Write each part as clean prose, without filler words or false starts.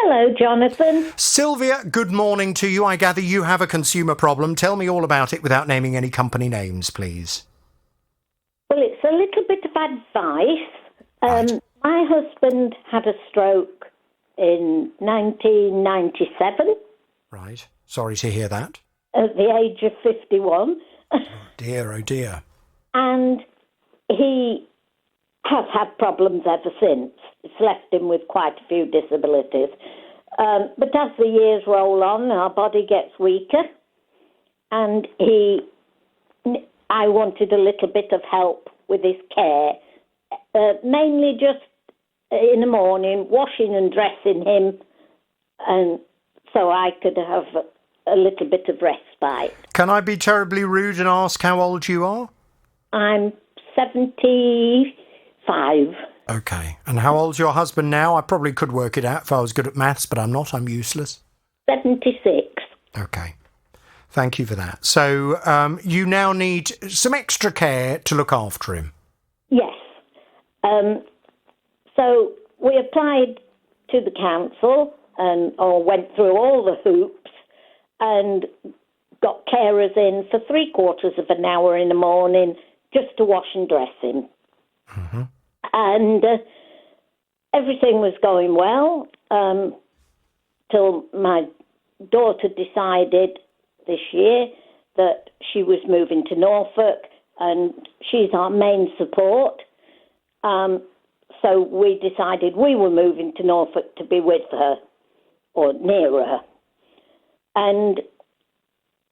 Hello, Jonathan. Sylvia, good morning to you. I gather you have a consumer problem. Tell me all about it without naming any company names, please. Well, it's a little bit of advice. Right. My husband had a stroke in 1997 Right. Sorry to hear that. at the age of 51, Oh dear, oh dear. and he has had problems ever since. It's left him with quite a few disabilities. But as the years roll on, our body gets weaker, and I wanted a little bit of help with his care, mainly just in the morning, washing and dressing him, and so I could have a little bit of respite. Can I be terribly rude and ask how old you are? I'm 75. Okay. And how old's your husband now? I probably could work it out if I was good at maths, but I'm not. I'm useless. 76. Okay. Thank you for that. So you now need some extra care to look after him. Yes. So we applied to the council or went through all the hoops and got carers in for 3/4 of an hour in the morning just to wash and dress him. Mm-hmm. And everything was going well till my daughter decided this year that she was moving to Norfolk, and she's our main support. So we decided we were moving to Norfolk to be with her or near her. And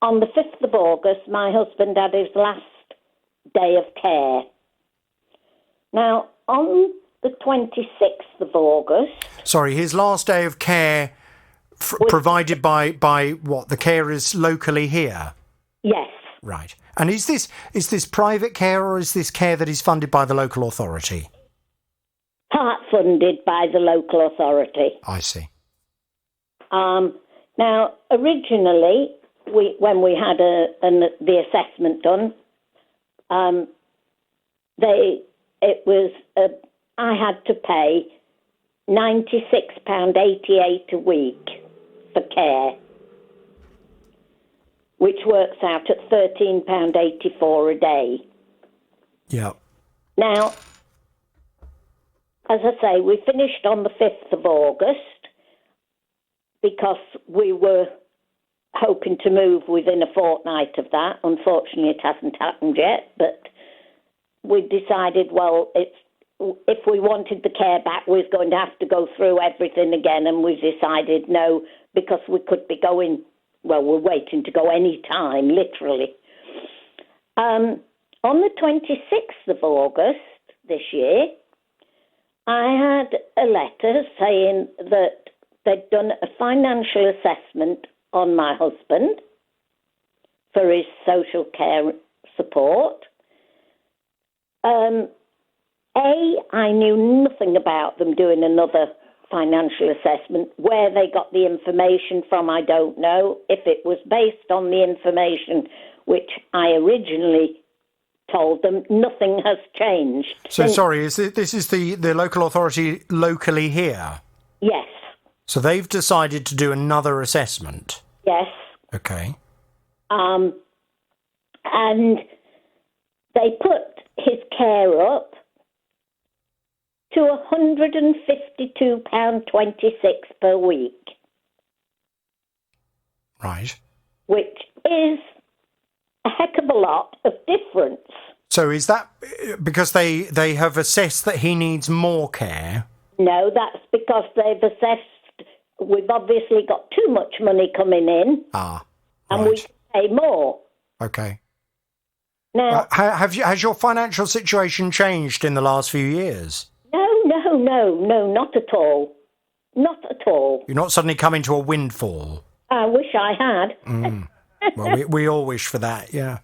on the 5th of August, my husband had his last day of care. Now, on the 26th of August... Sorry, his last day of care provided by what? The carers locally here? Yes. Right. And is this private care or is this care that is funded by the local authority? Part funded by the local authority. I see. Now, originally, when we had the assessment done, I had to pay £96.88 a week for care, which works out at £13.84 a day. Yeah. Now, as I say, we finished on the 5th of August because we were hoping to move within a fortnight of that. Unfortunately, it hasn't happened yet, but we decided, well, if we wanted the care back, we was going to have to go through everything again, and we decided no, because we could be going, well, we're waiting to go any time, literally. On the 26th of August this year, I had a letter saying that they'd done a financial assessment on my husband for his social care support. I knew nothing about them doing another financial assessment. Where they got the information from, I don't know. If it was based on the information which I originally told them, nothing has changed. So, sorry, this is the local authority locally here? Yes. So they've decided to do another assessment? Yes. Okay. And they put his care up to £152.26 per week. Right. Which is a heck of a lot of difference. So is that because they have assessed that he needs more care? No, that's because they've assessed we've obviously got too much money coming in. Ah, and right. we pay more. Okay. Now, has your financial situation changed in the last few years? No, not at all. Not at all. You're not suddenly coming to a windfall? I wish I had. Well, we all wish for that, yeah.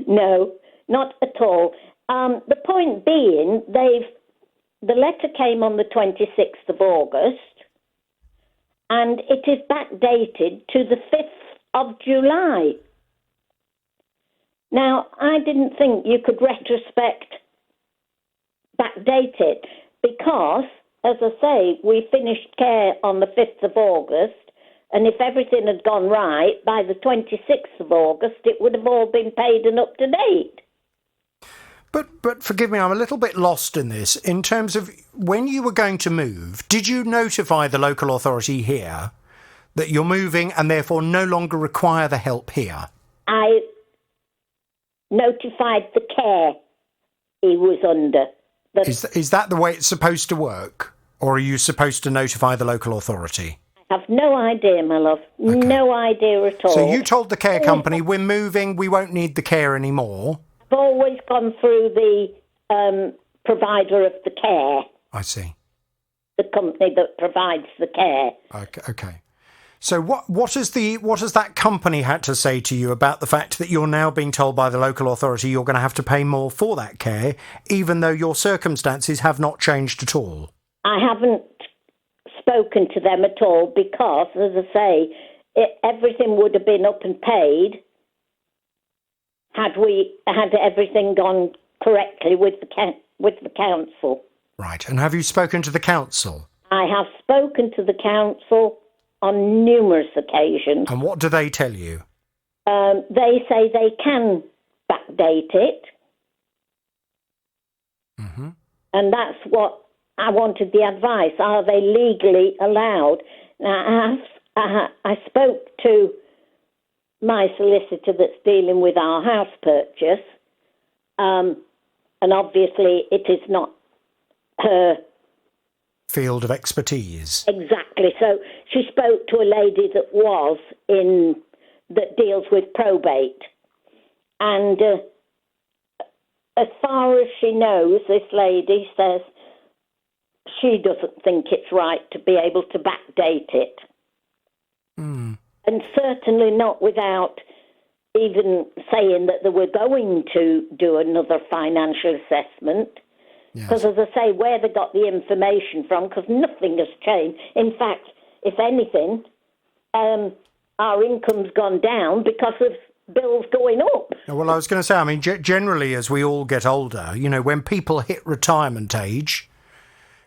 No, not at all. The point being, the letter came on the 26th of August, and it is backdated to the 5th of July. Now, I didn't think you could retrospect backdate it because as I say, we finished care on the 5th of August, and if everything had gone right, by the 26th of August, it would have all been paid and up to date. But forgive me, I'm a little bit lost in this. In terms of when you were going to move, did you notify the local authority here that you're moving and therefore no longer require the help here? I notified the care he was under. Is that the way it's supposed to work? Or are you supposed to notify the local authority? I have no idea, my love. Okay. No idea at all. So you told the care company, we're moving, we won't need the care anymore. I've always gone through the provider of the care. I see. The company that provides the care. Okay. So what has that company had to say to you about the fact that you're now being told by the local authority you're going to have to pay more for that care, even though your circumstances have not changed at all? I haven't spoken to them at all because, as I say, everything would have been up and paid had everything gone correctly with the council. Right. And have you spoken to the council? I have spoken to the council on numerous occasions. And what do they tell you? They say they can backdate it. Mm-hmm. And that's what I wanted the advice. Are they legally allowed? Now, I spoke to my solicitor that's dealing with our house purchase, and obviously it is not her field of expertise. Exactly. So she spoke to a lady that deals with probate, and as far as she knows, this lady says she doesn't think it's right to be able to backdate it. Mm. And certainly not without even saying that they were going to do another financial assessment. Because, as I say, where they got the information from, because nothing has changed. In fact, if anything, our income's gone down because of bills going up. Well, I was going to say, I mean, generally, as we all get older, when people hit retirement age,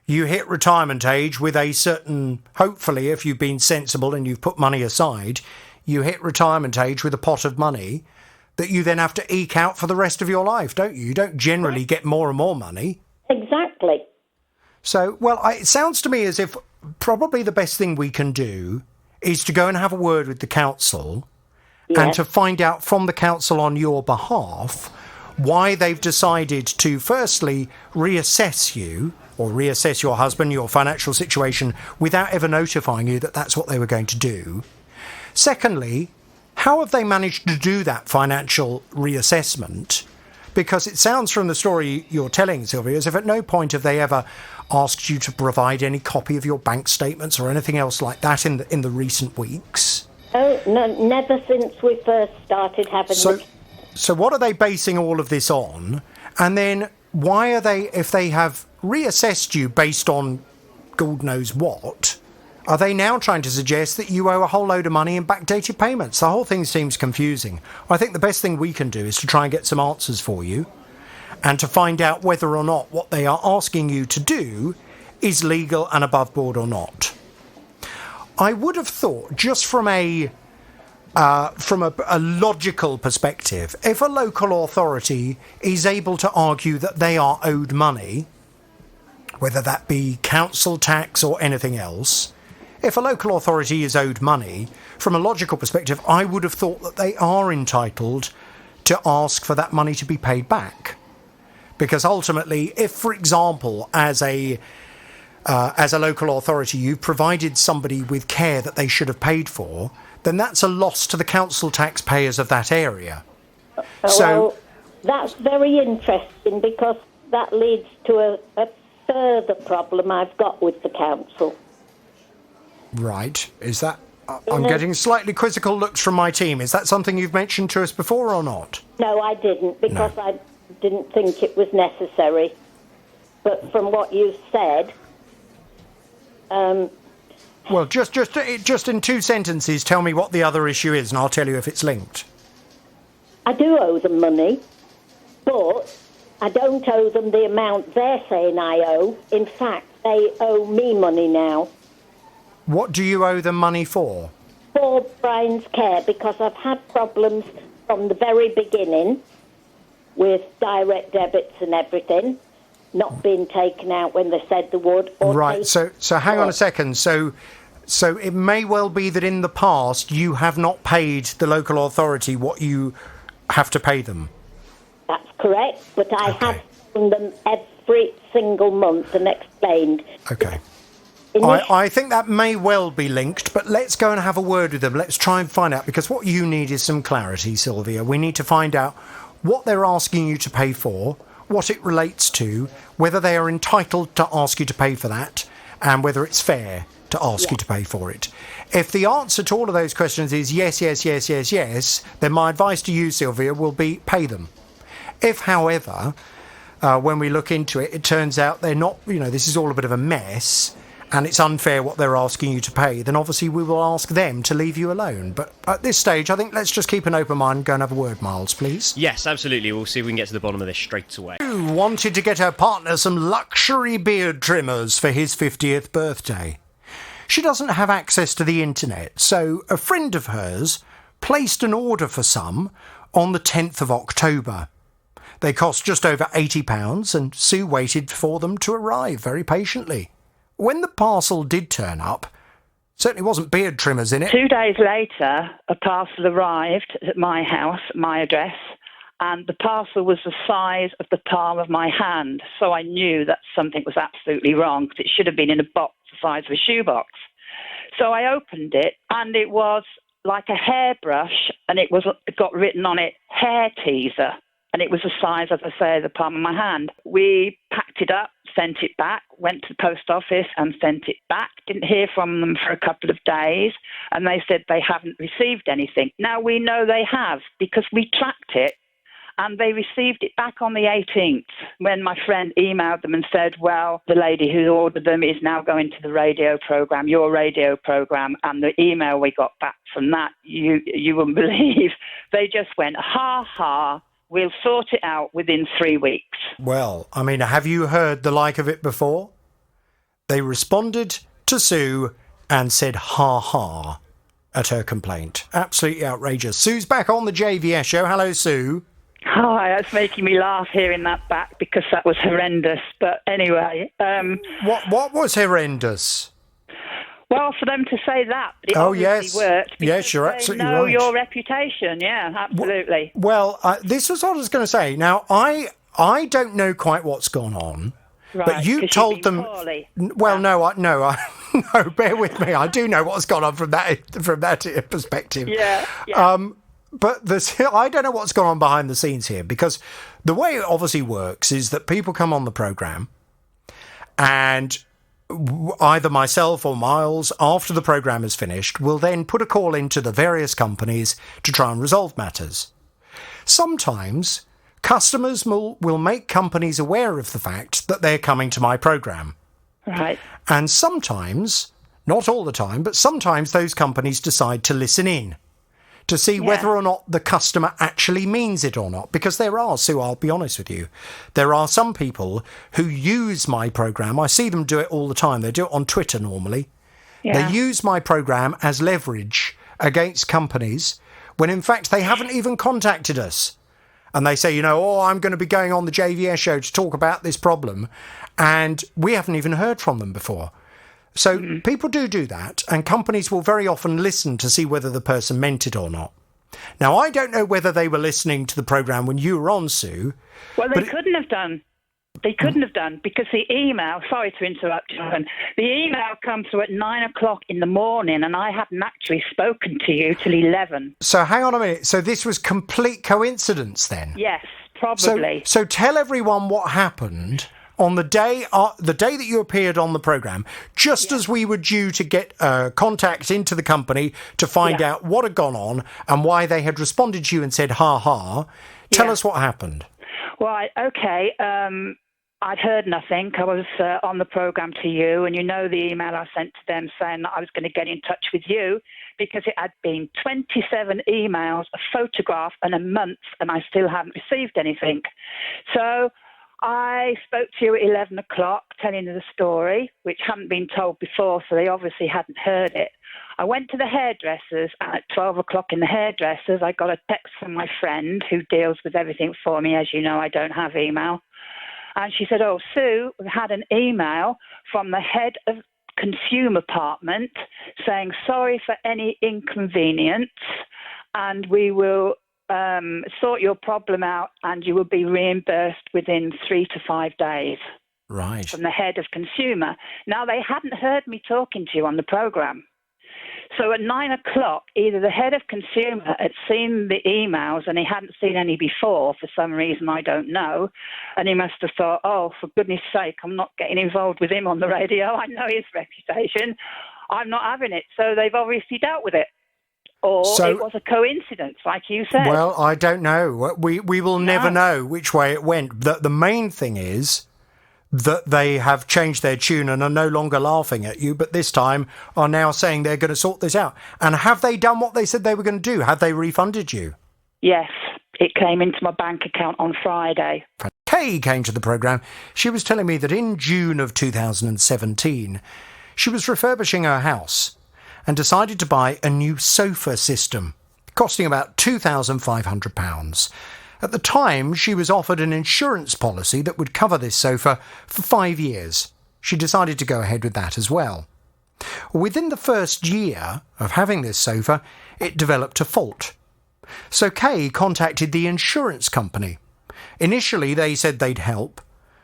you hit retirement age with a certain, hopefully, if you've been sensible and you've put money aside, you hit retirement age with a pot of money that you then have to eke out for the rest of your life, don't you? You don't generally get more and more money. Exactly. So, well, it sounds to me as if probably the best thing we can do is to go and have a word with the council and to find out from the council on your behalf why they've decided to, firstly, reassess you or reassess your husband, your financial situation, without ever notifying you that that's what they were going to do. Secondly, how have they managed to do that financial reassessment? Because it sounds from the story you're telling, Sylvia, as if at no point have they ever asked you to provide any copy of your bank statements or anything else like that in the recent weeks. Oh, no, never since we first started having So what are they basing all of this on? And then why are they, if they have reassessed you based on God knows what, are they now trying to suggest that you owe a whole load of money in backdated payments? The whole thing seems confusing. I think the best thing we can do is to try and get some answers for you and to find out whether or not what they are asking you to do is legal and above board or not. I would have thought, just from a logical perspective, if a local authority is able to argue that they are owed money, whether that be council tax or anything else, if a local authority is owed money, from a logical perspective, I would have thought that they are entitled to ask for that money to be paid back. Because ultimately, if, for example, as a local authority, you provided somebody with care that they should have paid for, then that's a loss to the council taxpayers of that area. Well, that's very interesting because that leads to a further problem I've got with the council. Right. Is that... I'm getting slightly quizzical looks from my team. Is that something you've mentioned to us before or not? No, I didn't, because I didn't think it was necessary. But from what you said... well, just in 2 sentences, tell me what the other issue is, and I'll tell you if it's linked. I do owe them money, but I don't owe them the amount they're saying I owe. In fact, they owe me money now What do you owe them money for? for Brian's care, because I've had problems from the very beginning with direct debits and everything not being taken out when they said they would. Or Right. So hang on a second. So it may well be that in the past you have not paid the local authority what you have to pay them. That's correct, but I have done them every single month and explained. Okay. I think that may well be linked, but let's go and have a word with them. Let's try and find out, because what you need is some clarity, Sylvia. We need to find out what they're asking you to pay for, what it relates to, whether they are entitled to ask you to pay for that, and whether it's fair to ask you to pay for it. If the answer to all of those questions is yes, yes, yes, yes, yes, then my advice to you, Sylvia, will be pay them. If, however, when we look into it, it turns out they're not, this is all a bit of a mess, and it's unfair what they're asking you to pay, then obviously we will ask them to leave you alone. But at this stage, I think let's just keep an open mind and go and have a word, Miles, please. Yes, absolutely. We'll see if we can get to the bottom of this straight away. Sue wanted to get her partner some luxury beard trimmers for his 50th birthday. She doesn't have access to the internet, so a friend of hers placed an order for some on the 10th of October. They cost just over £80, and Sue waited for them to arrive very patiently. When the parcel did turn up, certainly wasn't beard trimmers in it. 2 days later, a parcel arrived at my house, my address, and the parcel was the size of the palm of my hand. So I knew that something was absolutely wrong, because it should have been in a box the size of a shoebox. So I opened it, and it was like a hairbrush, and it got written on it, hair teaser. And it was the size, as I say, the palm of my hand. We packed it up, sent it back, went to the post office and sent it back. Didn't hear from them for a couple of days, and they said they haven't received anything. Now, we know they have, because we tracked it, and they received it back on the 18th, when my friend emailed them and said, well, the lady who ordered them is now going to the radio programme, your radio programme. And the email we got back from that, you wouldn't believe, they just went, ha, ha, we'll sort it out within 3 weeks. Well, I mean, have you heard the like of it before? They responded to Sue and said ha ha at her complaint. Absolutely outrageous. Sue's back on the JVS show. Hello, Sue. Hi, that's making me laugh hearing that back, because that was horrendous. But anyway. What was horrendous? Well, for them to say that, but it obviously worked. Yes, you're absolutely right. Know your reputation, yeah, absolutely. Well, this was what I was going to say. Now, I don't know quite what's gone on, right, but you told them. Poorly. Well, no, no, bear with me. I do know what's gone on from that perspective. Yeah. But I don't know what's gone on behind the scenes here, because the way it obviously works is that people come on the programme, and either myself or Miles, after the programme is finished, will then put a call into the various companies to try and resolve matters. Sometimes customers will make companies aware of the fact that they're coming to my programme. Right. And sometimes, not all the time, but sometimes those companies decide to listen in to see whether or not the customer actually means it or not. Because there are, Sue, I'll be honest with you, there are some people who use my programme. I see them do it all the time. They do it on Twitter normally. Yeah. They use my programme as leverage against companies when in fact they haven't even contacted us. And they say, I'm going to be going on the JVS show to talk about this problem. And we haven't even heard from them before. So people do that, and companies will very often listen to see whether the person meant it or not. Now, I don't know whether they were listening to the programme when you were on, Sue. Well, they couldn't have done. They couldn't have done, because the email, sorry to interrupt, Jonathan, the email comes through at 9 o'clock in the morning, and I hadn't actually spoken to you till 11. So hang on a minute. So this was complete coincidence then? Yes, probably. So tell everyone what happened on the day that you appeared on the programme, just as we were due to get contact into the company to find out what had gone on and why they had responded to you and said, ha ha. Tell us what happened. Right, okay. I'd heard nothing. I was on the programme to you, and the email I sent to them saying that I was going to get in touch with you, because it had been 27 emails, a photograph, and a month, and I still haven't received anything. So I spoke to you at 11 o'clock telling you the story, which hadn't been told before, so they obviously hadn't heard it. I went to the hairdressers, and at 12 o'clock in the hairdressers, I got a text from my friend who deals with everything for me. As you know, I don't have email. And she said, oh, Sue, we had an email from the head of consumer department saying sorry for any inconvenience, and we will sort your problem out and you will be reimbursed within 3 to 5 days. Right. From the head of consumer. Now, they hadn't heard me talking to you on the programme. So at 9 o'clock, either the head of consumer had seen the emails and he hadn't seen any before for some reason, I don't know. And he must have thought, oh, for goodness sake, I'm not getting involved with him on the radio. I know his reputation. I'm not having it. So they've obviously dealt with it. Or it was a coincidence, like you said. Well, I don't know. We will never know which way it went. The main thing is that they have changed their tune and are no longer laughing at you, but this time are now saying they're going to sort this out. And have they done what they said they were going to do? Have they refunded you? Yes, it came into my bank account on Friday. Kay came to the programme. She was telling me that in June of 2017, she was refurbishing her house and decided to buy a new sofa system, costing about £2,500. At the time, she was offered an insurance policy that would cover this sofa for 5 years. She decided to go ahead with that as well. Within the first year of having this sofa, it developed a fault. So Kay contacted the insurance company. Initially, they said they'd help,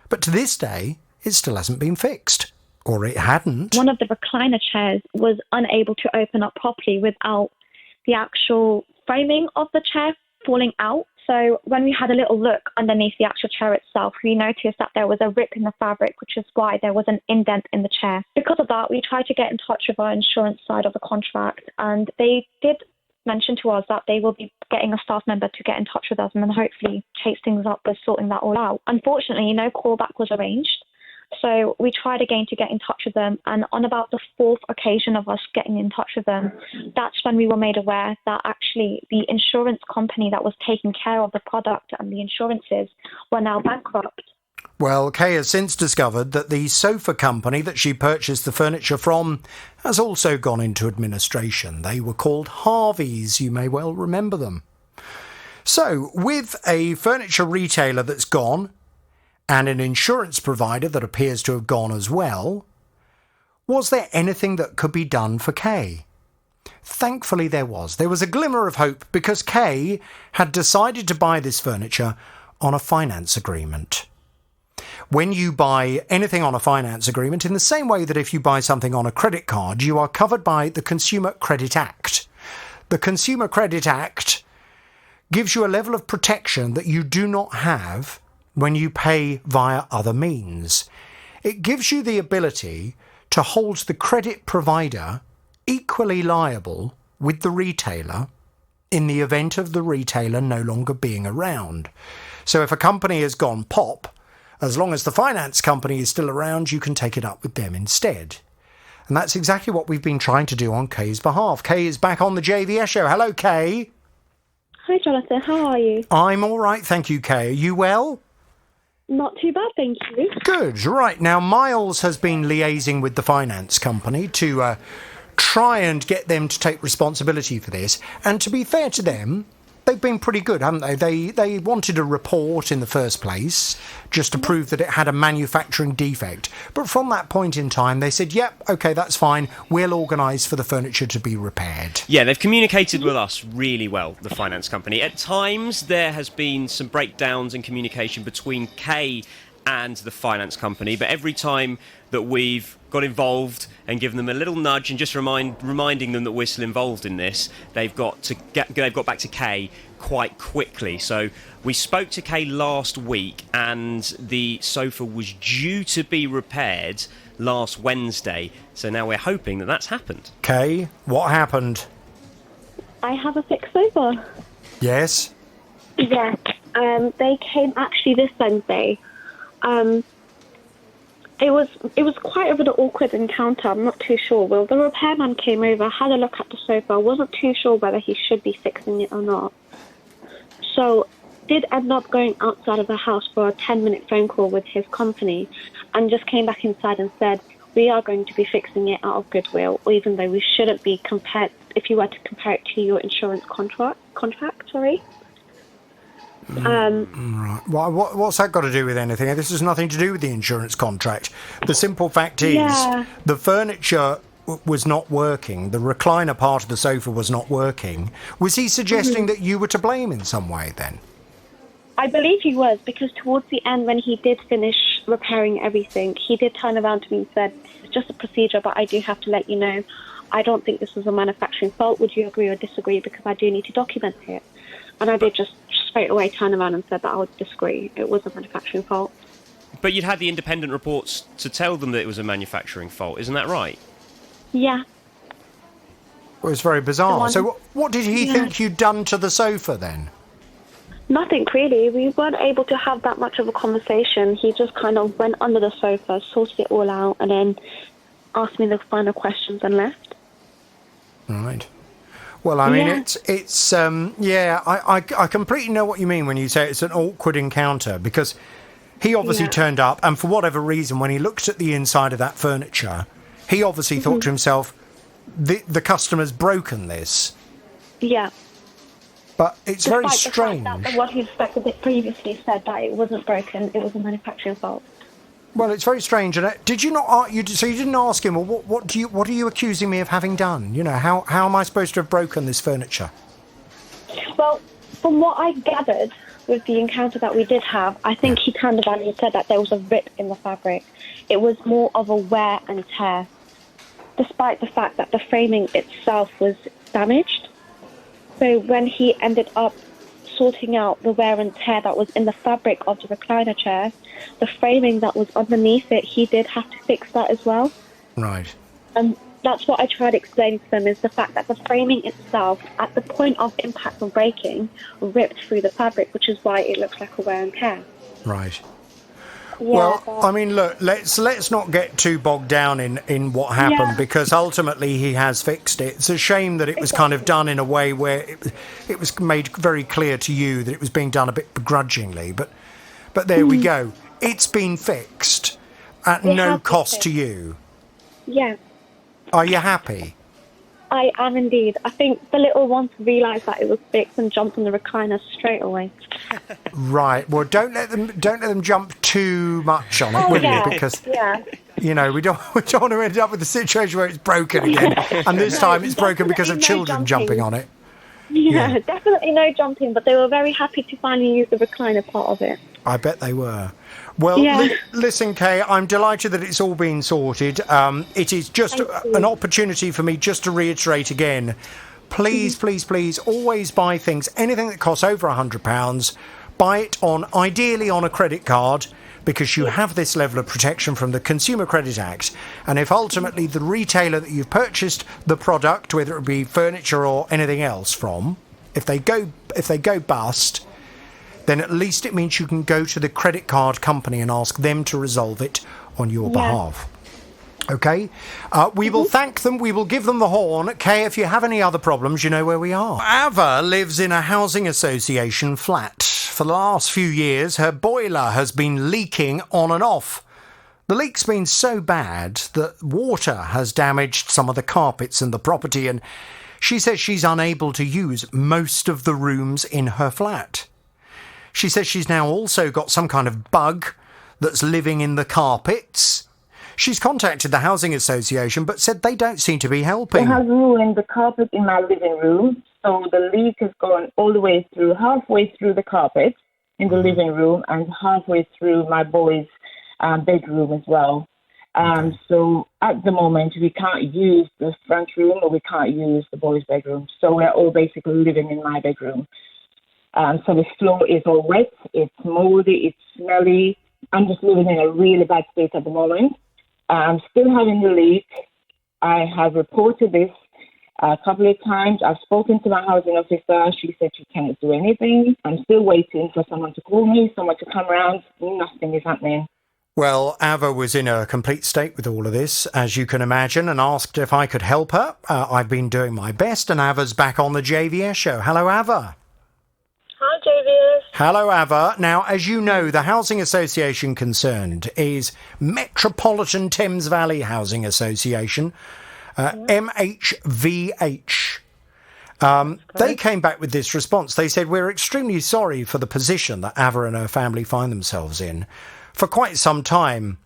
but to this day, it still hasn't been fixed. Or it hadn't. One of the recliner chairs was unable to open up properly without the actual framing of the chair falling out. So when we had a little look underneath the actual chair itself, we noticed that there was a rip in the fabric, which is why there was an indent in the chair. Because of that, we tried to get in touch with our insurance side of the contract, and they did mention to us that they will be getting a staff member to get in touch with us and then hopefully chase things up with sorting that all out. Unfortunately, no callback was arranged. So we tried again to get in touch with them, and on about the fourth occasion of us getting in touch with them, that's when we were made aware that actually the insurance company that was taking care of the product and the insurances were now bankrupt. Well, Kay has since discovered that the sofa company that she purchased the furniture from has also gone into administration. They were called Harveys, you may well remember them. So, with a furniture retailer that's gone, and an insurance provider that appears to have gone as well, was there anything that could be done for Kay? Thankfully there was. There was a glimmer of hope because Kay had decided to buy this furniture on a finance agreement. When you buy anything on a finance agreement, in the same way that if you buy something on a credit card, you are covered by the Consumer Credit Act. The Consumer Credit Act gives you a level of protection that you do not have when you pay via other means. It gives you the ability to hold the credit provider equally liable with the retailer in the event of the retailer no longer being around. So if a company has gone pop, as long as the finance company is still around, you can take it up with them instead. And that's exactly what we've been trying to do on Kay's behalf. Kay is back on the JVS show. Hello, Kay. Hi, Jonathan. How are you? I'm all right, thank you, Kay. Are you well? Not too bad, thank you. Good. Right. Now, Miles has been liaising with the finance company to try and get them to take responsibility for this. And to be fair to them, they've been pretty good, haven't they? They wanted a report in the first place just to prove that it had a manufacturing defect. But from that point in time, they said, yep, OK, that's fine. We'll organise for the furniture to be repaired. Yeah, they've communicated with us really well, the finance company. At times, there has been some breakdowns in communication between Kay and the finance company, but every time that we've got involved and given them a little nudge and just reminding them that we're still involved in this, they've got back to Kay quite quickly. So we spoke to Kay last week, and the sofa was due to be repaired last Wednesday. So now we're hoping that that's happened. Kay, what happened? I have a fixed sofa. Yes? Yeah. They came actually this Wednesday. It was quite of an awkward encounter. I'm not too sure. Well, the repairman came over, had a look at the sofa. Wasn't too sure whether he should be fixing it or not. So did end up going outside of the house for a 10-minute phone call with his company and just came back inside and said, we are going to be fixing it out of goodwill, even though we shouldn't be compared, if you were to compare it to your insurance contract. Right. Well, what's that got to do with anything? This has nothing to do with the insurance contract. The simple fact is the furniture was not working. The recliner part of the sofa was not working. Was he suggesting that you were to blame in some way then? I believe he was, because towards the end, when he did finish repairing everything, he did turn around to me and said, it's just a procedure, but I do have to let you know, I don't think this was a manufacturing fault. Would you agree or disagree? Because I do need to document it. And I did just straight away turn around and said that I would disagree. It was a manufacturing fault. But you'd had the independent reports to tell them that it was a manufacturing fault, isn't that right? Yeah. It was very bizarre. So what did he think you'd done to the sofa then? Nothing really. We weren't able to have that much of a conversation. He just kind of went under the sofa, sorted it all out, and then asked me the final questions and left. Right. Well, I mean, I completely know what you mean when you say it's an awkward encounter, because he obviously turned up, and for whatever reason, when he looked at the inside of that furniture, he obviously thought to himself, the customer's broken this. Yeah. But it's very strange. The fact that the one who inspected it previously said that it wasn't broken, it was a manufacturing fault. Well, it's very strange. And did you not? So you didn't ask him? Well, what are you accusing me of having done? You know, how am I supposed to have broken this furniture? Well, from what I gathered with the encounter that we did have, I think he turned around and said that there was a rip in the fabric. It was more of a wear and tear, despite the fact that the framing itself was damaged. So when he ended up sorting out the wear and tear that was in the fabric of the recliner chair, the framing that was underneath it, he did have to fix that as well. Right. And that's what I tried explaining to them, is the fact that the framing itself, at the point of impact or breaking, ripped through the fabric, which is why it looks like a wear and tear. Right. Yeah, well, I mean, look, let's not get too bogged down in what happened, because ultimately he has fixed it. It's a shame that it was kind of done in a way where it was made very clear to you that it was being done a bit begrudgingly. But there we go. It's been fixed at no cost to you. Yeah. Are you happy? I am indeed. I think the little ones realised that it was fixed and jumped on the recliner straight away. Right. Well, don't let them jump too much on it, will you? Because you know we don't want to end up with a situation where it's broken again, and this time it's broken because of children jumping on it. Yeah, definitely no jumping, but they were very happy to finally use the recliner part of it. I bet they were. Well, listen, Kay, I'm delighted that it's all been sorted. It is just an opportunity for me just to reiterate again, please, please, please, always buy things, anything that costs over £100, buy it ideally on a credit card, because you have this level of protection from the Consumer Credit Act. And if ultimately the retailer that you've purchased the product, whether it be furniture or anything else from, if they go bust, then at least it means you can go to the credit card company and ask them to resolve it on your behalf. Okay? We will thank them. We will give them the horn. Kay, if you have any other problems, you know where we are. Ava lives in a housing association flat. For the last few years, her boiler has been leaking on and off. The leak's been so bad that water has damaged some of the carpets in the property, and she says she's unable to use most of the rooms in her flat. She says she's now also got some kind of bug that's living in the carpets. She's contacted the Housing Association but said they don't seem to be helping. It has ruined the carpet in my living room, so the leak has gone all the way through, halfway through the carpet in the living room and halfway through my boys' bedroom as well. So at the moment we can't use the front room or we can't use the boys' bedroom, so we're all basically living in my bedroom. So the floor is all wet, it's moldy, it's smelly. I'm just living in a really bad state at the moment. I'm still having the leak. I have reported this a couple of times. I've spoken to my housing officer. She said she can't do anything. I'm still waiting for someone to call me, someone to come around. Nothing is happening. Well, Ava was in a complete state with all of this, as you can imagine, and asked if I could help her. I've been doing my best, and Ava's back on the JVS show. Hello, Ava. Hi, JVS. Hello, Ava. Now, as you know, the housing association concerned is Metropolitan Thames Valley Housing Association, MHVH. They came back with this response. They said, we're extremely sorry for the position that Ava and her family find themselves in. For quite some time,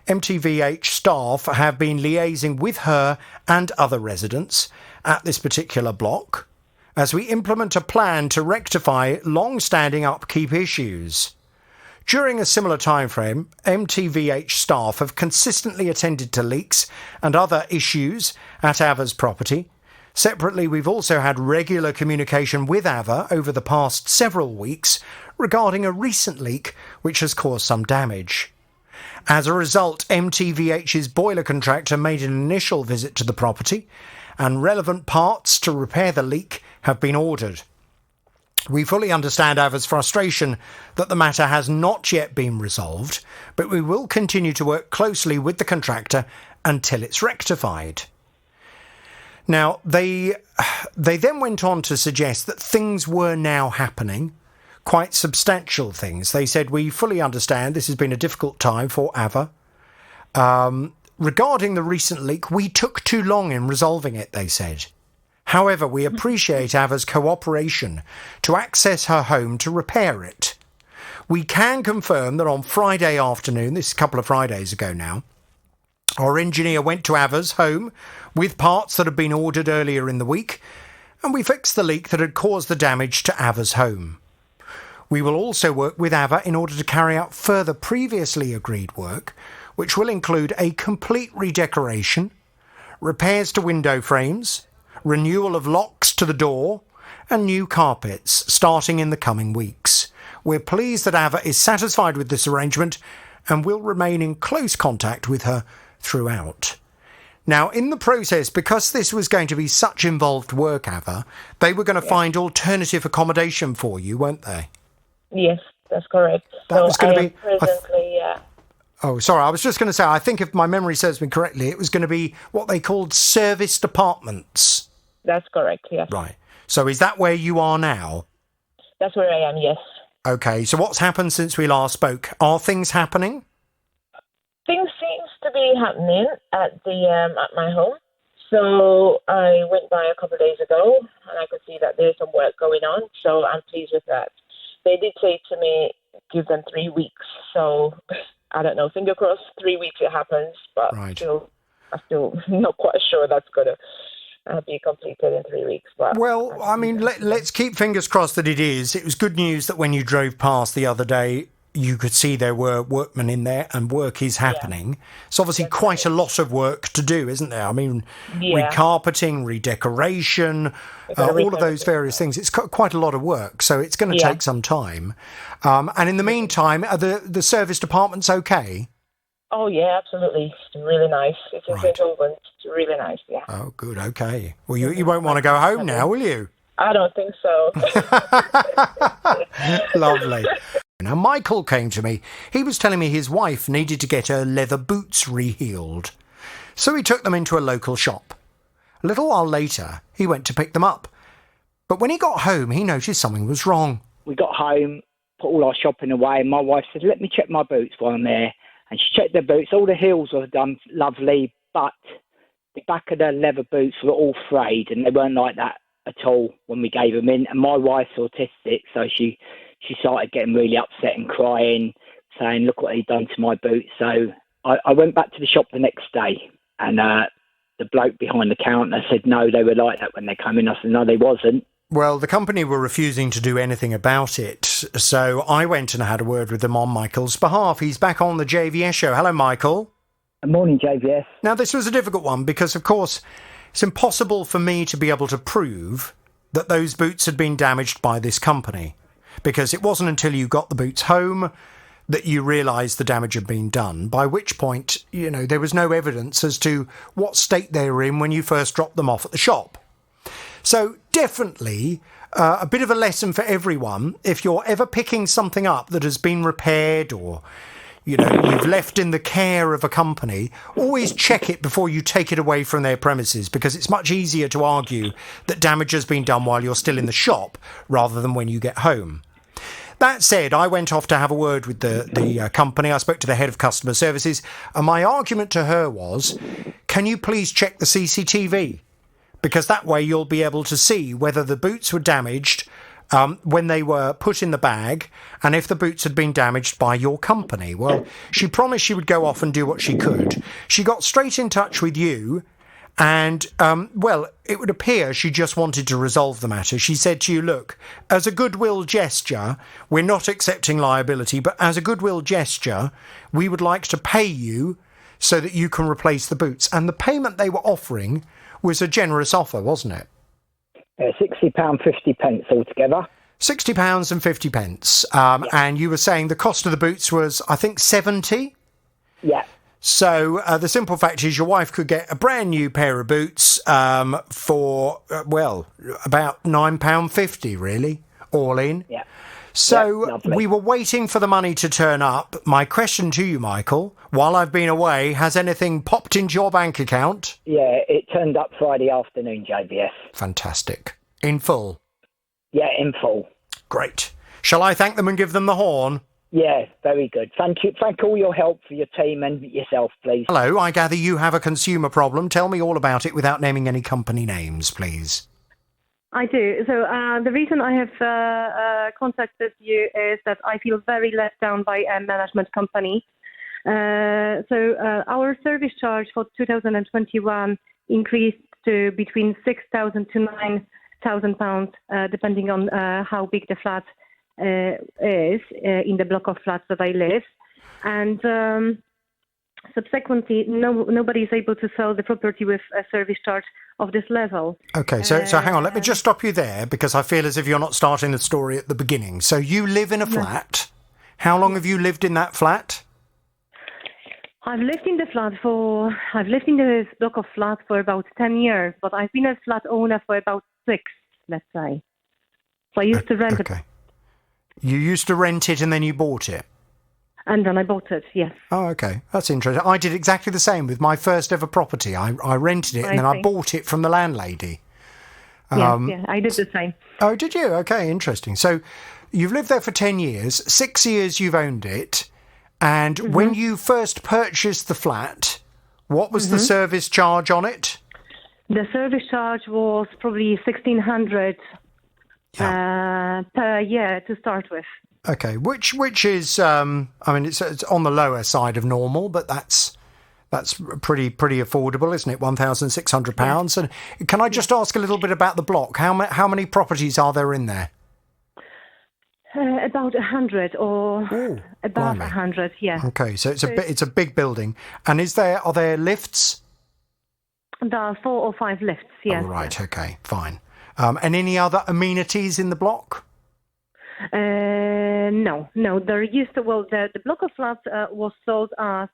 MTVH staff have been liaising with her and other residents at this particular block as we implement a plan to rectify long-standing upkeep issues. During a similar timeframe, MTVH staff have consistently attended to leaks and other issues at Ava's property. Separately, we've also had regular communication with Ava over the past several weeks regarding a recent leak which has caused some damage. As a result, MTVH's boiler contractor made an initial visit to the property and relevant parts to repair the leak have been ordered. We fully understand Ava's frustration that the matter has not yet been resolved, but we will continue to work closely with the contractor until it's rectified. Now, they then went on to suggest that things were now happening, quite substantial things. They said, we fully understand this has been a difficult time for Ava. Regarding the recent leak, we took too long in resolving it, they said. However, we appreciate Ava's cooperation to access her home to repair it. We can confirm that on Friday afternoon, this is a couple of Fridays ago now, our engineer went to Ava's home with parts that had been ordered earlier in the week, and we fixed the leak that had caused the damage to Ava's home. We will also work with Ava in order to carry out further previously agreed work, which will include a complete redecoration, repairs to window frames, renewal of locks to the door, and new carpets starting in the coming weeks. We're pleased that Ava is satisfied with this arrangement and will remain in close contact with her throughout. Now, in the process, because this was going to be such involved work, Ava, they were going to find alternative accommodation for you, weren't they? Yes, that's correct. That was going to be presently, Oh, sorry, I was just going to say, I think if my memory serves me correctly, it was going to be what they called serviced apartments. That's correct, yes. Right. So is that where you are now? That's where I am, yes. Okay, so what's happened since we last spoke? Are things happening? Things seems to be happening at my home. So I went by a couple of days ago and I could see that there's some work going on. So I'm pleased with that. They did say to me, give them 3 weeks. So I don't know, finger crossed, 3 weeks it happens. But Right. I'm still not quite sure that's going to be completed in 3 weeks. But Well, I mean, let's keep fingers crossed that it is. It was good news that when you drove past the other day, you could see there were workmen in there and work is happening. It's obviously quite a lot of work to do, isn't there? I mean, recarpeting, redecoration, all of those various things. It's quite a lot of work, so it's going to take some time. And in the meantime, are the serviced apartments okay? Oh, yeah, absolutely. It's really nice. It's in St. Albans. It's really nice, yeah. Oh, good, okay. Well, you won't want to go home now, will you? I don't think so. Lovely. Now, Michael came to me. He was telling me his wife needed to get her leather boots rehealed. So he took them into a local shop. A little while later, he went to pick them up. But when he got home, he noticed something was wrong. We got home, put all our shopping away, and my wife said, let me check my boots while I'm there. And she checked the boots. All the heels were done lovely, but the back of the leather boots were all frayed, and they weren't like that at all when we gave them in. And my wife's autistic, so she started getting really upset and crying, saying, look what he'd done to my boots. So I went back to the shop the next day, and the bloke behind the counter said, no, they were like that when they came in. I said, no, they wasn't. Well, the company were refusing to do anything about it, so I went and had a word with them on Michael's behalf. He's back on the JVS show. Hello, Michael. Good morning, JVS. Now, this was a difficult one because, of course, it's impossible for me to be able to prove that those boots had been damaged by this company, because it wasn't until you got the boots home that you realised the damage had been done, by which point, there was no evidence as to what state they were in when you first dropped them off at the shop. So definitely a bit of a lesson for everyone. If you're ever picking something up that has been repaired or, you've left in the care of a company, always check it before you take it away from their premises, because it's much easier to argue that damage has been done while you're still in the shop rather than when you get home. that said, I went off to have a word with the company. I spoke to the head of customer services, and my argument to her was, can you please check the CCTV? Because that way you'll be able to see whether the boots were damaged when they were put in the bag, and if the boots had been damaged by your company. Well, she promised she would go off and do what she could. She got straight in touch with you, and, well, it would appear she just wanted to resolve the matter. She said to you, look, as a goodwill gesture, we're not accepting liability, but as a goodwill gesture, we would like to pay you so that you can replace the boots. And the payment they were offering was a generous offer, wasn't it? £60.50 altogether. £60.50. And you were saying the cost of the boots was, I think, 70? Yeah. So the simple fact is your wife could get a brand new pair of boots for, well, about £9.50, really, all in. Yeah. So we were waiting for the money to turn up. My question to you, Michael, while I've been away, has anything popped into your bank account? Yeah, it turned up Friday afternoon, JBS. Fantastic. In full? Yeah, in full. Great. Shall I thank them and give them the horn? Yeah, very good. Thank you. Thank all your help for your team and yourself, please. Hello, I gather you have a consumer problem. Tell me all about it without naming any company names, please. I do. So the reason I have contacted you is that I feel very let down by a management company. Our service charge for 2021 increased to between £6,000 to £9,000, depending on how big the flat is in the block of flats that I live. And subsequently, nobody is able to sell the property with a service charge of this level. Okay, so hang on, let me just stop you there, because I feel as if you're not starting the story at the beginning. So you live in a flat. How long have you lived in that flat? I've lived in this block of flats for about 10 years, but I've been a flat owner for about 6, let's say. So I used to rent it. You used to rent it and then you bought it? And then I bought it, yes. Oh, okay. That's interesting. I did exactly the same with my first ever property. I rented it and then I bought it from the landlady. Yeah, I did the same. Oh, did you? Okay, interesting. So you've lived there for 10 years, 6 years you've owned it, and when you first purchased the flat, what was the service charge on it? The service charge was probably £1,600 per year to start with. Okay, which is, I mean, it's on the lower side of normal, but that's pretty affordable, isn't it? £1,600. And can I just ask a little bit about the block? How many properties are there in there? About 100 or about 100, yeah. Okay, so it's a big building. And are there lifts? There are 4 or 5 lifts, yes. Oh, right, okay, fine. And any other amenities in the block? No. There used to, the block of flats was sold as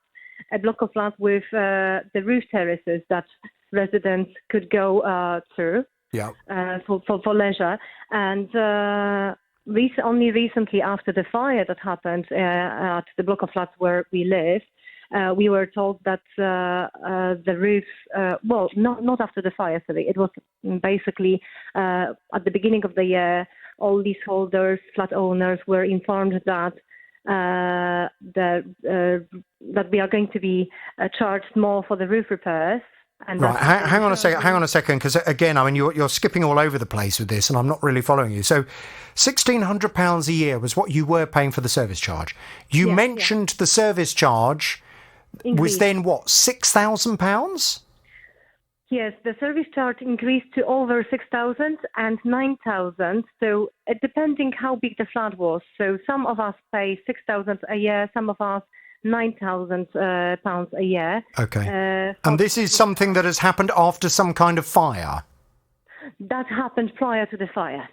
a block of flats with the roof terraces that residents could go through for leisure. And only recently, after the fire that happened at the block of flats where we live, we were told that the roof, not after the fire, sorry, it was basically at the beginning of the year, all leaseholders, flat owners were informed that that we are going to be charged more for the roof repairs. And right, hang on a second, because again, I mean, you're skipping all over the place with this, and I'm not really following you. So, £1,600 a year was what you were paying for the service charge. You mentioned the service charge was then what, £6,000? Yes, the service charge increased to over 6,000 and 9,000. So depending how big the flat was. So some of us pay 6,000 a year, some of us £9,000 a year. Okay. And this is something that has happened after some kind of fire? That happened prior to the fire.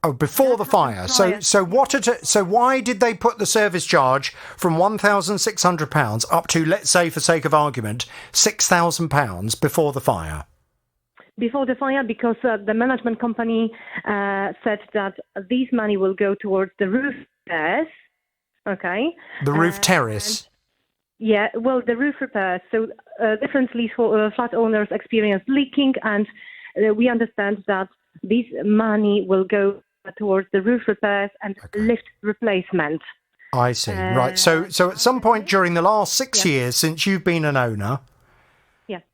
Oh, before the fire. So why did they put the service charge from £1,600 up to, let's say, for sake of argument, £6,000 before the fire? Before the fire, because the management company said that this money will go towards the roof repairs. Okay. The roof terrace. The roof repairs. So different flat owners experience leaking, and we understand that this money will go towards the roof repairs and lift replacement. I see. Right. So at some point during the last 6 years since you've been an owner,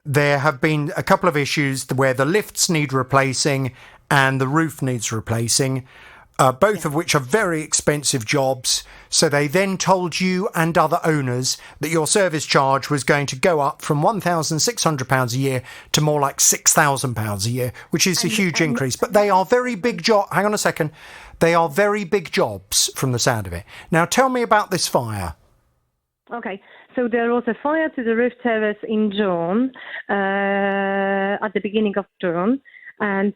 there have been a couple of issues where the lifts need replacing and the roof needs replacing, both of which are very expensive jobs. So they then told you and other owners that your service charge was going to go up from £1,600 a year to more like £6,000 a year, which is a huge increase. But they are very big jobs. Hang on a second. They are very big jobs from the sound of it. Now, tell me about this fire. Okay, so there was a fire to the roof terrace in June, at the beginning of June, and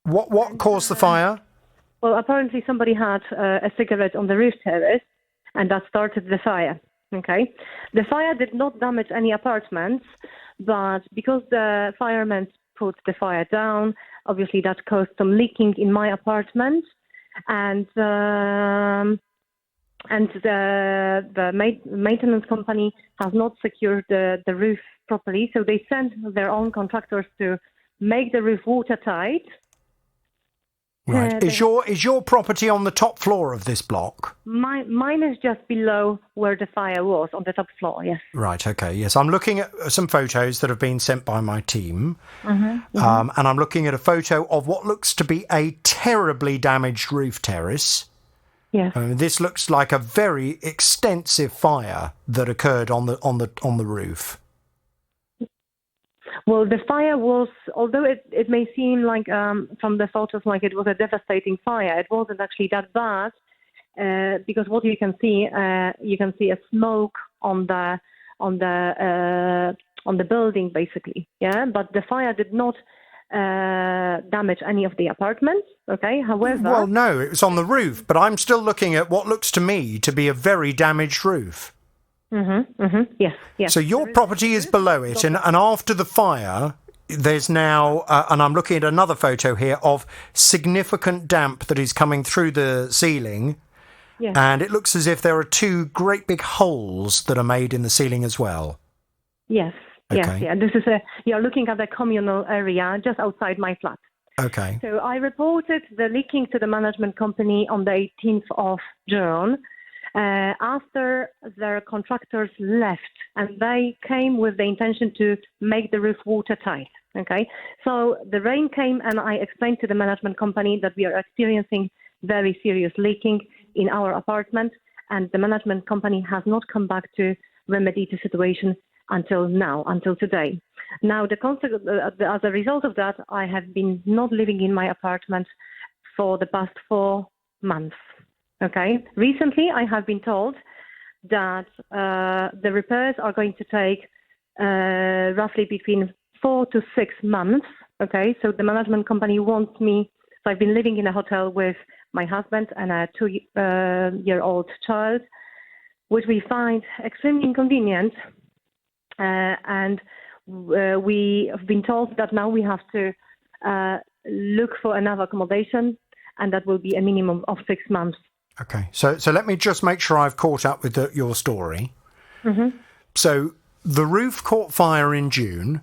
what caused the fire? Well, apparently somebody had a cigarette on the roof terrace, and that started the fire. Okay, the fire did not damage any apartments, but because the firemen put the fire down, obviously that caused some leaking in my apartment, and the maintenance company has not secured the roof properly, so they sent their own contractors to make the roof watertight. Right. Is your property on the top floor of this block? Mine is just below where the fire was, on the top floor, yes. Right, okay, yes. I'm looking at some photos that have been sent by my team, and I'm looking at a photo of what looks to be a terribly damaged roof terrace. Yes. This looks like a very extensive fire that occurred on the roof. Well, the fire was, although it may seem like from the photos like it was a devastating fire, it wasn't actually that bad, because what you can see a smoke on the building basically, yeah. But the fire did not damage any of the apartments. Okay, however, well, no, it was on the roof, but I'm still looking at what looks to me to be a very damaged roof. Yes. So your property is below it, and after the fire, there's now, and I'm looking at another photo here of significant damp that is coming through the ceiling, and it looks as if there are two great big holes that are made in the ceiling as well. Yes. Okay. Yes. Yeah. This is you're looking at the communal area just outside my flat. Okay. So I reported the leaking to the management company on the 18th of June. After their contractors left, and they came with the intention to make the roof watertight. Okay, so the rain came, and I explained to the management company that we are experiencing very serious leaking in our apartment, and the management company has not come back to remedy the situation until today. Now, as a result of that, I have been not living in my apartment for the past 4 months. Okay. Recently, I have been told that the repairs are going to take roughly between 4 to 6 months. Okay. So the management company wants me. So I've been living in a hotel with my husband and a 2-year-old child, which we find extremely inconvenient. And we have been told that now we have to look for another accommodation, and that will be a minimum of 6 months. Okay, so let me just make sure I've caught up with your story. So the roof caught fire in June,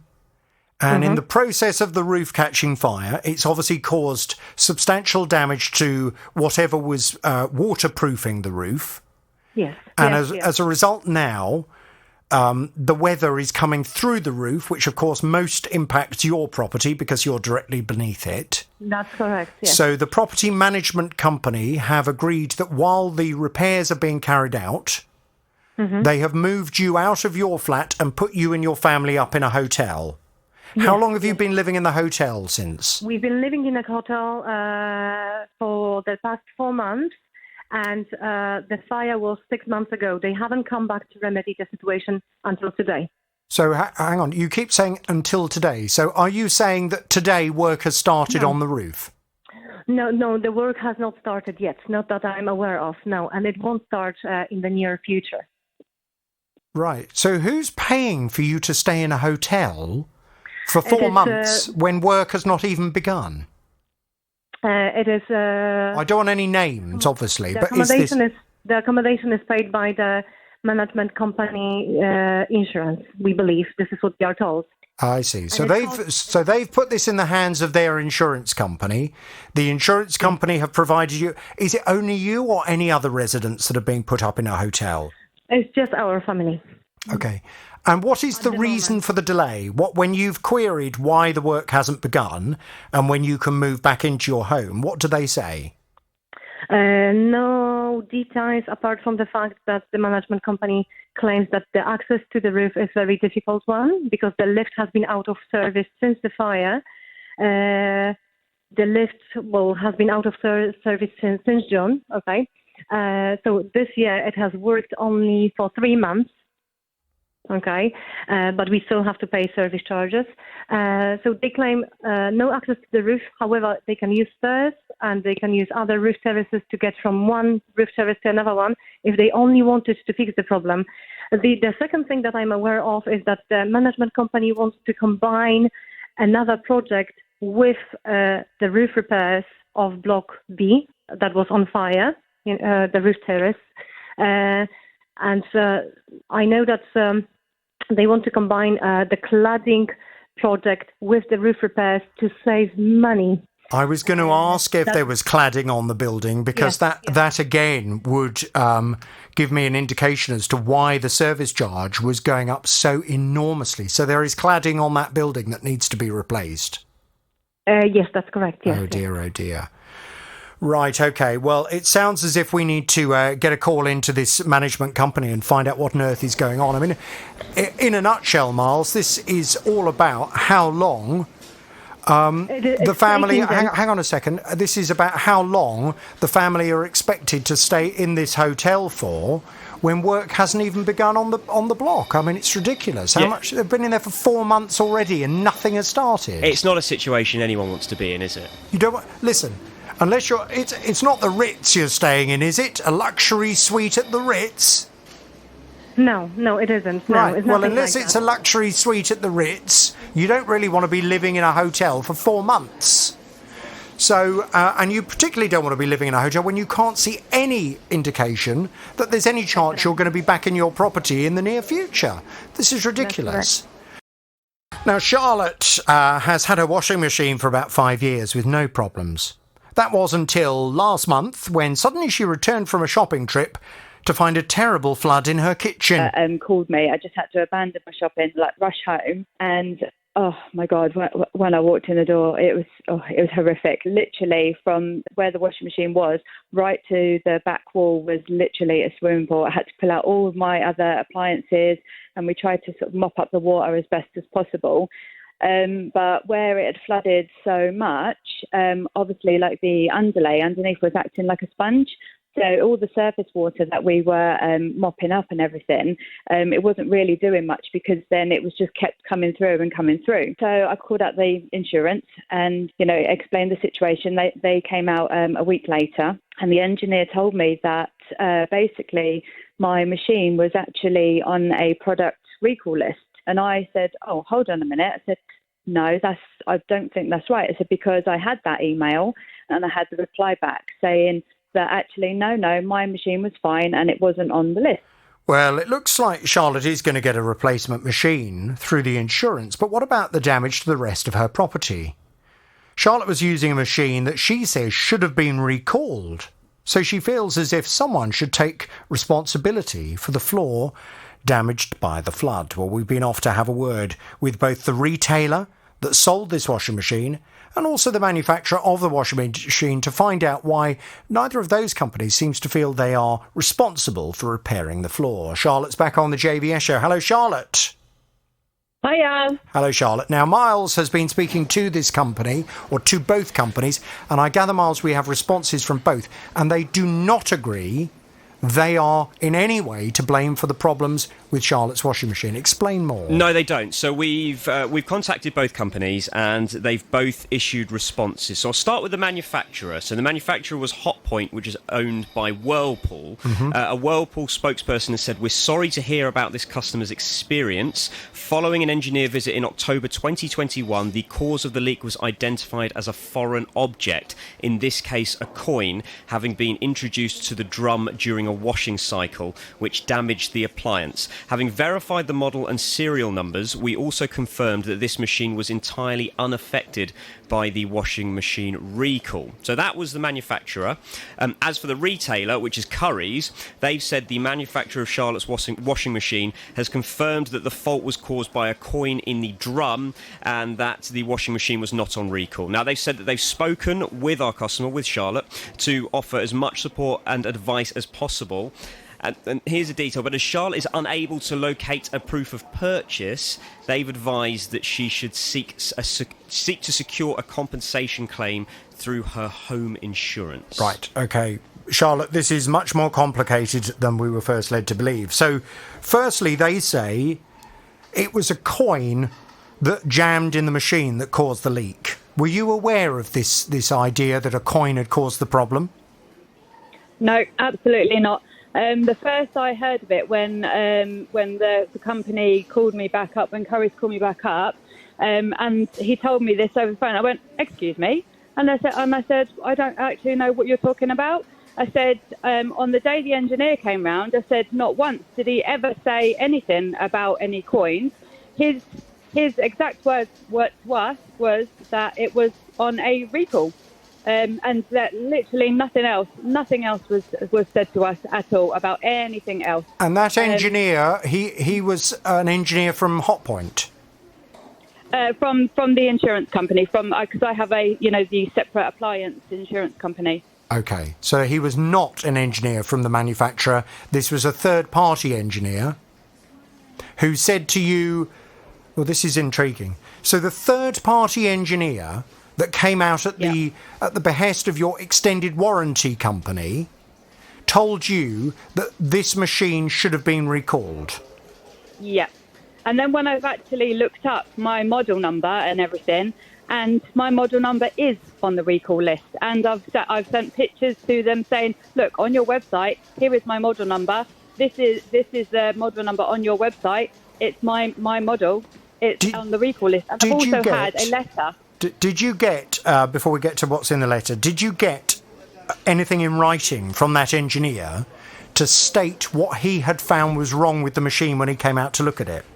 and in the process of the roof catching fire, it's obviously caused substantial damage to whatever was waterproofing the roof. Yes. And as a result now, the weather is coming through the roof, which of course most impacts your property because you're directly beneath it. That's correct, yes. So the property management company have agreed that while the repairs are being carried out, they have moved you out of your flat and put you and your family up in a hotel. Yes, how long have you been living in the hotel since? We've been living in a hotel for the past 4 months. And the fire was 6 months ago. They haven't come back to remedy the situation until today. So hang on, you keep saying until today. So are you saying that today work has started on the roof? No, the work has not started yet. Not that I'm aware of, no. And it won't start in the near future. Right. So who's paying for you to stay in a hotel for 4 months when work has not even begun? It is. I don't want any names, obviously, but the accommodation is paid by the management company insurance. We believe this is what we are told. I see. So they've put this in the hands of their insurance company. The insurance company have provided you. Is it only you or any other residents that are being put up in a hotel? It's just our family. Okay. And what is the reason for the delay? When you've queried why the work hasn't begun and when you can move back into your home, what do they say? No details apart from the fact that the management company claims that the access to the roof is a very difficult one because the lift has been out of service since the fire. The lift has been out of service since June. Okay, so this year it has worked only for 3 months. Okay, but we still have to pay service charges. So they claim no access to the roof. However, they can use stairs and they can use other roof terraces to get from one roof terrace to another one if they only wanted to fix the problem. The second thing that I'm aware of is that the management company wants to combine another project with the roof repairs of Block B that was on fire, the roof terrace. And I know that they want to combine the cladding project with the roof repairs to save money. I was going to ask if there was cladding on the building because that again would give me an indication as to why the service charge was going up so enormously. So there is cladding on that building that needs to be replaced. Yes, that's correct. Yes, oh dear. Right, okay. Well, it sounds as if we need to get a call into this management company and find out what on earth is going on. I mean, in a nutshell, Miles, this is all about how long the family... Hang on a second. This is about how long the family are expected to stay in this hotel for when work hasn't even begun on the block. I mean, it's ridiculous. How much... They've been in there for 4 months already and nothing has started. It's not a situation anyone wants to be in, is it? You don't... Listen... Unless you're... It's not the Ritz you're staying in, is it? A luxury suite at the Ritz? No, it isn't. No, right. It's well, unless like it's that. a luxury suite at the Ritz, you don't really want to be living in a hotel for 4 months. So, and you particularly don't want to be living in a hotel when you can't see any indication that there's any chance you're going to be back in your property in the near future. This is ridiculous. Now, Charlotte has had a washing machine for about 5 years with no problems. That was until last month when suddenly she returned from a shopping trip to find a terrible flood in her kitchen. Called me. I just had to abandon my shopping, rush home. And, oh, my God, when I walked in the door, it was horrific. Literally from where the washing machine was right to the back wall was literally a swimming pool. I had to pull out all of my other appliances and we tried to sort of mop up the water as best as possible. But where it had flooded so much, obviously the underlay underneath was acting like a sponge. So all the surface water that we were mopping up and everything, it wasn't really doing much because then it was just kept coming through. So I called out the insurance and, explained the situation. They came out a week later and the engineer told me that basically my machine was actually on a product recall list. And I said, oh, hold on a minute. I said, no, I don't think that's right. I said, because I had that email and I had the reply back saying that actually, no, my machine was fine and it wasn't on the list. Well, it looks like Charlotte is going to get a replacement machine through the insurance, but what about the damage to the rest of her property? Charlotte was using a machine that she says should have been recalled, so she feels as if someone should take responsibility for the floor damaged by the flood. Well, we've been off to have a word with both the retailer that sold this washing machine and also the manufacturer of the washing machine to find out why neither of those companies seems to feel they are responsible for repairing the floor. Charlotte's back on the JVS show. Hello, Charlotte. Hiya. Hello, Charlotte. Now, Miles has been speaking to this company, or to both companies, and I gather, Miles, we have responses from both, and they do not agree they are in any way to blame for the problems with Charlotte's washing machine. Explain more. No, they don't. So we've contacted both companies and they've both issued responses. So I'll start with the manufacturer. So the manufacturer was Hot Hotpoint, which is owned by Whirlpool. A Whirlpool spokesperson has said, "We're sorry to hear about this customer's experience. Following an engineer visit in October 2021, the cause of the leak was identified as a foreign object, in this case a coin, having been introduced to the drum during a washing cycle, which damaged the appliance. Having verified the model and serial numbers, we also confirmed that this machine was entirely unaffected by the washing machine recall." So that was the manufacturer. As for the retailer, which is Currys, they've said the manufacturer of Charlotte's washing machine has confirmed that the fault was caused by a coin in the drum and that the washing machine was not on recall. Now, they've said that they've spoken with our customer, with Charlotte, to offer as much support and advice as possible. And here's a detail, but as Charlotte is unable to locate a proof of purchase, they've advised that she should seek to secure a compensation claim through her home insurance. Right, okay. Charlotte, this is much more complicated than we were first led to believe. So, firstly, they say it was a coin that jammed in the machine that caused the leak. Were you aware of this idea that a coin had caused the problem? No, absolutely not. The first I heard of it when the company called me back up, when Currys called me back up, and he told me this over the phone. I went, "Excuse me," and I said, "I don't actually know what you're talking about." I said, on the day the engineer came round, I said, not once did he ever say anything about any coins. His exact words to us was that it was on a recall. And that literally nothing else was said to us at all about anything else. And that engineer, he was an engineer from Hotpoint? From the insurance company, because I have the separate appliance insurance company. Okay, so he was not an engineer from the manufacturer. This was a third-party engineer who said to you, well, this is intriguing. So the third-party engineer that came out at the behest of your extended warranty company told you that this machine should have been recalled. Yeah. And then when I've actually looked up my model number and everything, and my model number is on the recall list, and I've sent pictures to them saying, look, on your website, here is my model number. This is the model number on your website. It's my model. It's on the recall list. And I've also had a letter. Did you get, before we get to what's in the letter, did you get anything in writing from that engineer to state what he had found was wrong with the machine when he came out to look at it?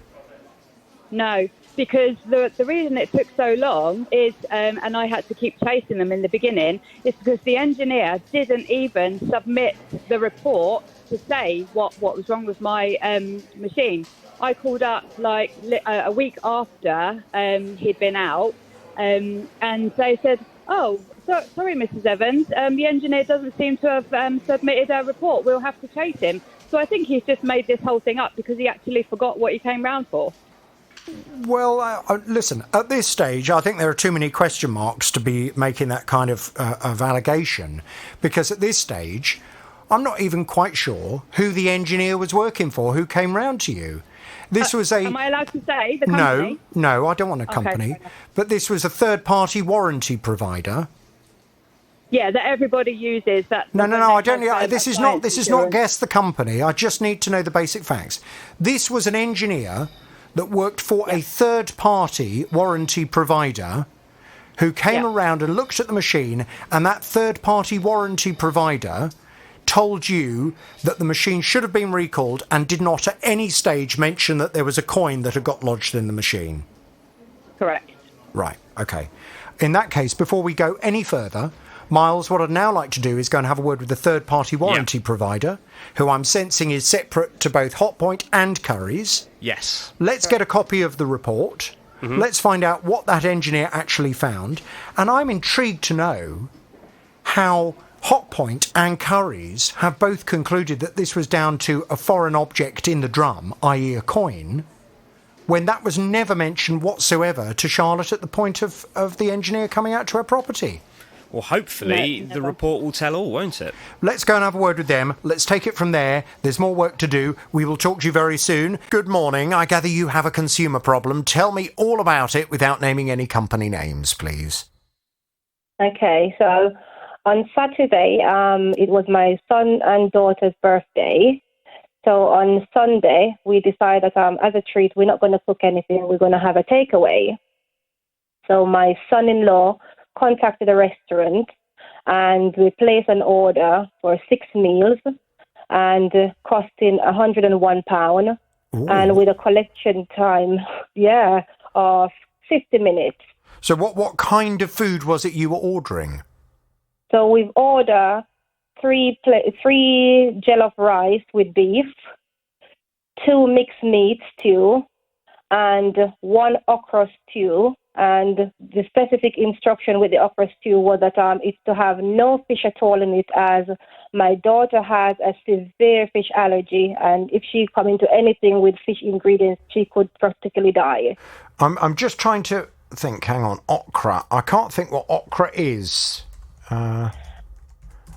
No, because the reason it took so long is, and I had to keep chasing them in the beginning, is because the engineer didn't even submit the report to say what was wrong with my machine. I called up like a week after he'd been out, and they said, "Oh, sorry, Mrs. Evans, the engineer doesn't seem to have submitted a report. We'll have to chase him." So I think he's just made this whole thing up because he actually forgot what he came round for. Well, listen, at this stage, I think there are too many question marks to be making that kind of allegation, because at this stage, I'm not even quite sure who the engineer was working for who came round to you. This was a... Am I allowed to say the company? No, I don't want a company. Okay. But this was a third-party warranty provider. Yeah, that everybody uses. That. No, I don't. This is not guess the company. I just need to know the basic facts. This was an engineer that worked for a third-party warranty provider who came around and looked at the machine, and that third-party warranty provider told you that the machine should have been recalled and did not at any stage mention that there was a coin that had got lodged in the machine. Correct. Right, okay. In that case, before we go any further, Miles, what I'd now like to do is go and have a word with the third-party warranty provider, who I'm sensing is separate to both Hotpoint and Currys. Yes. Let's get a copy of the report. Mm-hmm. Let's find out what that engineer actually found. And I'm intrigued to know how Hotpoint and Currys have both concluded that this was down to a foreign object in the drum, i.e. a coin, when that was never mentioned whatsoever to Charlotte at the point of the engineer coming out to her property. Well, hopefully the report will tell all, won't it? Let's go and have a word with them. Let's take it from there. There's more work to do. We will talk to you very soon. Good morning. I gather you have a consumer problem. Tell me all about it without naming any company names, please. Okay, so On Saturday, it was my son and daughter's birthday. So on Sunday, we decided as a treat, we're not going to cook anything. We're going to have a takeaway. So my son-in-law contacted a restaurant, and we placed an order for 6 meals, and costing £101, and with a collection time, of 50 minutes. So what kind of food was it you were ordering? So we've ordered three jollof rice with beef, 2 mixed meat stew, and 1 okra stew. And the specific instruction with the okra stew was that it's to have no fish at all in it, as my daughter has a severe fish allergy, and if she come into anything with fish ingredients, she could practically die. I'm just trying to think. Hang on, okra. I can't think what okra is.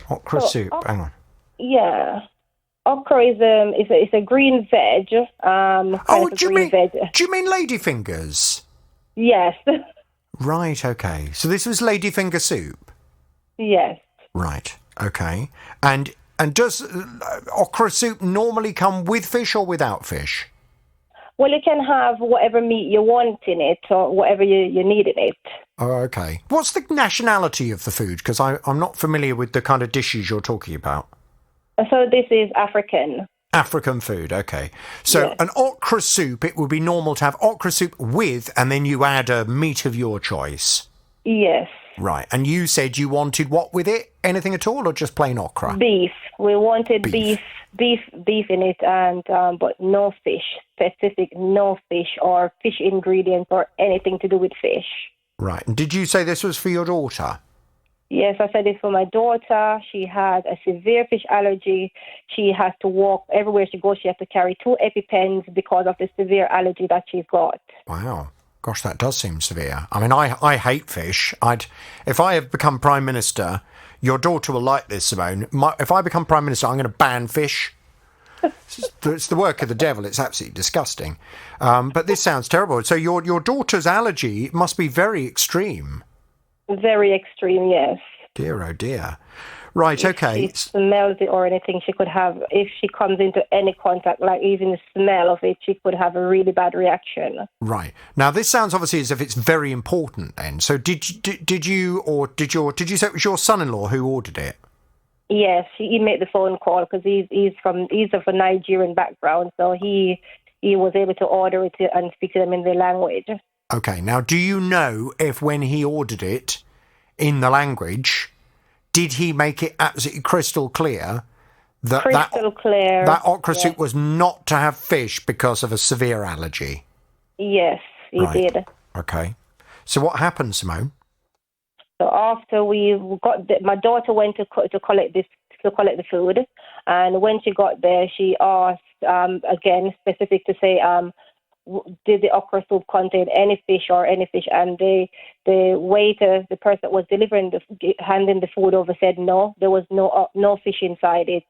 Okra soup. Hang on. Yeah. Okra is a green veg. Do you mean ladyfingers? Yes. Right, okay. So this was ladyfinger soup? Yes. Right, okay. And does okra soup normally come with fish or without fish? Well, you can have whatever meat you want in it, or whatever you need in it. Oh, okay. What's the nationality of the food? Because I'm not familiar with the kind of dishes you're talking about. So this is African. African food, okay. So An okra soup, it would be normal to have okra soup with, and then you add a meat of your choice. Yes. Right, and you said you wanted what with it? Anything at all, or just plain okra? Beef. We wanted beef in it, and but no fish. Specific, no fish or fish ingredients or anything to do with fish. Right, and did you say this was for your daughter? Yes, I said it for my daughter. She had a severe fish allergy. She has to walk everywhere she goes. She has to carry 2 EpiPens because of the severe allergy that she's got. Wow. Gosh, that does seem severe. I mean, I hate fish. If I have become Prime Minister, your daughter will like this, Simone. If I become Prime Minister, I'm going to ban fish. It's the work of the devil. It's absolutely disgusting. But this sounds terrible. So your daughter's allergy must be very extreme. Very extreme, yes. Dear, oh dear. Right, okay. If she smells it or anything, she could have, if she comes into any contact, like even the smell of it, she could have a really bad reaction. Right. Now, this sounds obviously as if it's very important then. So did you say it was your son-in-law who ordered it? Yes, he made the phone call because he's of a Nigerian background, so he was able to order it and speak to them in their language. Okay, now do you know if when he ordered it in the language, did he make it absolutely crystal clear that that okra soup was not to have fish because of a severe allergy? Yes, he did. Okay. So what happened, Simone? So after we got my daughter went to collect the food, and when she got there, she asked again specific to say did the okra soup contain any fish? And the waiter, the person that was delivering handing the food over, said no, there was no fish inside it.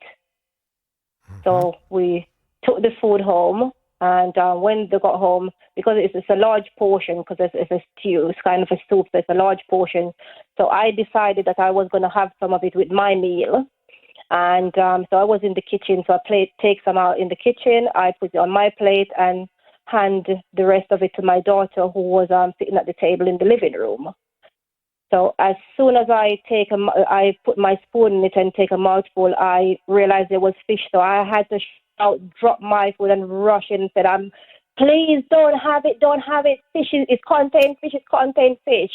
Mm-hmm. So we took the food home, and when they got home, because it's a large portion, because it's a stew, it's kind of a soup, so it's a large portion. So I decided that I was going to have some of it with my meal. And so I was in the kitchen, so I take some out in the kitchen, I put it on my plate and hand the rest of it to my daughter, who was sitting at the table in the living room. So as soon as I put my spoon in it and take a mouthful, I realized there was fish. So I had to shout, drop my food and rush in and said, please don't have it. Fish is contained fish.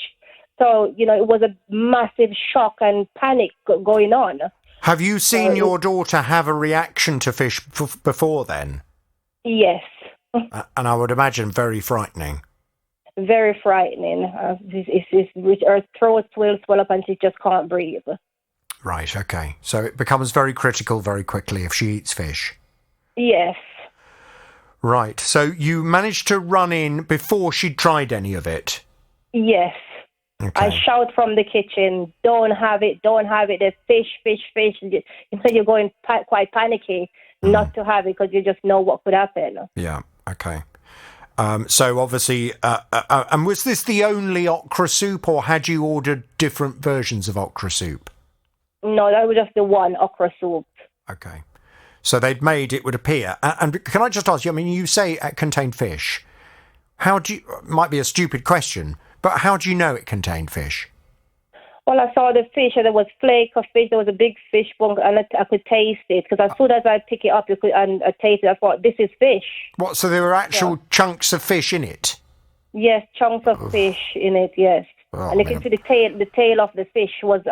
So, it was a massive shock and panic going on. Have you seen your daughter have a reaction to fish before then? Yes. And I would imagine very frightening. Very frightening. Her throat will swell up and she just can't breathe. Right, okay. So it becomes very critical very quickly if she eats fish. Yes. Right, so you managed to run in before she'd tried any of it? Yes. Okay. I shout from the kitchen, don't have it, there's fish. Instead you're going quite panicky not to have it because you just know what could happen. Yeah, okay. So obviously, and was this the only okra soup, or had you ordered different versions of okra soup? No, that was just the one okra soup. Okay. So they'd made, it would appear. And can I just ask you, I mean, you say it contained fish. How do you, might be a stupid question, but how do you know it contained fish? Well, I saw the fish, and there was flake of fish. There was a big fish bone, and I could taste it, because as soon as I pick it up and I taste it, I thought, this is fish. What, so there were actual chunks of fish in it? Yes, chunks of fish in it, yes. Oh, and you can see the tail of the fish was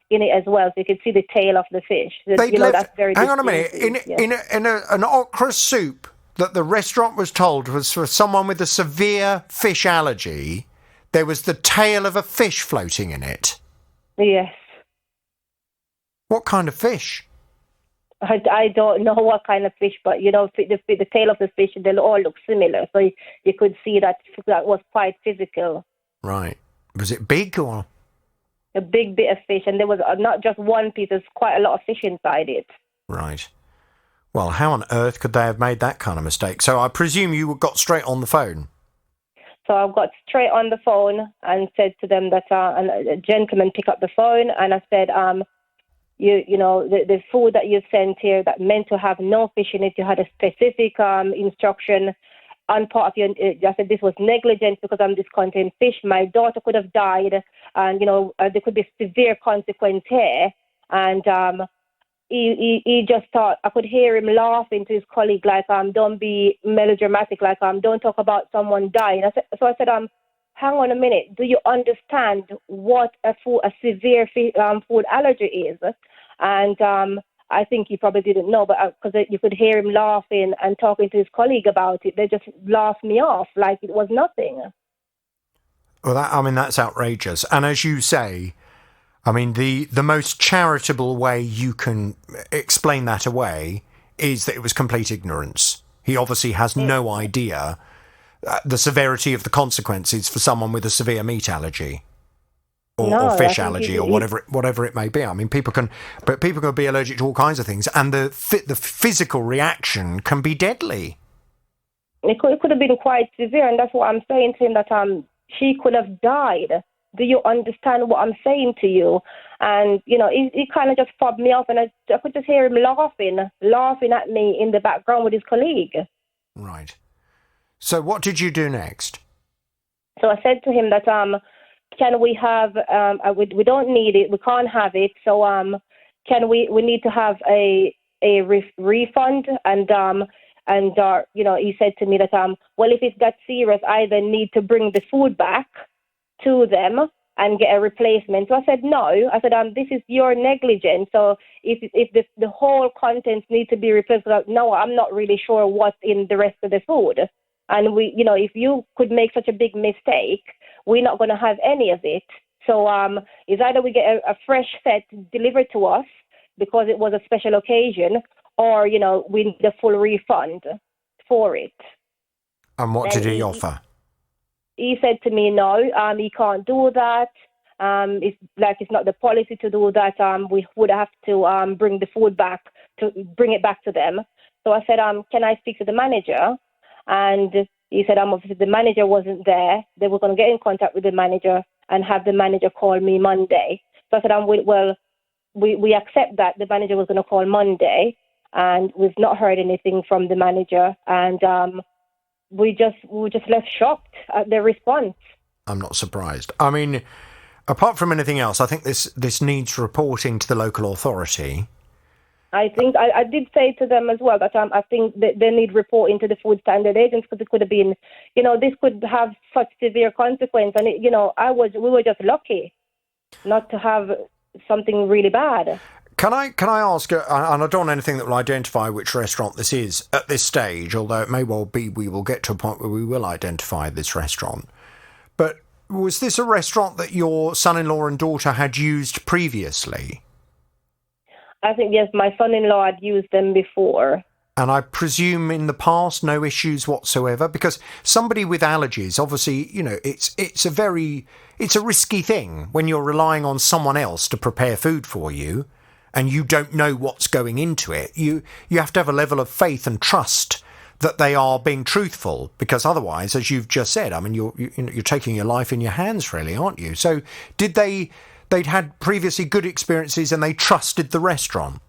in it as well, so you can see the tail of the fish. That's very hang on a minute, distinctive, in an okra soup that the restaurant was told was for someone with a severe fish allergy, there was the tail of a fish floating in it. Yes. What kind of fish? I don't know what kind of fish, but the tail of the fish, they all look similar, so you could see that was quite physical. Right. Was it big or? A big bit of fish, and there was not just one piece, there's quite a lot of fish inside it. Right. Well, how on earth could they have made that kind of mistake? So I presume you got straight on the phone. So I got straight on the phone and said to them that a gentleman picked up the phone, and I said, the food that you sent here that meant to have no fish in it, you had a specific instruction on part of your. I said this was negligent because this contained fish. My daughter could have died, and there could be severe consequence here. And he just thought, I could hear him laughing to his colleague, like, don't be melodramatic, like, don't talk about someone dying. I said, hang on a minute, do you understand what a severe food allergy is? And I think he probably didn't know, but because you could hear him laughing and talking to his colleague about it, they just laughed me off like it was nothing. Well, that's outrageous. And as you say, I mean, the most charitable way you can explain that away is that it was complete ignorance. He obviously has no idea the severity of the consequences for someone with a severe meat allergy or fish allergy or whatever it may be. I mean, people can be allergic to all kinds of things, and the physical reaction can be deadly. It could have been quite severe, and that's what I'm saying to him, that she could have died. Do you understand what I'm saying to you? And, he kind of just fobbed me off, and I could just hear him laughing at me in the background with his colleague. Right. So what did you do next? So I said to him that, can we have, we don't need it, we can't have it, so we need to have a refund, and he said to me that, well, if it's that serious, I then need to bring the food back to them and get a replacement. So I said, no. I said, this is your negligence. So if the whole contents need to be replaced, no, I'm not really sure what's in the rest of the food. And if you could make such a big mistake, we're not going to have any of it. So it's either we get a fresh set delivered to us because it was a special occasion, or, we need a full refund for it. And what did he offer? He said to me, no, he can't do that. It's not the policy to do that. We would have to bring the food back, to bring it back to them. So I said, can I speak to the manager? And he said, obviously the manager wasn't there. They were going to get in contact with the manager and have the manager call me Monday. So I said, well, we accept that the manager was going to call Monday, and we've not heard anything from the manager. And we were just left shocked at their response. I'm not surprised. I mean, apart from anything else, I think this needs reporting to the local authority. I think I did say to them as well that I think that they need reporting to the Food Standard Agency, because it could have been, this could have such severe consequence. And, we were just lucky not to have something really bad. Can I ask, and I don't want anything that will identify which restaurant this is at this stage, although it may well be we will get to a point where we will identify this restaurant. But was this a restaurant that your son-in-law and daughter had used previously? I think, yes, my son-in-law had used them before. And I presume in the past, no issues whatsoever? Because somebody with allergies, obviously, it's a risky thing when you're relying on someone else to prepare food for you, and you don't know what's going into it. You have to have a level of faith and trust that they are being truthful, because otherwise, as you've just said, I mean, you're taking your life in your hands, really, aren't you? So did they they'd had previously good experiences and they trusted the restaurant?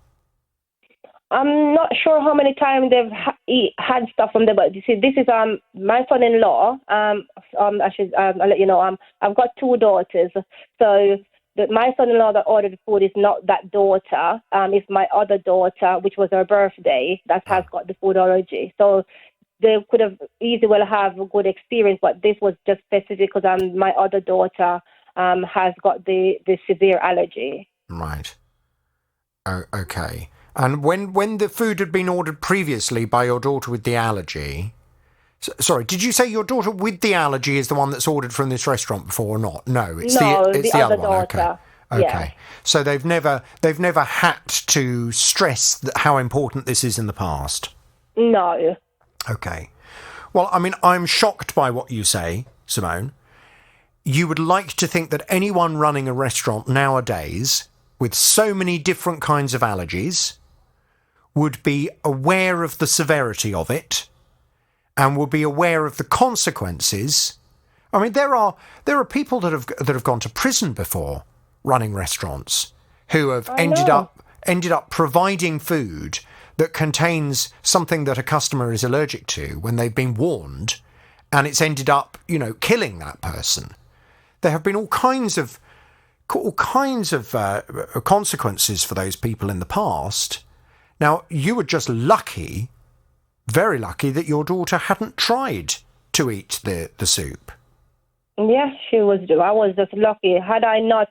I'm not sure how many times they've had stuff from there, but you see, this is my son-in-law. I'll let you know. I've got 2 daughters, so my son-in-law that ordered the food is not that daughter. It's my other daughter, which was her birthday, that has got the food allergy. So they could have easily well have a good experience, but this was just specific because my other daughter has got the severe allergy. Right. Oh, okay. And when the food had been ordered previously by your daughter with the allergy... Sorry, did you say your daughter with the allergy is the one that's ordered from this restaurant before or not? No, it's the other one. Daughter. Okay. Yeah. So they've never had to stress how important this is in the past? No. Okay. Well, I mean, I'm shocked by what you say, Simone. You would like to think that anyone running a restaurant nowadays with so many different kinds of allergies would be aware of the severity of it and would be aware of the consequences. I mean, there are people that have gone to prison before running restaurants who have ended up providing food that contains something that a customer is allergic to when they've been warned, and it's ended up, killing that person. There have been all kinds of consequences for those people in the past. Now, you were just lucky, very lucky, that your daughter hadn't tried to eat the soup. Yes, she was. I was just lucky. Had I not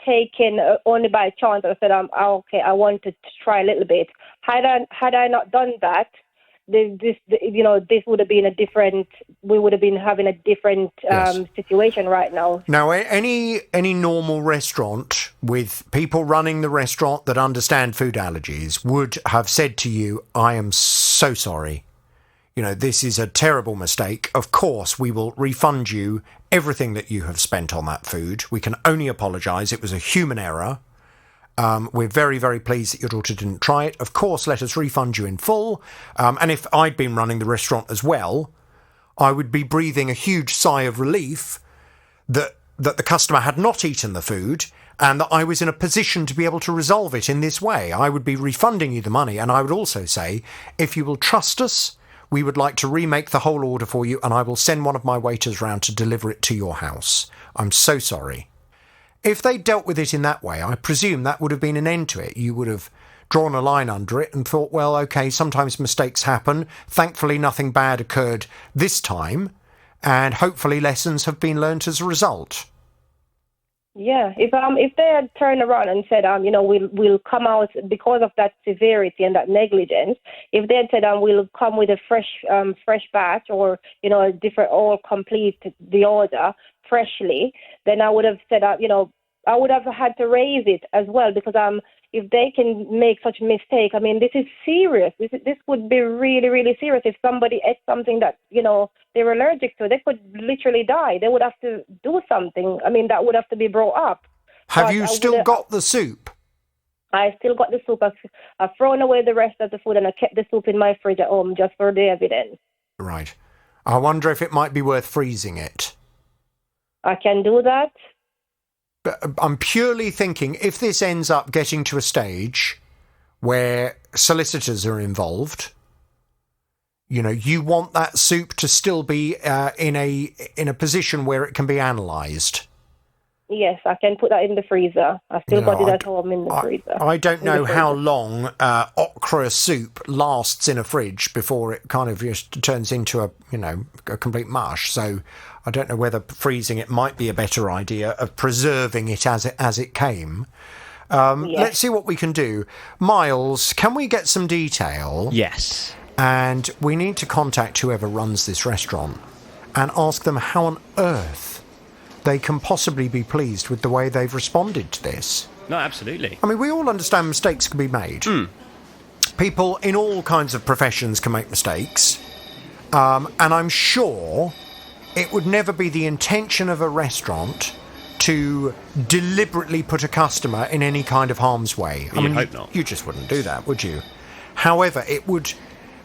taken only by chance, I said, okay, I want to try a little bit. Had I not done that, this would have been we would have been having a different situation right now. Now, any normal restaurant with people running the restaurant that understand food allergies would have said to you, I am so sorry. This is a terrible mistake. Of course, we will refund you everything that you have spent on that food. We can only apologise. It was a human error. We're very, very pleased that your daughter didn't try it. Of course, let us refund you in full. And if I'd been running the restaurant as well, I would be breathing a huge sigh of relief that the customer had not eaten the food and that I was in a position to be able to resolve it in this way. I would be refunding you the money. And I would also say, if you will trust us, we would like to remake the whole order for you, and I will send one of my waiters round to deliver it to your house. I'm so sorry. If they dealt with it in that way, I presume that would have been an end to it. You would have drawn a line under it and thought, well, OK, sometimes mistakes happen. Thankfully, nothing bad occurred this time, and hopefully lessons have been learnt as a result. Yeah, if they had turned around and said, we'll come out because of that severity and that negligence. If they had said, we'll come with a fresh batch or a different, or complete the order freshly, then I would have said, I would have had to raise it as well, because if they can make such a mistake, this is serious. This would be really, really serious. If somebody ate something that, they were allergic to, they could literally die. They would have to do something. That would have to be brought up. Have you still got the soup? I still got the soup. I've thrown away the rest of the food and I kept the soup in my fridge at home just for the evidence. Right. I wonder if it might be worth freezing it. I can do that. But I'm purely thinking, if this ends up getting to a stage where solicitors are involved, you want that soup to still be in a position where it can be analysed. Yes, I can put that in the freezer. I still got it at home in the freezer. I don't know how long okra soup lasts in a fridge before it kind of just turns into a complete mush. So I don't know whether freezing it might be a better idea of preserving it as it came. Yes. Let's see what we can do. Miles, can we get some detail? Yes. And we need to contact whoever runs this restaurant and ask them how on earth they can possibly be pleased with the way they've responded to this. No, absolutely. We all understand mistakes can be made. People in all kinds of professions can make mistakes. And I'm sure it would never be the intention of a restaurant to deliberately put a customer in any kind of harm's way. I hope not. You just wouldn't do that, would you? However, it would...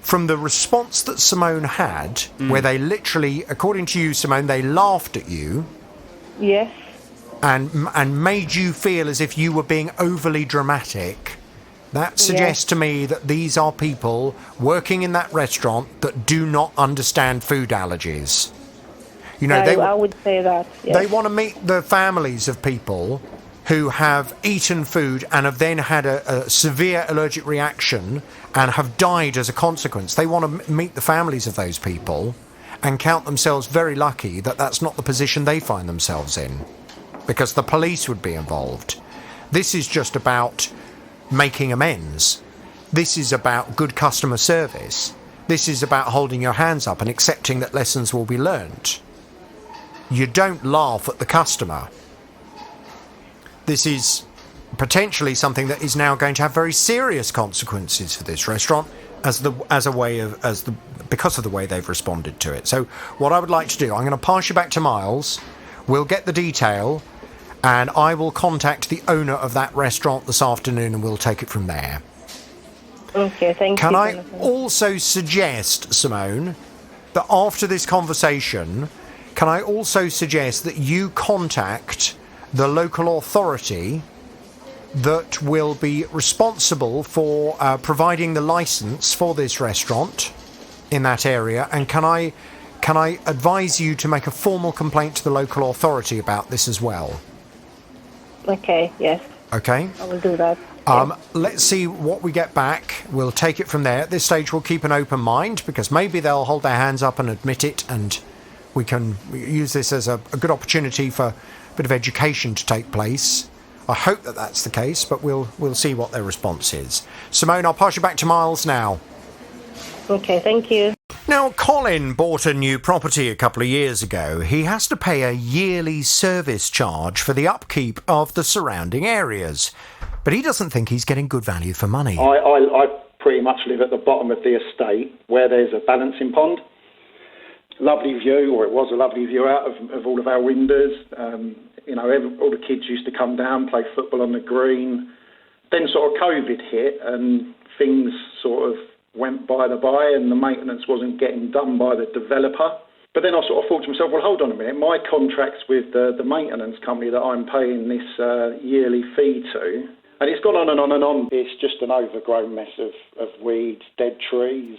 From the response that Simone had, where they literally, according to you, Simone, they laughed at you... Yes. and made you feel as if you were being overly dramatic, that suggests to me that these are people working in that restaurant that do not understand food allergies. You know, I would say that. Yes. They want to meet the families of people who have eaten food and have then had a severe allergic reaction and have died as a consequence. They want to meet the families of those people and count themselves very lucky that that's not the position they find themselves in, because the police would be involved. This is just about making amends. This is about good customer service. This is about holding your hands up and accepting that lessons will be learnt. You don't laugh at the customer. This is potentially something that is now going to have very serious consequences for this restaurant because of the way they've responded to it. So what I would like to do, I'm going to pass you back to Miles. We'll get the detail, and I will contact the owner of that restaurant this afternoon, and we'll take it from there. Okay, thank you. Can I also suggest, Simone, that after this conversation, can I also suggest that you contact the local authority that will be responsible for providing the licence for this restaurant in that area, and can I advise you to make a formal complaint to the local authority about this as well? Okay, yes. Okay. I will do that. Let's see what we get back. We'll take it from there. At this stage, we'll keep an open mind, because maybe they'll hold their hands up and admit it, and we can use this as a good opportunity for a bit of education to take place. I hope that that's the case, but we'll see what their response is. Simone, I'll pass you back to Miles now. Okay, thank you. Now, Colin bought a new property a couple of years ago. He has to pay a yearly service charge for the upkeep of the surrounding areas, but he doesn't think he's getting good value for money. I pretty much live at the bottom of the estate where there's a balancing pond. Lovely view, or it was a lovely view out of all of our windows. All the kids used to come down, play football on the green. Then sort of COVID hit and things sort of went by the by, and the maintenance wasn't getting done by the developer. But then I sort of thought to myself, well, hold on a minute, my contract's with the maintenance company that I'm paying this yearly fee to, and it's gone on and on and on. It's just an overgrown mess of weeds, dead trees.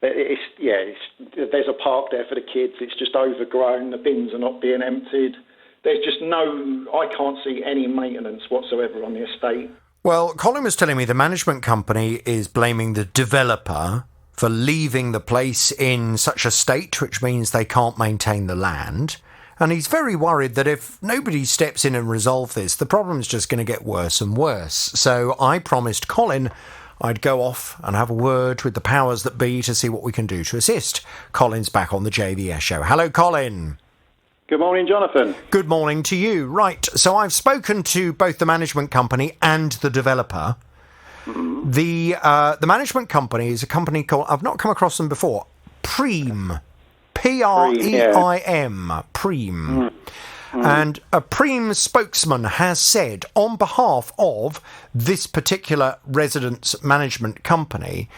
There's a park there for the kids. It's just overgrown. The bins are not being emptied. There's just I can't see any maintenance whatsoever on the estate. Well, Colin was telling me the management company is blaming the developer for leaving the place in such a state, which means they can't maintain the land. And he's very worried that if nobody steps in and resolve this, the problem's just going to get worse and worse. So I promised Colin I'd go off and have a word with the powers that be to see what we can do to assist. Colin's back on the JVS show. Hello, Colin. Good morning, Jonathan. Good morning to you. Right, so I've spoken to both the management company and the developer. Mm-hmm. The management company is a company called, I've not come across them before, Preem. Preim. Preem. Mm-hmm. And a Preem spokesman has said, on behalf of this particular residence management company,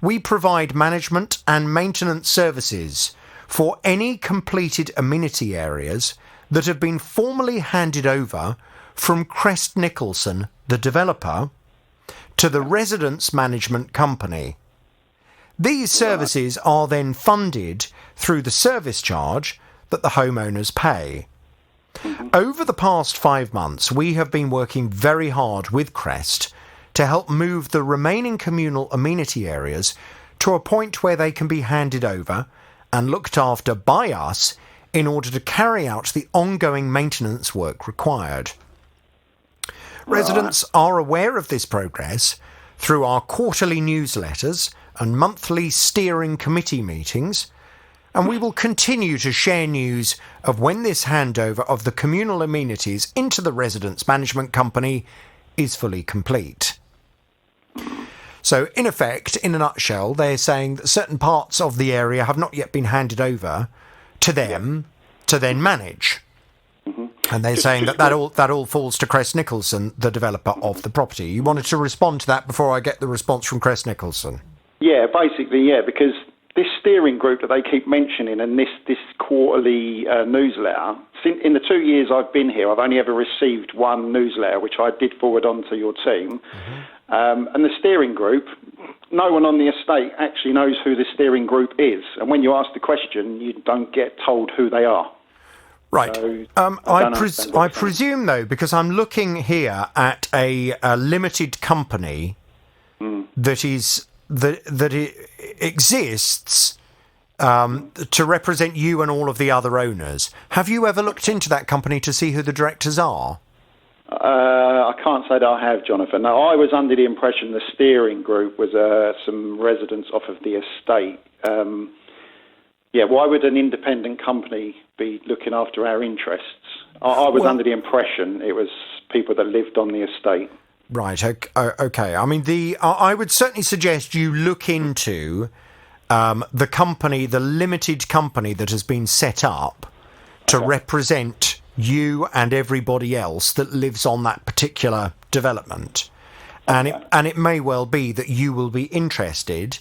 we provide management and maintenance services for any completed amenity areas that have been formally handed over from Crest Nicholson, the developer, to the residence management company. These services are then funded through the service charge that the homeowners pay. Over the past 5 months, we have been working very hard with Crest to help move the remaining communal amenity areas to a point where they can be handed over and looked after by us in order to carry out the ongoing maintenance work required. Residents are aware of this progress through our quarterly newsletters and monthly steering committee meetings, and we will continue to share news of when this handover of the communal amenities into the residence management company is fully complete. So, in effect, in a nutshell, they're saying that certain parts of the area have not yet been handed over to them to then manage. Mm-hmm. And they're saying that all falls to Crest Nicholson, the developer of the property. You wanted to respond to that before I get the response from Crest Nicholson? Yeah, basically, yeah, because this steering group that they keep mentioning and this quarterly newsletter, in the 2 years I've been here, I've only ever received one newsletter, which I did forward on to your team. And the steering group, no one on the estate actually knows who the steering group is. And when you ask the question, you don't get told who they are. Right. So, I presume, though, because I'm looking here at a limited company that it exists to represent you and all of the other owners. Have you ever looked into that company to see who the directors are? I can't say that I have, Jonathan. No, I was under the impression the steering group was some residents off of the estate. Why would an independent company be looking after our interests? I was under the impression it was people that lived on the estate. Right, okay. I mean, I would certainly suggest you look into the company, the limited company that has been set up to represent you and everybody else that lives on that particular development. And it may well be that you will be interested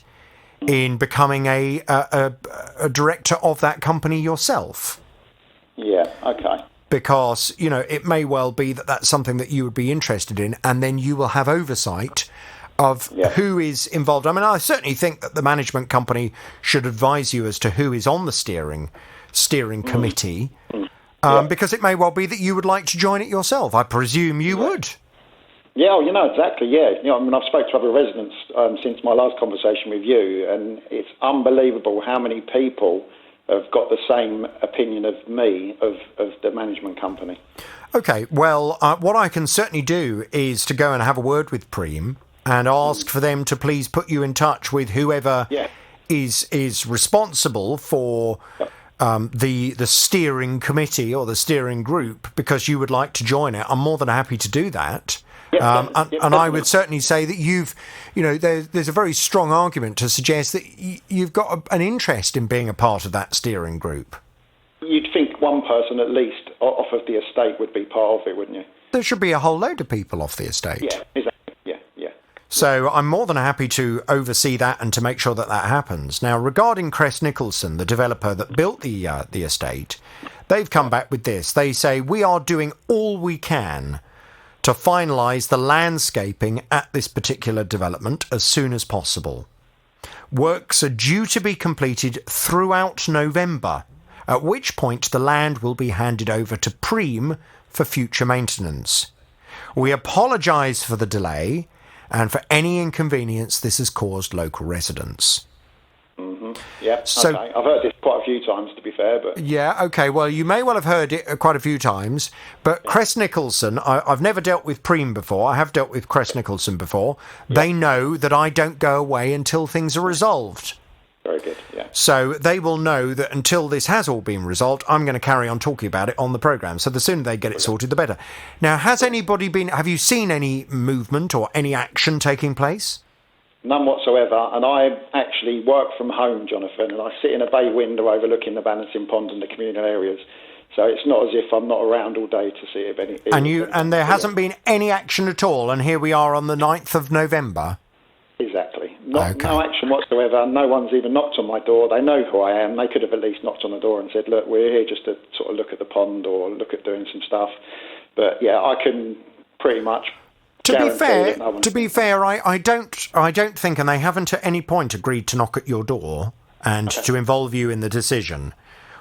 in becoming a director of that company yourself. Yeah, okay. Because, it may well be that that's something that you would be interested in, and then you will have oversight of who is involved. I mean, I certainly think that the management company should advise you as to who is on the steering committee, because it may well be that you would like to join it yourself. I presume you would. Yeah, exactly, yeah. I mean, I've spoken to other residents since my last conversation with you, and it's unbelievable how many people have got the same opinion of me, of the management company. Okay, well, what I can certainly do is to go and have a word with Preem and ask for them to please put you in touch with whoever is responsible for the steering committee or the steering group, because you would like to join it. I'm more than happy to do that. And I would certainly say that there's a very strong argument to suggest that you've got an interest in being a part of that steering group. You'd think one person at least off of the estate would be part of it, wouldn't you? There should be a whole load of people off the estate. Yeah, exactly. Yeah. So I'm more than happy to oversee that and to make sure that happens. Now, regarding Crest Nicholson, the developer that built the estate, they've come back with this. They say, we are doing all we can to finalise the landscaping at this particular development as soon as possible. Works are due to be completed throughout November, at which point the land will be handed over to Preem for future maintenance. We apologise for the delay and for any inconvenience this has caused local residents. Yeah, so, okay. I've heard this quite a few times, to be fair. But yeah, okay. Well, you may well have heard it quite a few times, but Crest Nicholson, I've never dealt with Preem before. I have dealt with Crest Nicholson before. Yeah. They know that I don't go away until things are resolved. Very good, yeah. So they will know that until this has all been resolved, I'm going to carry on talking about it on the programme. So the sooner they get it sorted, the better. Now, have you seen any movement or any action taking place? None whatsoever, and I actually work from home, Jonathan, and I sit in a bay window overlooking the Balancing Pond and the communal areas. So it's not as if I'm not around all day to see if any... And there hasn't been any action at all, and here we are on the 9th of November? Exactly. No action whatsoever. No one's even knocked on my door. They know who I am. They could have at least knocked on the door and said, look, we're here just to sort of look at the pond or look at doing some stuff. But yeah, I can pretty much... To be fair, I don't think, and they haven't at any point agreed to knock at your door and to involve you in the decision.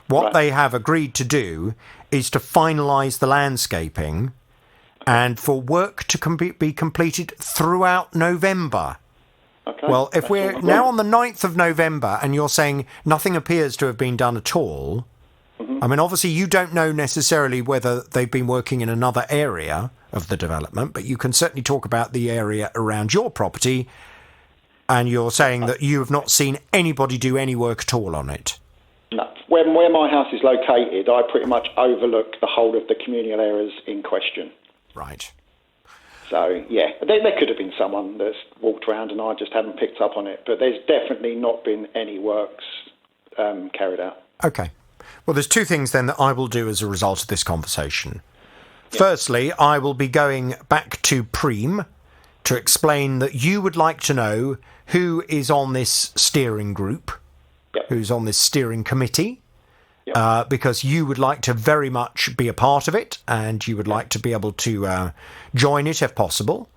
What they have agreed to do is to finalise the landscaping and for work to be completed throughout November. Okay. Well, if we're now on the 9th of November and you're saying nothing appears to have been done at all, I mean, obviously you don't know necessarily whether they've been working in another area of the development, but you can certainly talk about the area around your property, and you're saying that you have not seen anybody do any work at all on it. No. Where my house is located, I pretty much overlook the whole of the communal areas in question. Right. So, yeah, there could have been someone that's walked around and I just haven't picked up on it, but there's definitely not been any works carried out. Okay. Well, there's two things then that I will do as a result of this conversation. Yeah. Firstly, I will be going back to Preem to explain that you would like to know who is on this steering group who's on this steering committee, Yep. because you would like to very much be a part of it, and you would like to be able to join it if possible.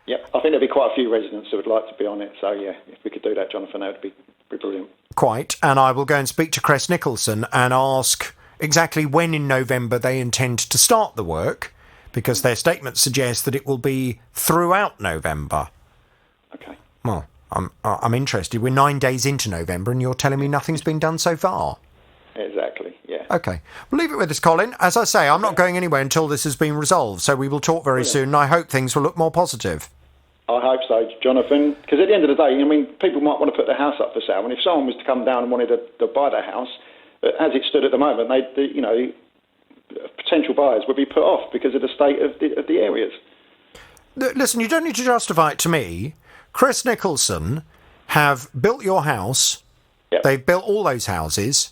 Yep, I think there'll be quite a few residents who would like to be on it. So yeah, if we could do that, Jonathan, that would be brilliant. Quite, and I will go and speak to Crest Nicholson and ask exactly when in November they intend to start the work, because their statement suggests that it will be throughout November. Okay. Well, I'm interested. We're 9 days into November, and you're telling me nothing's been done so far. Exactly, yeah. Okay. Well, leave it with us, Colin. As I say, I'm not going anywhere until this has been resolved, so we will talk very soon, and I hope things will look more positive. I hope so, Jonathan, because at the end of the day, I mean, people might want to put their house up for sale, and if someone was to come down and wanted to buy their house, as it stood at the moment, potential buyers would be put off because of the state of the areas. Listen, you don't need to justify it to me. Crest Nicholson have built your house. Yep. They've built all those houses.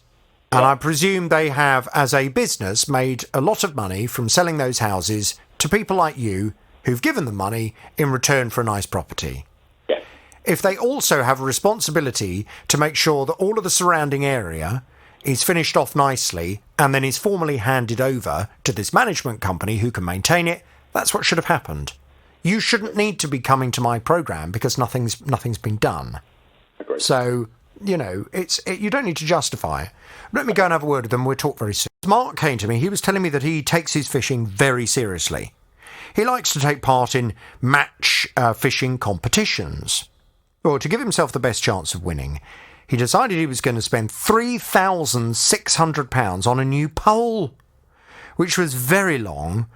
And I presume they have, as a business, made a lot of money from selling those houses to people like you who've given them money in return for a nice property. Yeah. If they also have a responsibility to make sure that all of the surrounding area is finished off nicely and then is formally handed over to this management company who can maintain it, that's what should have happened. You shouldn't need to be coming to my programme because nothing's been done. Agreed. So, you don't need to justify it. Let me go and have a word with them. We'll talk very soon. Mark came to me. He was telling me that he takes his fishing very seriously. He likes to take part in match fishing competitions. Well, to give himself the best chance of winning, he decided he was going to spend £3,600 on a new pole, which was very long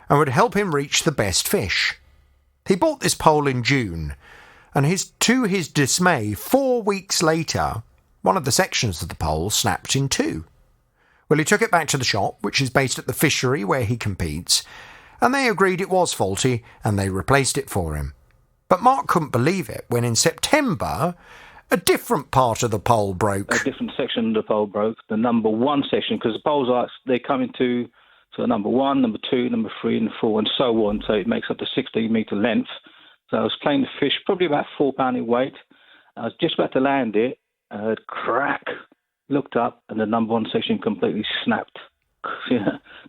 and would help him reach the best fish. He bought this pole in June, and to his dismay, 4 weeks later, one of the sections of the pole snapped in two. Well, he took it back to the shop, which is based at the fishery where he competes, and they agreed it was faulty, and they replaced it for him. But Mark couldn't believe it when in September, a different part of the pole broke. A different section of the pole broke, the number one section, because the poles they come into number 1, number 2, number 3, and 4, and so on. So it makes up to 16-metre length. So I was playing the fish, probably about 4 pound in weight. I was just about to land it. I heard crack, looked up, and the number 1 section completely snapped.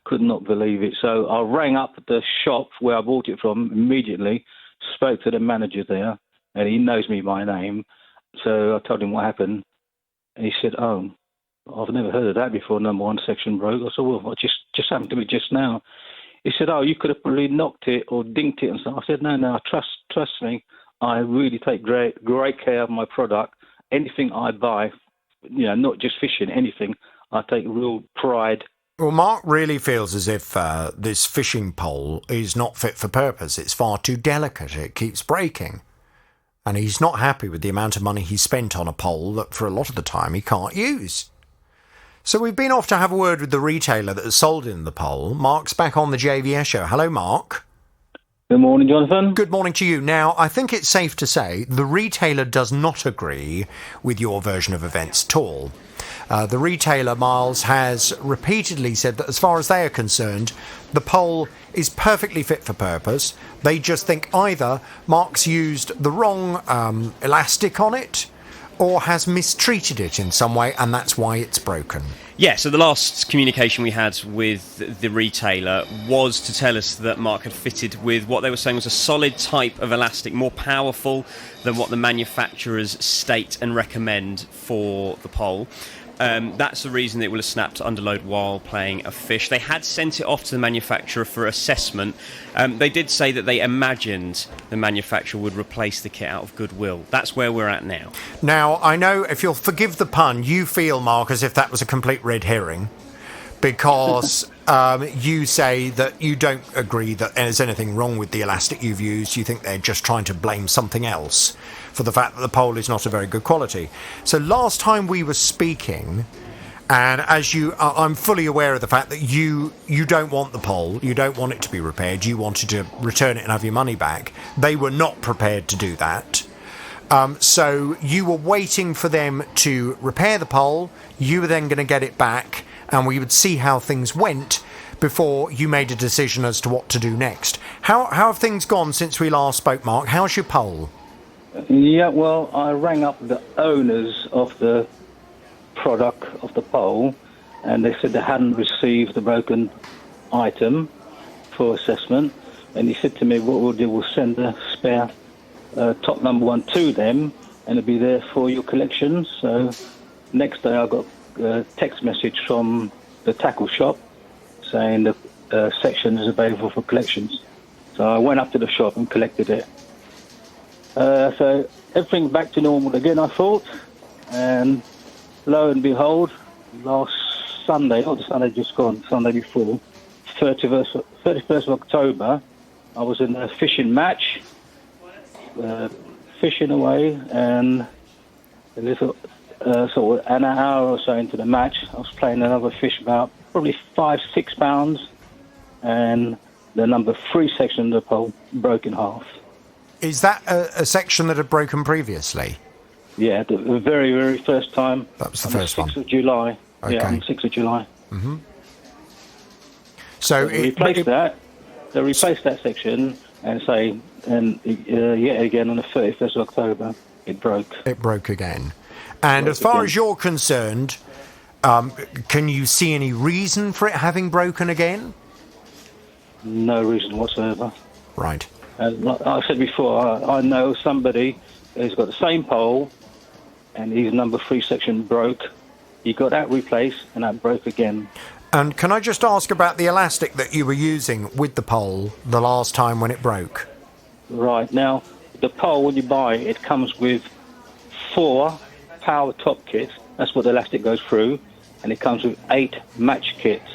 Could not believe it. So I rang up the shop where I bought it from immediately, spoke to the manager there, and he knows me by name. So I told him what happened, and he said, "Oh, I've never heard of that before. Number 1 section broke." I said, "Well, what just happened to me just now?" He said, "Oh, you could have probably knocked it or dinked it and stuff." I said, "No, trust me. I really take great care of my product. Anything I buy, not just fishing, anything, I take real pride." Well, Mark really feels as if this fishing pole is not fit for purpose. It's far too delicate. It keeps breaking. And he's not happy with the amount of money he spent on a pole that for a lot of the time he can't use. So we've been off to have a word with the retailer that has sold in the pole. Mark's back on the JVS show. Hello, Mark. Good morning, Jonathan. Good morning to you. Now, I think it's safe to say the retailer does not agree with your version of events at all. The retailer, Miles, has repeatedly said that as far as they are concerned, the pole is perfectly fit for purpose. They just think either Mark's used the wrong elastic on it or has mistreated it in some way, and that's why it's broken. Yeah, so the last communication we had with the retailer was to tell us that Mark had fitted with what they were saying was a solid type of elastic, more powerful than what the manufacturers state and recommend for the pole. That's the reason it will have snapped under load while playing a fish. They had sent it off to the manufacturer for assessment. They did say that they imagined the manufacturer would replace the kit out of goodwill. That's where we're at now. Now, I know, if you'll forgive the pun, you feel, Mark, as if that was a complete red herring, because you say that you don't agree that there's anything wrong with the elastic you've used. You think they're just trying to blame something else for the fact that the pole is not a very good quality. So last time we were speaking, and as I'm fully aware of the fact that you don't want the pole, you don't want it to be repaired, you wanted to return it and have your money back. They were not prepared to do that. So you were waiting for them to repair the pole, you were then going to get it back, and we would see how things went before you made a decision as to what to do next. How have things gone since we last spoke, Mark? How's your pole? Yeah, well, I rang up the owners of the product of the pole, and they said they hadn't received the broken item for assessment. And he said to me, what we'll do, we'll send a spare top number one to them, and it'll be there for your collection. So next day I got a text message from the tackle shop saying the section is available for collections. So I went up to the shop and collected it. So everything's back to normal again, I thought. And lo and behold, last Sunday, not the Sunday just gone, Sunday before, 31st of October, I was in a fishing match, fishing away, and a little, sort of an hour or so into the match, I was playing another fish about probably 5-6 pounds, and the number 3 section of the pole broke in half. Is that a section that had broken previously? Yeah, the very, very first time. That was the first one. 6th of July. Okay. Yeah, on the 6th of July. Mm-hmm. So they replaced that section and yet again on the 31st of October, it broke. It broke again. And as far as you're concerned, can you see any reason for it having broken again? No reason whatsoever. Right. Like I said before, I know somebody who's got the same pole and his number 3 section broke. He got that replaced and that broke again. And can I just ask about the elastic that you were using with the pole the last time when it broke? Right. Now, the pole, when you buy it, it comes with 4 power top kits. That's what the elastic goes through. And it comes with 8 match kits.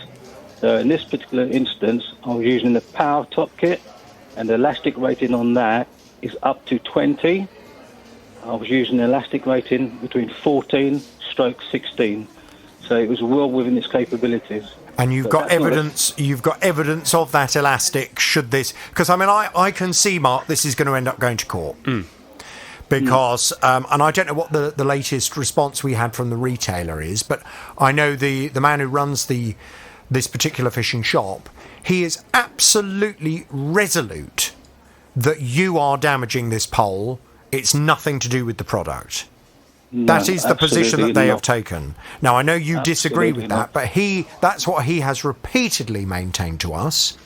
So in this particular instance, I was using the power top kit, and the elastic rating on that is up to 20. I was using the elastic rating between 14/16. So it was well within its capabilities. And you've got evidence. You've got evidence of that elastic. Should this? Because I mean, I can see, Mark, this is going to end up going to court. Because, and I don't know what the latest response we had from the retailer is, but I know the man who runs this particular fishing shop, he is absolutely resolute that you are damaging this pole. It's nothing to do with the product. No, that is the position that they not. have taken. Now, I know you disagree with that, but that's what he has repeatedly maintained to us.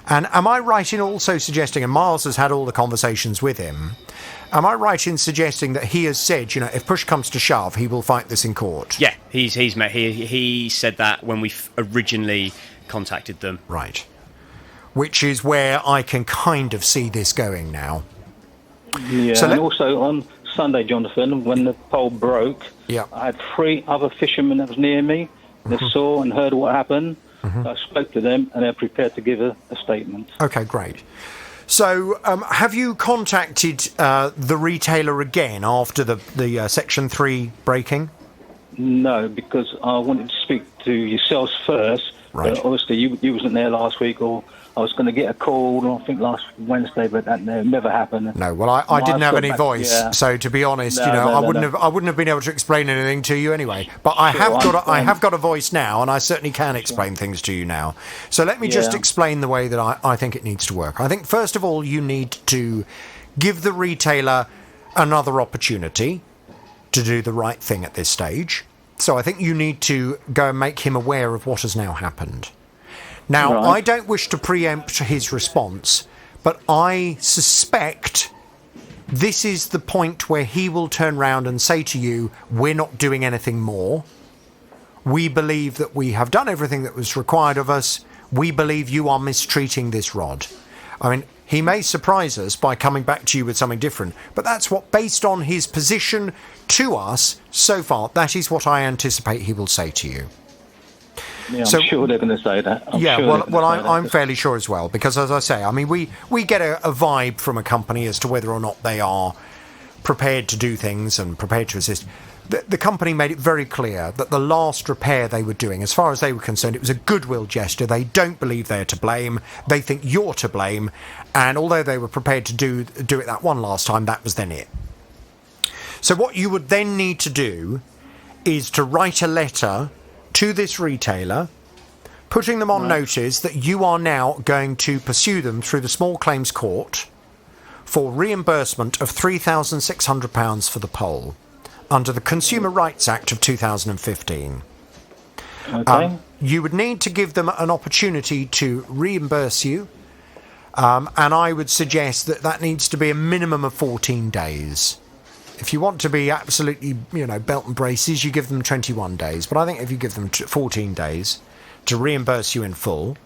And am I right in also suggesting, and Miles has had all the conversations with him, am I right in suggesting that he has said, if push comes to shove, he will fight this in court? Yeah, he said that when we originally contacted them. Right. Which is where I can kind of see this going now. Yeah, and also on Sunday, Jonathan, when the pole broke, I had 3 other fishermen that was near me that saw and heard what happened. I spoke to them, and they're prepared to give a statement. Okay, great. So, have you contacted the retailer again after the Section 3 breaking? No, because I wanted to speak to yourselves first. Right. Obviously, you wasn't there last week, or I was going to get a call, I think last Wednesday, but that never happened. No, well, I didn't have any voice, so to be honest, I wouldn't have been able to explain anything to you anyway. But I have got a voice now, and I certainly can explain things to you now. So let me just explain the way that I think it needs to work. I think first of all, you need to give the retailer another opportunity to do the right thing at this stage. So I think you need to go and make him aware of what has now happened. Now, I don't wish to preempt his response, but I suspect this is the point where he will turn round and say to you, we're not doing anything more. We believe that we have done everything that was required of us. We believe you are mistreating this rod. I mean, he may surprise us by coming back to you with something different, but that's what, based on his position to us so far, that is what I anticipate he will say to you. Yeah, I'm sure they're going to say that. I'm fairly sure as well, because as I say, I mean, we get a vibe from a company as to whether or not they are prepared to do things and prepared to assist. The company made it very clear that the last repair they were doing, as far as they were concerned, it was a goodwill gesture. They don't believe they're to blame. They think you're to blame. And although they were prepared to do it that one last time, that was then it. So what you would then need to do is to write a letter to this retailer, putting them on notice that you are now going to pursue them through the small claims court for reimbursement of £3,600 for the pole. under the Consumer Rights Act of 2015. Okay. You would need to give them an opportunity to reimburse you, and I would suggest that needs to be a minimum of 14 days. If you want to be absolutely, belt and braces, you give them 21 days. But I think if you give them 14 days to reimburse you in full,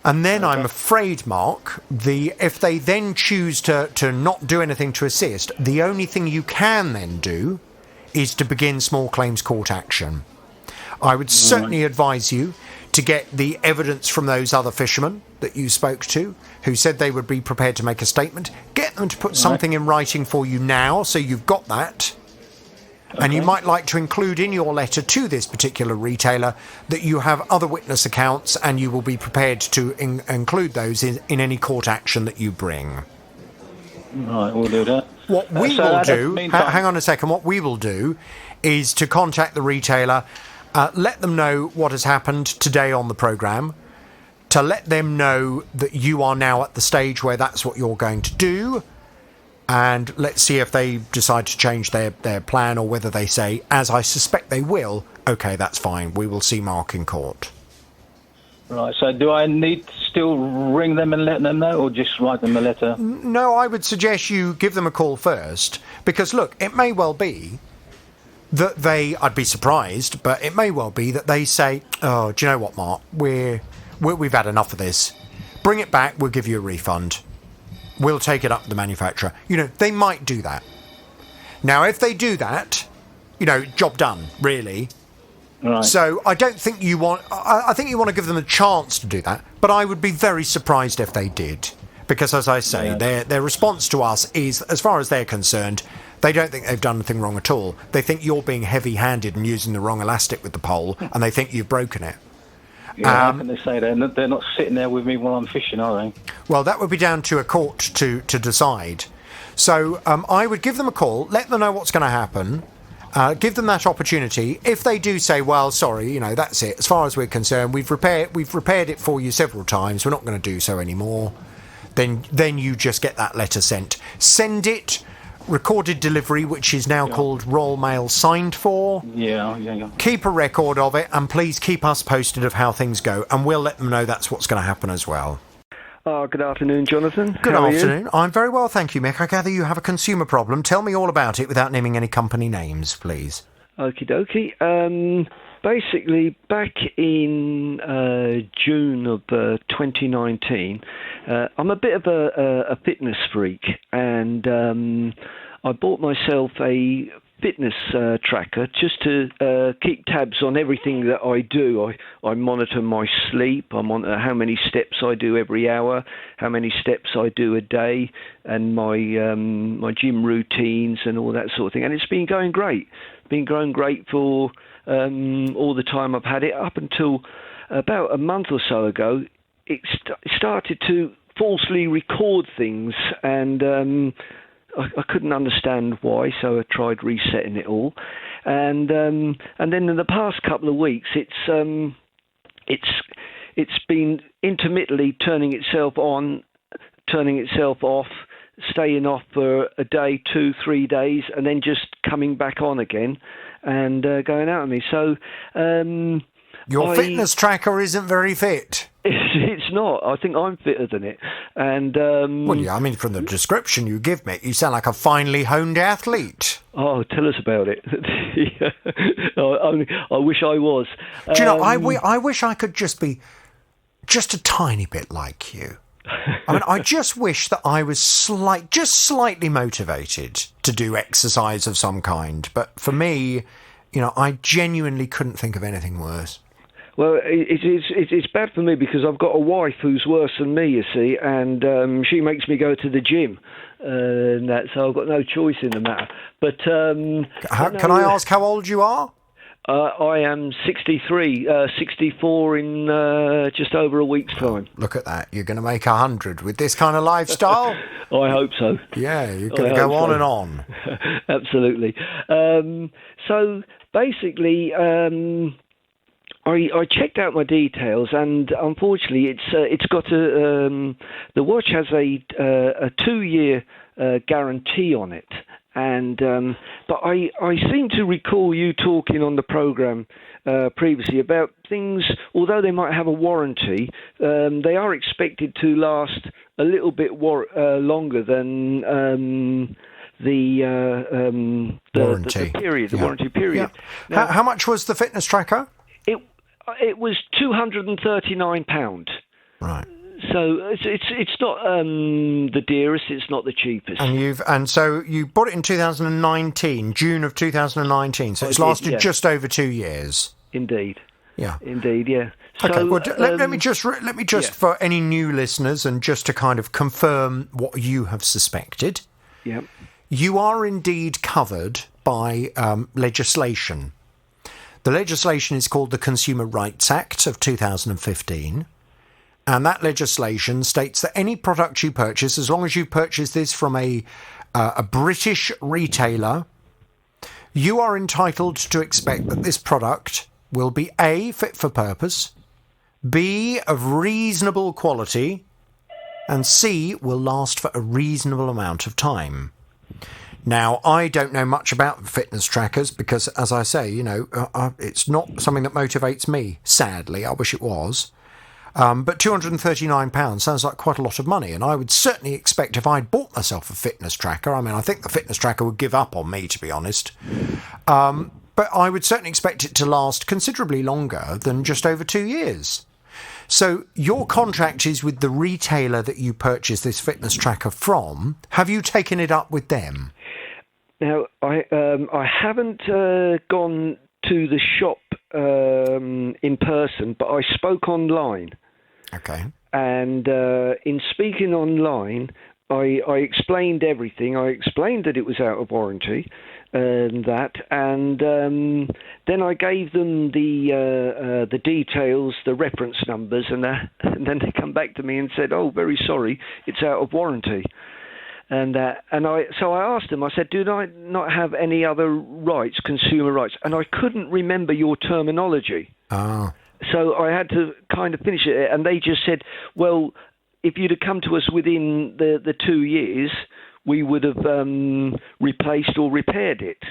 and then I'm afraid, Mark, if they then choose to not do anything to assist, the only thing you can then do is to begin small claims court action. I would certainly advise you to get the evidence from those other fishermen that you spoke to, who said they would be prepared to make a statement. Get them to put something in writing for you now, so you've got that. And you might like to include in your letter to this particular retailer that you have other witness accounts, and you will be prepared to include those in any court action that you bring. Right, we'll do that. What we will do, hang on a second, what we will do is to contact the retailer, let them know what has happened today on the programme, to let them know that you are now at the stage where that's what you're going to do, and let's see if they decide to change their plan, or whether they say, as I suspect they will, OK, that's fine, we will see Mark in court. Right, so do I need to still ring them and let them know, or just write them a letter? No, I would suggest you give them a call first, because, look, it may well be that I'd be surprised, but it may well be that they say, oh, do you know what, Mark, we've had enough of this. Bring it back, we'll give you a refund. We'll take it up to the manufacturer. They might do that. Now, if they do that, job done, really. Right. So I don't think you want... I think you want to give them a chance to do that, but I would be very surprised if they did. Because, as I say, their response to us is, as far as they're concerned, they don't think they've done anything wrong at all. They think you're being heavy-handed and using the wrong elastic with the pole, and they think you've broken it. Yeah, how can they say that? They're not sitting there with me while I'm fishing, are they? Well, that would be down to a court to decide. So I would give them a call, let them know what's going to happen, give them that opportunity. If they do say, well, sorry, that's it. As far as we're concerned, we've repaired it for you several times. We're not going to do so anymore. Then you just get that letter sent. Send it. Recorded delivery, which is now called Royal Mail signed for. Yeah. Keep a record of it, and please keep us posted of how things go, and we'll let them know that's what's going to happen as well. Good afternoon, Jonathan. Good afternoon. I'm very well, thank you, Mick. I gather you have a consumer problem. Tell me all about it without naming any company names, please. Okie dokie. Basically, back in June of 2019, I'm a bit of a fitness freak, and I bought myself a fitness tracker just to keep tabs on everything that I do. I monitor my sleep, I monitor how many steps I do every hour, how many steps I do a day, and my gym routines and all that sort of thing. And it's been going great. Been going great for all the time I've had it, up until about a month or so ago. It started to falsely record things, and I couldn't understand why, so I tried resetting it all, and then in the past couple of weeks, it's been intermittently turning itself on, turning itself off, staying off for a day, 2-3 days, and then just coming back on again and going out on me. So your fitness tracker isn't very fit. It's not. I think I'm fitter than it. And well, yeah, I mean, from the description you give me, you sound like a finely honed athlete. Oh, tell us about it. I wish I was. Do you know, I wish I could just be just a tiny bit like you. I mean, I just wish that I was slightly motivated to do exercise of some kind. But for me, I genuinely couldn't think of anything worse. Well, it's bad for me because I've got a wife who's worse than me, you see, and she makes me go to the gym, and that, so I've got no choice in the matter. But can I ask how old you are? I am 63, 64 in just over a week's time. Look at that. You're going to make 100 with this kind of lifestyle? I hope so. Yeah, you're going to go on and on. Absolutely. So basically, I checked out my details, and unfortunately, it's got the watch has a 2-year guarantee on it. And but I seem to recall you talking on the programme previously about things, although they might have a warranty, they are expected to last a little bit longer than the warranty. The warranty period. Yeah. Now, how much was the fitness tracker? It was £239. Right. So it's not the dearest, it's not the cheapest. And so you bought it in 2019, June of 2019. So it's lasted just over 2 years. Indeed. Yeah. Indeed. Yeah. Okay. So, well, let me just for any new listeners, and just to kind of confirm what you have suspected. Yeah. You are indeed covered by legislation. The legislation is called the Consumer Rights Act of 2015. And that legislation states that any product you purchase, as long as you purchase this from a British retailer, you are entitled to expect that this product will be A, fit for purpose, B, of reasonable quality, and C, will last for a reasonable amount of time. Now, I don't know much about fitness trackers because, as I say, it's not something that motivates me, sadly. I wish it was. But £239 sounds like quite a lot of money, and I would certainly expect if I'd bought myself a fitness tracker, I mean, I think the fitness tracker would give up on me, to be honest, but I would certainly expect it to last considerably longer than just over 2 years. So your contract is with the retailer that you purchased this fitness tracker from. Have you taken it up with them? Now, I haven't gone to the shop in person, but I spoke online. Okay. And in speaking online, I explained everything. I explained that it was out of warranty and then I gave them the details, the reference numbers, and then they come back to me and said, "Oh, very sorry, it's out of warranty." So I asked them, I said, "Do I not have any other rights, consumer rights?" And I couldn't remember your terminology. Ah. So I had to kind of finish it, and they just said, "Well, if you'd have come to us within the 2 years, we would have replaced or repaired it."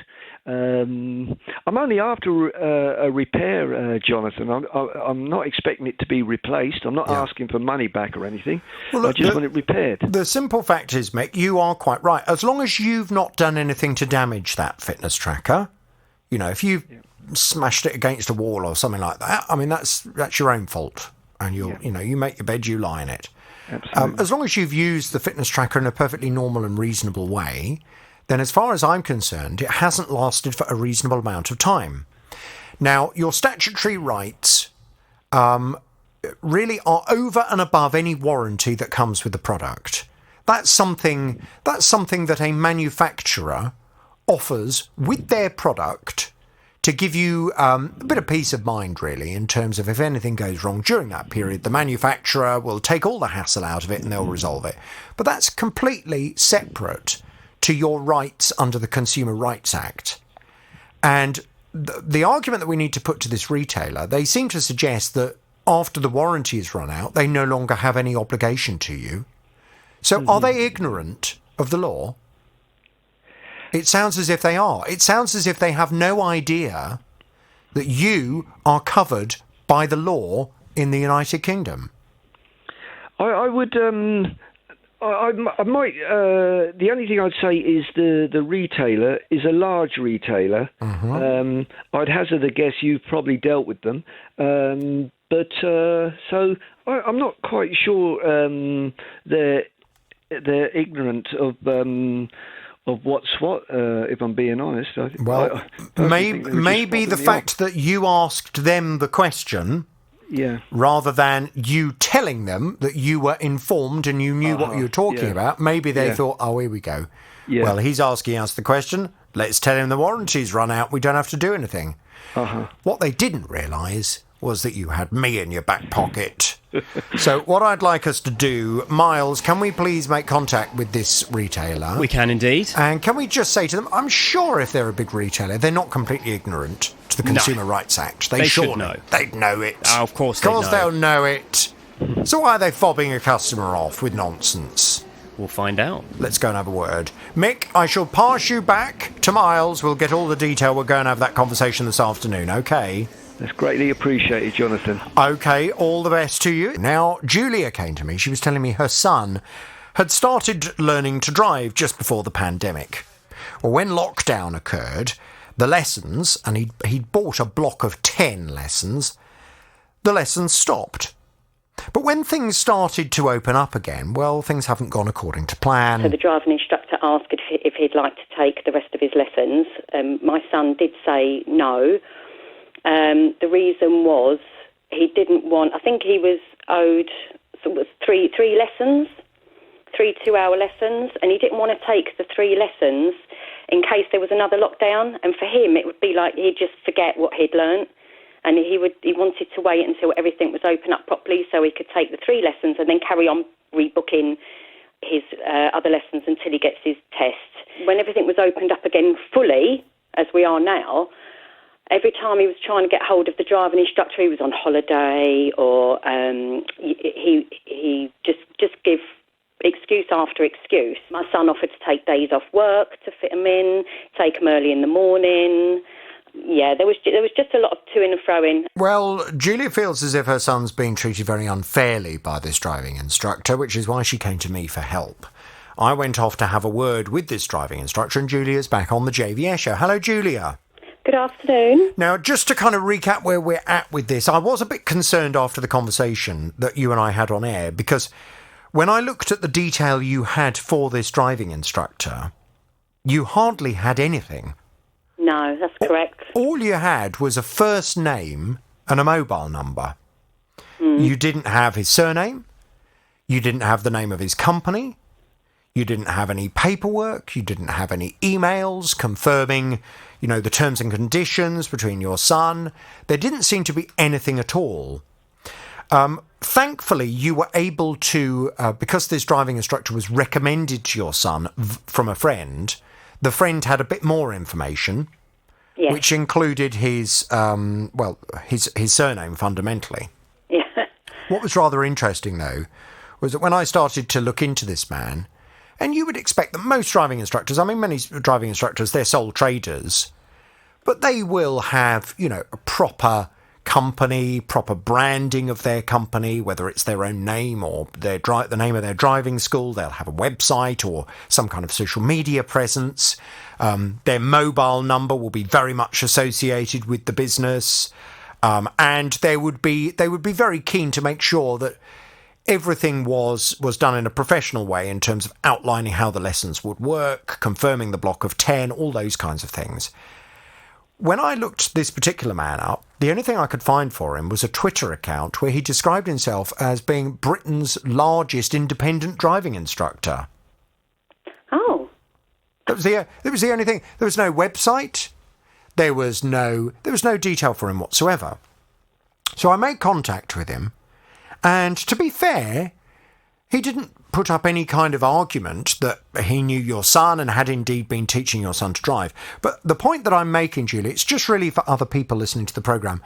I'm only after a repair, Jonathan. I'm not expecting it to be replaced. I'm not asking for money back or anything. Well, look, I just want it repaired. The simple fact is, Mick, you are quite right. As long as you've not done anything to damage that fitness tracker, if you've smashed it against a wall or something like that, I mean, that's your own fault. And you make your bed, you lie in it. Absolutely. As long as you've used the fitness tracker in a perfectly normal and reasonable way, then as far as I'm concerned, it hasn't lasted for a reasonable amount of time. Now, your statutory rights really are over and above any warranty that comes with the product. That's something that a manufacturer offers with their product to give you a bit of peace of mind, really, in terms of if anything goes wrong during that period, the manufacturer will take all the hassle out of it and they'll resolve it. But that's completely separate to your rights under the Consumer Rights Act. And the argument that we need to put to this retailer, they seem to suggest that after the warranty is run out, they no longer have any obligation to you. So are they ignorant of the law? It sounds as if they are. It sounds as if they have no idea that you are covered by the law in the United Kingdom. I would... I might. The only thing I'd say is the retailer is a large retailer. I'd hazard a guess you've probably dealt with them, but so I'm not quite sure they're ignorant of what's what. If I'm being honest, maybe the fact that you asked them the question. Yeah. Rather than you telling them that you were informed and you knew what you were talking about, maybe they thought, "Oh, here we go. Yeah. Well, he's asking us the question. Let's tell him the warranty's run out. We don't have to do anything." What they didn't realise was that you had me in your back pocket. So what I'd like us to do, Miles, can we please make contact with this retailer? We can indeed. And can we just say to them, I'm sure if they're a big retailer, they're not completely ignorant to the Consumer Rights Act. They should know. They'd know it. Of course they know. They'll know it. So why are they fobbing a customer off with nonsense? we'll find out. Let's go and have a word. Mick, I shall pass you back to Miles. We'll get all the detail. We'll go and have that conversation this afternoon, OK? That's greatly appreciated, Jonathan. OK, all the best to you. Now, Julia came to me. She was telling me her son had started learning to drive just before the pandemic. Well, when lockdown occurred, the lessons, and he'd bought a block of 10 lessons, the lessons stopped. But when things started to open up again, well, things haven't gone according to plan. So the driving instructor asked if he'd like to take the rest of his lessons. My son did say no. The reason was he didn't want... I think he was owed three lessons, 3 2-hour lessons, and he didn't want to take the 3 lessons in case there was another lockdown. And for him, it would be like he'd just forget what he'd learnt. And he wanted to wait until everything was open up properly so he could take the 3 lessons and then carry on rebooking his other lessons until he gets his test. When everything was opened up again fully, as we are now, every time he was trying to get hold of the driving instructor, he was on holiday, or he just give excuse after excuse. My son offered to take days off work to fit him in, take him early in the morning. Yeah, there was just a lot of to and fro-in. Well, Julia feels as if her son's being treated very unfairly by this driving instructor, which is why she came to me for help. I went off to have a word with this driving instructor, and Julia's back on the JVS show. Hello, Julia. Good afternoon. Now, just to kind of recap where we're at with this, I was a bit concerned after the conversation that you and I had on air, because when I looked at the detail you had for this driving instructor, you hardly had anything. No, that's correct. All you had was a first name and a mobile number. You didn't have his surname. You didn't have the name of his company. You didn't have any paperwork. You didn't have any emails confirming, the terms and conditions between your son. There didn't seem to be anything at all. Thankfully, you were able to, because this driving instructor was recommended to your son from a friend, the friend had a bit more information, yes, which included his surname fundamentally. Yeah. What was rather interesting, though, was that when I started to look into this man, and you would expect that most driving instructors, many driving instructors, they're sole traders, but they will have, a proper company, proper branding of their company, whether it's their own name or the name of their driving school. They'll have a website or some kind of social media presence. Their mobile number will be very much associated with the business, and they would be very keen to make sure that everything was done in a professional way in terms of outlining how the lessons would work, confirming the block of 10, all those kinds of things. When I looked this particular man up, the only thing I could find for him was a Twitter account where he described himself as being Britain's largest independent driving instructor. Oh. That was the only thing. There was no website. There was no detail for him whatsoever. So I made contact with him, and to be fair, he didn't put up any kind of argument that he knew your son and had indeed been teaching your son to drive. But the point that I'm making, Julie, it's just really for other people listening to the programme.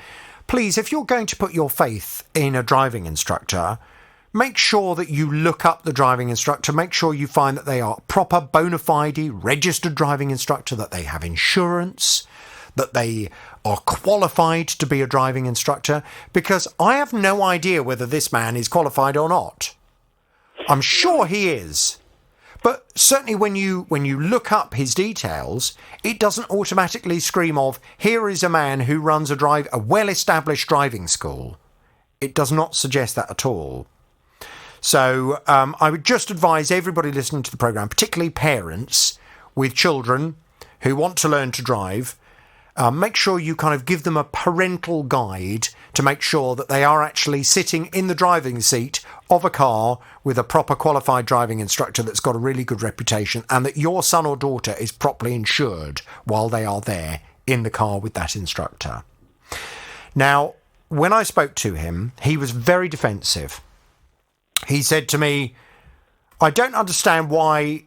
Please, if you're going to put your faith in a driving instructor, make sure that you look up the driving instructor. Make sure you find that they are proper, bona fide, registered driving instructor, that they have insurance, that they are qualified to be a driving instructor, because I have no idea whether this man is qualified or not. I'm sure he is. But certainly when you look up his details, it doesn't automatically scream of, here is a man who runs a well-established driving school. It does not suggest that at all. So I would just advise everybody listening to the programme, particularly parents with children who want to learn to drive, make sure you kind of give them a parental guide to make sure that they are actually sitting in the driving seat of a car with a proper qualified driving instructor that's got a really good reputation, and that your son or daughter is properly insured while they are there in the car with that instructor. Now, when I spoke to him, he was very defensive. He said to me, I don't understand why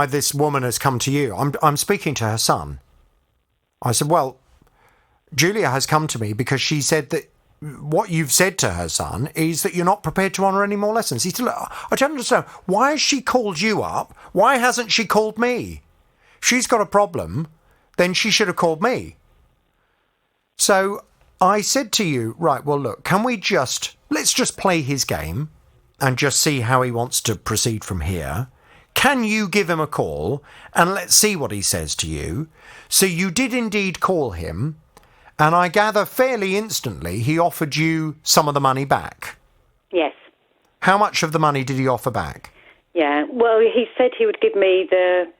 this woman has come to you. I'm speaking to her son. I said, well, Julia has come to me because she said that what you've said to her son is that you're not prepared to honour any more lessons. He said, look, I don't understand. Why has she called you up? Why hasn't she called me? If she's got a problem, then she should have called me. So I said to you, right, well, look, let's just play his game and just see how he wants to proceed from here. Can you give him a call and let's see what he says to you? So you did indeed call him. And I gather fairly instantly he offered you some of the money back. Yes. How much of the money did he offer back? Yeah, well, he said he would give me the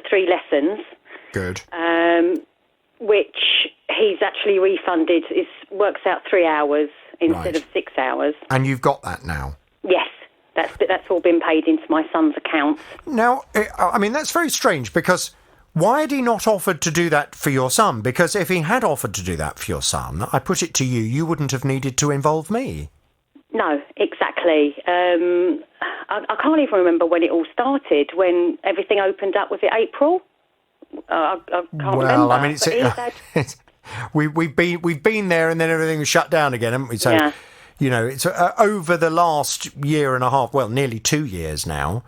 3 lessons. Good. Which he's actually refunded. It works out 3 hours instead of 6 hours. And you've got that now? Yes. That's all been paid into my son's account. Now, I mean, that's very strange because... why had he not offered to do that for your son? Because if he had offered to do that for your son, I put it to you, you wouldn't have needed to involve me. No, exactly. I can't even remember when it all started, when everything opened up. Was it April? I can't remember. Well, I mean, we've been there and then everything was shut down again, haven't we? So, yeah. You know, it's over the last year and a half, well, nearly 2 years now,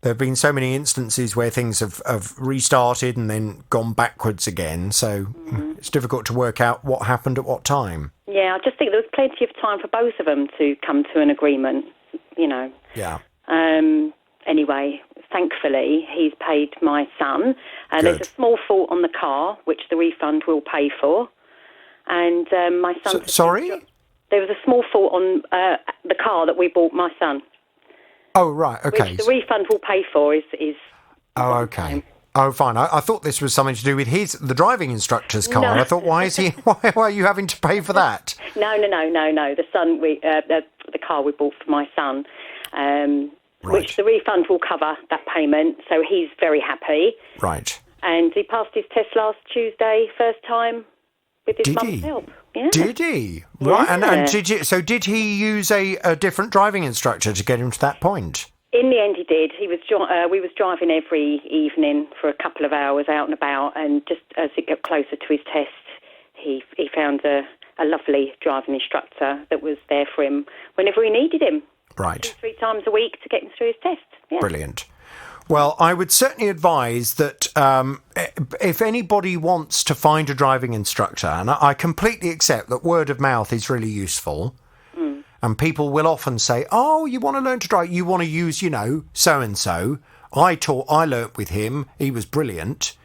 there have been so many instances where things have restarted and then gone backwards again. So it's difficult to work out what happened at what time. Yeah, I just think there was plenty of time for both of them to come to an agreement, you know. Yeah. Anyway, thankfully, he's paid my son. There's a small fault on the car, which the refund will pay for. And my son... Sorry? There was a small fault on the car that we bought my son. Oh, right, OK. Which the refund will pay for is oh, OK. Oh, fine. I thought this was something to do with the driving instructor's car. No. I thought, why are you having to pay for that? No. The son, the car we bought for my son, which the refund will cover that payment. So he's very happy. Right. And he passed his test last Tuesday, first time, with his mum's help. Yeah. Did he? Right. Yeah. And did he use a different driving instructor to get him to that point? In the end, he did. We was driving every evening for a couple of hours out and about, and just as it got closer to his test, he found a lovely driving instructor that was there for him whenever he needed him. Right. 2-3 times a week to get him through his test. Yeah. Brilliant. Well, I would certainly advise that if anybody wants to find a driving instructor, and I completely accept that word of mouth is really useful, and people will often say, oh, you want to learn to drive, you want to use, so-and-so. I learnt with him, he was brilliant.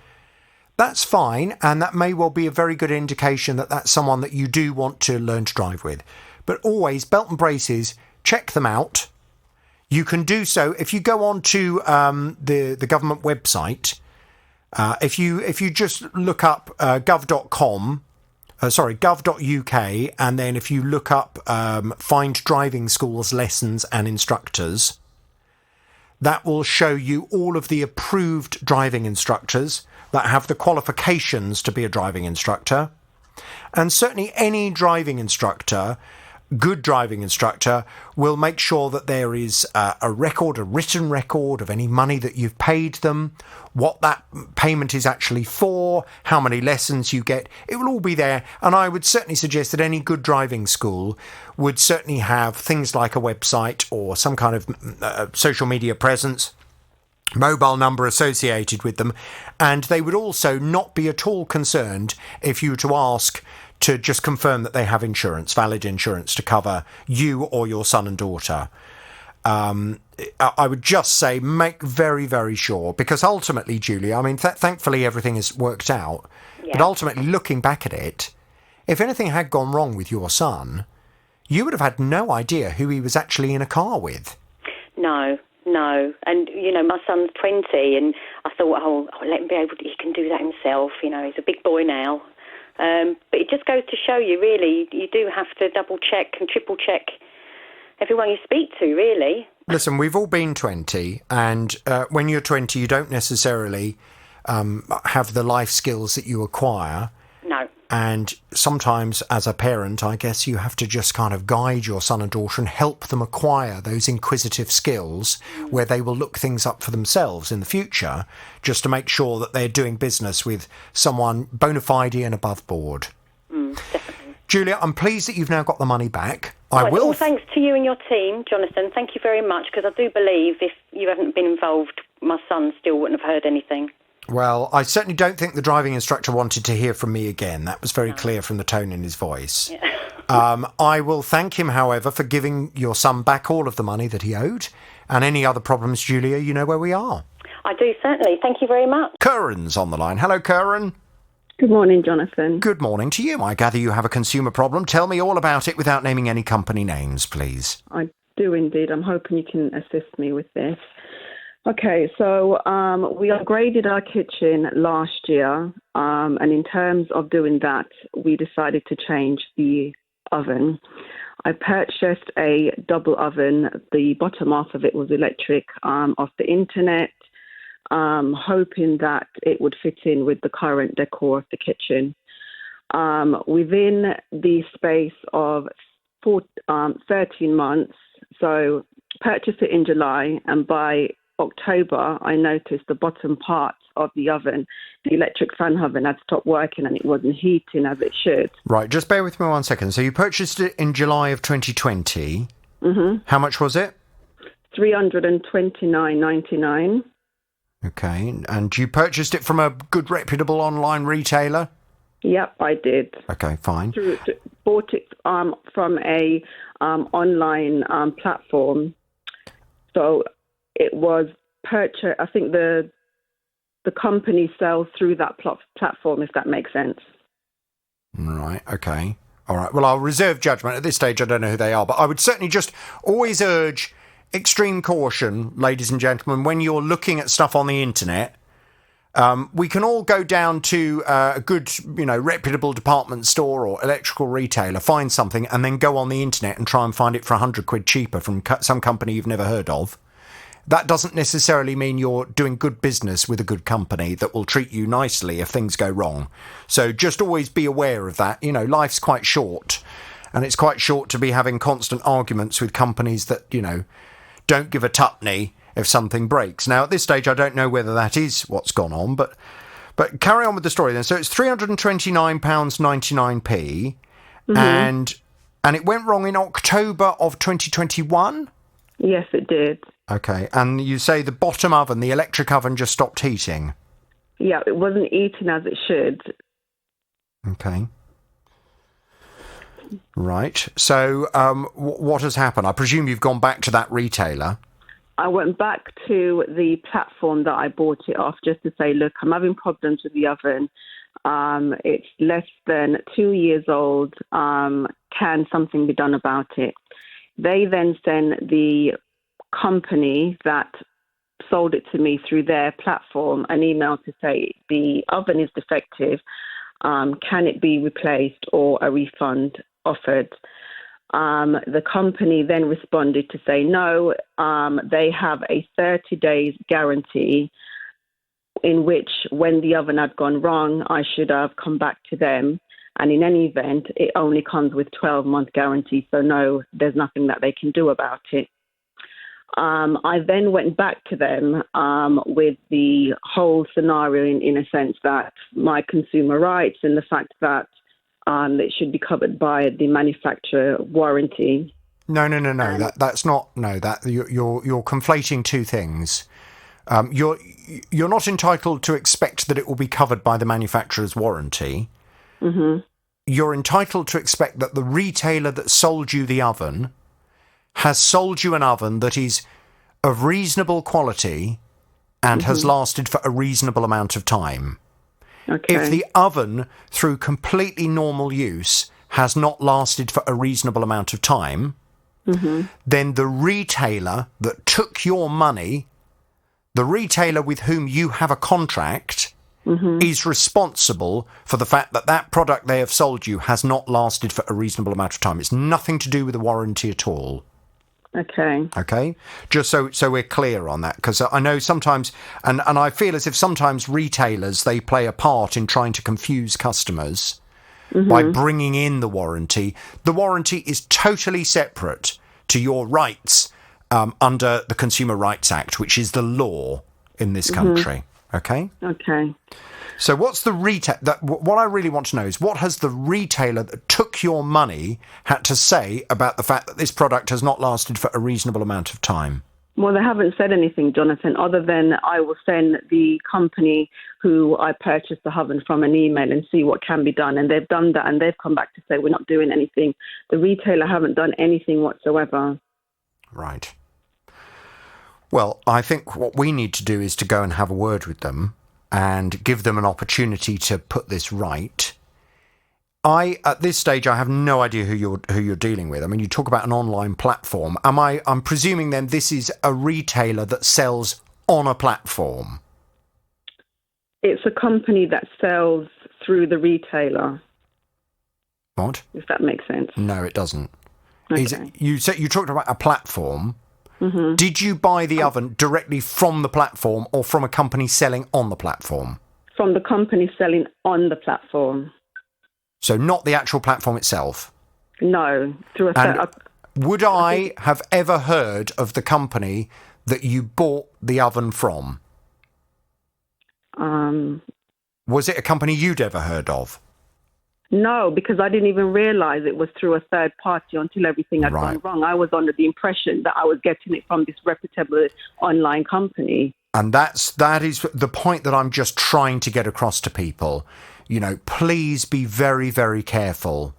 That's fine, and that may well be a very good indication that that's someone that you do want to learn to drive with. But always, belt and braces, check them out. You can do so if you go on to the government website. If you just look up gov.com, gov.uk, and then if you look up Find Driving Schools Lessons and Instructors, that will show you all of the approved driving instructors that have the qualifications to be a driving instructor. And certainly any driving instructor, good driving instructor, will make sure that there is a written record of any money that you've paid them, what that payment is actually for, how many lessons you get. It will all be there. And I would certainly suggest that any good driving school would certainly have things like a website or some kind of social media presence, mobile number associated with them. And they would also not be at all concerned if you were to ask to just confirm that they have insurance, valid insurance to cover you or your son and daughter. I would just say make very, very sure, because ultimately, Julie, I mean, thankfully everything has worked out, but ultimately looking back at it, if anything had gone wrong with your son, you would have had no idea who he was actually in a car with. No. And, my son's 20 and I thought, let him be able to, he can do that himself. He's a big boy now. But it just goes to show you, really, you do have to double-check and triple-check everyone you speak to, really. Listen, we've all been 20, and when you're 20, you don't necessarily have the life skills that you acquire. No. And sometimes, as a parent, I guess you have to just kind of guide your son and daughter and help them acquire those inquisitive skills where they will look things up for themselves in the future, just to make sure that they're doing business with someone bona fide and above board. Definitely. Julia, I'm pleased that you've now got the money back. Well, thanks to you and your team, Jonathan. Thank you very much, because I do believe if you hadn't been involved, my son still wouldn't have heard anything. Well, I certainly don't think the driving instructor wanted to hear from me again. That was very clear from the tone in his voice. Yeah. I will thank him, however, for giving your son back all of the money that he owed. And any other problems, Julia, you know where we are. I do, certainly. Thank you very much. Curran's on the line. Hello, Curran. Good morning, Jonathan. Good morning to you. I gather you have a consumer problem. Tell me all about it without naming any company names, please. I do indeed. I'm hoping you can assist me with this. Okay, so we upgraded our kitchen last year, and in terms of doing that, we decided to change the oven. I purchased a double oven. The bottom half of it was electric off the internet, hoping that it would fit in with the current decor of the kitchen. Within the space of 13 months, so purchased it in July, and by October, I noticed the bottom part of the oven, the electric fan oven, had stopped working and it wasn't heating as it should. Right, just bear with me 1 second. So you purchased it in July of 2020. Mm-hmm. How much was it? $329.99. Okay, and you purchased it from a good, reputable online retailer? Yep, I did. Okay, fine. Bought it from a online platform. So it was purchased. I think the company sells through that platform, if that makes sense. Right, okay. All right, well, I'll reserve judgment. At this stage, I don't know who they are, but I would certainly just always urge extreme caution, ladies and gentlemen, when you're looking at stuff on the internet. We can all go down to a good, reputable department store or electrical retailer, find something, and then go on the internet and try and find it for £100 cheaper from some company you've never heard of. That doesn't necessarily mean you're doing good business with a good company that will treat you nicely if things go wrong. So just always be aware of that. Life's quite short, and it's quite short to be having constant arguments with companies that, don't give a tuppenny if something breaks. Now, at this stage, I don't know whether that is what's gone on, but carry on with the story then. So it's £329.99p, mm-hmm. and it went wrong in October of 2021? Yes, it did. Okay, and you say the bottom oven, the electric oven, just stopped heating? Yeah, it wasn't eating as it should. Okay. Right. So what has happened? I presume you've gone back to that retailer. I went back to the platform that I bought it off just to say, look, I'm having problems with the oven. It's less than 2 years old. Can something be done about it? They then send the company that sold it to me through their platform an email to say the oven is defective. Can it be replaced or a refund offered? The company then responded to say no, they have a 30 days guarantee in which when the oven had gone wrong, I should have come back to them. And in any event, it only comes with 12-month guarantee. So no, there's nothing that they can do about it. I then went back to them with the whole scenario in a sense that my consumer rights and the fact that it should be covered by the manufacturer warranty. No. That's not. No, that you're conflating two things. You're not entitled to expect that it will be covered by the manufacturer's warranty. Mm-hmm. You're entitled to expect that the retailer that sold you the oven has sold you an oven that is of reasonable quality and has lasted for a reasonable amount of time. Okay. If the oven, through completely normal use, has not lasted for a reasonable amount of time, then the retailer that took your money, the retailer with whom you have a contract, is responsible for the fact that that product they have sold you has not lasted for a reasonable amount of time. It's nothing to do with the warranty at all. Okay. Just so we're clear on that, because I know sometimes, and I feel as if sometimes retailers, they play a part in trying to confuse customers by bringing in the warranty. The warranty is totally separate to your rights under the Consumer Rights Act, which is the law in this country. Okay? Okay. So what's the what I really want to know is what has the retailer that took your money had to say about the fact that this product has not lasted for a reasonable amount of time? Well, they haven't said anything, Jonathan, other than I will send the company who I purchased the oven from an email and see what can be done. And they've done that, and they've come back to say we're not doing anything. The retailer haven't done anything whatsoever. Right. Well, I think what we need to do is to go and have a word with them and give them an opportunity to put this right. At this stage, I have no idea who you're dealing with. I mean, you talk about an online platform. I'm presuming then this is a retailer that sells on a platform. It's a company that sells through the retailer. What? If that makes sense. No, it doesn't. Okay. You talked about a platform. Mm-hmm. Did you buy the oven directly from the platform or from a company selling on the platform? From the company selling on the platform. So not the actual platform itself? No, through a setup. Would I have ever heard of the company that you bought the oven from? Was it a company you'd ever heard of? No, because I didn't even realise it was through a third party until everything had gone wrong. I was under the impression that I was getting it from this reputable online company. And that is the point that I'm just trying to get across to people. You know, please be very, very careful.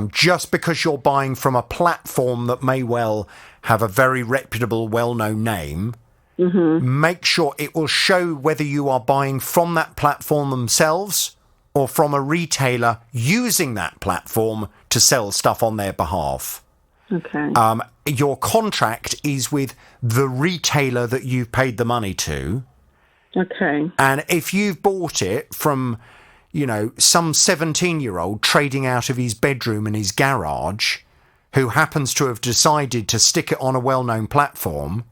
Just because you're buying from a platform that may well have a very reputable, well-known name, make sure it will show whether you are buying from that platform themselves or from a retailer using that platform to sell stuff on their behalf. Okay. Your contract is with the retailer that you've paid the money to. Okay. And if you've bought it from, you know, some 17-year-old trading out of his bedroom and his garage who happens to have decided to stick it on a well-known platform,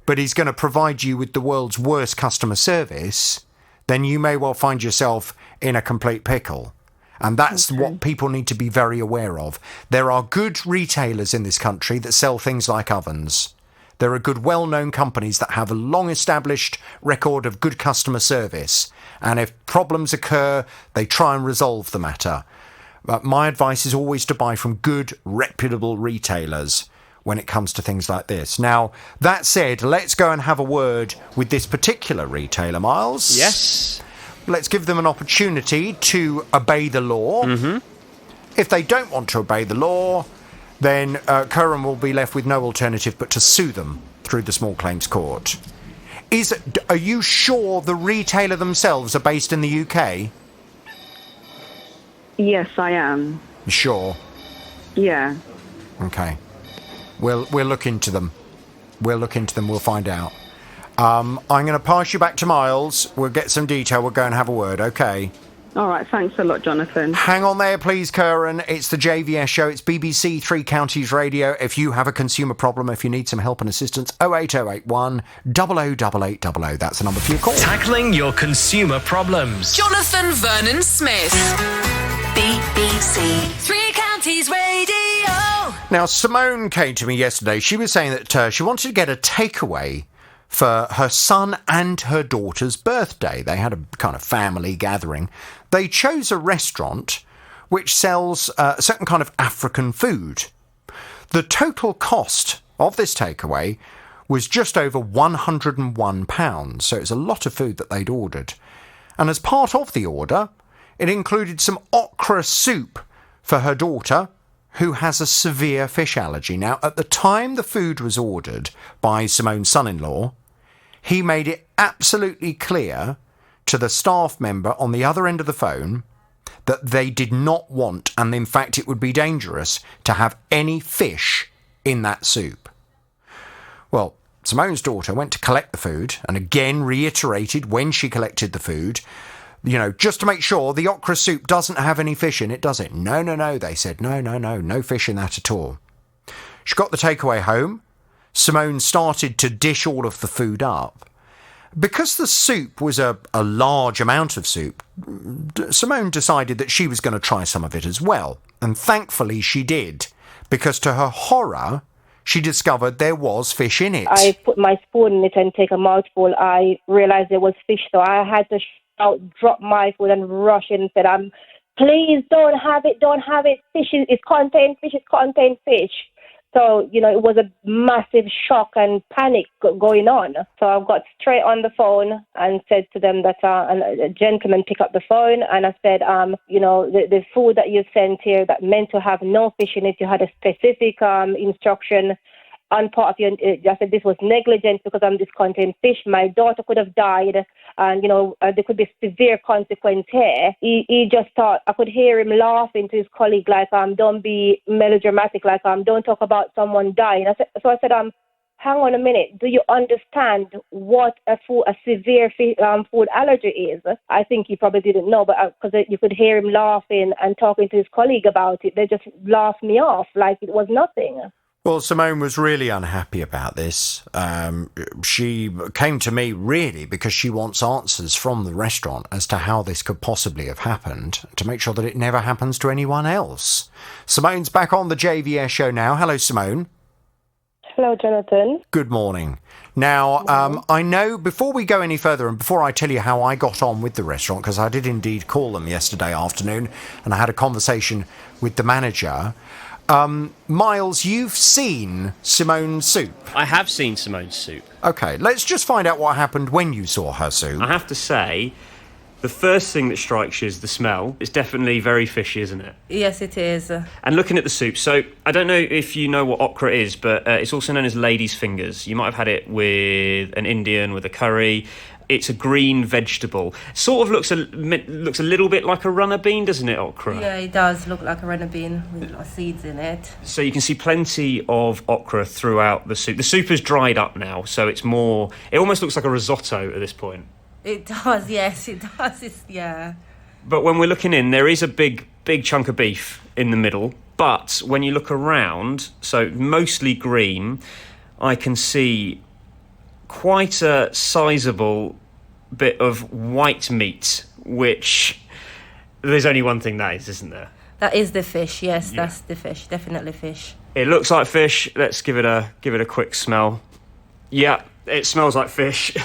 but he's going to provide you with the world's worst customer service, then you may well find yourself in a complete pickle. And that's what people need to be very aware of. There are good retailers in this country that sell things like ovens. There are good, well-known companies that have a long-established record of good customer service. And if problems occur, they try and resolve the matter. But my advice is always to buy from good, reputable retailers when it comes to things like this. Now, that said, let's go and have a word with this particular retailer, Miles. Yes. Let's give them an opportunity to obey the law. If they don't want to obey the law, then Curran will be left with no alternative but to sue them through the Small Claims Court. Are you sure the retailer themselves are based in the UK? Yes, I am. Sure. Yeah. Okay. We'll look into them. We'll find out. I'm going to pass you back to Miles. We'll get some detail. We'll go and have a word, okay? All right, thanks a lot, Jonathan. Hang on there, please, Curran. It's the JVS show. It's BBC Three Counties Radio. If you have a consumer problem, if you need some help and assistance, 08081 008800. That's the number for your call. Tackling your consumer problems. Jonathan Vernon Smith. BBC Three Counties Radio. Now, Simone came to me yesterday. She was saying that she wanted to get a takeaway for her son and her daughter's birthday. They had a kind of family gathering. They chose a restaurant which sells a certain kind of African food. The total cost of this takeaway was just over £101, so it's a lot of food that they'd ordered. And as part of the order, it included some okra soup for her daughter, who has a severe fish allergy. Now, at the time the food was ordered by Simone's son-in-law, he made it absolutely clear to the staff member on the other end of the phone that they did not want, and in fact it would be dangerous, to have any fish in that soup. Well, Simone's daughter went to collect the food and again reiterated when she collected the food, you know, just to make sure the okra soup doesn't have any fish in it, does it? No, they said, no fish in that at all. She got the takeaway home. Simone started to dish all of the food up. Because the soup was a large amount of soup, Simone decided that she was going to try some of it as well. And thankfully she did, because to her horror, she discovered there was fish in it. I put my spoon in it and take a mouthful. I realized there was fish, so I had to shout, drop my food and rush in and said, please don't have it. Fish is contained fish. So, it was a massive shock and panic going on. So I got straight on the phone and said to them that a gentleman picked up the phone, and I said, the food that you sent here that meant to have no fish in it, you had a specific instruction on part of your, I said this was negligent because this contained fish. My daughter could have died, and there could be severe consequence here. He just thought, I could hear him laughing to his colleague like, don't be melodramatic, like, don't talk about someone dying. I said, hang on a minute, do you understand what a severe food allergy is? I think he probably didn't know, but because you could hear him laughing and talking to his colleague about it, they just laughed me off like it was nothing. Well, Simone was really unhappy about this. She came to me really because she wants answers from the restaurant as to how this could possibly have happened, to make sure that it never happens to anyone else. Simone's back on the JVS show now. Hello, Simone. Hello, Jonathan. Good morning. Now, I know, before we go any further and before I tell you how I got on with the restaurant, because I did indeed call them yesterday afternoon and I had a conversation with the manager. Miles, you've seen Simone's soup. I have seen Simone's soup. OK, let's just find out what happened when you saw her soup. I have to say, the first thing that strikes you is the smell. It's definitely very fishy, isn't it? Yes, it is. And looking at the soup, so I don't know if you know what okra is, but it's also known as lady's fingers. You might have had it with an Indian, with a curry. It's a green vegetable. Sort of looks a little bit like a runner bean, doesn't it, okra? Yeah, it does look like a runner bean with seeds in it. So you can see plenty of okra throughout the soup. The soup has dried up now, so it almost looks like a risotto at this point. It does, yes, it does. Yeah. But when we're looking in, there is a big chunk of beef in the middle. But when you look around, so mostly green, I can see quite a sizable bit of white meat, which there's only one thing that is, isn't there? That is the fish, yes, yeah. That's the fish, definitely fish. It looks like fish. Let's give it a quick smell. Yeah, it smells like fish.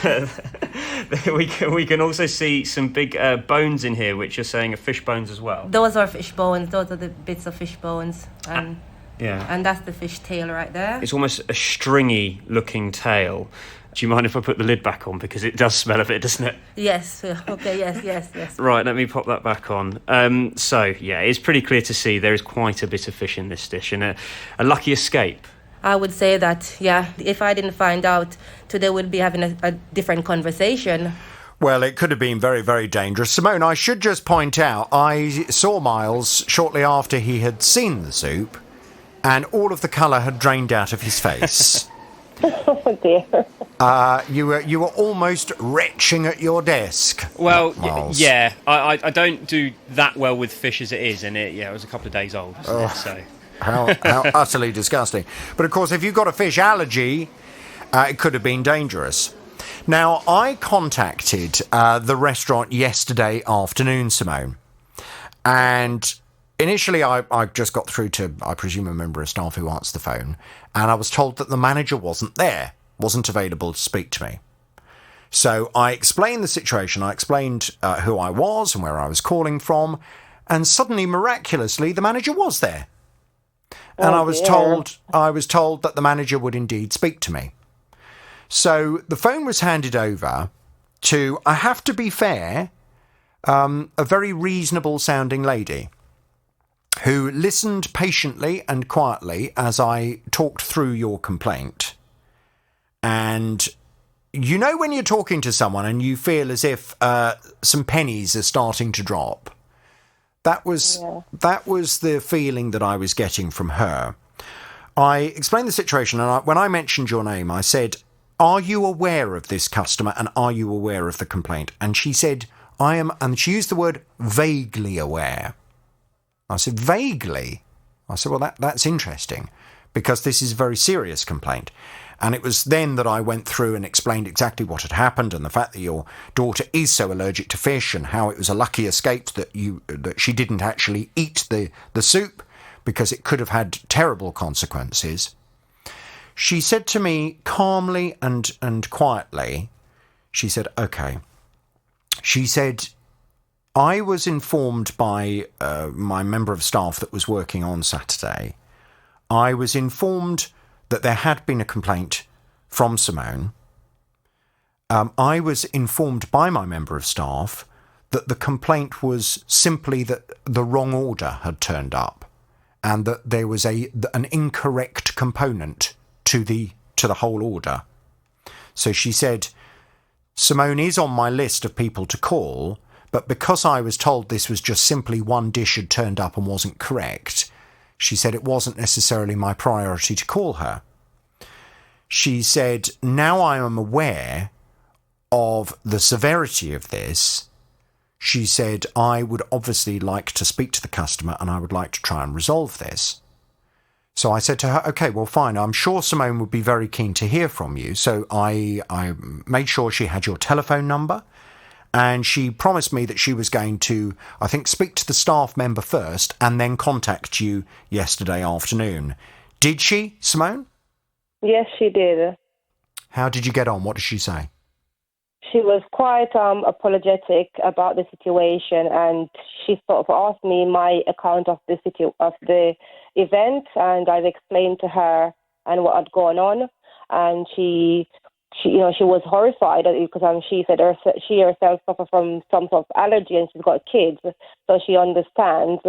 We can also see some big bones in here, which you're saying are fish bones as well. Those are fish bones. Those are the bits of fish bones, and that's the fish tail right there. It's almost a stringy looking tail. Do you mind if I put the lid back on, because it does smell a bit, doesn't it? Yes. Okay. Yes. Right. Let me pop that back on. It's pretty clear to see there is quite a bit of fish in this dish, and a lucky escape. I would say that, yeah, if I didn't find out, today we'd be having a different conversation. Well, it could have been very, very dangerous. Simone, I should just point out, I saw Miles shortly after he had seen the soup, and all of the colour had drained out of his face. Oh, dear. You were almost retching at your desk. Well, yeah, I don't do that well with fish as it is, and it was a couple of days old, wasn't it? So. How utterly disgusting. But of course, if you've got a fish allergy, it could have been dangerous. Now, I contacted the restaurant yesterday afternoon, Simone, and initially I just got through to, I presume, a member of staff who answered the phone, and I was told that the manager wasn't available to speak to me. So I explained the situation, I explained who I was and where I was calling from, and suddenly, miraculously, the manager was there. And I was told that the manager would indeed speak to me. So the phone was handed over to, I have to be fair, a very reasonable sounding lady who listened patiently and quietly as I talked through your complaint. And you know when you're talking to someone and you feel as if some pennies are starting to drop? That was the feeling that I was getting from her. I explained the situation, and when I mentioned your name, I said, "Are you aware of this customer, and are you aware of the complaint?" And she said, "I am," and she used the word vaguely aware. I said, "Vaguely?" I said, "Well, that's interesting, because this is a very serious complaint." And it was then that I went through and explained exactly what had happened and the fact that your daughter is so allergic to fish and how it was a lucky escape that she didn't actually eat the soup because it could have had terrible consequences. She said to me calmly and quietly, she said, OK. She said, I was informed by my member of staff that was working on Saturday. I was informed that there had been a complaint from Simone. I was informed by my member of staff that the complaint was simply that the wrong order had turned up and that there was an incorrect component to the whole order. So she said, Simone is on my list of people to call, but because I was told this was just simply one dish had turned up and wasn't correct, she said it wasn't necessarily my priority to call her. She said, now I am aware of the severity of this. She said, I would obviously like to speak to the customer and I would like to try and resolve this. So I said to her, OK, well, fine. I'm sure Simone would be very keen to hear from you. So I made sure she had your telephone number, and she promised me that she was going to, I think, speak to the staff member first and then contact you yesterday afternoon. Did she, Simone? Yes, she did. How did you get on? What did she say? She was quite apologetic about the situation, and she sort of asked me my account of the event, and I've explained to her and what had gone on, and she was horrified because she said she herself suffers from some sort of allergy and she's got kids, so she understands.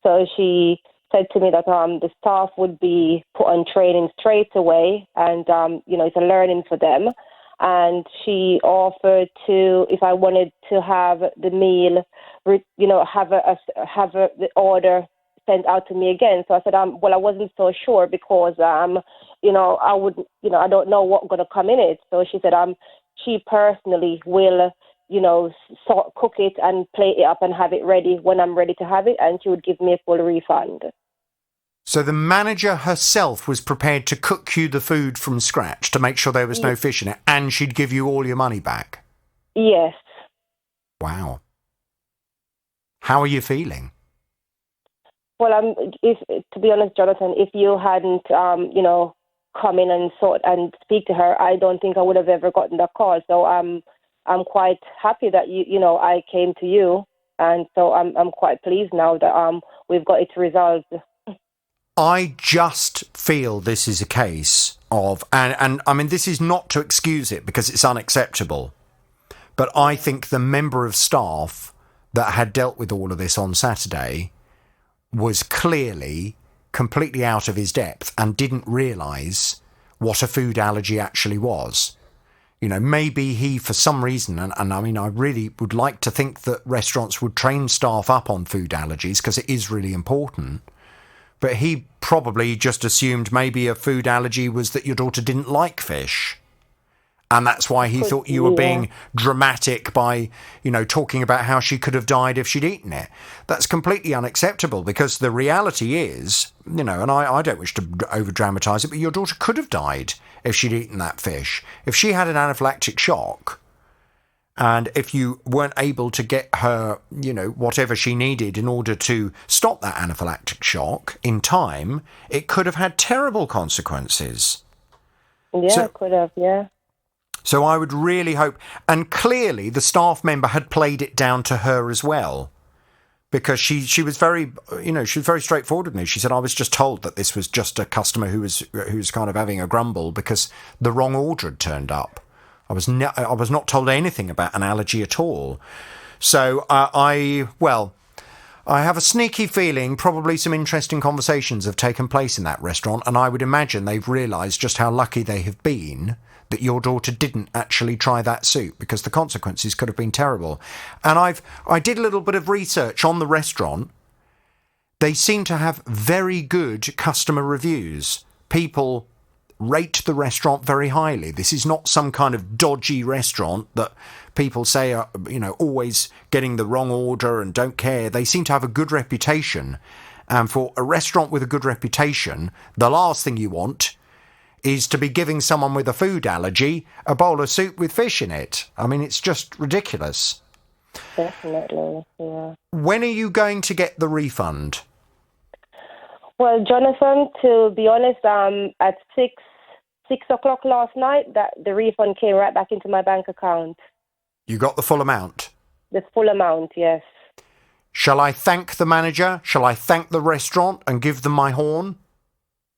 So she said to me that the staff would be put on training straight away, and it's a learning for them. And she offered to, if I wanted to have the meal, have the order sent out to me again. So I said, well, I wasn't so sure because, I don't know what's going to come in it. So she said, she personally will, cook it and plate it up and have it ready when I'm ready to have it, and she would give me a full refund. So the manager herself was prepared to cook you the food from scratch to make sure there was no fish in it, and she'd give you all your money back? Yes. Wow. How are you feeling? Well, to be honest, Jonathan, if you hadn't, come in and speak to her, I don't think I would have ever gotten that call. So I'm quite happy that I came to you, and so I'm quite pleased now that we've got it resolved. I just feel this is a case of, and I mean, this is not to excuse it because it's unacceptable, but I think the member of staff that had dealt with all of this on Saturday was clearly completely out of his depth and didn't realise what a food allergy actually was. Maybe he, for some reason, and I mean, I really would like to think that restaurants would train staff up on food allergies because it is really important. But he probably just assumed maybe a food allergy was that your daughter didn't like fish. And that's why he thought you were being dramatic by, talking about how she could have died if she'd eaten it. That's completely unacceptable because the reality is, and I don't wish to over-dramatise it, but your daughter could have died if she'd eaten that fish. If she had an anaphylactic shock, and if you weren't able to get her, whatever she needed in order to stop that anaphylactic shock in time, it could have had terrible consequences. Yeah, it could have, yeah. So I would really hope, and clearly the staff member had played it down to her as well, because she was very, she was very straightforward with me. She said, I was just told that this was just a customer who was kind of having a grumble because the wrong order had turned up. I was not told anything about an allergy at all. So I have a sneaky feeling probably some interesting conversations have taken place in that restaurant, and I would imagine they've realised just how lucky they have been that your daughter didn't actually try that soup, because the consequences could have been terrible. And I did a little bit of research on the restaurant. They seem to have very good customer reviews. People rate the restaurant very highly. This is not some kind of dodgy restaurant that people say are, always getting the wrong order and don't care. They seem to have a good reputation. And for a restaurant with a good reputation, the last thing you want is to be giving someone with a food allergy a bowl of soup with fish in it. I mean, it's just ridiculous. Definitely, yeah. When are you going to get the refund? Well, Jonathan, to be honest, at 6 6 o'clock last night that the refund came right back into my bank account. You got the full amount? The full amount, yes. Shall I thank the manager? Shall I thank the restaurant and give them my horn?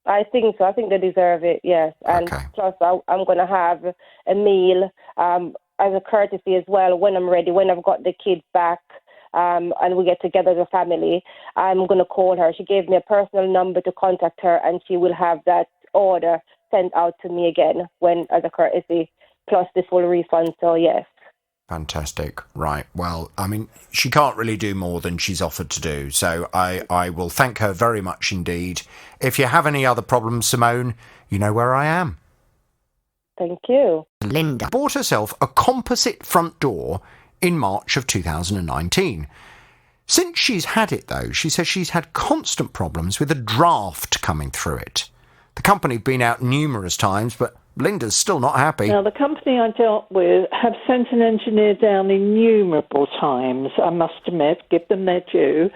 I think so. I think they deserve it, yes. And plus, I'm going to have a meal as a courtesy as well when I'm ready, when I've got the kids back and we get together as a family. I'm going to call her. She gave me a personal number to contact her, and she will have that order sent out to me again as a courtesy, plus the full refund. So, yes. Fantastic. Right. Well, I mean, she can't really do more than she's offered to do. So I will thank her very much indeed. If you have any other problems, Simone, you know where I am. Thank you. Linda bought herself a composite front door in March of 2019. Since she's had it, though, she says she's had constant problems with a draft coming through it. The company have been out numerous times, but Linda's still not happy. Now, the company I dealt with have sent an engineer down innumerable times, I must admit, give them their due.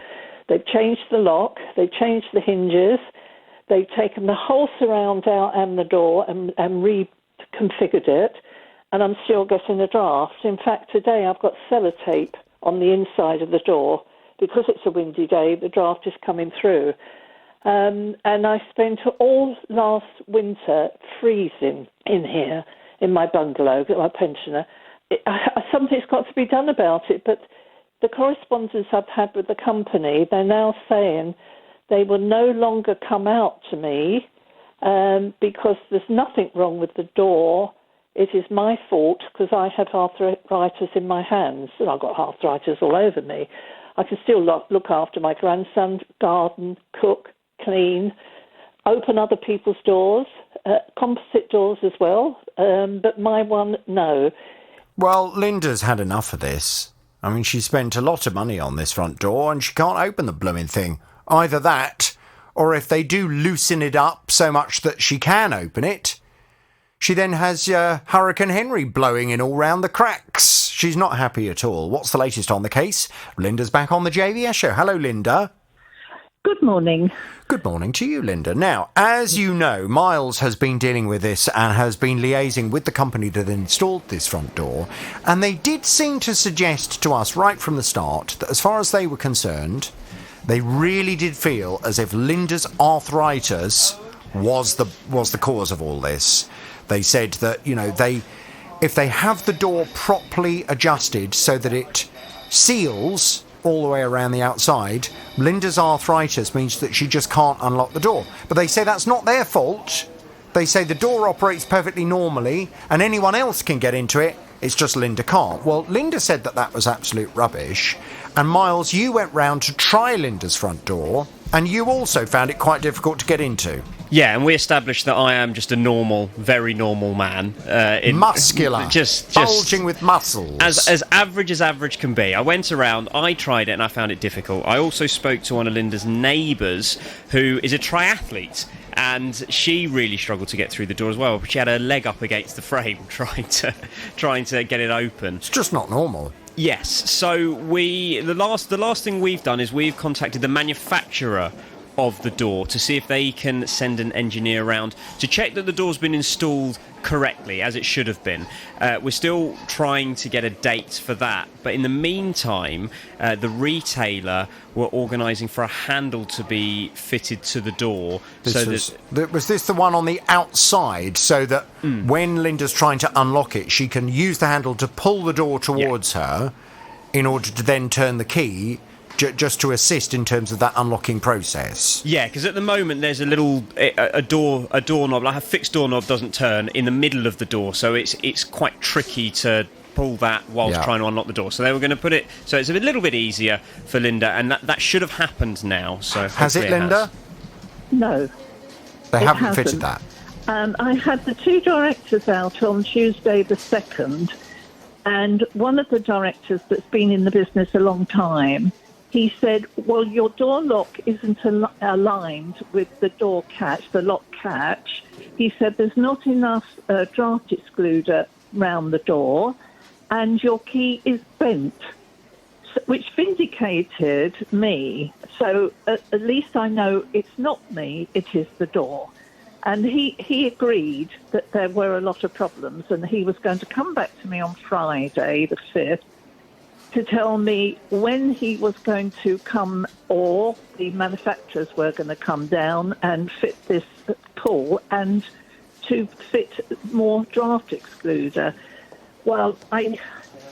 They've changed the lock, they've changed the hinges, they've taken the whole surround out and the door and reconfigured it, and I'm still getting a draft. In fact, today I've got sellotape on the inside of the door. Because it's a windy day, the draft is coming through. And I spent all last winter freezing in here, in my bungalow, my pensioner. Something's got to be done about it, but the correspondence I've had with the company, they're now saying they will no longer come out to me because there's nothing wrong with the door. It is my fault because I have arthritis in my hands, and I've got arthritis all over me. I can still look after my grandson, garden, cook, clean, open other people's doors, composite doors as well, but my one, no. Well, Linda's had enough of this. I mean, she spent a lot of money on this front door and she can't open the blooming thing. Either that, or if they do loosen it up so much that she can open it, she then has Hurricane Henry blowing in all round the cracks. She's not happy at all. What's the latest on the case? Linda's back on the JVS show. Hello, Linda. Good morning. Good morning to you, Linda. Now, as you know, Miles has been dealing with this and has been liaising with the company that installed this front door, and they did seem to suggest to us right from the start that as far as they were concerned, they really did feel as if Linda's arthritis was the cause of all this. They said that, you know, if they have the door properly adjusted so that it seals all the way around the outside, Linda's arthritis means that she just can't unlock the door. But they say that's not their fault. They say the door operates perfectly normally and anyone else can get into it. It's just Linda can't. Well, Linda said that was absolute rubbish. And Miles, you went round to try Linda's front door and you also found it quite difficult to get into. Yeah, and we established that I am just a normal, very normal man. Muscular. Just bulging with muscles. As average can be. I went around, I tried it, and I found it difficult. I also spoke to one of Linda's neighbours, who is a triathlete, and she really struggled to get through the door as well. She had her leg up against the frame trying to get it open. It's just not normal. Yes, so the last thing we've done is we've contacted the manufacturer of the door to see if they can send an engineer around to check that the door's been installed correctly, as it should have been. We're still trying to get a date for that, but in the meantime, the retailer were organising for a handle to be fitted to the door. Was this the one on the outside, so that when Linda's trying to unlock it, she can use the handle to pull the door towards her in order to then turn the key, just to assist in terms of that unlocking process? Yeah, because at the moment there's a little a doorknob, like a fixed doorknob doesn't turn in the middle of the door, so it's quite tricky to pull that whilst trying to unlock the door. So they were going to put it so it's a little bit easier for Linda, and that should have happened now. So has it, Linda? No, they haven't fitted that. I had the two directors out on Tuesday the 2nd, and one of the directors that's been in the business a long time, he said, well, your door lock isn't aligned with the door catch, the lock catch. He said there's not enough draft excluder round the door and your key is bent, which vindicated me. So at least I know it's not me, it is the door. And he agreed that there were a lot of problems, and he was going to come back to me on Friday, the 5th, to tell me when he was going to come, or the manufacturers were going to come down and fit this pool and to fit more draft excluder. Well, I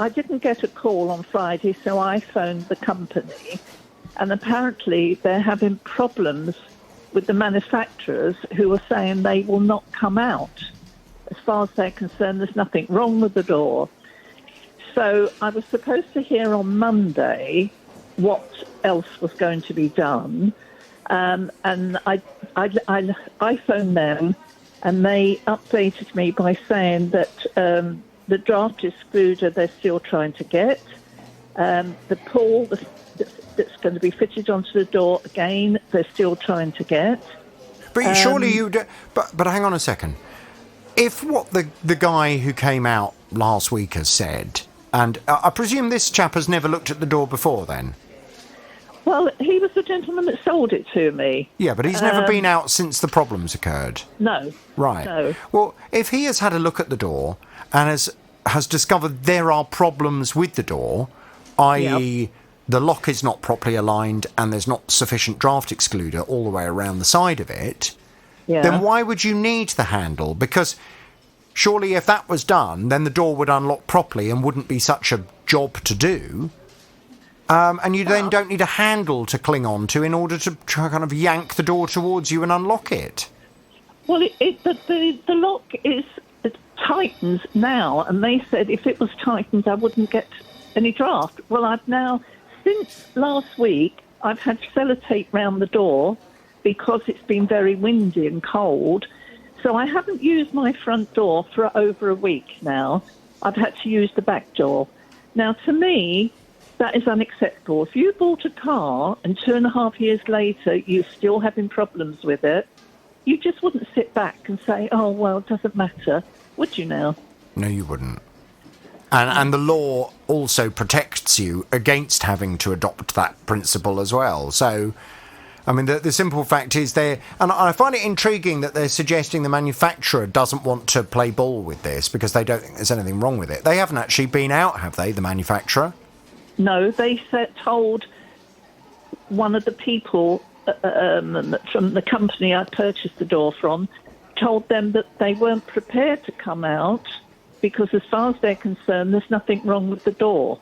didn't get a call on Friday, so I phoned the company, and apparently they're having problems with the manufacturers who are saying they will not come out. As far as they're concerned, there's nothing wrong with the door. So I was supposed to hear on Monday what else was going to be done, and I phoned them, and they updated me by saying that the draft excluder they're still trying to get, the pull that's going to be fitted onto the door again, they're still trying to get. But surely you do, but hang on a second. If what the guy who came out last week has said, and I presume this chap has never looked at the door before then? Well, he was the gentleman that sold it to me. Yeah, but he's never been out since the problems occurred. No. Right. No. Well, if he has had a look at the door and has discovered there are problems with the door, i.e. the lock is not properly aligned and there's not sufficient draft excluder all the way around the side of it, then why would you need the handle? Because surely if that was done, then the door would unlock properly and wouldn't be such a job to do. And you then don't need a handle to cling on to in order to try kind of yank the door towards you and unlock it. Well, the lock it tightens now, and they said if it was tightened, I wouldn't get any draft. Well, I've now, since last week, I've had sellotape round the door because it's been very windy and cold. So I haven't used my front door for over a week now. I've had to use the back door. Now, to me, that is unacceptable. If you bought a car and 2.5 years later you're still having problems with it, you just wouldn't sit back and say, oh, well, it doesn't matter, would you now? No, you wouldn't. And the law also protects you against having to adopt that principle as well. So, I mean, the simple fact is and I find it intriguing that they're suggesting the manufacturer doesn't want to play ball with this because they don't think there's anything wrong with it. They haven't actually been out, have they, the manufacturer? No, they told one of the people from the company I purchased the door from, told them that they weren't prepared to come out because as far as they're concerned, there's nothing wrong with the door.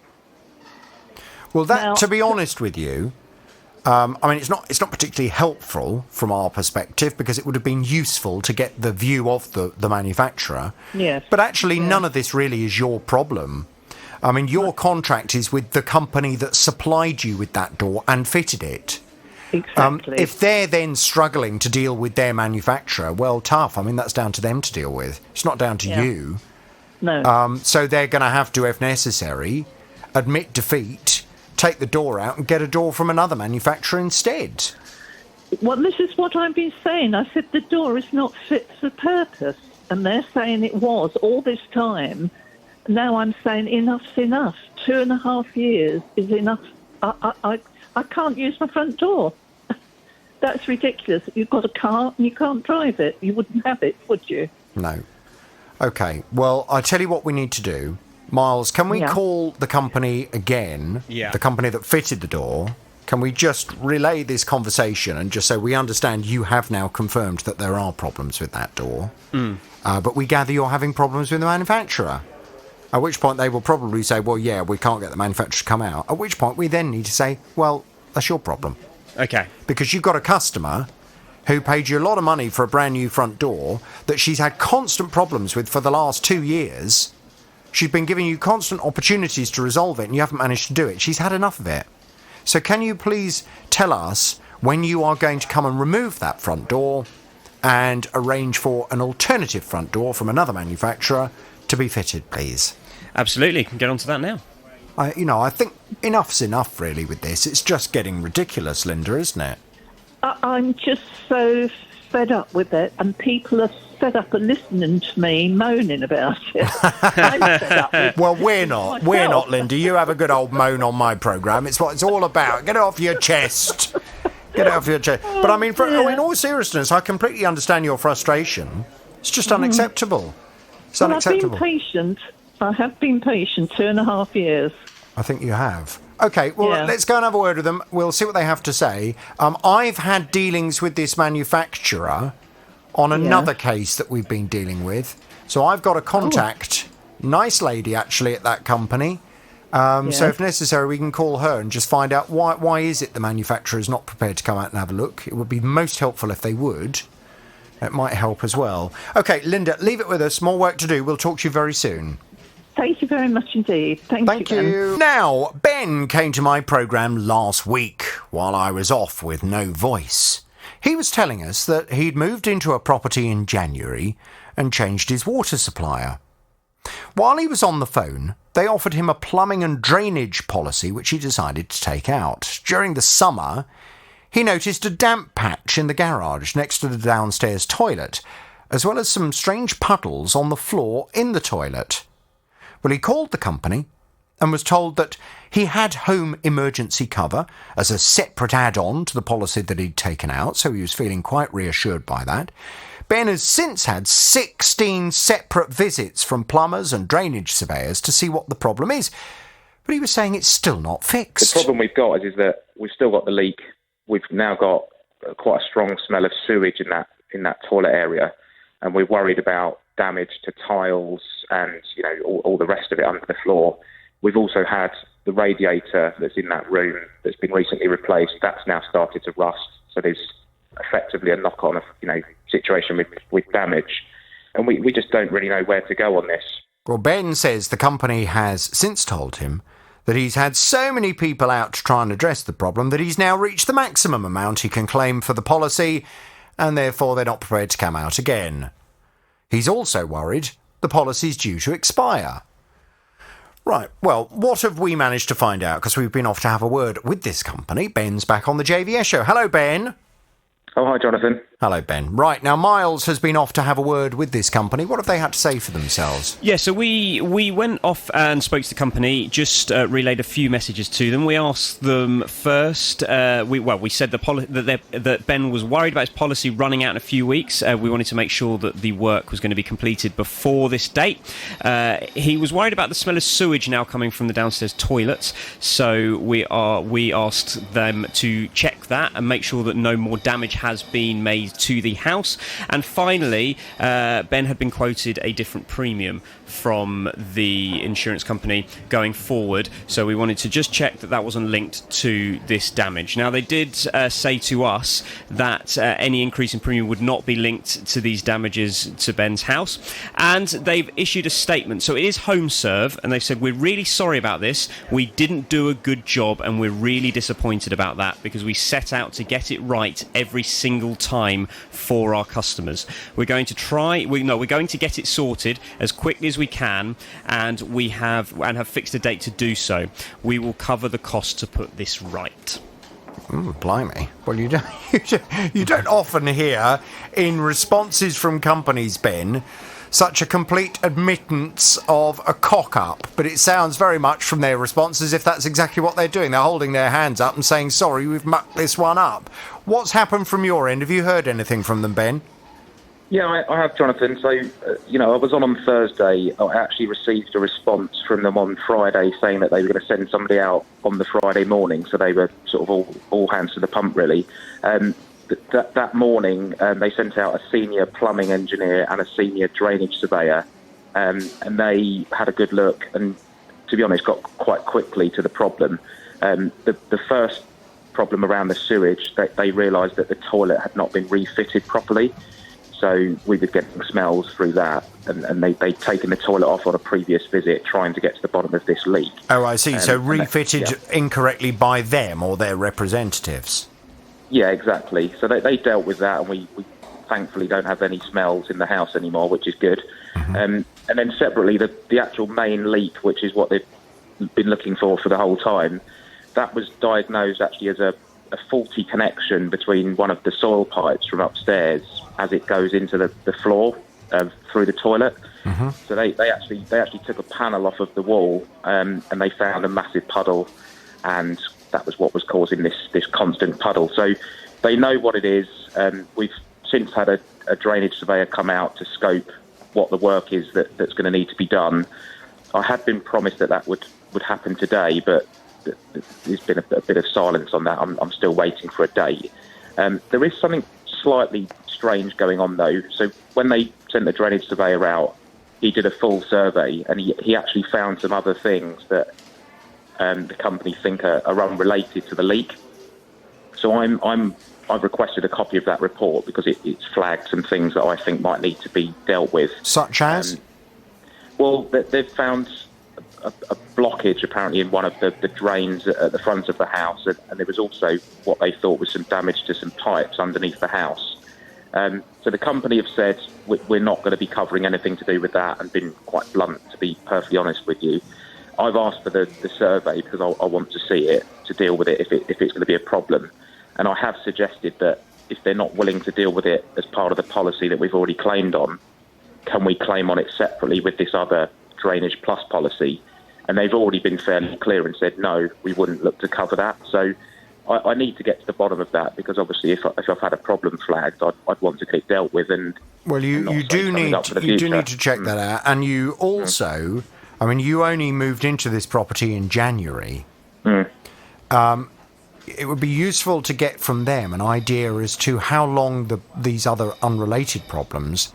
Well, to be honest with you, I mean, it's not particularly helpful from our perspective because it would have been useful to get the view of the manufacturer. Yes. But actually, none of this really is your problem. I mean, your contract is with the company that supplied you with that door and fitted it. Exactly. If they're then struggling to deal with their manufacturer, well, tough. I mean, that's down to them to deal with. It's not down to you. No. So they're going to have to, if necessary, admit defeat, take the door out and get a door from another manufacturer instead. Well, this is what I've been saying. I said the door is not fit for purpose. And they're saying it was all this time. Now I'm saying enough's enough. 2.5 years is enough. I can't use my front door. That's ridiculous. You've got a car and you can't drive it. You wouldn't have it, would you? No. OK, well, I tell you what we need to do. Miles, can we call the company again, the company that fitted the door? Can we just relay this conversation and just say we understand you have now confirmed that there are problems with that door, but we gather you're having problems with the manufacturer? At which point they will probably say, well, yeah, we can't get the manufacturer to come out. At which point we then need to say, well, that's your problem. OK. Because you've got a customer who paid you a lot of money for a brand new front door that she's had constant problems with for the last 2 years. She's been giving you constant opportunities to resolve it and you haven't managed to do it. She's had enough of it. So can you please tell us when you are going to come and remove that front door and arrange for an alternative front door from another manufacturer to be fitted, please? Absolutely. Can get on to that now. I think enough's enough, really, with this. It's just getting ridiculous, Linda, isn't it? I'm just so fed up with it, and people are fed up of listening to me moaning about it. I'm fed up with well, we're not. myself. We're not, Linda. You have a good old moan on my programme. It's what it's all about. Get it off your chest. Get it off your chest. But I mean, in all seriousness, I completely understand your frustration. It's just unacceptable. It's unacceptable. I've been patient. I have been patient 2.5 years. I think you have. Okay, well, let's go and have a word with them. We'll see what they have to say. I've had dealings with this manufacturer on another case that we've been dealing with. So I've got a contact, nice lady actually at that company. So if necessary, we can call her and just find out why is it the manufacturer is not prepared to come out and have a look. It would be most helpful if they would. It might help as well. Okay, Linda, leave it with us. More work to do. We'll talk to you very soon. Thank you very much indeed. Thank you. Now, Ben came to my programme last week while I was off with no voice. He was telling us that he'd moved into a property in January and changed his water supplier. While he was on the phone, they offered him a plumbing and drainage policy which he decided to take out. During the summer, he noticed a damp patch in the garage next to the downstairs toilet, as well as some strange puddles on the floor in the toilet. Well, he called the company and was told that he had home emergency cover as a separate add-on to the policy that he'd taken out, so he was feeling quite reassured by that. Ben has since had 16 separate visits from plumbers and drainage surveyors to see what the problem is, but he was saying it's still not fixed. The problem we've got is that we've still got the leak. We've now got quite a strong smell of sewage in that toilet area, and we're worried about damage to tiles and all the rest of it under the floor. We've also had the radiator that's in that room that's been recently replaced. That's now started to rust, so there's effectively a knock-on of situation with damage, and we just don't really know where to go on this. Well, Ben says the company has since told him that he's had so many people out to try and address the problem that he's now reached the maximum amount he can claim for the policy, and therefore they're not prepared to come out again. He's also worried the policy's due to expire. Right, well, what have we managed to find out? Because we've been off to have a word with this company. Ben's back on the JVS show. Hello, Ben. Oh, hi, Jonathan. Hello, Ben. Right, now Miles has been off to have a word with this company. What have they had to say for themselves? Yeah, so we went off and spoke to the company, just relayed a few messages to them. We asked them first, we said that Ben was worried about his policy running out in a few weeks. We wanted to make sure that the work was going to be completed before this date. He was worried about the smell of sewage now coming from the downstairs toilets, so we asked them to check that and make sure that no more damage has been made to the house. And finally, Ben had been quoted a different premium from the insurance company going forward, so we wanted to just check that wasn't linked to this damage. Now, they did say to us that any increase in premium would not be linked to these damages to Ben's house, and they've issued a statement. So it is HomeServe, and they said, we're really sorry about this, we didn't do a good job, and we're really disappointed about that because we set out to get it right every single time for our customers. We're going to get it sorted as quickly as we can, and we have fixed a date to do so. We will cover the cost to put this right. Blimey. Well, you don't often hear in responses from companies, Ben, such a complete admittance of a cock-up, but it sounds very much from their response as if that's exactly what they're doing. They're holding their hands up and saying, sorry, we've mucked this one up. What's happened from your end? Have you heard anything from them, Ben? Yeah, I have, Jonathan. So, I was on Thursday. I actually received a response from them on Friday saying that they were going to send somebody out on the Friday morning. So they were sort of all hands to the pump, really. That morning, they sent out a senior plumbing engineer and a senior drainage surveyor, and they had a good look and, to be honest, got quite quickly to the problem. The first problem around the sewage, they realised that the toilet had not been refitted properly. So we were getting smells through that, and they'd taken the toilet off on a previous visit trying to get to the bottom of this leak. Oh, I see. So refitted incorrectly by them or their representatives? Yeah, exactly. So they dealt with that, and we thankfully don't have any smells in the house anymore, which is good. Mm-hmm. And then separately, the actual main leak, which is what they've been looking for the whole time, that was diagnosed actually as a faulty connection between one of the soil pipes from upstairs as it goes into the floor through the toilet. Mm-hmm. So they actually took a panel off of the wall, and they found a massive puddle and that was what was causing this constant puddle. So they know what it is. We've since had a drainage surveyor come out to scope what the work is that's going to need to be done. I had been promised that would happen today, but there's been a bit of silence on that. I'm still waiting for a date. There is something slightly strange going on, though. So when they sent the drainage surveyor out, he did a full survey, and he actually found some other things that the company think are unrelated to the leak. So I've requested a copy of that report because it's flagged some things that I think might need to be dealt with. Such as? Well, they've found a blockage apparently in one of the drains at the front of the house, and there was also what they thought was some damage to some pipes underneath the house. So the company have said we're not going to be covering anything to do with that, and been quite blunt, to be perfectly honest with you. I've asked for the survey because I want to see it, to deal with it if it's going to be a problem. And I have suggested that if they're not willing to deal with it as part of the policy that we've already claimed on, can we claim on it separately with this other Drainage Plus policy? And they've already been fairly clear and said, no, we wouldn't look to cover that. So I need to get to the bottom of that, because obviously if I've had a problem flagged, I'd want to get it dealt with. And well, you do need to check that out. And you also, I mean, you only moved into this property in January. It would be useful to get from them an idea as to how long these other unrelated problems,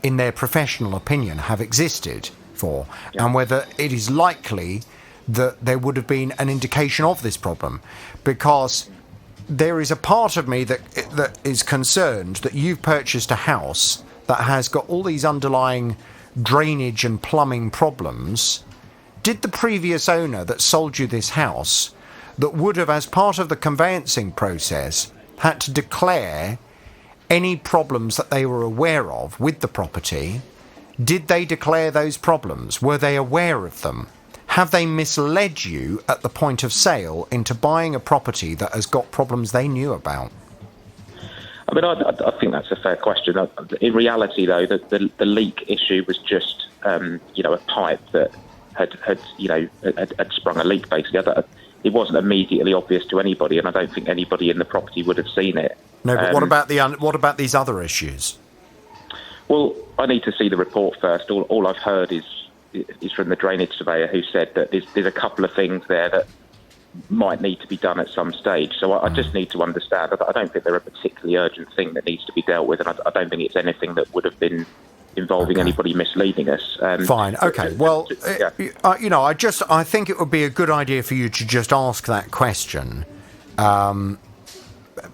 in their professional opinion, have existed for, and whether it is likely that there would have been an indication of this problem, because there is a part of me that is concerned that you've purchased a house that has got all these underlying drainage and plumbing problems. Did the previous owner that sold you this house, that would have, as part of the conveyancing process, had to declare any problems that they were aware of with the property, did they declare those problems? Were they aware of them? Have they misled you at the point of sale into buying a property that has got problems they knew about? I mean, I think that's a fair question. In reality, though, the leak issue was just, a pipe that had sprung a leak, basically. It wasn't immediately obvious to anybody, and I don't think anybody in the property would have seen it. No, but what about these other issues? Well, I need to see the report first. All I've heard is from the drainage surveyor, who said that there's a couple of things there that might need to be done at some stage. So I just need to understand. I don't think they're a particularly urgent thing that needs to be dealt with, and I don't think it's anything that would have been involving anybody misleading us. Fine. Okay. Well, I think it would be a good idea for you to just ask that question,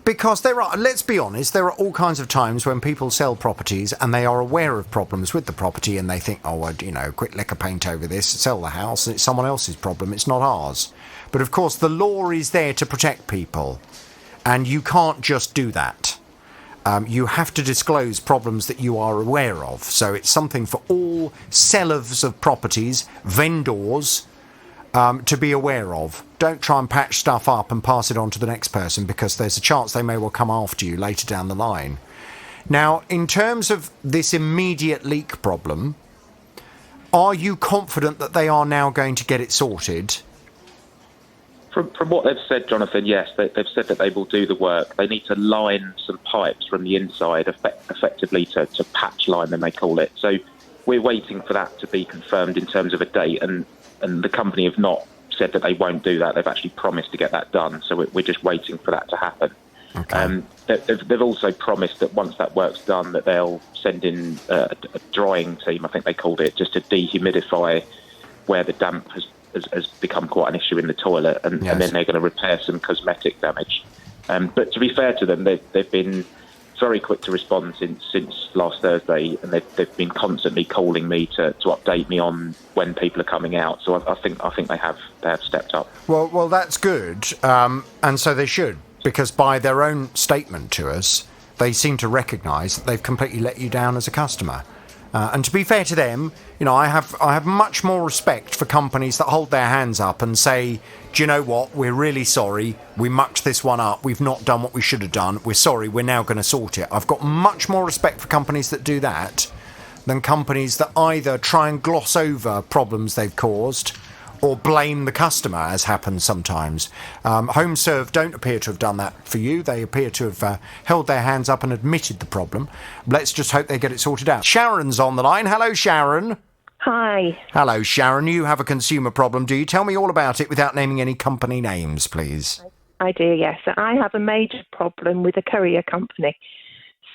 because let's be honest, there are all kinds of times when people sell properties and they are aware of problems with the property, and they think, quick lick of paint over this, sell the house, and it's someone else's problem, it's not ours. But of course, the law is there to protect people, and you can't just do that. You have to disclose problems that you are aware of. So it's something for all sellers of properties, vendors, to be aware of. Don't try and patch stuff up and pass it on to the next person, because there's a chance they may well come after you later down the line. Now, in terms of this immediate leak problem, are you confident that they are now going to get it sorted? From what they've said, Jonathan, yes, they've said that they will do the work. They need to line some pipes from the inside, effectively to patch line them, they call it. So we're waiting for that to be confirmed in terms of a date, and the company have not said that they won't do that. They've actually promised to get that done, so we're just waiting for that to happen. Okay. They've also promised that once that work's done, that they'll send in a drying team, I think they called it, just to dehumidify where the damp has become quite an issue in the toilet, and then they're going to repair some cosmetic damage. But to be fair to them, they've been very quick to respond since last Thursday, and they've been constantly calling me to update me on when people are coming out. So I think they have stepped up. Well, that's good, and so they should, because by their own statement to us, they seem to recognise that they've completely let you down as a customer. And to be fair to them, I have much more respect for companies that hold their hands up and say, do you know what, we're really sorry, we mucked this one up, we've not done what we should have done, we're sorry, we're now going to sort it. I've got much more respect for companies that do that than companies that either try and gloss over problems they've caused, or blame the customer, as happens sometimes. HomeServe don't appear to have done that for you. They appear to have held their hands up and admitted the problem. Let's just hope they get it sorted out. Sharon's on the line. Hello, Sharon. Hi. Hello, Sharon. You have a consumer problem, do you? Tell me all about it without naming any company names, please. I do, yes. I have a major problem with a courier company.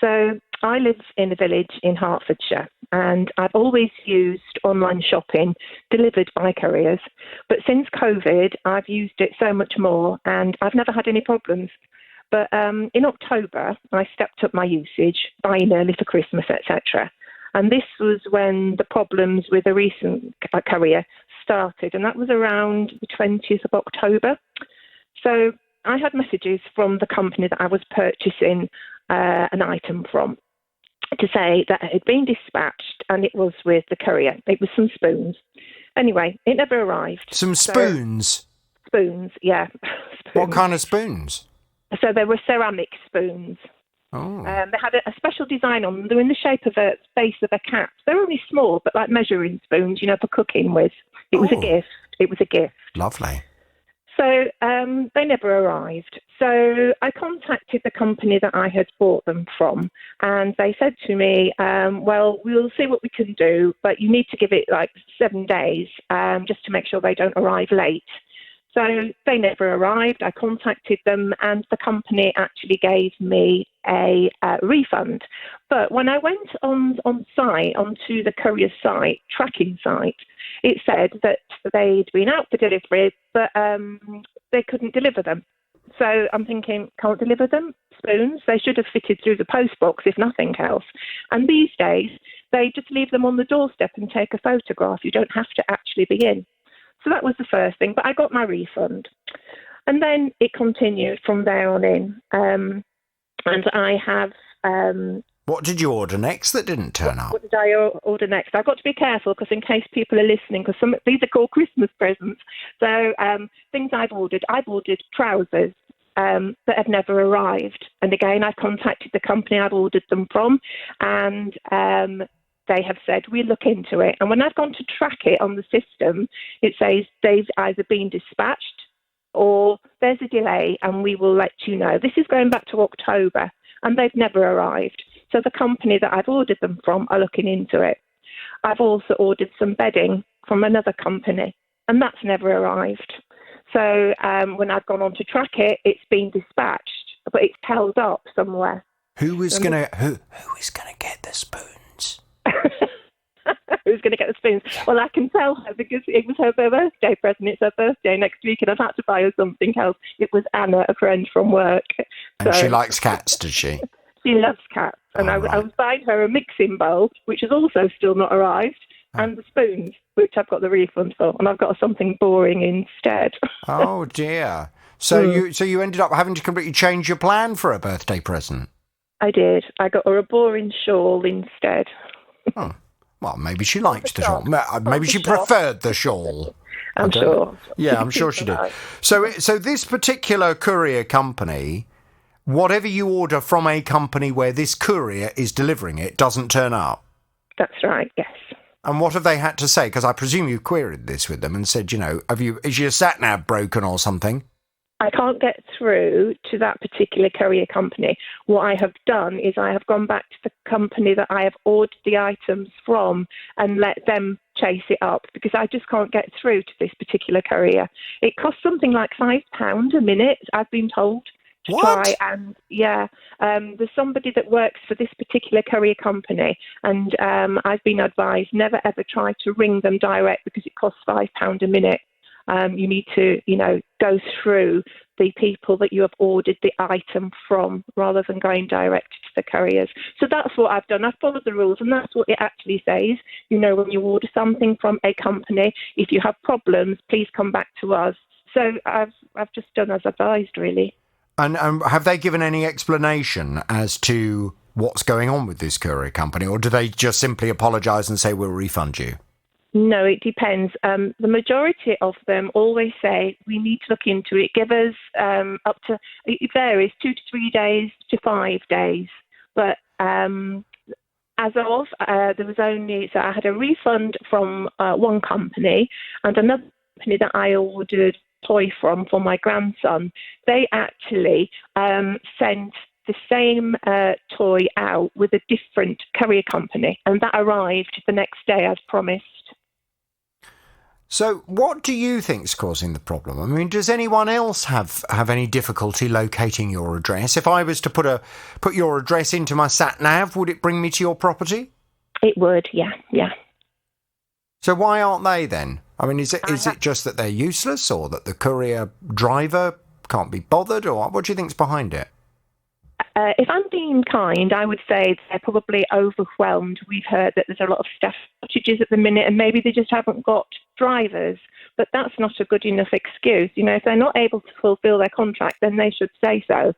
So I live in a village in Hertfordshire, and I've always used online shopping delivered by couriers. But since COVID, I've used it so much more, and I've never had any problems. But in October, I stepped up my usage, buying early for Christmas, etc. And this was when the problems with a recent courier started, and that was around the 20th of October. So I had messages from the company that I was purchasing an item from to say that it had been dispatched and it was with the courier. It was some spoons. Anyway, it never arrived. Some spoons? Spoons, yeah. Spoons. What kind of spoons? So they were ceramic spoons. Oh. They had a special design on them. They were in the shape of a face of a cat. They're only small, but like measuring spoons, for cooking with. It was a gift. It was a gift. Lovely. So they never arrived. So I contacted the company that I had bought them from, and they said to me, well, we'll see what we can do, but you need to give it like 7 days just to make sure they don't arrive late. So they never arrived. I contacted them, and the company actually gave me a refund. But when I went on site, onto the courier site, tracking site, it said that they'd been out for delivery, but they couldn't deliver them. So I'm thinking, can't deliver them? Spoons? They should have fitted through the post box, if nothing else. And these days, they just leave them on the doorstep and take a photograph. You don't have to actually be in. So that was the first thing, but I got my refund. And then it continued from there on in. And I have... what did you order next that didn't turn up? What did I order next? I've got to be careful because in case people are listening, because these are called Christmas presents. So things I've ordered trousers that have never arrived. And again, I contacted the company I've ordered them from, and they have said, we'll look into it. And when I've gone to track it on the system, it says they've either been dispatched or there's a delay and we will let you know. This is going back to October, and they've never arrived. So the company that I've ordered them from are looking into it. I've also ordered some bedding from another company, and that's never arrived. So when I've gone on to track it, it's been dispatched, but it's held up somewhere. Who is going to get the spoons? Who's going to get the spoons? Well, I can tell her because it was her birthday present. It's her birthday next week, and I've had to buy her something else. It was Anna, a friend from work. And she likes cats, does she? She loves cats. And I was buying her a mixing bowl, which has also still not arrived, and the spoons, which I've got the refund for, and I've got something boring instead. Oh, dear. So you ended up having to completely change your plan for a birthday present? I did. I got her a boring shawl instead. Oh. Well, maybe she liked the shawl. Maybe she preferred the shawl. I'm sure. Yeah, I'm sure she did. So this particular courier company, whatever you order from a company where this courier is delivering it, doesn't turn up? That's right, yes. And what have they had to say? Because I presume you queried this with them and said, is your sat-nav broken or something? I can't get through to that particular courier company. What I have done is I have gone back to the company that I have ordered the items from and let them chase it up because I just can't get through to this particular courier. It costs something like £5 a minute, I've been told. To try and there's somebody that works for this particular courier company, and I've been advised never ever try to ring them direct because it costs £5 a minute. You need to, go through the people that you have ordered the item from rather than going direct to the couriers. So that's what I've done. I've followed the rules, and that's what it actually says. When you order something from a company, if you have problems, please come back to us. So I've just done as advised, really. And have they given any explanation as to what's going on with this courier company, or do they just simply apologise and say we'll refund you? No, it depends. The majority of them always say we need to look into it. Give us up to, it varies, 2 to 3 days to 5 days. But as of, there was only, so I had a refund from one company and another company that I ordered toy from for my grandson, they actually sent the same toy out with a different courier company, and that arrived the next day as promised. So what do you think's causing the problem? I mean, does anyone else have any difficulty locating your address? If I was to put your address into my sat-nav, would it bring me to your property? It would, yeah. So why aren't they then? I mean, is it just that they're useless, or that the courier driver can't be bothered, or what do you think's behind it? If I'm being kind, I would say they're probably overwhelmed. We've heard that there's a lot of staff shortages at the minute, and maybe they just haven't got drivers. But that's not a good enough excuse. You know, if they're not able to fulfil their contract, then they should say so.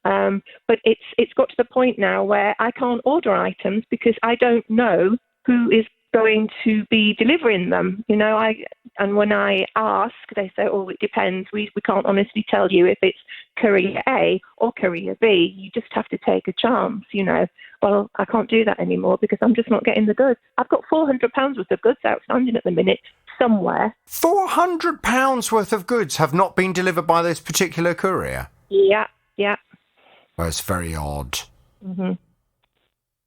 But it's got to the point now where I can't order items because I don't know who is going to be delivering them. You know, and when I ask, they say, "Oh, it depends. We can't honestly tell you if it's courier A or courier B. You just have to take a chance." You know, well, I can't do that anymore because I'm just not getting the goods. I've got £400 worth of goods outstanding at the minute somewhere. £400 worth of goods have not been delivered by this particular courier? Yeah. Well, it's very odd. Mm-hmm.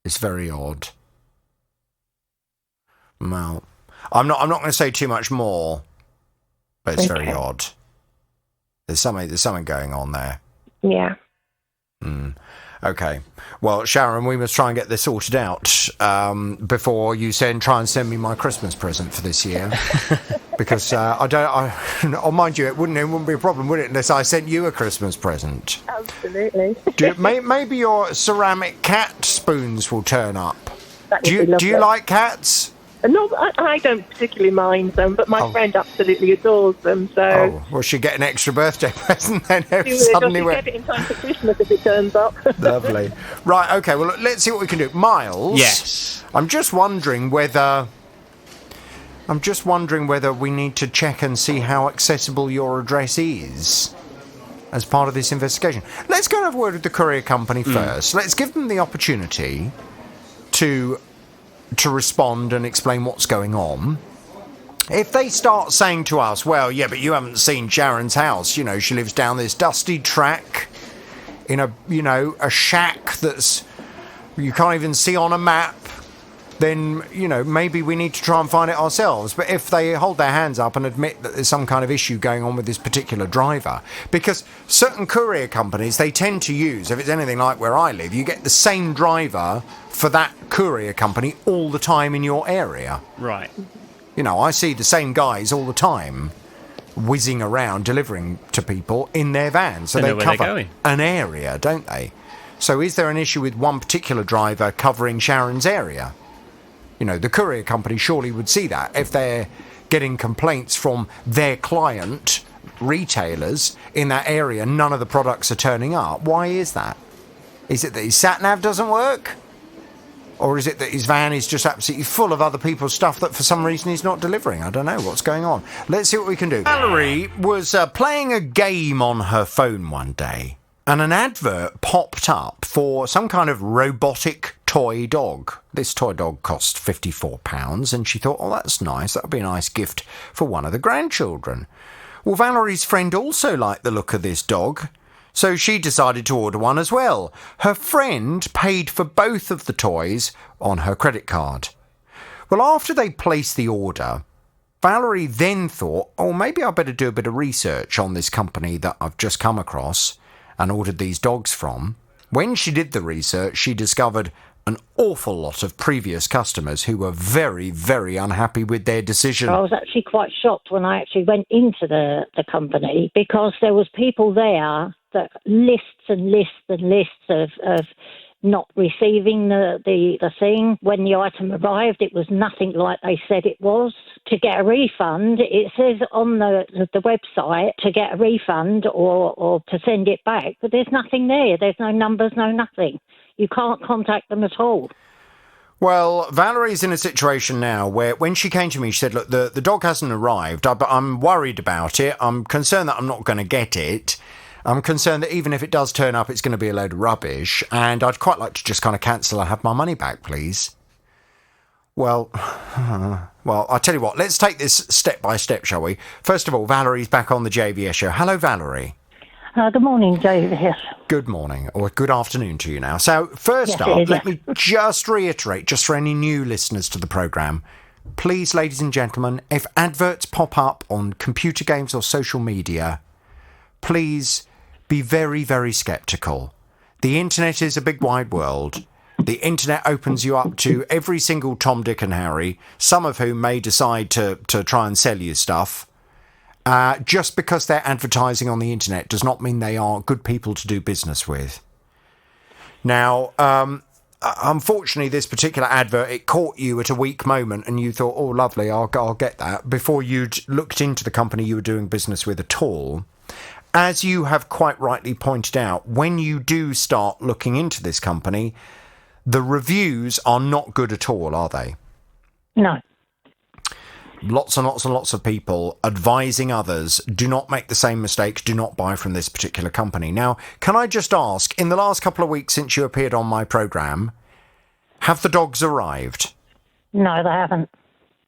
It's very odd. Well, I'm not going to say too much more, but it's very odd. There's something going on there. Yeah. Okay. Well, Sharon, we must try and get this sorted out before you try and send me my Christmas present for this year. Because mind you, it wouldn't be a problem, would it, unless I sent you a Christmas present? Absolutely. Maybe your ceramic cat spoons will turn up. Do you like cats? No, I don't particularly mind them, but my friend absolutely adores them. So, well, she'll get an extra birthday present then. Suddenly, get it in time for Christmas if it turns up. Lovely. Right. Okay. Well, let's see what we can do. Miles. Yes. I'm just wondering whether we need to check and see how accessible your address is as part of this investigation. Let's go and have a word with the courier company first. Let's give them the opportunity to respond and explain what's going on. If they start saying to us, well, yeah, but you haven't seen Sharon's house, you know, she lives down this dusty track in a shack that's you can't even see on a map, then, you know, maybe we need to try and find it ourselves. But if they hold their hands up and admit that there's some kind of issue going on with this particular driver, because certain courier companies, they tend to use, if it's anything like where I live, you get the same driver for that courier company all the time in your area. Right. You know, I see the same guys all the time whizzing around delivering to people in their vans. So they cover an area, don't they? So is there an issue with one particular driver covering Sharon's area? You know, the courier company surely would see that. If they're getting complaints from their client, retailers, in that area, none of the products are turning up. Why is that? Is it that his sat-nav doesn't work? Or is it that his van is just absolutely full of other people's stuff that for some reason he's not delivering? I don't know what's going on. Let's see what we can do. Valerie was playing a game on her phone one day, and an advert popped up for some kind of robotic toy dog. This toy dog cost £54, and she thought, oh, that's nice. That would be a nice gift for one of the grandchildren. Well, Valerie's friend also liked the look of this dog, so she decided to order one as well. Her friend paid for both of the toys on her credit card. Well, after they placed the order, Valerie then thought, oh, maybe I better do a bit of research on this company that I've just come across and ordered these dogs from. When she did the research, she discovered an awful lot of previous customers who were very, very unhappy with their decision. I was actually quite shocked when I actually went into the company, because there was people there that lists and lists and lists of not receiving the thing. When the item arrived, it was nothing like they said it was. To get a refund, it says on the website to get a refund or to send it back, but there's nothing there. There's no numbers, no nothing. You can't contact them at all. Well, Valerie's in a situation now where when she came to me, she said, look, the dog hasn't arrived, but I'm worried about it. I'm concerned that I'm not going to get it. I'm concerned that even if it does turn up, it's going to be a load of rubbish, and I'd quite like to just kind of cancel and have my money back, please. Well, Well, I'll tell you what, let's take this step by step, shall we? First of all, Valerie's back on the JVS show. Hello, Valerie. Good morning, JVS. Good morning, or good afternoon to you now. So, first up, let me just reiterate, just for any new listeners to the programme, please, ladies and gentlemen, if adverts pop up on computer games or social media, please be very, very sceptical. The internet is a big wide world. The internet opens you up to every single Tom, Dick and Harry, some of whom may decide to try and sell you stuff. Just because they're advertising on the internet does not mean they are good people to do business with. Now, unfortunately, this particular advert, it caught you at a weak moment and you thought, oh, lovely, I'll get that, before you'd looked into the company you were doing business with at all. As you have quite rightly pointed out, when you do start looking into this company, the reviews are not good at all, are they? No. Lots and lots and lots of people advising others, do not make the same mistake, do not buy from this particular company. Now, can I just ask, in the last couple of weeks since you appeared on my programme, have the dogs arrived? No, they haven't.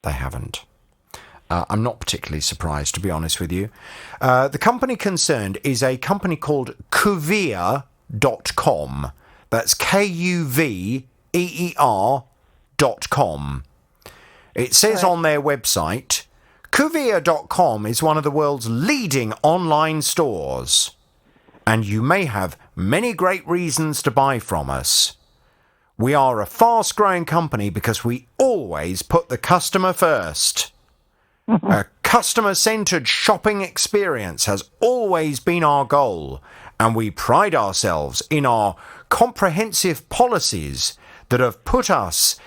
They haven't. I'm not particularly surprised, to be honest with you. The company concerned is a company called Kuveer.com. That's Kuveer.com. It says on their website, Kuveer.com is one of the world's leading online stores, and you may have many great reasons to buy from us. We are a fast-growing company because we always put the customer first. A customer-centred shopping experience has always been our goal, and we pride ourselves in our comprehensive policies that have put us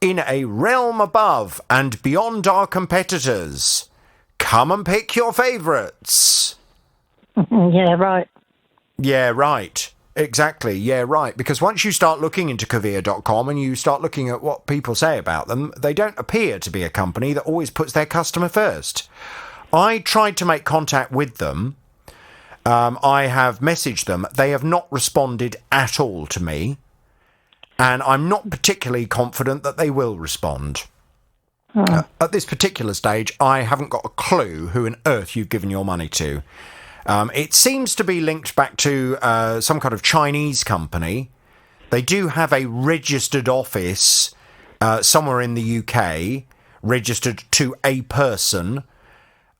in a realm above and beyond our competitors. Come and pick your favourites. Yeah, right. Yeah, right. Exactly. Yeah, right. Because once you start looking into Kuveer.com and you start looking at what people say about them, they don't appear to be a company that always puts their customer first. I tried to make contact with them. I have messaged them. They have not responded at all to me. And I'm not particularly confident that they will respond. At this particular stage, I haven't got a clue who on earth you've given your money to. It seems to be linked back to some kind of Chinese company. They do have a registered office somewhere in the UK, registered to a person.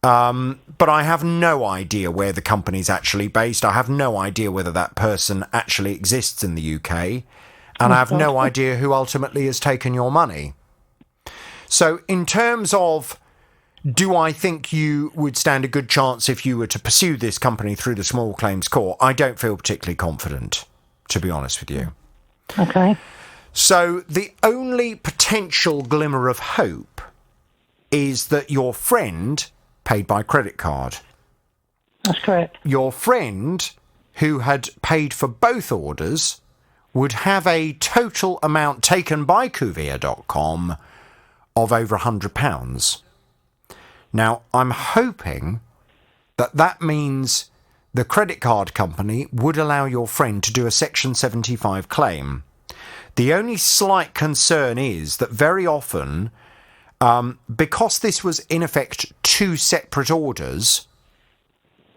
But I have no idea where the company's actually based. I have no idea whether that person actually exists in the UK. And I have no idea who ultimately has taken your money. So in terms of, do I think you would stand a good chance if you were to pursue this company through the Small Claims Court? I don't feel particularly confident, to be honest with you. Okay. So the only potential glimmer of hope is that your friend paid by credit card. That's correct. Your friend, who had paid for both orders, would have a total amount taken by Kuveer.com of over £100. Now, I'm hoping that means the credit card company would allow your friend to do a Section 75 claim. The only slight concern is that very often, because this was in effect two separate orders,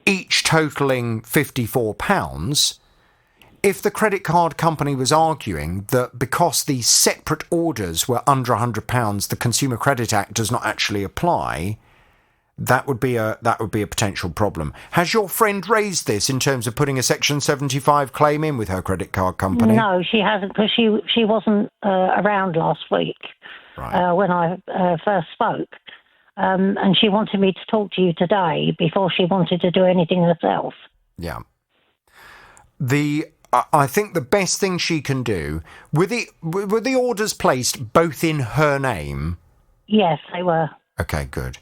each totalling £54, if the credit card company was arguing that because the separate orders were under £100, the Consumer Credit Act does not actually apply, that would be a potential problem. Has your friend raised this in terms of putting a Section 75 claim in with her credit card company? No, she hasn't, because she wasn't around last week when I first spoke. And she wanted me to talk to you today before she wanted to do anything herself. Yeah. I think the best thing she can do, were the orders placed both in her name? Yes, they were. Okay, good.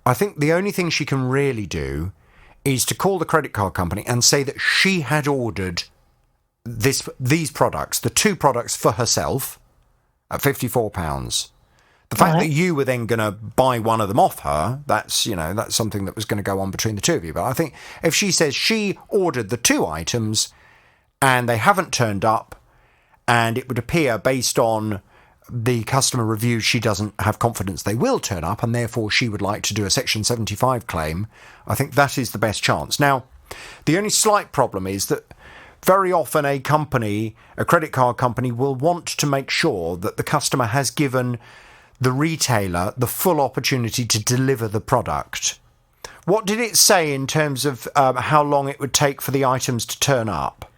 I think the only thing she can really do is to call the credit card company and say that she had ordered these products, the two products for herself, at £54. The fact that you were then going to buy one of them off her, that's something that was going to go on between the two of you. But I think if she says she ordered the two items and they haven't turned up, and it would appear based on the customer reviews she doesn't have confidence they will turn up, and therefore she would like to do a Section 75 claim, I think that is the best chance. Now, the only slight problem is that very often a credit card company, will want to make sure that the customer has given the retailer the full opportunity to deliver the product. What did it say in terms of how long it would take for the items to turn up?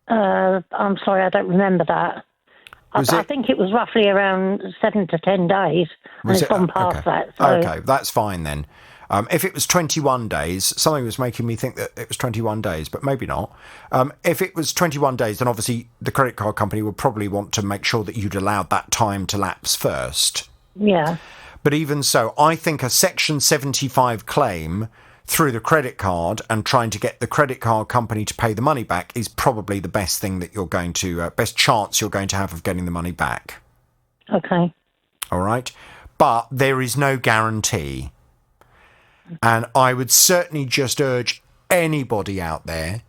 I'm sorry, I don't remember that. I think it was roughly around 7 to 10 days, and it's gone past that. So. Okay, that's fine then. If it was 21 days, something was making me think that it was 21 days, but maybe not. If it was 21 days, then obviously the credit card company would probably want to make sure that you'd allowed that time to lapse first. Yeah. But even so, I think a Section 75 claim through the credit card and trying to get the credit card company to pay the money back is probably the best thing that you're going to, best chance you're going to have of getting the money back. Okay. All right. But there is no guarantee. And I would certainly just urge anybody out there,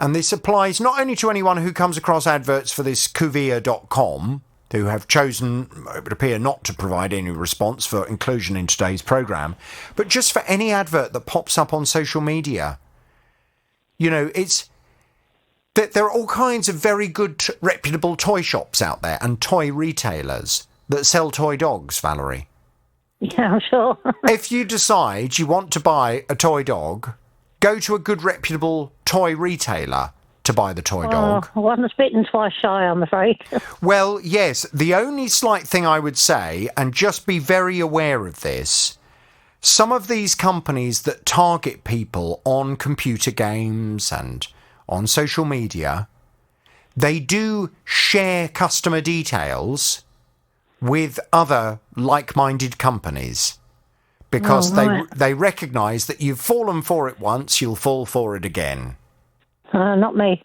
and this applies not only to anyone who comes across adverts for this Kuvia.com, who have chosen, it would appear, not to provide any response for inclusion in today's programme, but just for any advert that pops up on social media. You know, it's that there are all kinds of very good, reputable toy shops out there and toy retailers that sell toy dogs, Valerie. Yeah, I'm sure. If you decide you want to buy a toy dog, go to a good, reputable toy retailer to buy the toy dog. Once bitten, twice shy, I'm afraid. Well, yes. The only slight thing I would say, and just be very aware of this, some of these companies that target people on computer games and on social media, they do share customer details with other like-minded companies, because they recognise that you've fallen for it once, you'll fall for it again. Not me.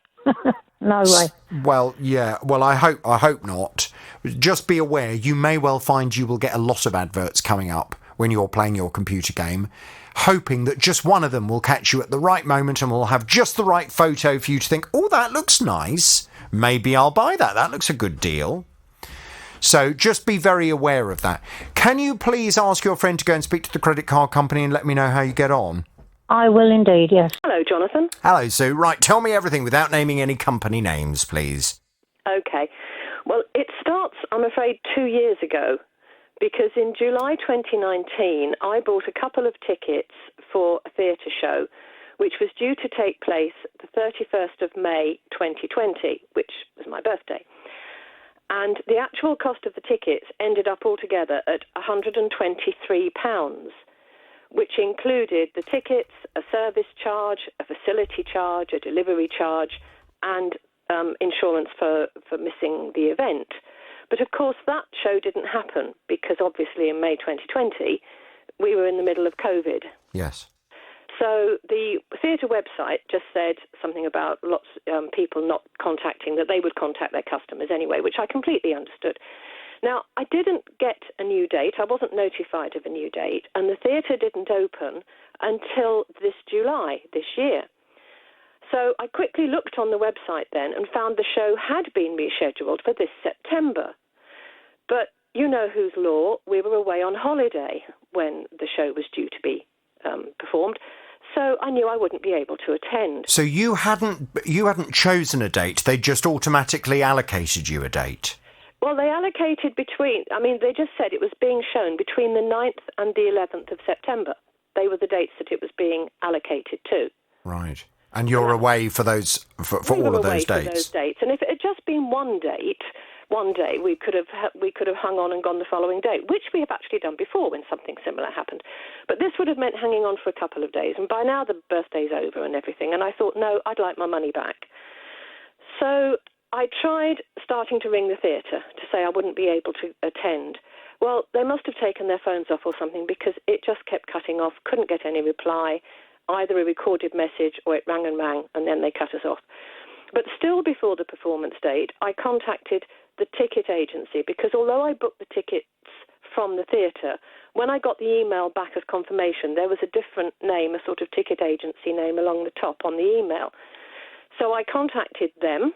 No way. Well, yeah. Well, I hope not. Just be aware, you may well find you will get a lot of adverts coming up when you're playing your computer game, hoping that just one of them will catch you at the right moment and will have just the right photo for you to think, oh, that looks nice. Maybe I'll buy that. That looks a good deal. So just be very aware of that. Can you please ask your friend to go and speak to the credit card company and let me know how you get on? I will indeed, yes. Hello, Jonathan. Hello, Sue. Right, tell me everything without naming any company names, please. Okay. Well, it starts, I'm afraid, 2 years ago, because in July 2019, I bought a couple of tickets for a theatre show, which was due to take place the 31st of May 2020, which was my birthday. And the actual cost of the tickets ended up altogether at £123, which included the tickets, a service charge, a facility charge, a delivery charge, and insurance for missing the event. But of course that show didn't happen because obviously in May 2020 we were in the middle of COVID. Yes. So the theatre website just said something about lots of people not contacting, that they would contact their customers anyway, which I completely understood. Now, I didn't get a new date. I wasn't notified of a new date, and the theatre didn't open until this July, this year. So I quickly looked on the website then and found the show had been rescheduled for this September. But you know whose law, we were away on holiday when the show was due to be performed. So I knew I wouldn't be able to attend. So you hadn't chosen a date, they just automatically allocated you a date? Well, they allocated they just said it was being shown between the 9th and the 11th of September. They were the dates that it was being allocated to. Right. And you're away for those, for all of those dates? For those dates. And if it had just been one day, we could have hung on and gone the following day, which we have actually done before when something similar happened. But this would have meant hanging on for a couple of days, and by now the birthday's over and everything, and I thought, no, I'd like my money back. So I tried starting to ring the theatre to say I wouldn't be able to attend. Well, they must have taken their phones off or something, because it just kept cutting off, couldn't get any reply, either a recorded message or it rang, and then they cut us off. But still before the performance date, I contacted the ticket agency, because although I booked the tickets from the theatre, when I got the email back as confirmation, there was a different name, a sort of ticket agency name along the top on the email. So I contacted them,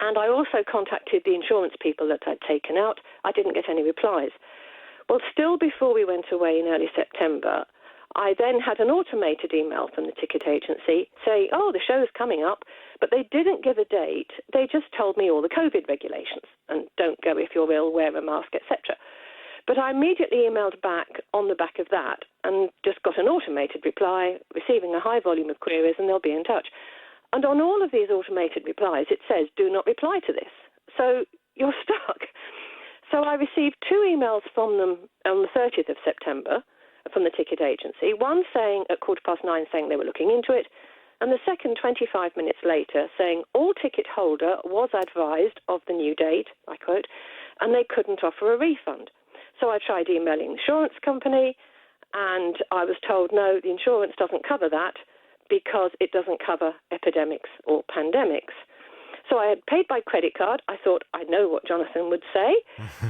And I also contacted the insurance people that I'd taken out. I didn't get any replies. Well, still before we went away in early September, I then had an automated email from the ticket agency saying, oh, the show's coming up, but they didn't give a date. They just told me all the COVID regulations and don't go if you're ill, wear a mask, etc. But I immediately emailed back on the back of that and just got an automated reply, receiving a high volume of queries, and they'll be in touch. And on all of these automated replies, it says, do not reply to this. So you're stuck. So I received 2 emails from them on the 30th of September from the ticket agency, one saying at 9:15 saying they were looking into it, and the second 25 minutes later saying all ticket holder was advised of the new date, I quote, and they couldn't offer a refund. So I tried emailing the insurance company, and I was told, no, the insurance doesn't cover that because it doesn't cover epidemics or pandemics. So I had paid by credit card. I thought, I know what Jonathan would say.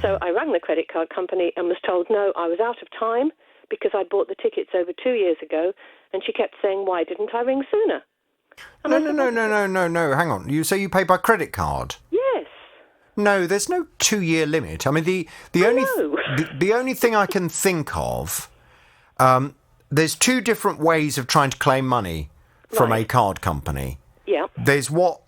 So I rang the credit card company and was told, no, I was out of time because I bought the tickets over 2 years ago. And she kept saying, why didn't I ring sooner? No. Hang on. You say you pay by credit card? Yes. No, there's no 2-year limit. I mean, the only thing I can think of, there's 2 different ways of trying to claim money from a card company. Yeah. There's what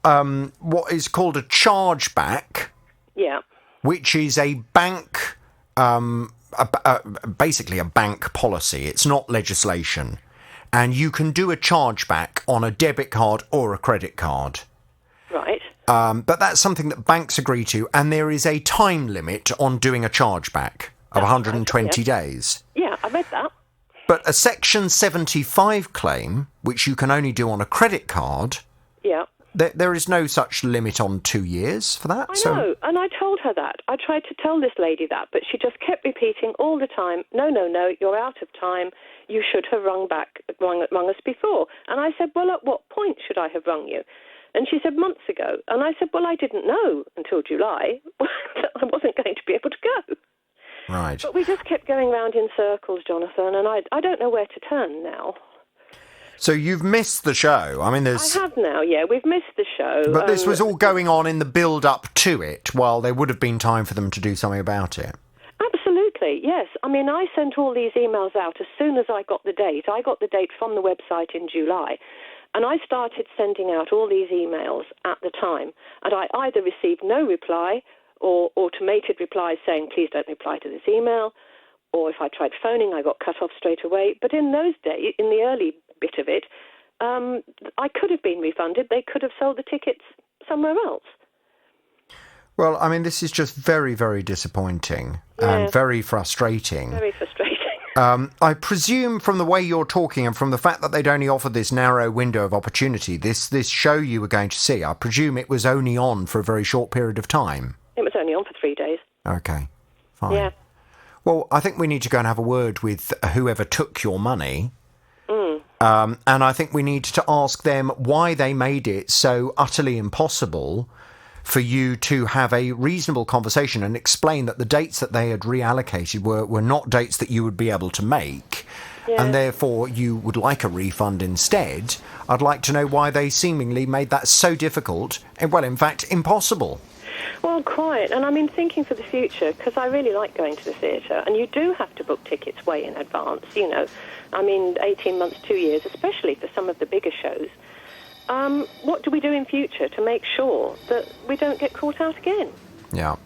is called a chargeback. Yeah. Which is a bank, basically a bank policy. It's not legislation. And you can do a chargeback on a debit card or a credit card. Right. But that's something that banks agree to, and there is a time limit on doing a chargeback of 120 days. Yeah, I read that. But a Section 75 claim, which you can only do on a credit card, yeah, there is no such limit on 2 years for that. I know, and I told her that. I tried to tell this lady that, but she just kept repeating all the time, no, you're out of time. You should have rung us before. And I said, well, at what point should I have rung you? And she said, months ago. And I said, well, I didn't know until July that I wasn't going to be able to go. Right. But we just kept going round in circles, Jonathan, and I don't know where to turn now. So you've missed the show. I mean, I have now, yeah. We've missed the show. But this was all going on in the build-up to it, while there would have been time for them to do something about it. Absolutely, yes. I mean, I sent all these emails out as soon as I got the date. I got the date from the website in July. And I started sending out all these emails at the time. And I either received no reply or automated replies saying, please don't reply to this email. Or if I tried phoning, I got cut off straight away. But in those days, in the early bit of it, I could have been refunded. They could have sold the tickets somewhere else. Well, I mean, this is just very, very disappointing and very frustrating. Very frustrating. I presume from the way you're talking and from the fact that they'd only offered this narrow window of opportunity, this show you were going to see, I presume it was only on for a very short period of time. It was only on for 3 days. Okay, fine. Yeah. Well, I think we need to go and have a word with whoever took your money. Mm. And I think we need to ask them why they made it so utterly impossible for you to have a reasonable conversation and explain that the dates that they had reallocated were not dates that you would be able to make, and therefore you would like a refund instead. I'd like to know why they seemingly made that so difficult and, well, in fact, impossible. Well, quite. And I mean, thinking for the future, because I really like going to the theatre, and you do have to book tickets way in advance, you know. I mean, 18 months, 2 years, especially for some of the bigger shows. What do we do in future to make sure that we don't get caught out again? Yeah.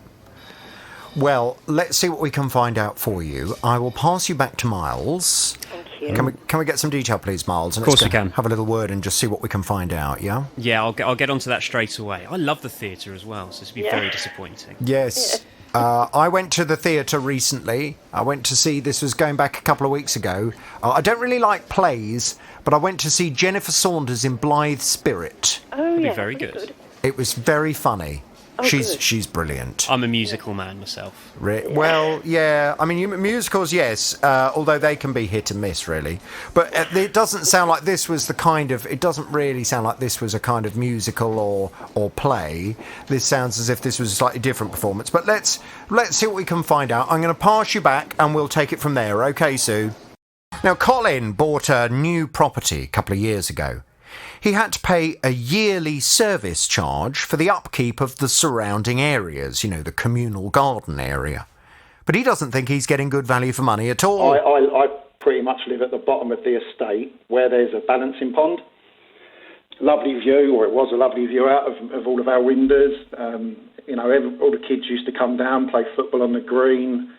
Well, let's see what we can find out for you. I will pass you back to Miles. Thank you. Can we get some detail, please, Miles? And of course let's we can. Have a little word and just see what we can find out, yeah? Yeah, I'll get onto that straight away. I love the theatre as well, so this would be very disappointing. Yes. I went to the theatre recently. I went to see, this was going back a couple of weeks ago. I don't really like plays, but I went to see Jennifer Saunders in Blithe Spirit. Oh, yeah. Very good. It was very funny. Oh, she's brilliant. I'm a musical man myself. Well, yeah. I mean, musicals, yes, although they can be hit and miss, really. But it doesn't sound like this was the kind of... It doesn't really sound like this was a kind of musical or play. This sounds as if this was a slightly different performance. But let's see what we can find out. I'm going to pass you back and we'll take it from there. OK, Sue? Now, Colin bought a new property a couple of years ago. he had to pay a yearly service charge for the upkeep of the surrounding areas, you know, the communal garden area. But he doesn't think he's getting good value for money at all. I pretty much live at the bottom of the estate where there's a balancing pond. Lovely view, or it was a lovely view out of all of our windows. You know, all the kids used to come down, play football on the green.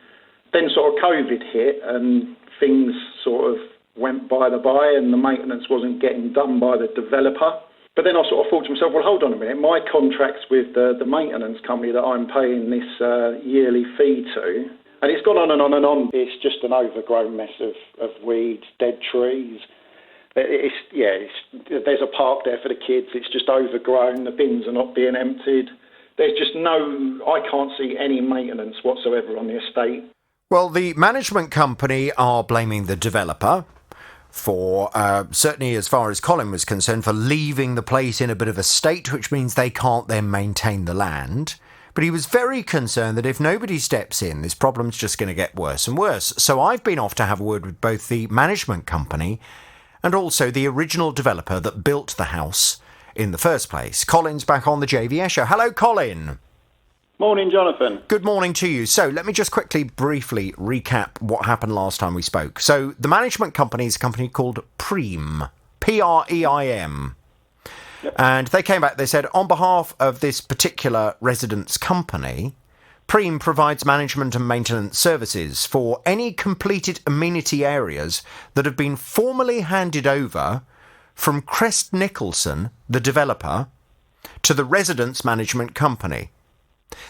Then sort of COVID hit and things sort of went by the by and the maintenance wasn't getting done by the developer. But then I sort of thought to myself, well, hold on a minute, my contract's with the maintenance company that I'm paying this yearly fee to, and it's gone on and on and on. It's just an overgrown mess of weeds, dead trees. There's a park there for the kids. It's just overgrown. The bins are not being emptied. There's just I can't see any maintenance whatsoever on the estate. Well, the management company are blaming the developer for, certainly as far as Colin was concerned, for leaving the place in a bit of a state, which means they can't then maintain the land. But he was very concerned that if nobody steps in, this problem's just going to get worse and worse. So I've been off to have a word with both the management company and also the original developer that built the house in the first place. Colin's back on the JVS show. Hello, Colin. Morning, Jonathan. Good morning to you. So let me just briefly recap what happened last time we spoke. So the management company is a company called Preim, Preim. Yep. And they came back, they said, on behalf of this particular residence company, Preim provides management and maintenance services for any completed amenity areas that have been formally handed over from Crest Nicholson, the developer, to the residence management company.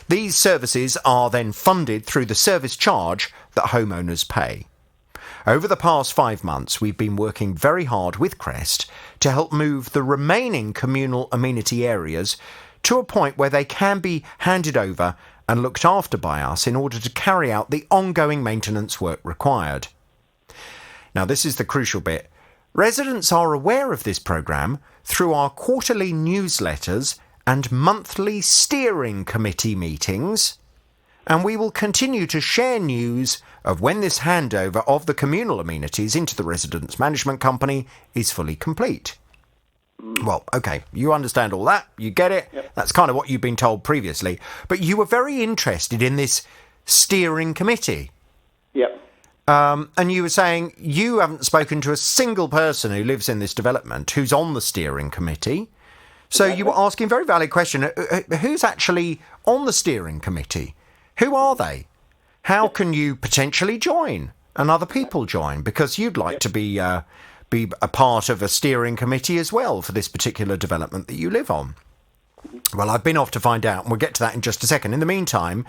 These services are then funded through the service charge that homeowners pay. Over the past 5 months, we've been working very hard with Crest to help move the remaining communal amenity areas to a point where they can be handed over and looked after by us in order to carry out the ongoing maintenance work required. Now, this is the crucial bit. Residents are aware of this programme through our quarterly newsletters and monthly steering committee meetings, and we will continue to share news of when this handover of the communal amenities into the residence management company is fully complete. Well, OK, you understand all that, you get it, yep. That's kind of what you've been told previously, but you were very interested in this steering committee. Yep. And you were saying you haven't spoken to a single person who lives in this development who's on the steering committee. So you were asking a very valid question. Who's actually on the steering committee? Who are they? How can you potentially join and other people join? Because you'd like to be a part of a steering committee as well for this particular development that you live on. Well, I've been off to find out, and we'll get to that in just a second. In the meantime,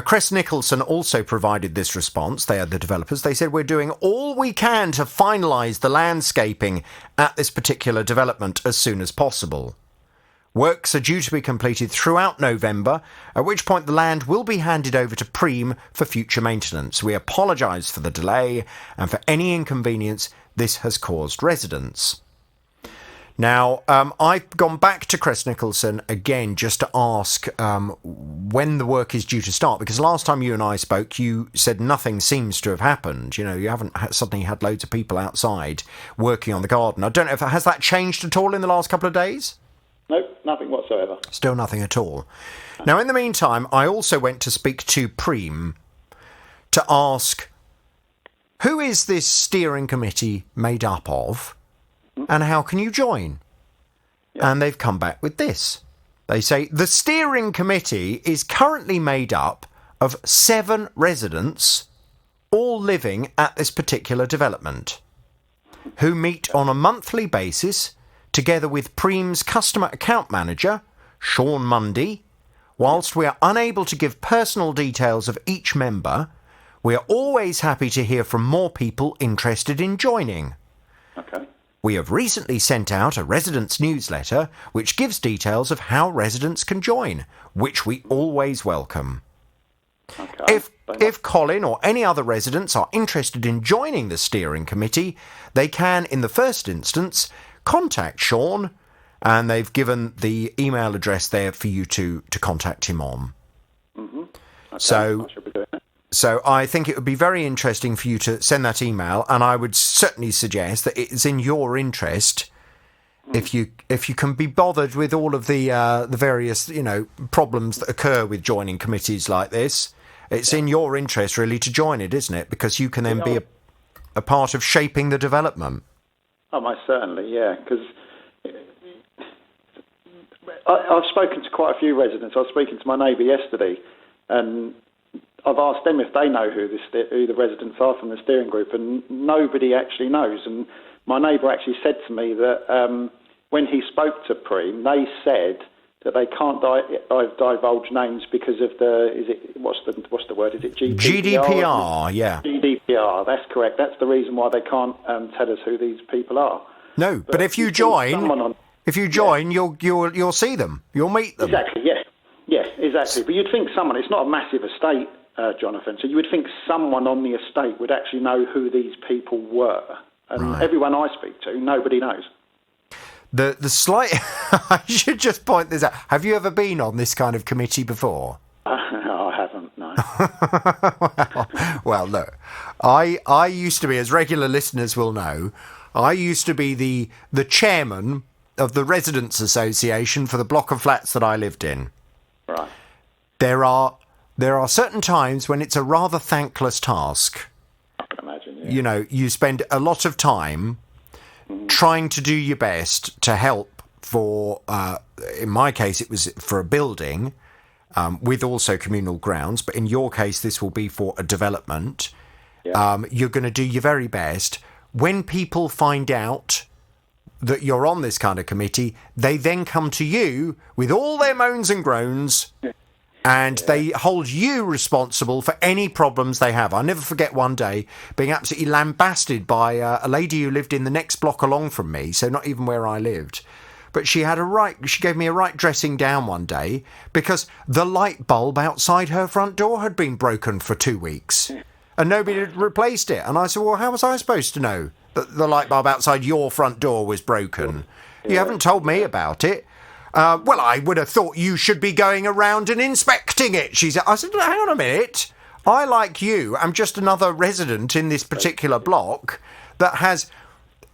Crest Nicholson also provided this response. They are the developers. They said, we're doing all we can to finalise the landscaping at this particular development as soon as possible. Works are due to be completed throughout November, at which point the land will be handed over to Preim for future maintenance. We apologise for the delay and for any inconvenience this has caused residents. Now, I've gone back to Crest Nicholson again just to ask when the work is due to start, because last time you and I spoke, you said nothing seems to have happened. You know, you haven't suddenly had loads of people outside working on the garden. I don't know if has that changed at all in the last couple of days? Nope, nothing whatsoever. Still nothing at all. Now, in the meantime, I also went to speak to Preim to ask, who is this steering committee made up of and how can you join? Yep. And they've come back with this. They say, the steering committee is currently made up of 7 residents, all living at this particular development, who meet on a monthly basis together with Preim's customer account manager, Sean Mundy. Whilst we are unable to give personal details of each member, we are always happy to hear from more people interested in joining. Okay. We have recently sent out a residents newsletter which gives details of how residents can join, which we always welcome. Okay. If Colin or any other residents are interested in joining the steering committee, they can, in the first instance, contact Sean, and they've given the email address there for you to contact him on. Mm-hmm. Okay. So I think it would be very interesting for you to send that email, and I would certainly suggest that it is in your interest, If you can be bothered with all of the various problems that occur with joining committees like this, it's in your interest really to join it, isn't it? Because you can then be a part of shaping the development. Oh, most certainly, yeah. Because I've spoken to quite a few residents. I was speaking to my neighbour yesterday, and I've asked them if they know who the residents are from the steering group, and nobody actually knows. And my neighbour actually said to me that when he spoke to Preem, they said that they can't divulge names because of what's the word? Is it GDPR? GDPR, yeah. GDPR, that's correct. That's the reason why they can't tell us who these people are. No, but if you join, you'll see them, you'll meet them. Exactly, yeah, exactly. But you'd think someone. It's not a massive estate, Jonathan. So you would think someone on the estate would actually know who these people were. And everyone I speak to, nobody knows. The slight... I should just point this out. Have you ever been on this kind of committee before? I haven't, no. Well, look, I used to be, as regular listeners will know, I used to be the chairman of the Residents' Association for the block of flats that I lived in. Right. There are certain times when it's a rather thankless task. I can imagine, yeah. You know, you spend a lot of time trying to do your best to help for, in my case, it was for a building with also communal grounds. But in your case, this will be for a development. Yeah. You're going to do your very best. When people find out that you're on this kind of committee, they then come to you with all their moans and groans. And they hold you responsible for any problems they have. I'll never forget one day being absolutely lambasted by a lady who lived in the next block along from me, so not even where I lived. But she gave me a right dressing down one day because the light bulb outside her front door had been broken for 2 weeks and nobody had replaced it. And I said, well, how was I supposed to know that the light bulb outside your front door was broken? You haven't told me about it. Well, I would have thought you should be going around and inspecting it, she said. I said, hang on a minute. I, like you, am just another resident in this particular block that has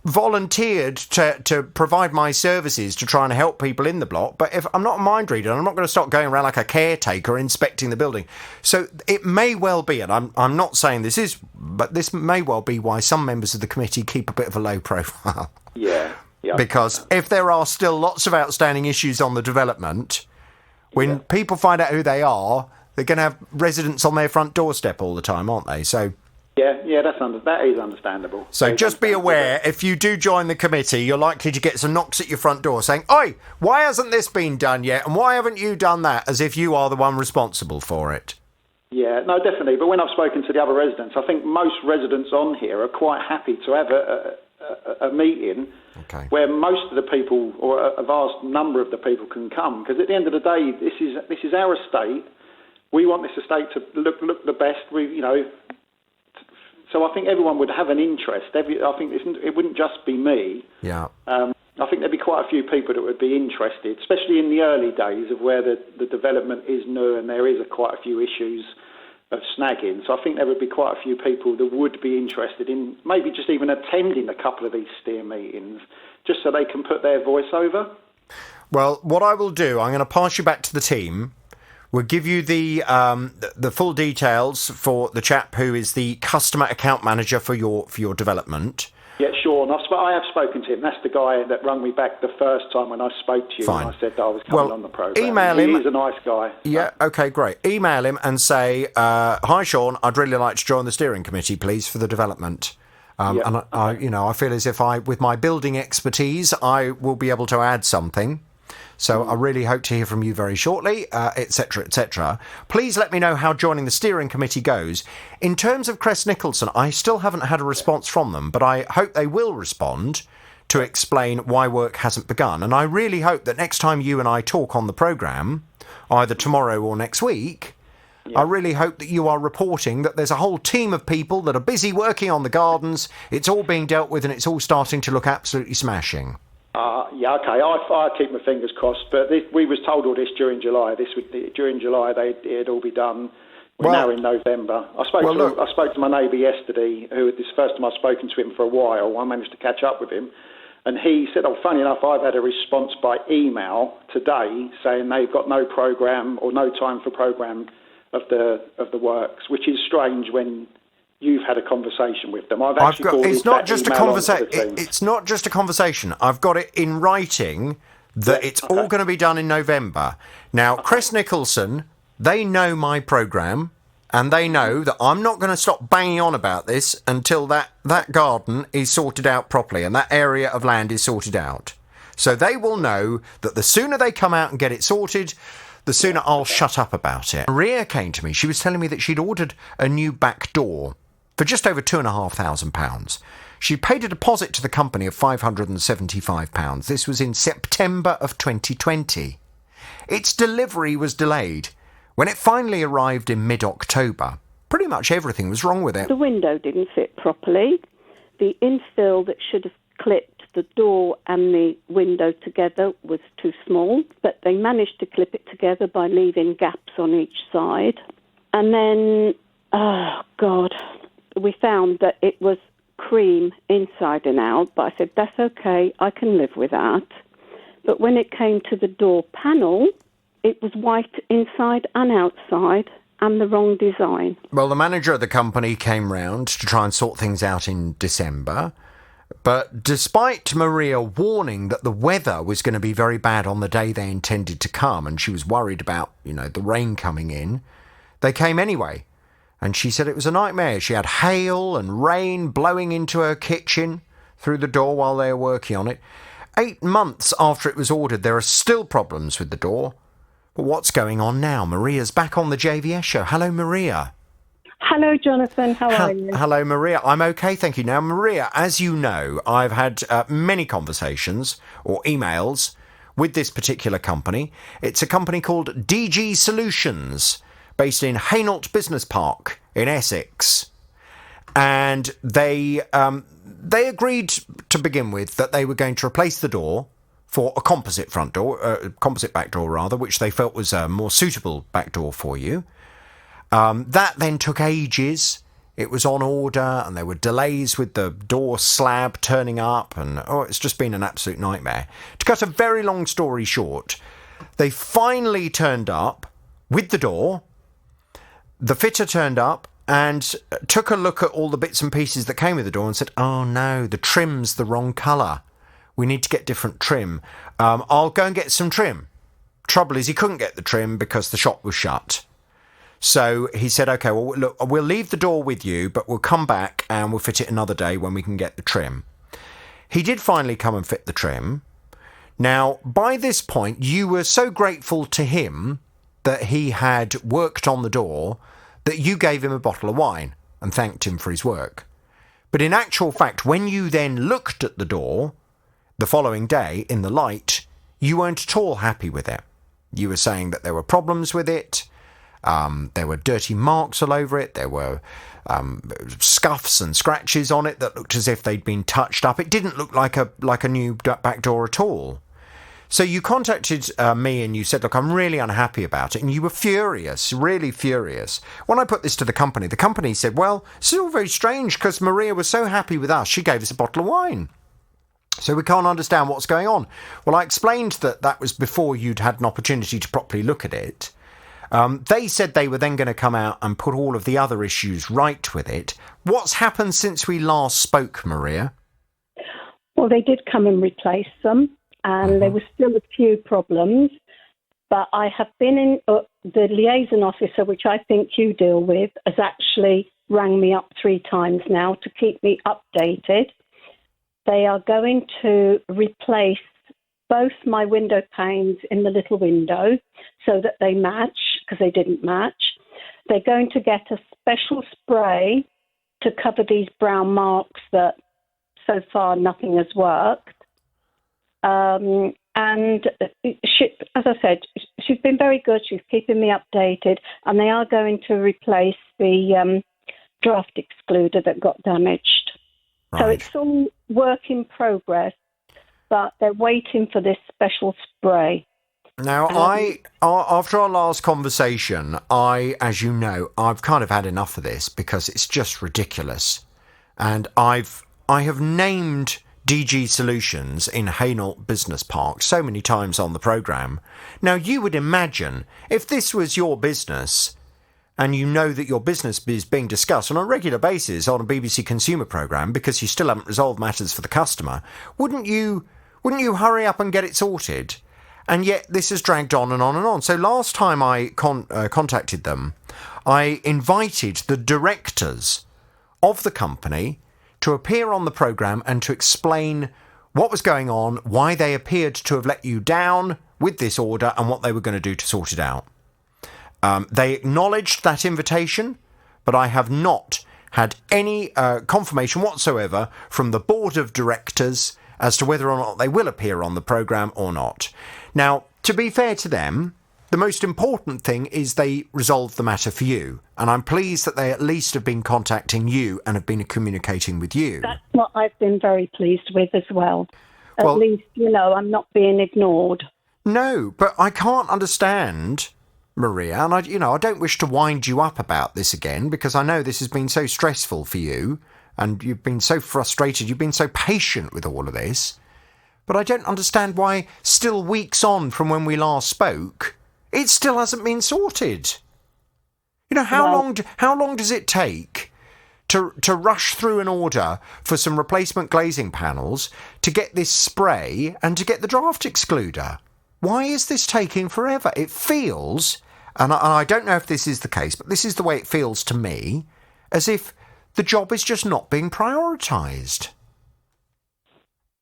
volunteered to provide my services to try and help people in the block. But if I'm not a mind reader, I'm not going to start going around like a caretaker inspecting the building. So it may well be, and I'm not saying this is, but this may well be why some members of the committee keep a bit of a low profile. Yeah. Because if there are still lots of outstanding issues on the development, when people find out who they are, they're going to have residents on their front doorstep all the time, aren't they? So that is understandable. So just be aware, if you do join the committee, you're likely to get some knocks at your front door saying, "Oi, why hasn't this been done yet? And why haven't you done that?" As if you are the one responsible for it. Yeah, no, definitely. But when I've spoken to the other residents, I think most residents on here are quite happy to have a meeting where most of the people, or a vast number of the people, can come. Because at the end of the day, this is our estate. We want this estate to look the best. So I think everyone would have an interest. I think it wouldn't just be me. Yeah. I think there'd be quite a few people that would be interested, especially in the early days of where the development is new and there is quite a few issues of snagging. So I think there would be quite a few people that would be interested in maybe just even attending a couple of these steer meetings, just so they can put their voice over. Well, what I will do, I'm going to pass you back to the team. We'll give you the full details for the chap who is the customer account manager for your development. Yeah, Sean. I have spoken to him. That's the guy that rang me back the first time when I spoke to you. Fine. And I said that I was coming on the programme. Email him. He's a nice guy. Yeah, okay, great. Email him and say, "Hi, Sean. I'd really like to join the steering committee, please, for the development." And I feel as if with my building expertise, I will be able to add something. So I really hope to hear from you very shortly, etc., etc. Please let me know how joining the steering committee goes. In terms of Crest Nicholson, I still haven't had a response from them, but I hope they will respond to explain why work hasn't begun. And I really hope that next time you and I talk on the programme, either tomorrow or next week, I really hope that you are reporting that there's a whole team of people that are busy working on the gardens, it's all being dealt with and it's all starting to look absolutely smashing. Okay. I keep my fingers crossed, but we was told all this during July. During July it'd all be done. We're now in November. I spoke to my neighbour yesterday, who this first time I've spoken to him for a while. I managed to catch up with him, And he said, oh, funny enough, I've had a response by email today saying they've got no programme or no time for programme of the works, which is strange when you've had a conversation with them. It's not just a conversation. It's not just a conversation. I've got it in writing that it's all going to be done in November. Now, Chris Nicholson, they know my programme, and they know that I'm not going to stop banging on about this until that garden is sorted out properly and that area of land is sorted out. So they will know that the sooner they come out and get it sorted, the sooner I'll shut up about it. Maria came to me. She was telling me that she'd ordered a new back door for just over £2,500. She paid a deposit to the company of £575. This was in September of 2020. Its delivery was delayed. When it finally arrived in mid-October, pretty much everything was wrong with it. The window didn't fit properly. The infill that should have clipped the door and the window together was too small, but they managed to clip it together by leaving gaps on each side. And then, oh God, we found that it was cream inside and out, but I said, that's okay, I can live with that. But when it came to the door panel, it was white inside and outside and the wrong design. Well, the manager of the company came round to try and sort things out in December. But despite Maria warning that the weather was going to be very bad on the day they intended to come, and she was worried about, the rain coming in, they came anyway. And she said it was a nightmare. She had hail and rain blowing into her kitchen through the door while they were working on it. 8 months after it was ordered, there are still problems with the door. But what's going on now? Maria's back on the JVS show. Hello, Maria. Hello, Jonathan. How are you? Hello, Maria. I'm okay, thank you. Now, Maria, as you know, I've had many conversations or emails with this particular company. It's a company called DG Solutions, based in Hainault Business Park in Essex. And they agreed to begin with that they were going to replace the door for a composite composite back door rather, which they felt was a more suitable back door for you. That then took ages. It was on order and there were delays with the door slab turning up and it's just been an absolute nightmare. To cut a very long story short, they finally turned up with the door. The fitter turned up and took a look at all the bits and pieces that came with the door and said, oh no, the trim's the wrong colour. We need to get different trim. I'll go and get some trim. Trouble is, he couldn't get the trim because the shop was shut. So he said, OK, well, look, we'll leave the door with you, but we'll come back and we'll fit it another day when we can get the trim. He did finally come and fit the trim. Now, by this point, you were so grateful to him that he had worked on the door that you gave him a bottle of wine and thanked him for his work. But in actual fact, when you then looked at the door the following day in the light, you weren't at all happy with it. You were saying that there were problems with it. There were dirty marks all over it. There were scuffs and scratches on it that looked as if they'd been touched up. It didn't look like a new back door at all. So you contacted me and you said, look, I'm really unhappy about it. And you were furious, really furious. When I put this to the company said, well, this is all very strange because Maria was so happy with us, she gave us a bottle of wine. So we can't understand what's going on. Well, I explained that was before you'd had an opportunity to properly look at it. They said they were then going to come out and put all of the other issues right with it. What's happened since we last spoke, Maria? Well, they did come and replace them, and there were still a few problems. But I have been in the liaison officer, which I think you deal with, has actually rang me up 3 times now to keep me updated. They are going to replace both my window panes in the little window so that they match, because they didn't match. They're going to get a special spray to cover these brown marks that so far nothing has worked. And she, as I said, she's been very good. She's keeping me updated. And they are going to replace the draft excluder that got damaged. Right. So it's all work in progress, but they're waiting for this special spray. Now, after our last conversation, as you know, I've kind of had enough of this because it's just ridiculous. And I have named DG Solutions in Hainault Business Park so many times on the programme. Now, you would imagine if this was your business and you know that your business is being discussed on a regular basis on a BBC Consumer programme because you still haven't resolved matters for the customer, wouldn't you hurry up and get it sorted? And yet this has dragged on and on and on. So last time I contacted them, I invited the directors of the company to appear on the programme and to explain what was going on, why they appeared to have let you down with this order, and what they were going to do to sort it out. They acknowledged that invitation, but I have not had any confirmation whatsoever from the board of directors as to whether or not they will appear on the programme or not. Now, to be fair to them, the most important thing is they resolved the matter for you, and I'm pleased that they at least have been contacting you and have been communicating with you. That's what I've been very pleased with as well. At least, I'm not being ignored. No, but I can't understand, Maria, and I don't wish to wind you up about this again, because I know this has been so stressful for you, and you've been so frustrated, you've been so patient with all of this, but I don't understand why, still weeks on from when we last spoke, it still hasn't been sorted. How long does it take to rush through an order for some replacement glazing panels, to get this spray and to get the draft excluder? Why is this taking forever? It feels, and I don't know if this is the case, but this is the way it feels to me, as if the job is just not being prioritised.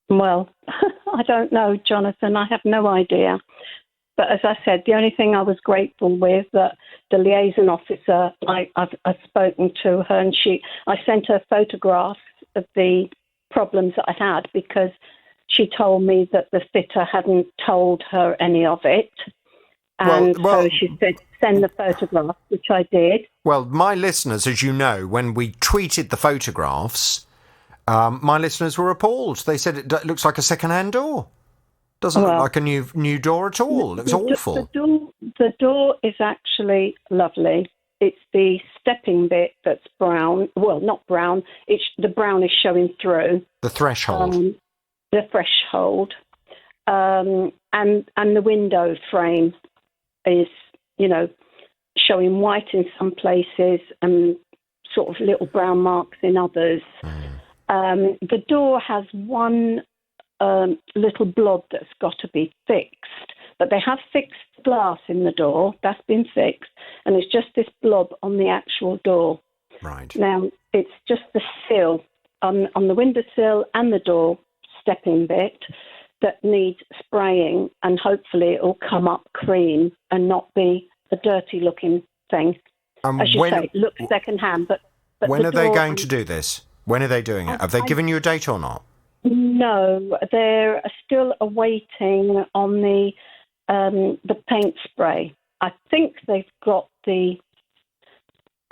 Well, I don't know, Jonathan. I have no idea. But as I said, the only thing I was grateful with, that the liaison officer, I've spoken to her, and I sent her photographs of the problems that I had, because she told me that the fitter hadn't told her any of it. And so she said, send the photographs, which I did. Well, my listeners, as you know, when we tweeted the photographs, my listeners were appalled. They said it looks like a second-hand door. Doesn't look like a new door at all. It looks awful. The door is actually lovely. It's the stepping bit that's brown. Well, not brown. The brown is showing through. The threshold. The threshold. And the window frame is, showing white in some places and sort of little brown marks in others. The door has one little blob that's got to be fixed, but they have fixed glass in the door. That's been fixed, and it's just this blob on the actual door. Right. Now, it's just the sill on the windowsill and the door stepping bit that needs spraying, and hopefully it'll come up clean and not be a dirty looking thing. As you say, it looks second hand, but when are they going to do this? When are they doing it? Have they given you a date or not? No, they're still awaiting on the paint spray. I think they've got the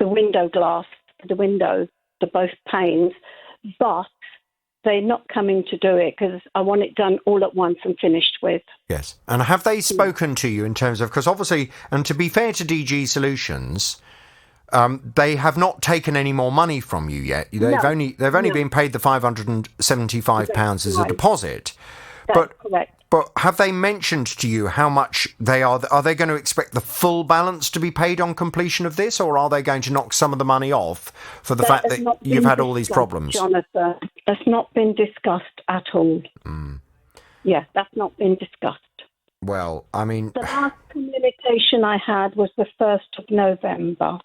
window glass, the window, both panes, but they're not coming to do it because I want it done all at once and finished with. Yes. And have they spoken to you in terms of, because obviously, and to be fair to DG Solutions, they have not taken any more money from you yet. They've only been paid the £575 as a deposit. That's correct. But have they mentioned to you how much they are? Are they going to expect the full balance to be paid on completion of this, or are they going to knock some of the money off for the fact that you've had all these problems? Jonathan, that's not been discussed at all. Yeah, that's not been discussed. Well, I mean, the last communication I had was the 1st of November.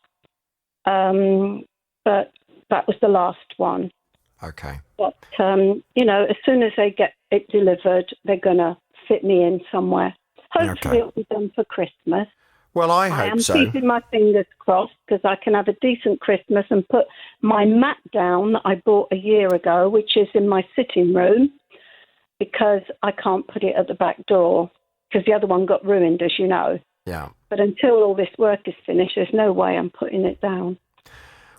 But that was the last one. Okay. But, as soon as they get it delivered, they're going to fit me in somewhere. Hopefully it'll be done for Christmas. Well, I hope so. I am keeping my fingers crossed because I can have a decent Christmas and put my mat down that I bought a year ago, which is in my sitting room, because I can't put it at the back door because the other one got ruined, as you know. Yeah. But until all this work is finished, there's no way I'm putting it down.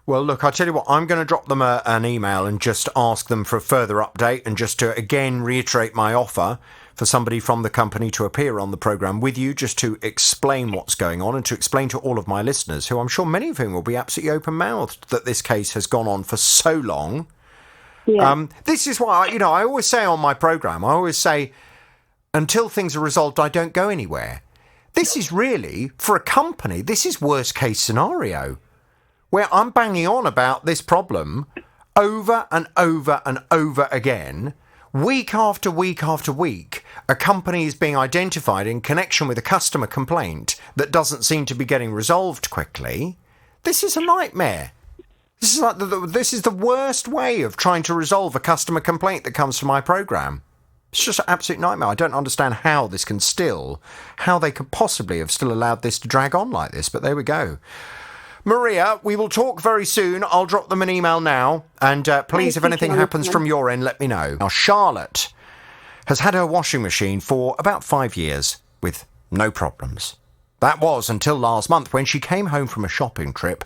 Well, look, I'll tell you what, I'm going to drop them an email and just ask them for a further update, and just to, again, reiterate my offer for somebody from the company to appear on the programme with you, just to explain what's going on and to explain to all of my listeners, who I'm sure many of whom will be absolutely open-mouthed that this case has gone on for so long. Yeah. This is why, I always say on my programme, until things are resolved, I don't go anywhere. This is really, for a company, this is worst case scenario, where I'm banging on about this problem over and over and over again. Week after week after week, a company is being identified in connection with a customer complaint that doesn't seem to be getting resolved quickly. This is a nightmare. This is the worst way of trying to resolve a customer complaint that comes from my programme. It's just an absolute nightmare. I don't understand how they could possibly have still allowed this to drag on like this, but there we go. Maria, we will talk very soon. I'll drop them an email now, and please, if anything happens from your end, let me know. Now, Charlotte has had her washing machine for about 5 years with no problems. That was until last month when she came home from a shopping trip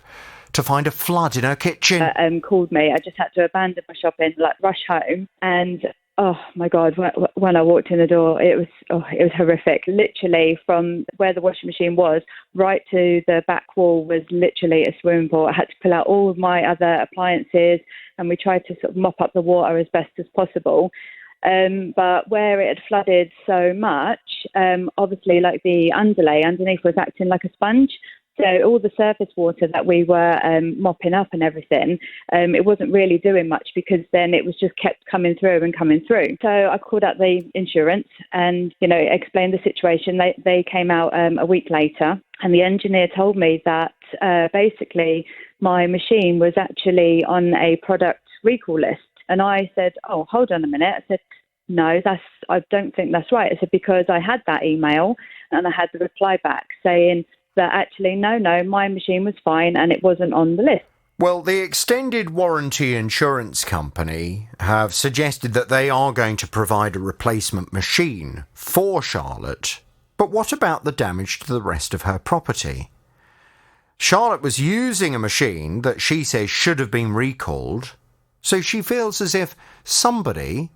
to find a flood in her kitchen. Called me. I just had to abandon my shopping, rush home, and oh my God, when I walked in the door, it was horrific. Literally from where the washing machine was, right to the back wall was literally a swimming pool. I had to pull out all of my other appliances, and we tried to sort of mop up the water as best as possible. But where it had flooded so much, obviously the underlay underneath was acting like a sponge. So all the surface water that we were mopping up and everything, it wasn't really doing much, because then it was just kept coming through. So I called up the insurance and, explained the situation. They came out a week later, and the engineer told me that basically my machine was actually on a product recall list. And I said, oh, hold on a minute. I said, no, I don't think that's right. I said, because I had that email and I had the reply back saying that actually, no, my machine was fine and it wasn't on the list. Well, the extended warranty insurance company have suggested that they are going to provide a replacement machine for Charlotte. But what about the damage to the rest of her property? Charlotte was using a machine that she says should have been recalled, so she feels as if somebody,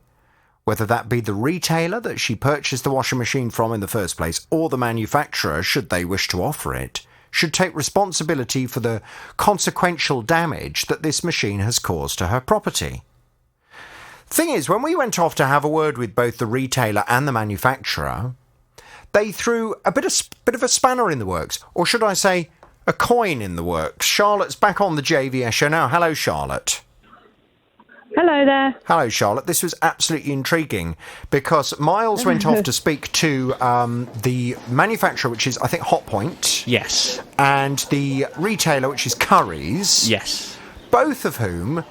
whether that be the retailer that she purchased the washing machine from in the first place, or the manufacturer, should they wish to offer it, should take responsibility for the consequential damage that this machine has caused to her property. Thing is, when we went off to have a word with both the retailer and the manufacturer, they threw a bit of a spanner in the works, or should I say, a coin in the works. Charlotte's back on the JVS show now. Hello, Charlotte. Hello there. Hello, Charlotte. This was absolutely intriguing because Miles went off to speak to the manufacturer, which is, I think, Hotpoint. Yes. And the retailer, which is Currys. Yes. Both of whom,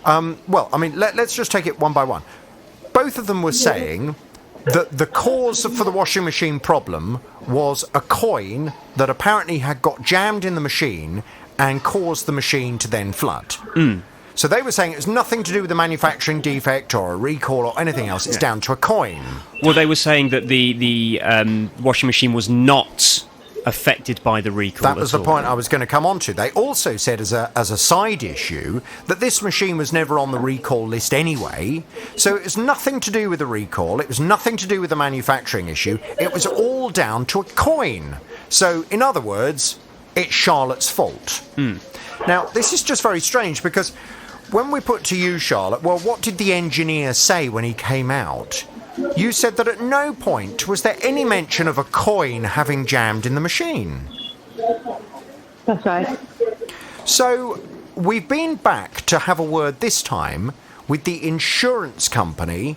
let's just take it one by one. Both of them were saying that the cause for the washing machine problem was a coin that apparently had got jammed in the machine and caused the machine to then flood. Mm. So they were saying it was nothing to do with the manufacturing defect or a recall or anything else. It's down to a coin. Well, they were saying that the washing machine was not affected by the recall. That was the point I was going to come on to. They also said as a side issue that this machine was never on the recall list anyway. So it was nothing to do with the recall. It was nothing to do with the manufacturing issue. It was all down to a coin. So, in other words, it's Charlotte's fault. Mm. Now, this is just very strange because when we put to you, Charlotte, well, what did the engineer say when he came out? You said that at no point was there any mention of a coin having jammed in the machine. That's right. So we've been back to have a word this time with the insurance company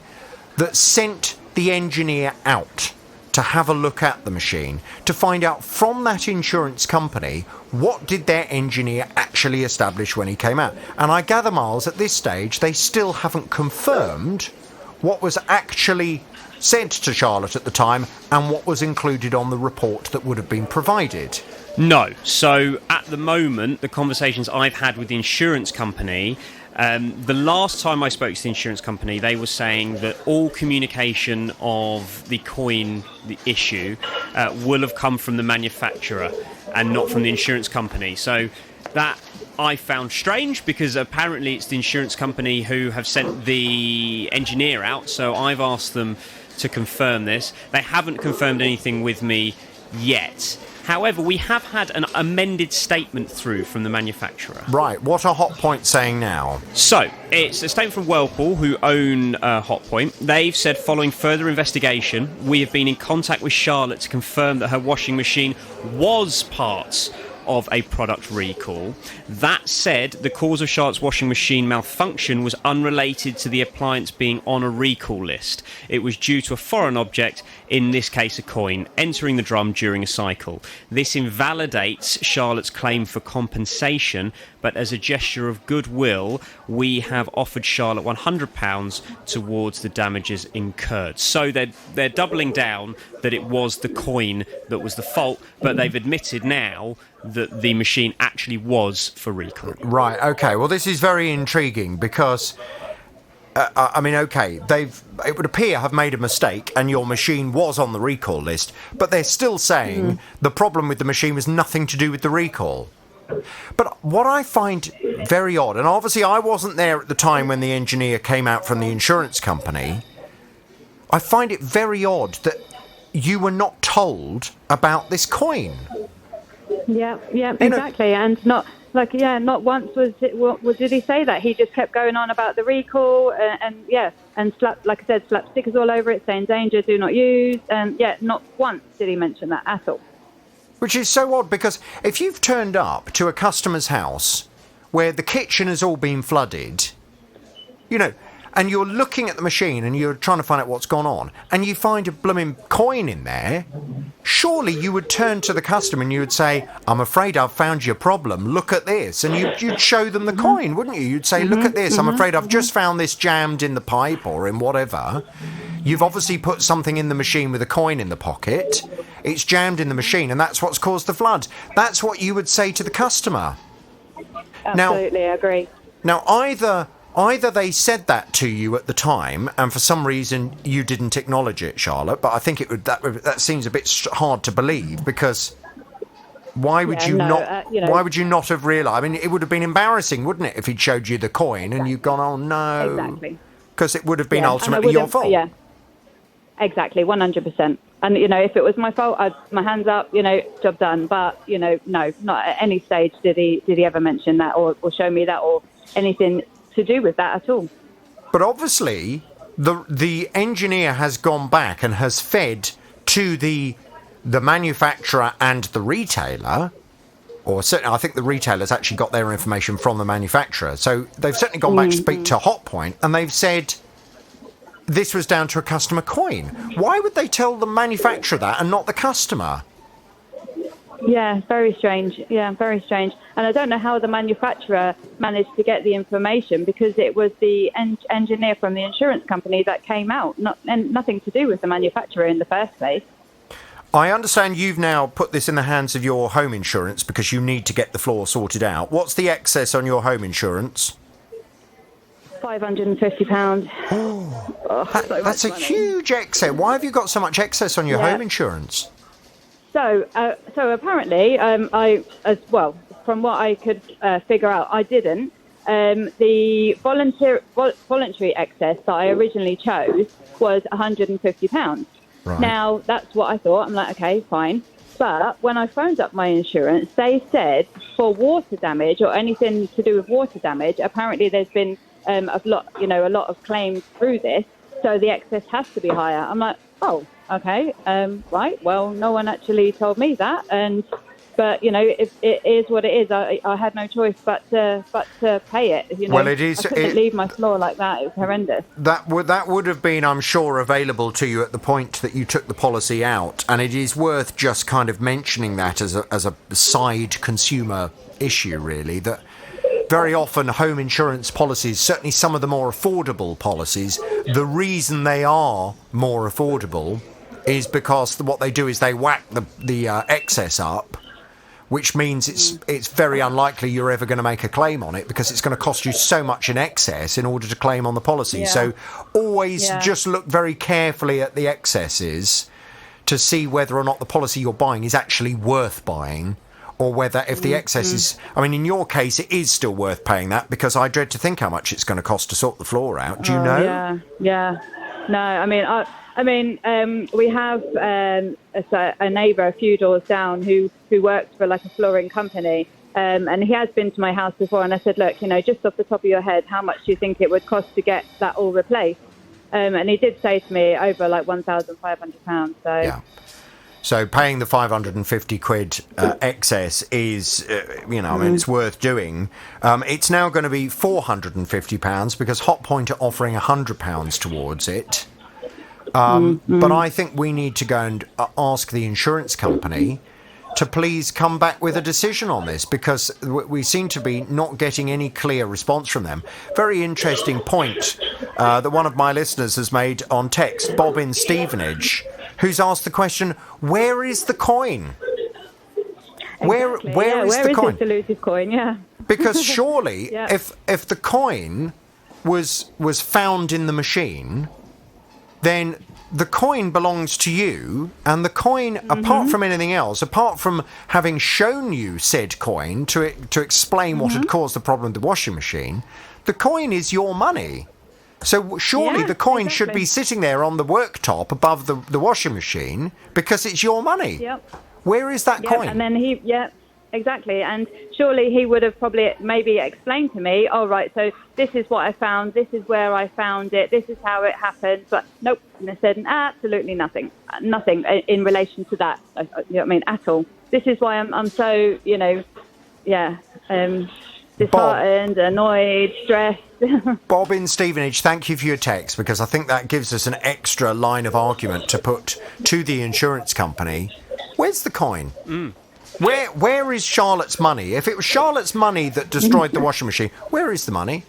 that sent the engineer out to have a look at the machine, to find out from that insurance company what did their engineer actually establish when he came out. And I gather, Miles, at this stage, they still haven't confirmed what was actually said to Charlotte at the time and what was included on the report that would have been provided. No. So at the moment, the conversations I've had with the insurance company, the last time I spoke to the insurance company, they were saying that all communication of the coin, the issue, will have come from the manufacturer and not from the insurance company. So that I found strange because apparently it's the insurance company who have sent the engineer out. So I've asked them to confirm this. They haven't confirmed anything with me yet. However, we have had an amended statement through from the manufacturer. Right, what are Hotpoint saying now? So, it's a statement from Whirlpool, who own Hotpoint. They've said, following further investigation, we have been in contact with Charlotte to confirm that her washing machine was part of a product recall. That said, the cause of Charlotte's washing machine malfunction was unrelated to the appliance being on a recall list. It was due to a foreign object, in this case a coin, entering the drum during a cycle. This invalidates Charlotte's claim for compensation, but as a gesture of goodwill, we have offered Charlotte £100 towards the damages incurred. So they're doubling down that it was the coin that was the fault, but they've admitted now that the machine actually was for recall. Right, okay. Well, this is very intriguing because, it would appear have made a mistake and your machine was on the recall list, but they're still saying the problem with the machine was nothing to do with the recall. But what I find very odd, and obviously I wasn't there at the time when the engineer came out from the insurance company, I find it very odd that you were not told about this coin. Yeah, exactly. And not once did he say that. He just kept going on about the recall and slapped stickers all over it saying danger, do not use. And not once did he mention that at all. Which is so odd, because if you've turned up to a customer's house where the kitchen has all been flooded, and you're looking at the machine and you're trying to find out what's gone on, and you find a blooming coin in there, surely you would turn to the customer and you would say, I'm afraid I've found your problem, look at this. And you'd show them the coin, wouldn't you? You'd say, look at this, I'm afraid I've just found this jammed in the pipe or in whatever. You've obviously put something in the machine with a coin in the pocket. It's jammed in the machine, and that's what's caused the flood. That's what you would say to the customer. Absolutely, I agree. Now, either they said that to you at the time, and for some reason you didn't acknowledge it, Charlotte. But I think that seems a bit hard to believe, because why would you not? Why would you not have realised? I mean, it would have been embarrassing, wouldn't it, if he'd showed you the coin and you'd gone, "Oh no," exactly, because it would have been ultimately your fault. Yeah, exactly, 100%. And if it was my fault, I'd put my hands up. Job done. But no, not at any stage did he ever mention that or show me that or anything to do with that at all. But obviously the engineer has gone back and has fed to the manufacturer and the retailer, or certainly I think the retailer's actually got their information from the manufacturer, so they've certainly gone back to speak to Hotpoint, and they've said this was down to a customer coin. Why would they tell the manufacturer that and not the customer? Yeah, very strange. Yeah, very strange. And I don't know how the manufacturer managed to get the information, because it was the engineer from the insurance company that came out, nothing to do with the manufacturer in the first place. I understand you've now put this in the hands of your home insurance because you need to get the floor sorted out. What's the excess on your home insurance? £550. That's a huge excess. Why have you got so much excess on your home insurance? So apparently, from what I could figure out, I didn't. The voluntary excess that I originally chose was £150. Right. Now, that's what I thought. I'm like, okay, fine. But when I phoned up my insurance, they said for water damage or anything to do with water damage, apparently there's been a lot of claims through this, so the excess has to be higher. I'm like, oh, okay, right. Well, no one actually told me that, but it is what it is. I had no choice but to pay it. Well, it is. I couldn't leave my floor like that. It was horrendous. That would have been, I'm sure, available to you at the point that you took the policy out, and it is worth just kind of mentioning that as a side consumer issue, really. That very often home insurance policies, certainly some of the more affordable policies, the reason they are more affordable is because what they do is they whack the excess up, which means it's very unlikely you're ever going to make a claim on it, because it's going to cost you so much in excess in order to claim on the policy. Yeah. So always just look very carefully at the excesses to see whether or not the policy you're buying is actually worth buying, or whether if the excess is... I mean, in your case, it is still worth paying that, because I dread to think how much it's going to cost to sort the floor out. Do you know? Yeah. No, I mean, I mean, we have a neighbour a few doors down who works for like a flooring company, and he has been to my house before. And I said, look, just off the top of your head, how much do you think it would cost to get that all replaced? And he did say to me over like £1,500. So. Yeah. So paying the 550 quid excess is, I mean, it's worth doing. It's now going to be £450 because Hotpoint are offering £100 towards it. But I think we need to go and ask the insurance company to please come back with a decision on this, because we seem to be not getting any clear response from them. Very interesting point that one of my listeners has made on text, Bob in Stevenage, who's asked the question, where is the coin? Exactly. Where is the coin? Where is the elusive coin? Yeah. Because surely, Yeah. if the coin was found in the machine, then the coin belongs to you, and the coin, apart from anything else, apart from having shown you said coin to explain what had caused the problem with the washing machine, the coin is your money. So surely the coin should be sitting there on the worktop above the washing machine because it's your money. Yep. Where is that coin? And then exactly. And surely he would have probably maybe explained to me, all right, so this is what I found, this is where I found it, this is how it happened. But nope, and they said absolutely nothing in relation to that. You know what I mean, at all. This is why I'm so, disheartened, annoyed, stressed. Bob in Stevenage, thank you for your text, because I think that gives us an extra line of argument to put to the insurance company. Where's the coin? Where is Charlotte's money? If it was Charlotte's money that destroyed the washing machine, where is the money?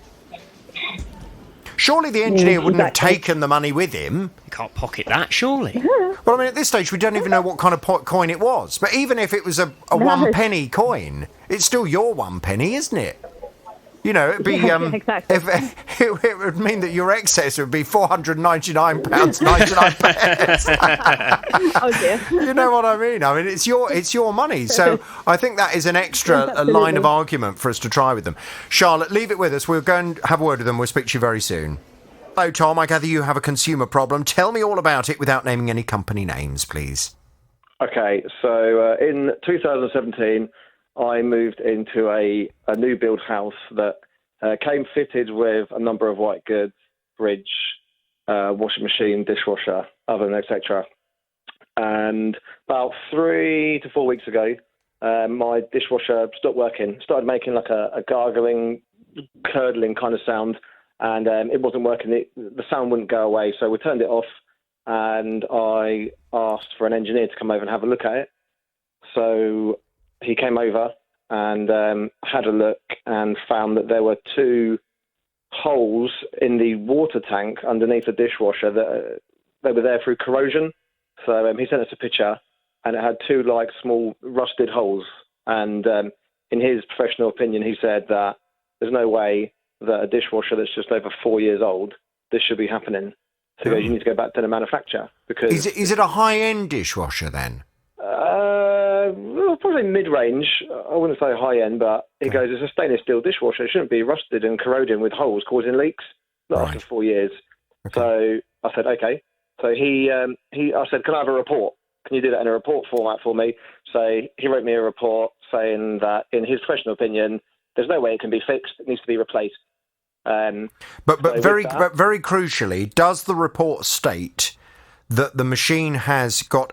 Surely the engineer wouldn't have taken the money with him. You can't pocket that, surely. Well, I mean, at this stage, we don't even know what kind of coin it was. But even if it was a 1 penny coin, it's still your 1 penny, isn't it? It'd be exactly. it would mean that your excess would be £499.99. Oh dear. You know what I mean? I mean, it's your money. So I think that is an extra line of argument for us to try with them. Charlotte, leave it with us. We'll go and have a word with them. We'll speak to you very soon. Hello, Tom. I gather you have a consumer problem. Tell me all about it without naming any company names, please. Okay, so in 2017, I moved into a new build house that came fitted with a number of white goods, fridge, washing machine, dishwasher, oven, etc. And about 3 to 4 weeks ago, my dishwasher stopped working, started making like a gargling, curdling kind of sound, and it wasn't working. The sound wouldn't go away, so we turned it off, and I asked for an engineer to come over and have a look at it. So he came over and had a look and found that there were 2 holes in the water tank underneath the dishwasher that they were there through corrosion. So he sent us a picture, and it had 2 like small rusted holes. And in his professional opinion, he said that there's no way that a dishwasher that's just over 4 years old, this should be happening. So he goes, you need to go back to the manufacturer, because is it a high-end dishwasher then? Well, probably mid-range. I wouldn't say high-end, but he goes, it's a stainless steel dishwasher. It shouldn't be rusted and corroding with holes causing leaks, not after 4 years. Okay. So I said, okay. So I said, can I have a report? Can you do that in a report format for me? So he wrote me a report saying that, in his professional opinion, there's no way it can be fixed. It needs to be replaced. But very crucially, does the report state that the machine has got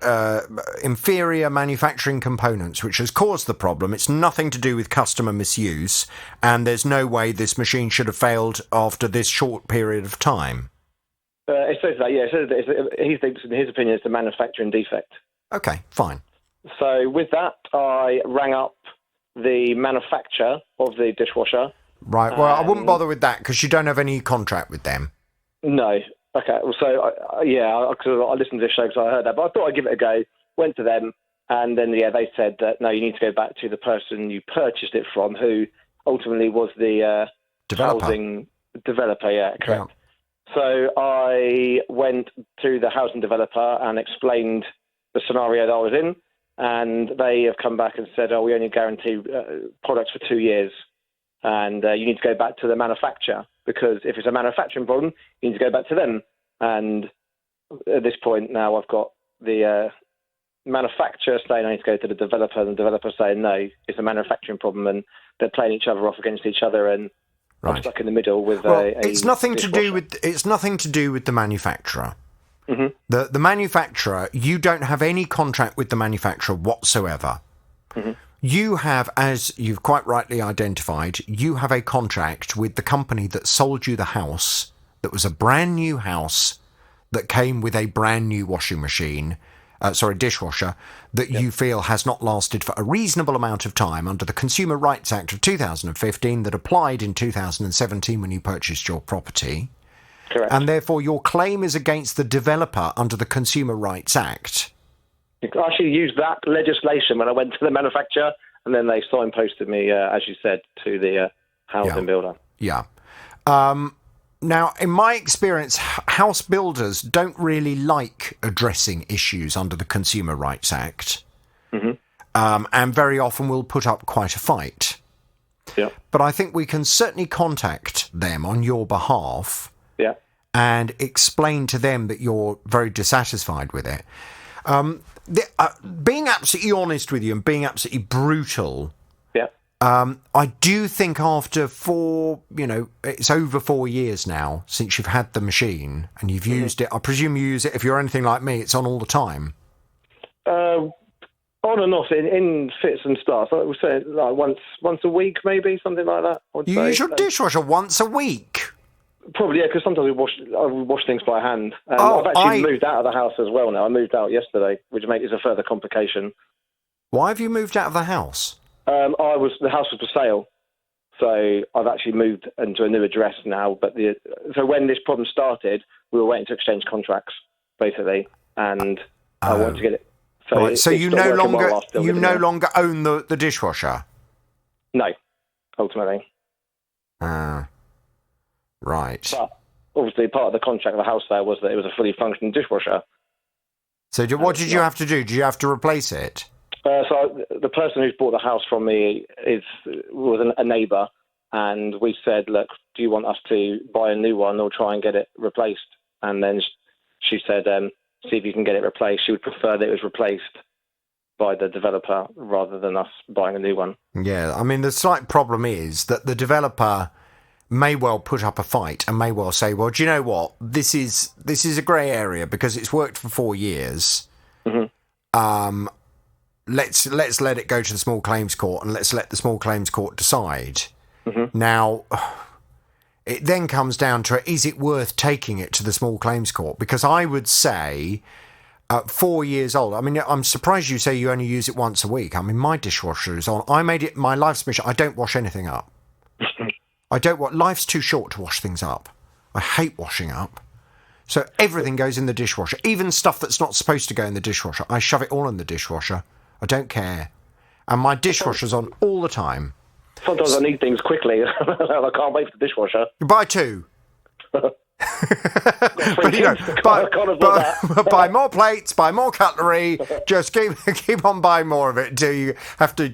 inferior manufacturing components, which has caused the problem? It's nothing to do with customer misuse, and there's no way this machine should have failed after this short period of time. It says that, yeah. It says that he thinks, in his opinion, it's a manufacturing defect. Okay, fine. So with that, I rang up the manufacturer of the dishwasher. Right, well, I wouldn't bother with that because you don't have any contract with them. No. Okay, well, so, because I listened to this show because I heard that, but I thought I'd give it a go, went to them, and then, they said that, no, you need to go back to the person you purchased it from, who ultimately was the housing developer, yeah, correct. Yeah. So I went to the housing developer and explained the scenario that I was in, and they have come back and said, we only guarantee products for 2 years, and you need to go back to the manufacturer, because if it's a manufacturing problem, you need to go back to them. And at this point now, I've got the manufacturer saying I need to go to the developer, and the developer saying no, it's a manufacturing problem, and they're playing each other off against each other, and I'm stuck in the middle with it's nothing to do with the manufacturer. Mm-hmm. The manufacturer, you don't have any contract with the manufacturer whatsoever. Mm-hmm. You have, as you've quite rightly identified, you have a contract with the company that sold you the house, that was a brand new house that came with a brand new washing machine, dishwasher, that you feel has not lasted for a reasonable amount of time under the Consumer Rights Act of 2015 that applied in 2017 when you purchased your property. Correct. And therefore your claim is against the developer under the Consumer Rights Act. I actually used that legislation when I went to the manufacturer, and then they signposted me, as you said, to the housing builder. Yeah. Now, in my experience, house builders don't really like addressing issues under the Consumer Rights Act, and very often will put up quite a fight. Yeah. But I think we can certainly contact them on your behalf and explain to them that you're very dissatisfied with it. Being absolutely honest with you and being absolutely brutal, I do think after it's over 4 years now since you've had the machine and you've used it. I presume you use it, if you're anything like me, it's on all the time. On and off in fits and starts. I would say like once a week, maybe, something like that. You use your dishwasher once a week? Probably, yeah, because sometimes I wash things by hand. I've actually moved out of the house as well now. I moved out yesterday, which makes it a further complication. Why have you moved out of the house? The house was for sale, so I've actually moved into a new address now. But so when this problem started, we were waiting to exchange contracts, basically, and I wanted to get it. So you no longer own the dishwasher? No, ultimately. Right. But obviously, part of the contract of the house there was that it was a fully functioning dishwasher. So what did you have to do? Did you have to replace it? So the person who's bought the house from me was a neighbour, and we said, look, do you want us to buy a new one or try and get it replaced? And then she said, see if you can get it replaced. She would prefer that it was replaced by the developer rather than us buying a new one. Yeah, I mean, the slight problem is that the developer may well put up a fight and may well say, well, do you know what? This is a grey area because it's worked for 4 years. Mm-hmm. Let's let it go to the small claims court and let's let the small claims court decide. Mm-hmm. Now, it then comes down to, is it worth taking it to the small claims court? Because I would say 4 years old. I mean, I'm surprised you say you only use it once a week. I mean, my dishwasher is on. I made it my life's mission. I don't wash anything up. Life's too short to wash things up. I hate washing up. So everything goes in the dishwasher. Even stuff that's not supposed to go in the dishwasher. I shove it all in the dishwasher. I don't care. And my dishwasher's on all the time. Sometimes I need things quickly. I can't wait for the dishwasher. Buy two. Buy more plates, buy more cutlery. Just keep on buying more of it until you have to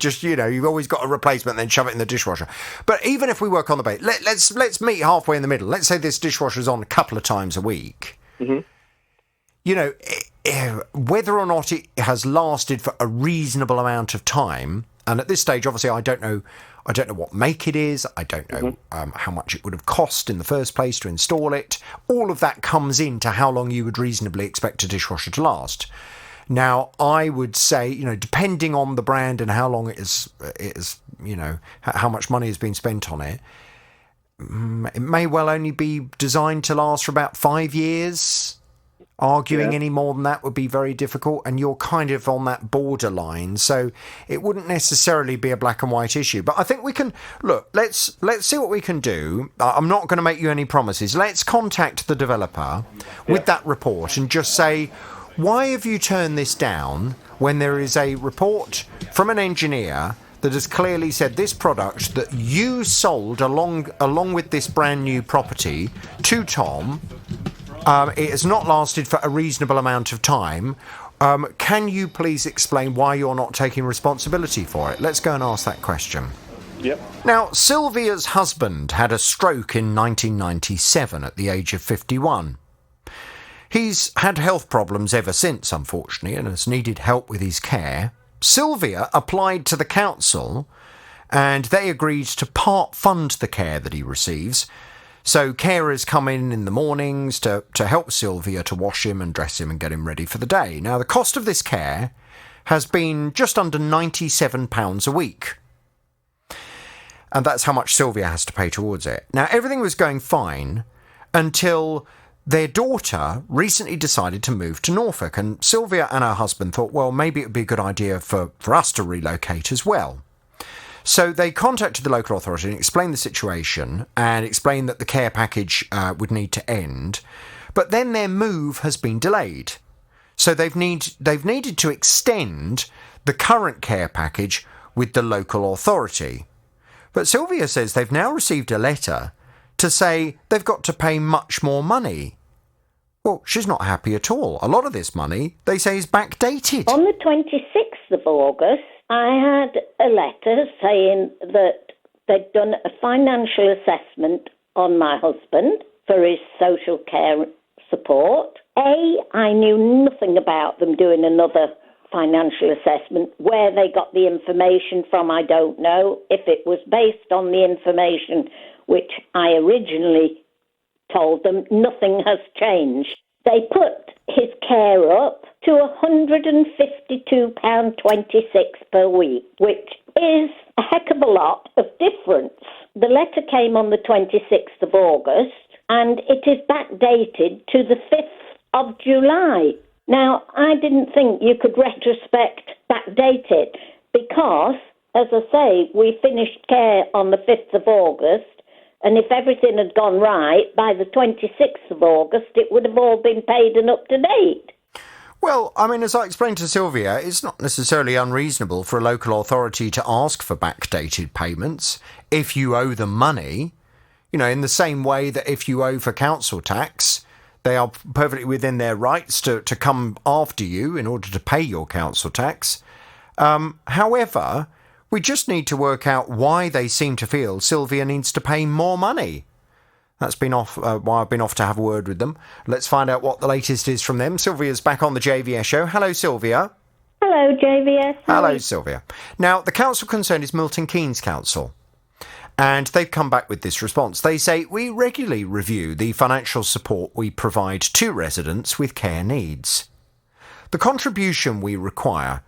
you've always got a replacement, then shove it in the dishwasher. But even if we work on the bait, let's meet halfway in the middle. Let's say this dishwasher's on a couple of times a week. Mm-hmm. Whether or not it has lasted for a reasonable amount of time, and at this stage, obviously, I don't know what make it is. I don't know how much it would have cost in the first place to install it. All of that comes into how long you would reasonably expect a dishwasher to last. Now, I would say, depending on the brand and how long it is, how much money has been spent on it, it may well only be designed to last for about 5 years. Arguing any more than that would be very difficult, and you're kind of on that borderline, so it wouldn't necessarily be a black and white issue. But I think we can look. Let's see what we can do. I'm not going to make you any promises. Let's contact the developer with that report and just say, why have you turned this down when there is a report from an engineer that has clearly said this product that you sold along with this brand new property to Tom. It has not lasted for a reasonable amount of time. Can you please explain why you're not taking responsibility for it? Let's go and ask that question. Yep. Now, Sylvia's husband had a stroke in 1997 at the age of 51. He's had health problems ever since, unfortunately, and has needed help with his care. Sylvia applied to the council and they agreed to part fund the care that he receives. So carers come in the mornings to help Sylvia to wash him and dress him and get him ready for the day. Now, the cost of this care has been just under £97 a week. And that's how much Sylvia has to pay towards it. Now, everything was going fine until their daughter recently decided to move to Norfolk. And Sylvia and her husband thought, well, maybe it would be a good idea for us to relocate as well. So they contacted the local authority and explained the situation and explained that the care package would need to end. But then their move has been delayed. So they've needed to extend the current care package with the local authority. But Sylvia says they've now received a letter to say they've got to pay much more money. Well, she's not happy at all. A lot of this money, they say, is backdated. On the 26th of August, I had a letter saying that they'd done a financial assessment on my husband for his social care support. I knew nothing about them doing another financial assessment. Where they got the information from, I don't know. If it was based on the information which I originally told them, nothing has changed. They put his care up to £152.26 per week, which is a heck of a lot of difference. The letter came on the 26th of August, and it is backdated to the 5th of July. Now, I didn't think you could retrospect backdate it because, as I say, we finished care on the 5th of August, and if everything had gone right, by the 26th of August, it would have all been paid and up to date. Well, I mean, as I explained to Sylvia, it's not necessarily unreasonable for a local authority to ask for backdated payments if you owe them money. You know, in the same way that if you owe for council tax, they are perfectly within their rights to come after you in order to pay your council tax. However, we just need to work out why they seem to feel Sylvia needs to pay more money. That's been off why I've been off to have a word with them. Let's find out what the latest is from them. Sylvia's back on the JVS show. Hello, Sylvia. Hello, JVS. Hello, Sylvia. Now, the council concerned is Milton Keynes Council. And they've come back with this response. They say, we regularly review the financial support we provide to residents with care needs. The contribution we require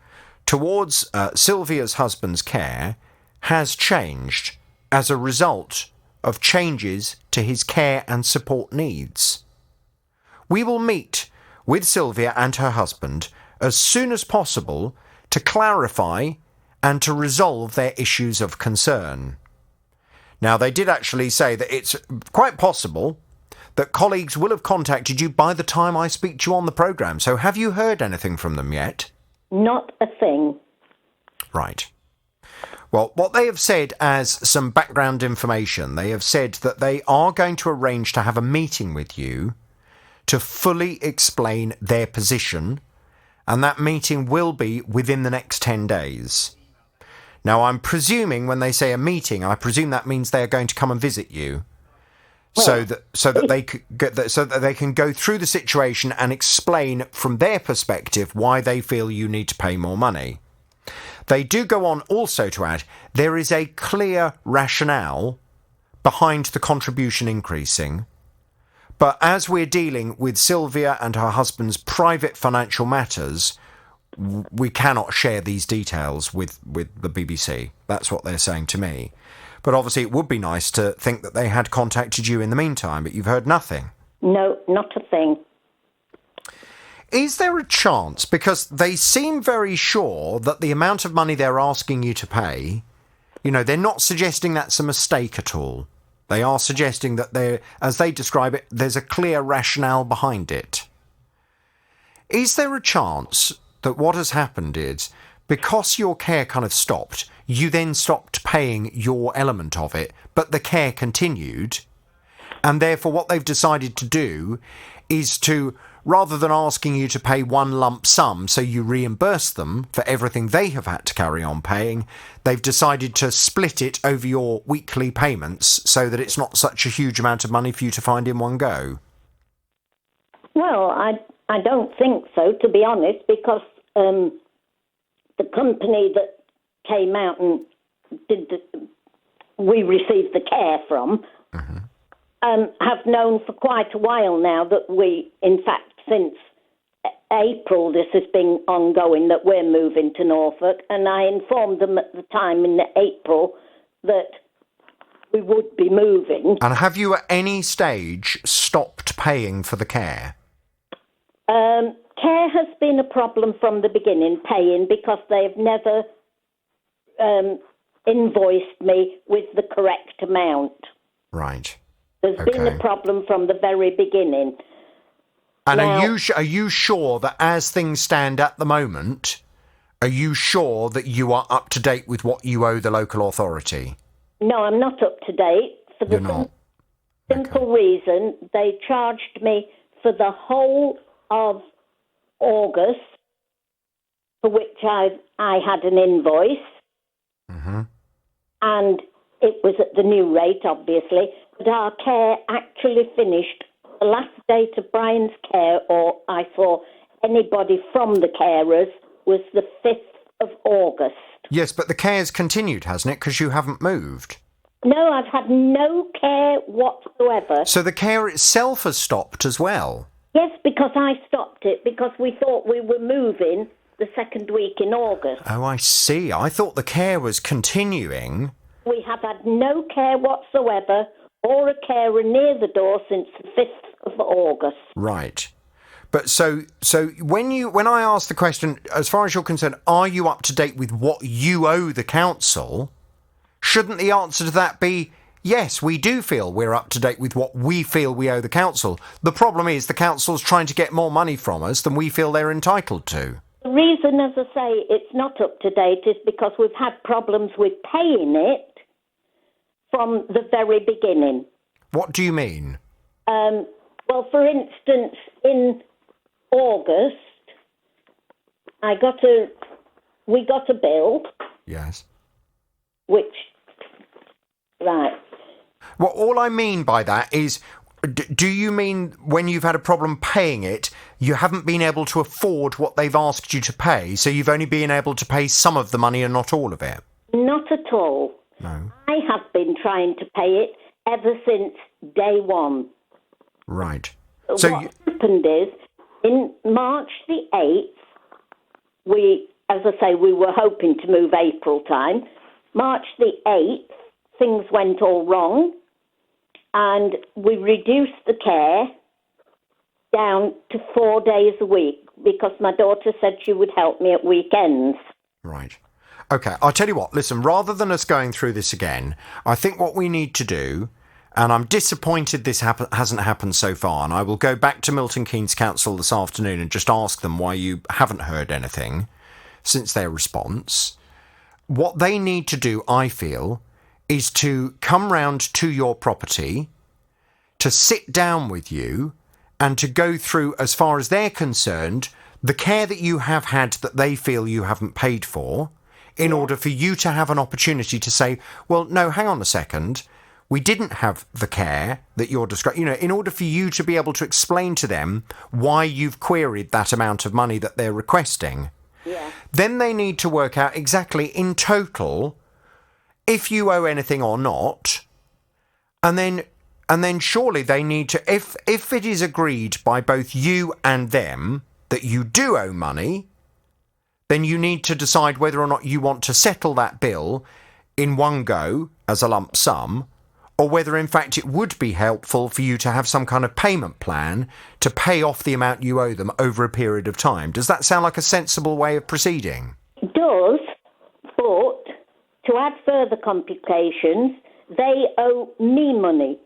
towards Sylvia's husband's care has changed as a result of changes to his care and support needs. We will meet with Sylvia and her husband as soon as possible to clarify and to resolve their issues of concern. Now, they did actually say that it's quite possible that colleagues will have contacted you by the time I speak to you on the programme. So have you heard anything from them yet? Not a thing. Right. Well, what they have said as some background information, they have said that they are going to arrange to have a meeting with you to fully explain their position, and that meeting will be within the next 10 days. Now, I'm presuming when they say a meeting, I presume that means they are going to come and visit you, so that they can go through the situation and explain from their perspective why they feel you need to pay more money. They do go on also to add there is a clear rationale behind the contribution increasing, but as we're dealing with Sylvia and her husband's private financial matters, we cannot share these details with the BBC. That's what they're saying to me. But obviously it would be nice to think that they had contacted you in the meantime, but you've heard nothing. No, not a thing. Is there a chance, because they seem very sure that the amount of money they're asking you to pay, you know, they're not suggesting that's a mistake at all. They are suggesting that as they describe it, there's a clear rationale behind it. Is there a chance that what has happened is, because your care kind of stopped, you then stopped paying your element of it, but the care continued, and therefore what they've decided to do is to, rather than asking you to pay one lump sum so you reimburse them for everything they have had to carry on paying, they've decided to split it over your weekly payments so that it's not such a huge amount of money for you to find in one go? Well, I don't think so, to be honest, because the company that came out and we received the care from have known for quite a while now that we, in fact, since April, this has been ongoing, that we're moving to Norfolk, and I informed them at the time in April that we would be moving. And have you at any stage stopped paying for the care? Care has been a problem from the beginning, paying, because they've never invoiced me with the correct amount. Right. There's been a problem from the very beginning. And now, are you sure that as things stand at the moment, are you sure that you are up to date with what you owe the local authority? No, I'm not up to date for the simple reason they charged me for the whole of August, for which I had an invoice, and it was at the new rate, obviously, but our care actually finished. The last date of Brian's care, or I saw anybody from the carers, was the 5th of August. Yes, but the care's continued, hasn't it, because you haven't moved? No, I've had no care whatsoever. So the care itself has stopped as well? Yes, because I stopped it, because we thought we were moving the second week in August. Oh, I see. I thought the care was continuing. We have had no care whatsoever, or a carer near the door since the 5th of August. Right. But so when I ask the question, as far as you're concerned, are you up to date with what you owe the council? Shouldn't the answer to that be, yes, we do feel we're up to date with what we feel we owe the council. The problem is the council's trying to get more money from us than we feel they're entitled to. The reason, as I say, it's not up to date is because we've had problems with paying it from the very beginning. What do you mean? Well, for instance, in August, we got a bill. Yes. Which, right. Well, all I mean by that is, do you mean when you've had a problem paying it, you haven't been able to afford what they've asked you to pay, so you've only been able to pay some of the money and not all of it? Not at all. No. I have been trying to pay it ever since day one. Right. So what happened is, in March the 8th, as I say, we were hoping to move April time. March the 8th, things went all wrong, and we reduced the care down to 4 days a week because my daughter said she would help me at weekends. Right. OK, I'll tell you what, listen, rather than us going through this again, I think what we need to do, and I'm disappointed this hasn't happened so far, and I will go back to Milton Keynes Council this afternoon and just ask them why you haven't heard anything since their response. What they need to do, I feel, is to come round to your property, to sit down with you, and to go through, as far as they're concerned, the care that you have had that they feel you haven't paid for, in order for you to have an opportunity to say, well, no, hang on a second, we didn't have the care that you're describing. You know, in order for you to be able to explain to them why you've queried that amount of money that they're requesting. Yeah. Then they need to work out exactly in total if you owe anything or not, and then surely they need to, if it is agreed by both you and them that you do owe money, then you need to decide whether or not you want to settle that bill in one go as a lump sum, or whether in fact it would be helpful for you to have some kind of payment plan to pay off the amount you owe them over a period of time. Does that sound like a sensible way of proceeding? It does, but to add further complications, they owe me money.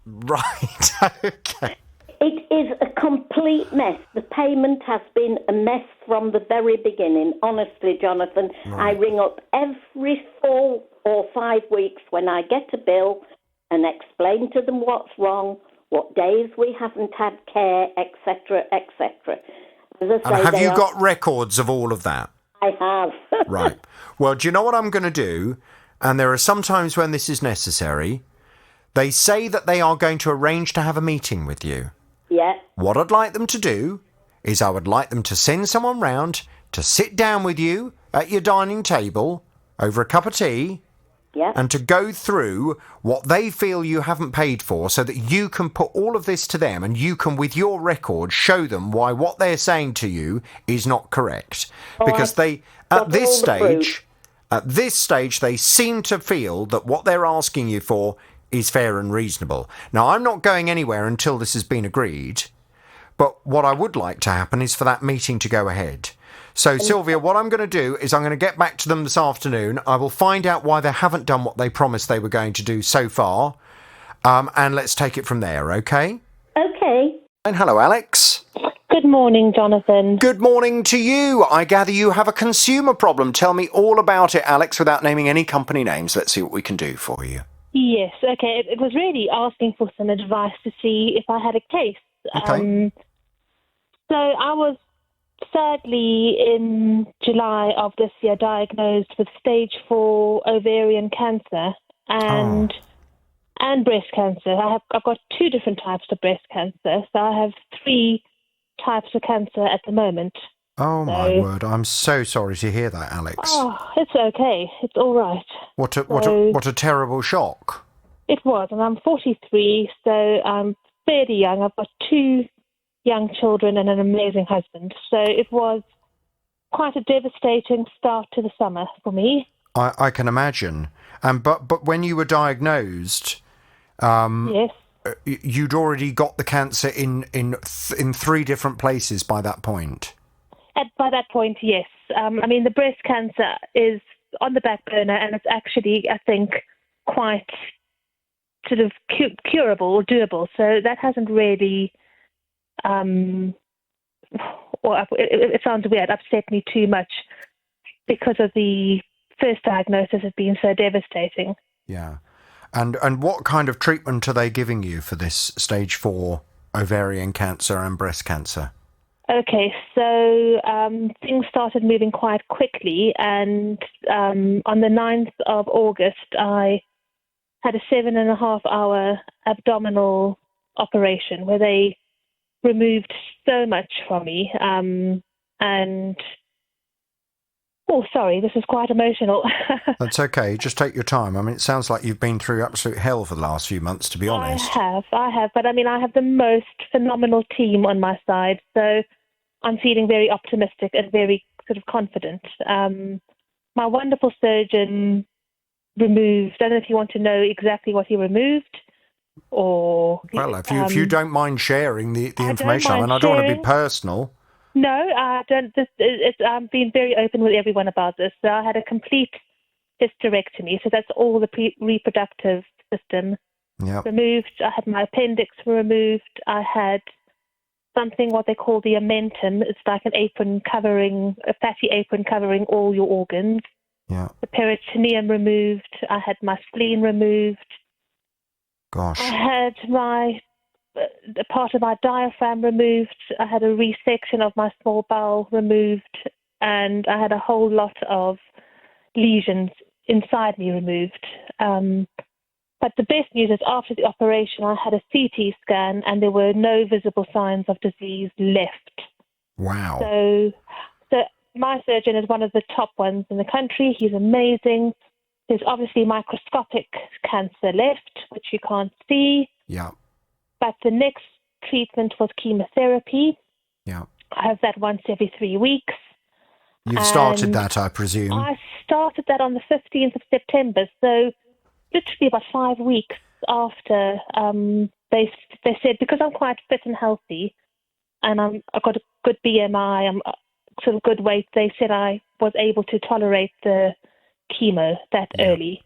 Right, okay. It is a complete mess. The payment has been a mess from the very beginning. Honestly, Jonathan, Right. I ring up every 4 or 5 weeks when I get a bill and explain to them what's wrong, what days we haven't had care, etc., etc. As I say, And have they you are- got records of all of that? I have. Right. Well, do you know what I'm going to do? And there are some times when this is necessary. They say that they are going to arrange to have a meeting with you. Yeah. What I'd like them to do is I would like them to send someone round to sit down with you at your dining table over a cup of tea. Yeah. And to go through what they feel you haven't paid for so that you can put all of this to them and you can, with your record, show them why what they're saying to you is not correct. Because at this stage, they seem to feel that what they're asking you for is fair and reasonable. Now, I'm not going anywhere until this has been agreed, but what I would like to happen is for that meeting to go ahead. So, Sylvia, what I'm going to do is I'm going to get back to them this afternoon. I will find out why they haven't done what they promised they were going to do so far. And let's take it from there, OK? Okay. And hello, Alex. Good morning, Jonathan. Good morning to you. I gather you have a consumer problem. Tell me all about it, Alex, without naming any company names. Let's see what we can do for you. Yes, okay. It was really asking for some advice to see if I had a case. Okay. So I was sadly in July of this year diagnosed with stage 4 ovarian cancer and breast cancer. I've got 2 different types of breast cancer, so I have 3 types of cancer at the moment. Oh, my word. I'm so sorry to hear that, Alex. Oh, it's okay. It's all right. What a terrible shock. It was, and I'm 43, so I'm fairly young. I've got 2 young children and an amazing husband. So it was quite a devastating start to the summer for me. I can imagine. But when you were diagnosed, yes, you'd already got the cancer in 3 different places by that point. By that point, yes. I mean, the breast cancer is on the back burner, and it's actually, I think, quite sort of curable or doable. So that hasn't really, it sounds weird, upset me too much because of the first diagnosis has been so devastating. Yeah. And what kind of treatment are they giving you for this stage 4 ovarian cancer and breast cancer? Okay, so things started moving quite quickly, and on the 9th of August, I had a 7.5-hour abdominal operation where they removed so much from me. Sorry, this is quite emotional. That's okay. Just take your time. I mean, it sounds like you've been through absolute hell for the last few months, to be honest. I have. But I mean, I have the most phenomenal team on my side. So I'm feeling very optimistic and very sort of confident. My wonderful surgeon removed, I don't know if you want to know exactly what he removed or... Well, if you don't mind sharing the information, I don't want to be personal. No, I don't. I'm being very open with everyone about this. So I had a complete hysterectomy, so that's all the reproductive system removed. I had my appendix removed. I had something what they call the omentum. It's like an apron covering, a fatty apron covering all your organs. Yeah. The peritoneum removed. I had my spleen removed. Gosh. I had a part of my diaphragm removed. I had a resection of my small bowel removed, and I had a whole lot of lesions inside me removed. But the best news is after the operation, I had a CT scan, and there were no visible signs of disease left. Wow. So my surgeon is one of the top ones in the country. He's amazing. There's obviously microscopic cancer left, which you can't see. Yeah. But the next treatment was chemotherapy. Yeah. I have that once every 3 weeks. You've started that, I presume. I started that on the 15th of September. So literally about 5 weeks after they said, because I'm quite fit and healthy and I've got a good BMI, I'm sort of good weight, they said I was able to tolerate the chemo that early.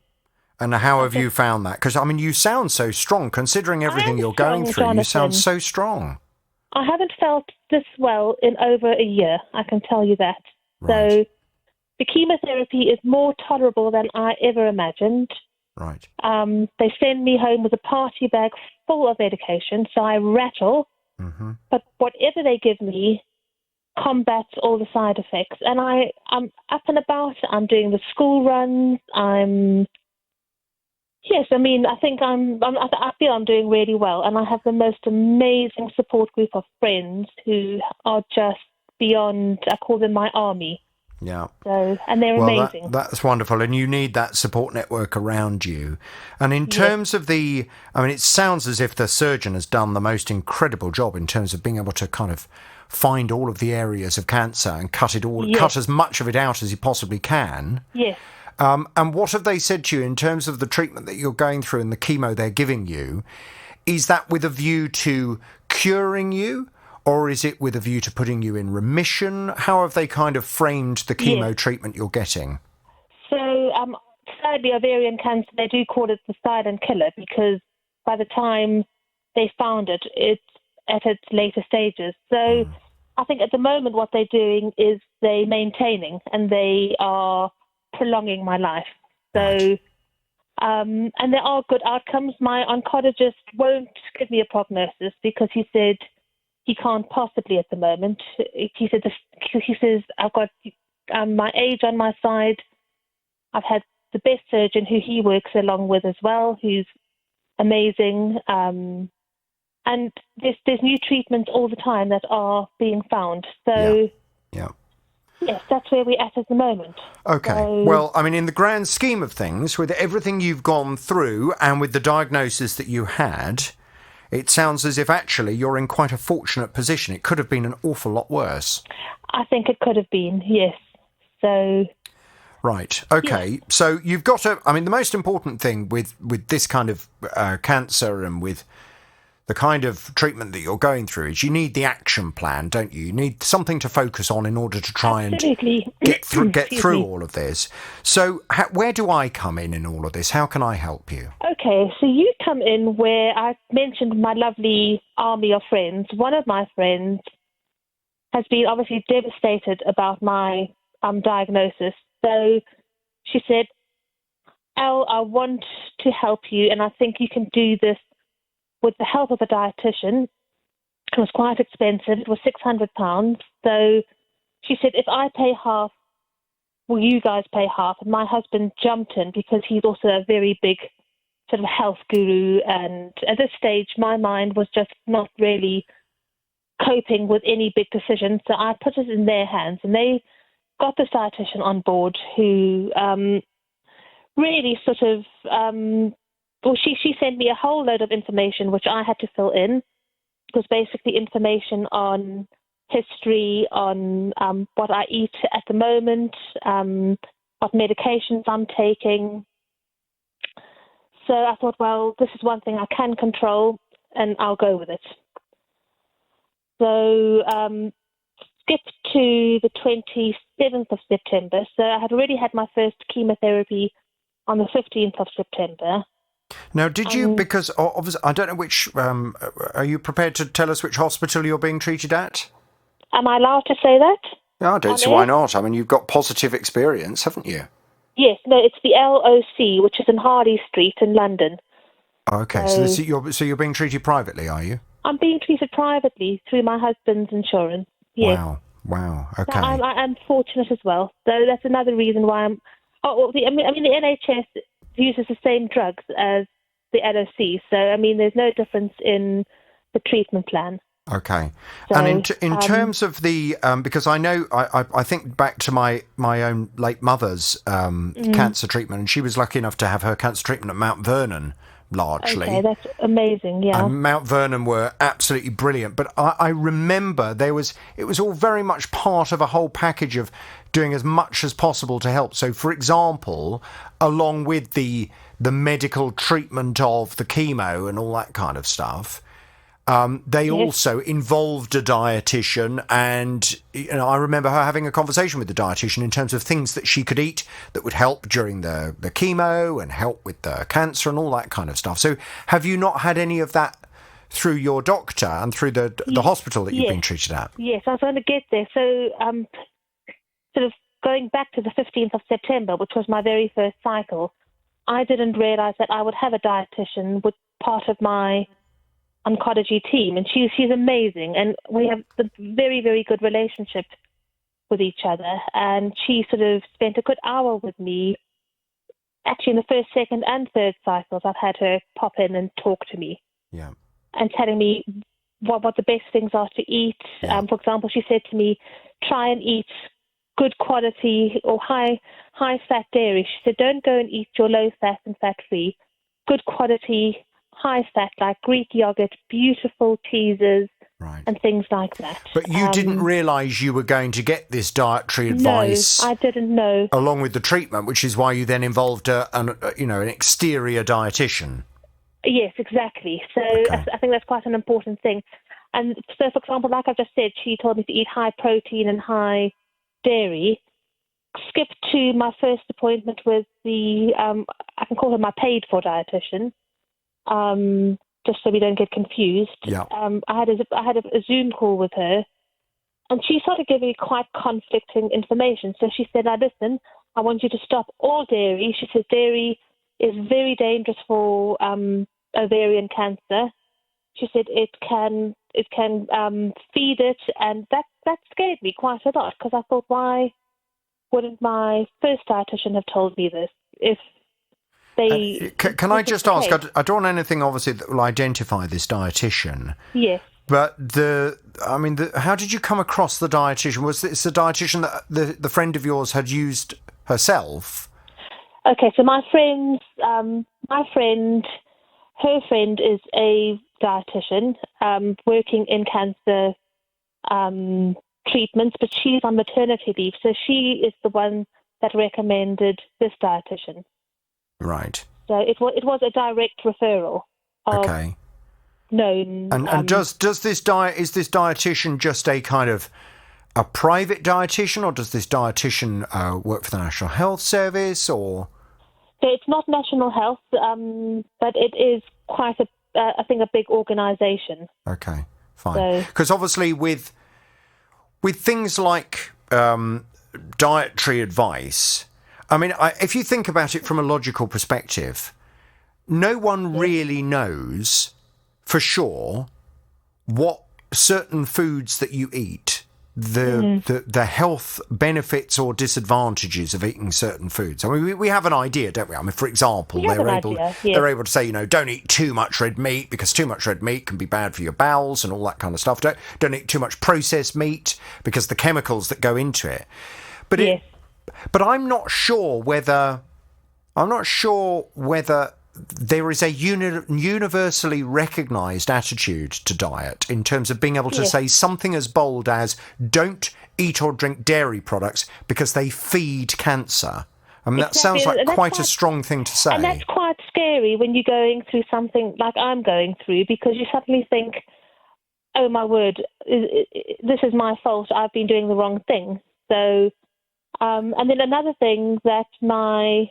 And how have you found that? Because, I mean, you sound so strong, considering everything you're going through. Jonathan. You sound so strong. I haven't felt this well in over a year, I can tell you that. Right. So the chemotherapy is more tolerable than I ever imagined. Right. They send me home with a party bag full of medication, so I rattle. Mm-hmm. But whatever they give me combats all the side effects. And I'm up and about. I'm doing the school runs. I'm Yes, I mean, I think I feel I'm doing really well, and I have the most amazing support group of friends who are just beyond. I call them my army. Yeah. So, and they're amazing. That's wonderful, and you need that support network around you. And in terms of it sounds as if the surgeon has done the most incredible job in terms of being able to kind of find all of the areas of cancer and cut as much of it out as he possibly can. Yes. And what have they said to you in terms of the treatment that you're going through and the chemo they're giving you? Is that with a view to curing you, or is it with a view to putting you in remission? How have they kind of framed the chemo treatment you're getting? So, sadly, ovarian cancer, they do call it the silent killer because by the time they found it, it's at its later stages. So I think at the moment what they're doing is they're maintaining and they are prolonging my life. So, and there are good outcomes. My oncologist won't give me a prognosis because he said he can't possibly at the moment. He says I've got my age on my side. I've had the best surgeon who he works along with as well, who's amazing. And there's new treatments all the time that are being found. So yes, that's where we're at the moment. Okay. So, well, I mean, in the grand scheme of things, with everything you've gone through and with the diagnosis that you had, it sounds as if actually you're in quite a fortunate position. It could have been an awful lot worse. I think it could have been, yes. So... Right. Okay. Yeah. So you've got to... I mean, the most important thing with this kind of cancer and with the kind of treatment that you're going through is you need the action plan, don't you? You need something to focus on in order to try and get through all of this. So where do I come in all of this? How can I help you? Okay, so you come in where I mentioned my lovely army of friends. One of my friends has been obviously devastated about my diagnosis. So she said, Elle, I want to help you, and I think you can do this with the help of a dietitian. It was quite expensive. It was £600. So she said, if I pay half, will you guys pay half? And my husband jumped in because he's also a very big sort of health guru. And at this stage, my mind was just not really coping with any big decisions. So I put it in their hands, and they got this dietitian on board who really sort of... she sent me a whole load of information which I had to fill in. It was basically information on history, on what I eat at the moment, what medications I'm taking. So I thought, well, this is one thing I can control, and I'll go with it. So skip to the 27th of September. So I had already had my first chemotherapy on the 15th of September. Now, did you, because obviously, I don't know which, are you prepared to tell us which hospital you're being treated at? Am I allowed to say that? No, I don't see why not. I mean, you've got positive experience, haven't you? Yes, no, it's the LOC, which is in Harley Street in London. Okay, so you're being treated privately, are you? I'm being treated privately through my husband's insurance. Yes. Wow, okay. I'm fortunate as well. So that's another reason why I'm... the NHS uses the same drugs as the LOC. So, I mean, there's no difference in the treatment plan. Okay. So, and in terms of the... because I know, I think back to my own late mother's cancer treatment, and she was lucky enough to have her cancer treatment at Mount Vernon, largely. Okay, that's amazing, yeah. And Mount Vernon were absolutely brilliant. But I remember it was all very much part of a whole package of doing as much as possible to help. So, for example, along with the medical treatment of the chemo and all that kind of stuff, they also involved a dietitian, and I remember her having a conversation with the dietitian in terms of things that she could eat that would help during the chemo and help with the cancer and all that kind of stuff. So have you not had any of that through your doctor and through the hospital that you've been treated at? Yes, I was going to get there. So sort of going back to the 15th of September, which was my very first cycle, I didn't realise that I would have a dietitian with part of my oncology team, and she's amazing, and we have a very, very good relationship with each other. And she sort of spent a good hour with me actually in the first, second, and third cycles, I've had her pop in and talk to me. Yeah. And telling me what the best things are to eat. Yeah. For example, she said to me, try and eat good quality or high fat dairy. She said, don't go and eat your low fat and fat free. Good quality, high fat, like Greek yogurt, beautiful cheeses, and things like that. But you didn't realise you were going to get this dietary advice. No, I didn't know. Along with the treatment, which is why you then involved an exterior dietitian. Yes, exactly. So I think that's quite an important thing. And so, for example, like I've just said, she told me to eat high protein and high dairy. Skip to my first appointment with the, I can call her my paid-for dietitian, just so we don't get confused. Yeah. I had a Zoom call with her, and she started giving me quite conflicting information. So she said, now listen, I want you to stop all dairy. She says dairy is very dangerous for ovarian cancer. She said it can feed it, and that scared me quite a lot, because I thought, why wouldn't my first dietitian have told me this? If they can I just ask? I don't want anything obviously that will identify this dietitian. Yes. But how did you come across the dietitian? Was this a dietitian that the friend of yours had used herself? Okay, so her friend is a dietitian working in cancer treatments, but she's on maternity leave, so she is the one that recommended this dietitian. Right. So it was a direct referral. Okay. Known. And is this dietitian just a kind of a private dietitian, or does this dietitian work for the National Health Service, or? So it's not National Health, but it is quite I think a big organisation. Okay, fine. Because obviously with things like dietary advice, I mean, if you think about it from a logical perspective, no one really knows for sure what certain foods that you eat, the health benefits or disadvantages of eating certain foods. I mean, we have an idea, don't we? I mean, for example, they're able to say, don't eat too much red meat, because too much red meat can be bad for your bowels and all that kind of stuff. Don't eat too much processed meat, because the chemicals that go into it. But I'm not sure whether there is a universally recognised attitude to diet in terms of being able to say something as bold as don't eat or drink dairy products because they feed cancer. I mean, that sounds like quite a strong thing to say. And that's quite scary when you're going through something like I'm going through, because you suddenly think, oh my word, this is my fault. I've been doing the wrong thing. So, and then another thing that my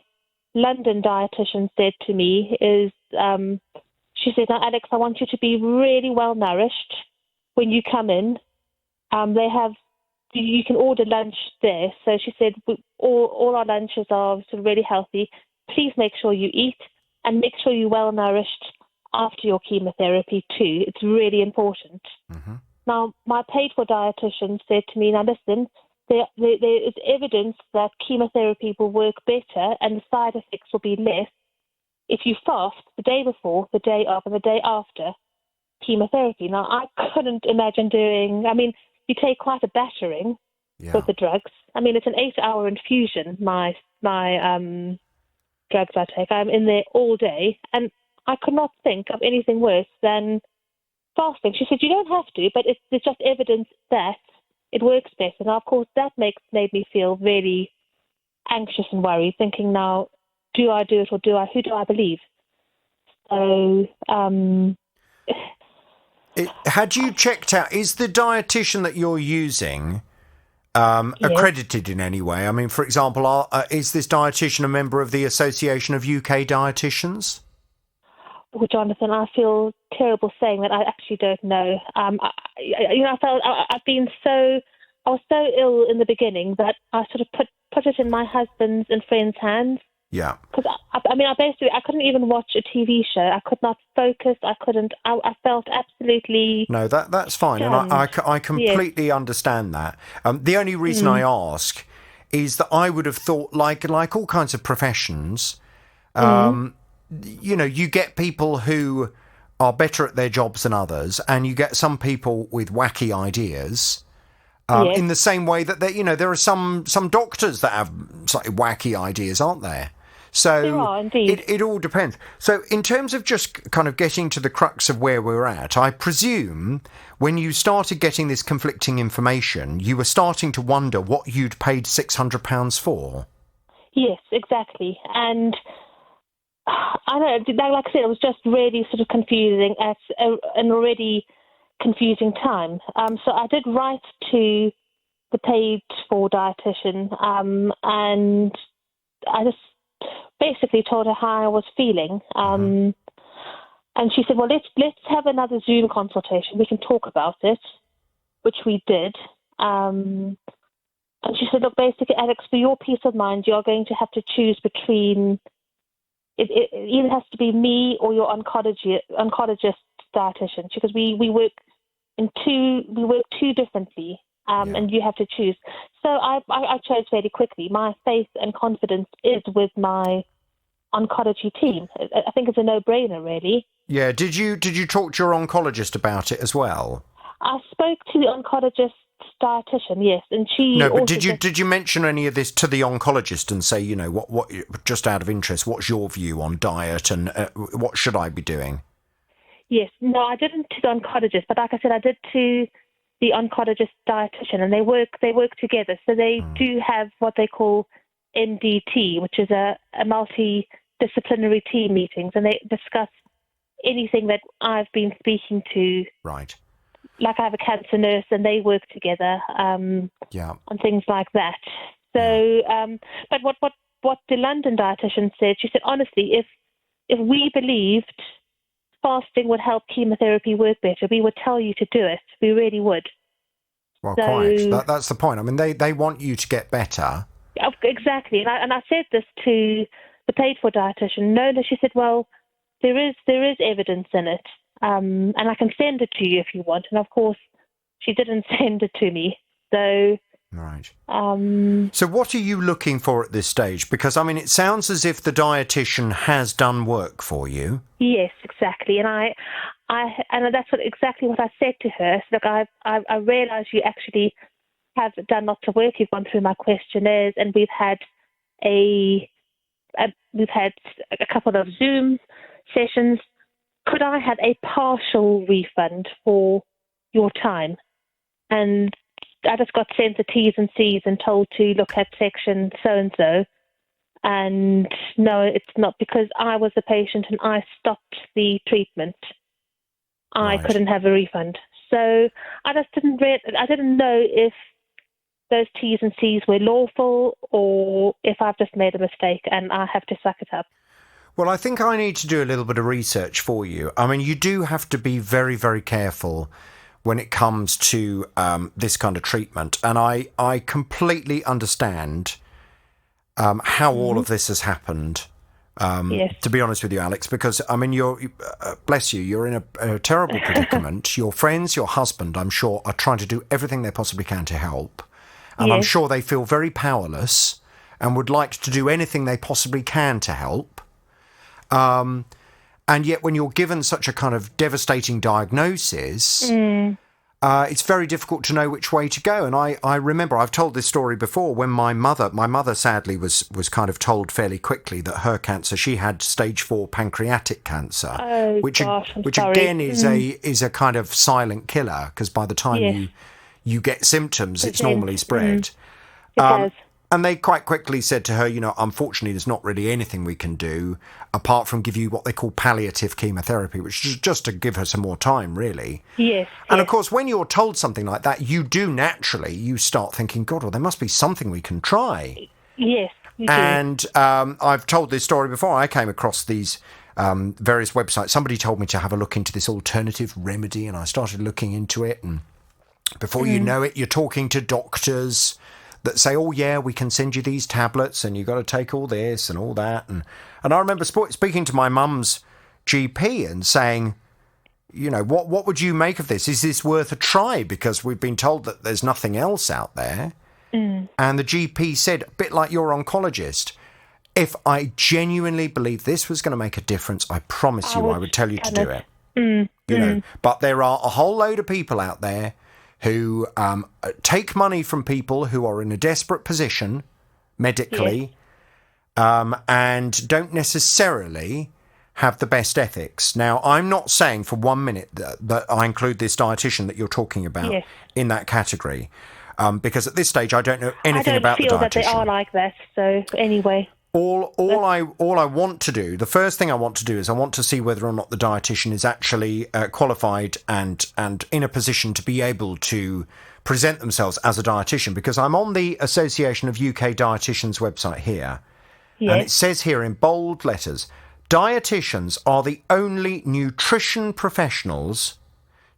London dietitian said to me is, she said, now, Alex, I want you to be really well nourished when you come in. You can order lunch there. So she said, all our lunches are sort of really healthy. Please make sure you eat, and make sure you're well nourished after your chemotherapy too. It's really important. Mm-hmm. Now, my paid-for dietitian said to me, now listen, there is evidence that chemotherapy will work better and the side effects will be less if you fast the day before, the day of, and the day after chemotherapy. Now, I couldn't imagine you take quite a battering with the drugs. I mean, it's an 8-hour infusion, my drugs I take. I'm in there all day, and I could not think of anything worse than fasting. She said, you don't have to, but there's just evidence that it works better. Now, of course, that made me feel really anxious and worried, thinking now, do I do it or who do I believe? So, had you checked out, is the dietitian that you're using accredited in any way? I mean, for example, is this dietitian a member of the Association of UK Dietitians? Well, Jonathan, I feel terrible saying that. I actually don't know. I was so ill in the beginning that I sort of put it in my husband's and friends' hands. Yeah. Because I couldn't even watch a TV show. I could not focus. I felt absolutely. No, that's fine, and I completely understand that. The only reason I ask is that I would have thought, like all kinds of professions, You get people who are better at their jobs than others, and you get some people with wacky ideas. In the same way that there are some doctors that have slightly wacky ideas, aren't there? So there are, indeed. It all depends. So in terms of just kind of getting to the crux of where we're at, I presume when you started getting this conflicting information, you were starting to wonder what you'd paid £600 for. Yes, exactly. And I don't know, like I said, it was just really sort of confusing at an already confusing time. So I did write to the paid for dietitian, and I just basically told her how I was feeling. And she said, well, let's have another Zoom consultation. We can talk about it, which we did. And she said, look, basically, Alex, for your peace of mind, you're going to have to choose between, it either has to be me or your oncologist dietitian, because we work two differently, and you have to choose. So I chose fairly quickly. My faith and confidence is with my oncology team. I think it's a no-brainer, really. Yeah. Did you talk to your oncologist about it as well? I spoke to the oncologist dietitian, yes, and she. No, but did you mention any of this to the oncologist and say, what just out of interest, what's your view on diet and what should I be doing? Yes, no, I didn't to the oncologist, but like I said, I did to the oncologist dietitian, and they work together. So they do have what they call MDT, which is a multidisciplinary team meetings, and they discuss anything that I've been speaking to. Right. Like I have a cancer nurse, and they work together on things like that. So, but what the London dietitian said, she said, honestly, if we believed fasting would help chemotherapy work better, we would tell you to do it. We really would. Well, quite. That's the point. I mean, they want you to get better. Exactly. And I said this to the paid-for dietitian. No, she said, well, there is evidence in it, and I can send it to you if you want. And, of course, she didn't send it to me. So... Right. So what are you looking for at this stage? Because, I mean, it sounds as if the dietitian has done work for you. Yes, exactly. And I that's exactly what I said to her. So, look, I realise you actually have done lots of work. You've gone through my questionnaires, and we've had a couple of Zoom sessions. Could I have a partial refund for your time? And I just got sent the T's and C's and told to look at section so-and-so. And no, it's not, because I was the patient and I stopped the treatment. I couldn't have a refund. So I just I didn't know if those T's and C's were lawful or if I've just made a mistake and I have to suck it up. Well, I think I need to do a little bit of research for you. I mean, you do have to be very, very careful when it comes to this kind of treatment. And I completely understand how all of this has happened, to be honest with you, Alex, because, I mean, bless you, you're in a terrible predicament. Your friends, your husband, I'm sure, are trying to do everything they possibly can to help. And I'm sure they feel very powerless and would like to do anything they possibly can to help. And yet when you're given such a kind of devastating diagnosis, it's very difficult to know which way to go. And I remember, I've told this story before, when my mother sadly was kind of told fairly quickly that her cancer, she had stage 4 pancreatic cancer, which again is a kind of silent killer, because by the time you get symptoms, it's normally spread. It does. And they quite quickly said to her, unfortunately, there's not really anything we can do apart from give you what they call palliative chemotherapy, which is just to give her some more time, really. Yes. And, of course, when you're told something like that, you start thinking, God, well, there must be something we can try. Yes. And I've told this story before. I came across these various websites. Somebody told me to have a look into this alternative remedy, and I started looking into it. And before you know it, you're talking to doctors that say, oh, yeah, we can send you these tablets and you've got to take all this and all that. And I remember speaking to my mum's GP and saying, what would you make of this? Is this worth a try? Because we've been told that there's nothing else out there. And the GP said, a bit like your oncologist, if I genuinely believed this was going to make a difference, I promise you I would tell you to do it. You know, but there are a whole load of people out there who take money from people who are in a desperate position medically, and don't necessarily have the best ethics. Now, I'm not saying for 1 minute that I include this dietitian that you're talking about in that category, because at this stage I don't know anything about the dietitian. I don't feel that they are like that. So anyway. All I want to do, the first thing I want to do is I want to see whether or not the dietitian is actually qualified and in a position to be able to present themselves as a dietitian, because I'm on the Association of UK Dietitians website here, and it says here in bold letters, dietitians are the only nutrition professionals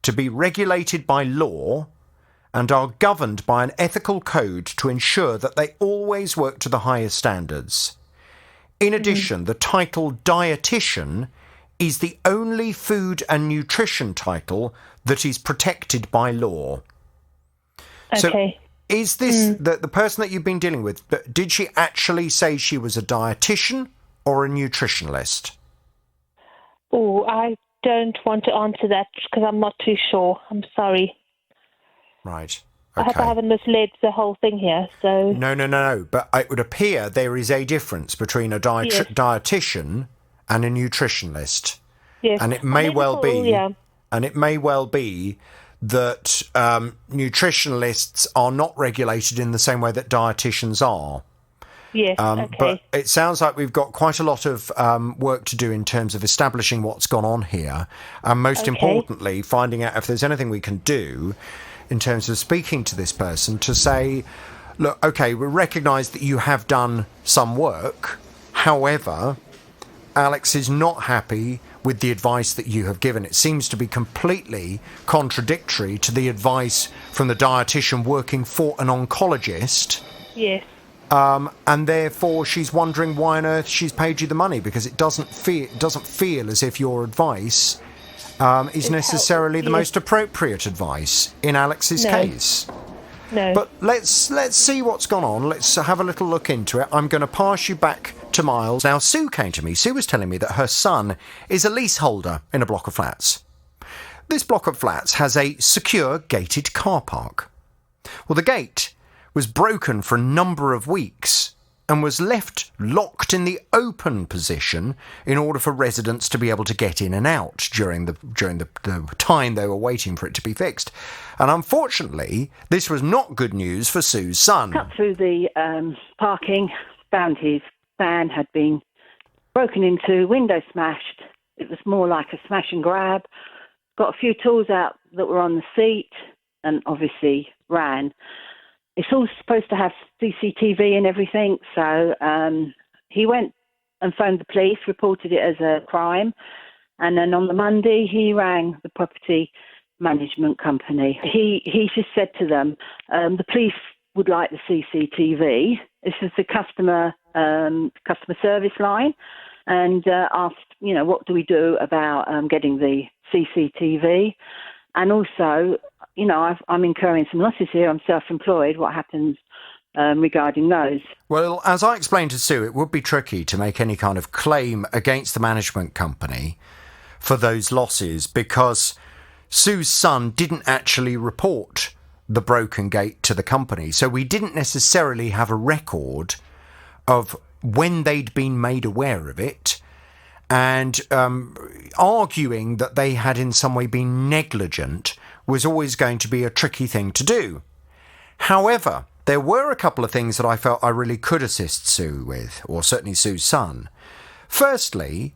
to be regulated by law and are governed by an ethical code to ensure that they always work to the highest standards. In addition, the title dietitian is the only food and nutrition title that is protected by law. Okay. So is this the person that you've been dealing with, did she actually say she was a dietitian or a nutritionalist? Oh, I don't want to answer that because I'm not too sure. I'm sorry. Right. I hope I haven't misled the whole thing here. So No. But it would appear there is a difference between a dietitian and a nutritionalist. Yes. And it may well be. And it may well be that nutritionalists are not regulated in the same way that dietitians are. Yes. Okay. But it sounds like we've got quite a lot of work to do in terms of establishing what's gone on here, and most importantly, finding out if there's anything we can do in terms of speaking to this person to say, look, okay, we recognise that you have done some work. However, Alex is not happy with the advice that you have given. It seems to be completely contradictory to the advice from the dietitian working for an oncologist. Yes. And therefore she's wondering why on earth she's paid you the money, because it doesn't feel as if your advice is necessarily the most appropriate advice in Alex's case. No. But let's see what's gone on. Let's have a little look into it. I'm going to pass you back to Miles. Now, Sue came to me. Sue was telling me that her son is a leaseholder in a block of flats. This block of flats has a secure gated car park. Well, the gate was broken for a number of weeks and was left locked in the open position in order for residents to be able to get in and out during the time they were waiting for it to be fixed. And unfortunately, this was not good news for Sue's son. Cut through the parking, found his van had been broken into, window smashed. It was more like a smash and grab. Got a few tools out that were on the seat and obviously ran. It's all supposed to have CCTV and everything, so he went and phoned the police, reported it as a crime, and then on the Monday he rang the property management company. He just said to them, the police would like the CCTV. This is the customer service line, and asked, what do we do about getting the CCTV, and also, I'm incurring some losses here. I'm self-employed. What happens regarding those? Well, as I explained to Sue, it would be tricky to make any kind of claim against the management company for those losses because Sue's son didn't actually report the broken gate to the company. So we didn't necessarily have a record of when they'd been made aware of it, and arguing that they had in some way been negligent was always going to be a tricky thing to do. However, there were a couple of things that I felt I really could assist Sue with, or certainly Sue's son. Firstly,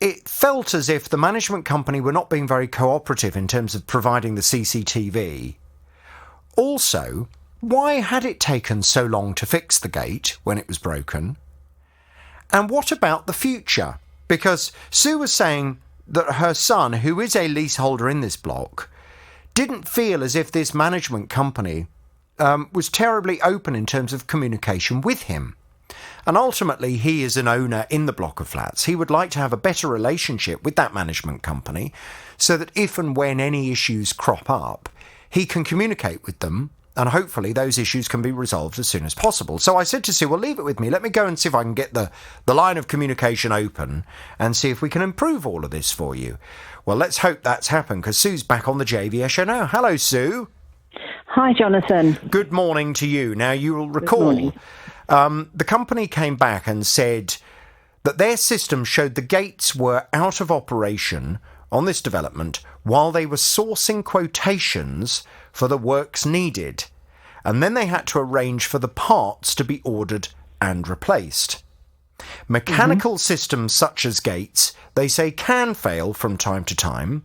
it felt as if the management company were not being very cooperative in terms of providing the CCTV. Also, why had it taken so long to fix the gate when it was broken? And what about the future? Because Sue was saying that her son, who is a leaseholder in this block, didn't feel as if this management company was terribly open in terms of communication with him. And ultimately, he is an owner in the block of flats. He would like to have a better relationship with that management company so that if and when any issues crop up, he can communicate with them and hopefully those issues can be resolved as soon as possible. So I said to Sue, well, leave it with me. Let me go and see if I can get the line of communication open and see if we can improve all of this for you. Well, let's hope that's happened, because Sue's back on the JVS show now. Hello, Sue. Hi, Jonathan. Good morning to you. Now, you will recall the company came back and said that their system showed the gates were out of operation on this development while they were sourcing quotations for the works needed. And then they had to arrange for the parts to be ordered and replaced. Mechanical systems such as gates, they say, can fail from time to time,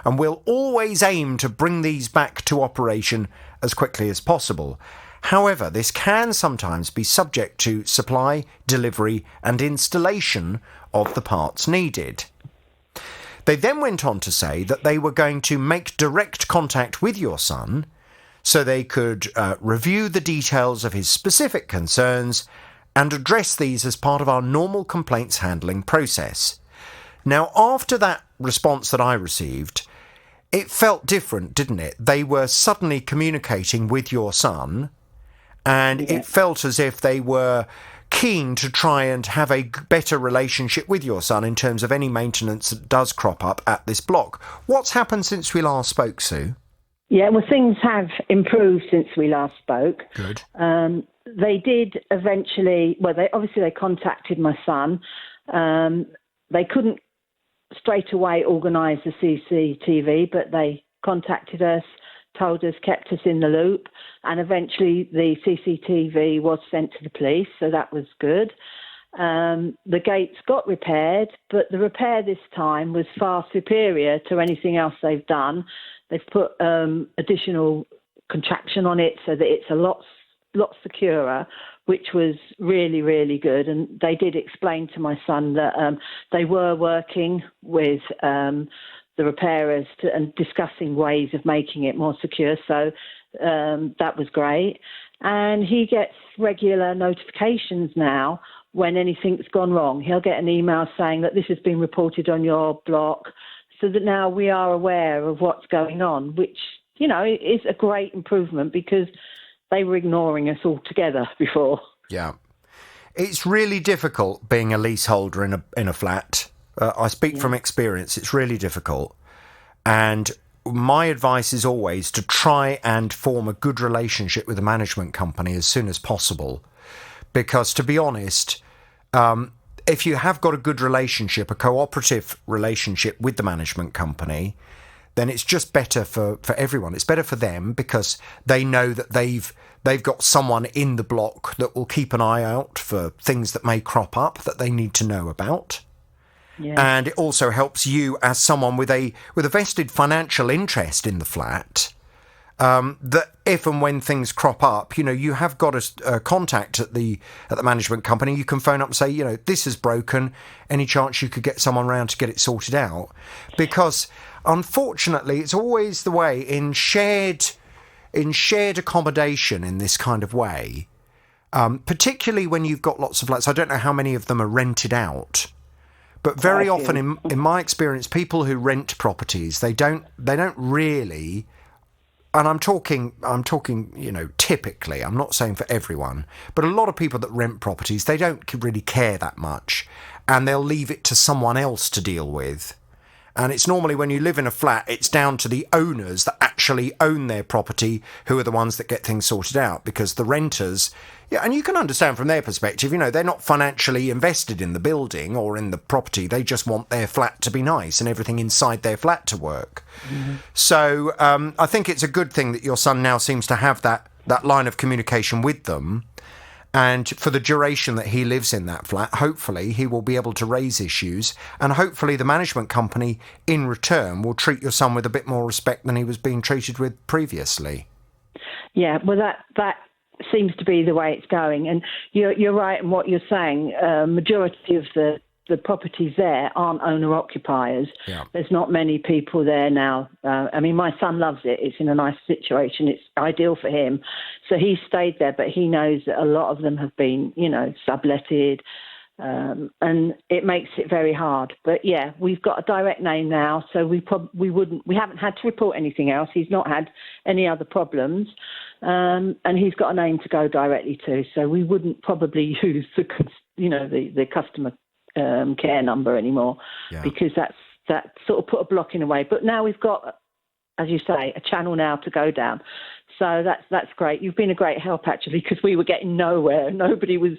and we'll always aim to bring these back to operation as quickly as possible. However, this can sometimes be subject to supply, delivery, and installation of the parts needed. They then went on to say that they were going to make direct contact with your son so they could review the details of his specific concerns and address these as part of our normal complaints handling process. Now, after that response that I received, it felt different, didn't it? They were suddenly communicating with your son, and it felt as if they were keen to try and have a better relationship with your son in terms of any maintenance that does crop up at this block. What's happened since we last spoke, Sue? Yeah, well, things have improved since we last spoke. Good. They did eventually, well, they contacted my son. They couldn't straight away organise the CCTV, but they contacted us, told us, kept us in the loop, and eventually the CCTV was sent to the police, so that was good. The gates got repaired, but the repair this time was far superior to anything else they've done. They've put additional contraption on it so that it's a lot securer, which was really, really good. And they did explain to my son that they were working with the repairers and discussing ways of making it more secure. So that was great. And he gets regular notifications now when anything's gone wrong. He'll get an email saying that this has been reported on your block, so that now we are aware of what's going on, which, you know, is a great improvement because they were ignoring us altogether before. Yeah. It's really difficult being a leaseholder in a flat. I speak from experience. It's really difficult. And my advice is always to try and form a good relationship with the management company as soon as possible. Because, to be honest, if you have got a good relationship, a cooperative relationship with the management company, then it's just better for everyone. It's better for them because they know that they've got someone in the block that will keep an eye out for things that may crop up that they need to know about. Yeah. And it also helps you as someone with a vested financial interest in the flat, that if and when things crop up, you know, you have got a contact at the management company. You can phone up and say, you know, this is broken. Any chance you could get someone round to get it sorted out? Because unfortunately, it's always the way in shared accommodation in this kind of way, particularly when you've got lots of flats. I don't know how many of them are rented out. But very often, in my experience, people who rent properties, they don't really, and I'm talking, you know, typically, I'm not saying for everyone, but a lot of people that rent properties, they don't really care that much, and they'll leave it to someone else to deal with. And it's normally when you live in a flat, it's down to the owners that actually own their property who are the ones that get things sorted out, because the renters, yeah, and you can understand from their perspective, you know, they're not financially invested in the building or in the property. They just want their flat to be nice and everything inside their flat to work. Mm-hmm. So I think it's a good thing that your son now seems to have that line of communication with them. And for the duration that he lives in that flat, hopefully he will be able to raise issues, and hopefully the management company in return will treat your son with a bit more respect than he was being treated with previously. Yeah, well, that seems to be the way it's going. And you're right in what you're saying. Majority of the properties there aren't owner-occupiers. Yeah. There's not many people there now. I mean, my son loves it. It's in a nice situation. It's ideal for him. So he stayed there, but he knows that a lot of them have been, you know, subletted. And it makes it very hard. But yeah, we've got a direct name now, so we haven't had to report anything else. He's not had any other problems, and he's got a name to go directly to. So we wouldn't probably use the customer care number anymore, because that sort of put a block in the way. But now we've got, as you say, a channel now to go down. So that's great. You've been a great help, actually, because we were getting nowhere. Nobody was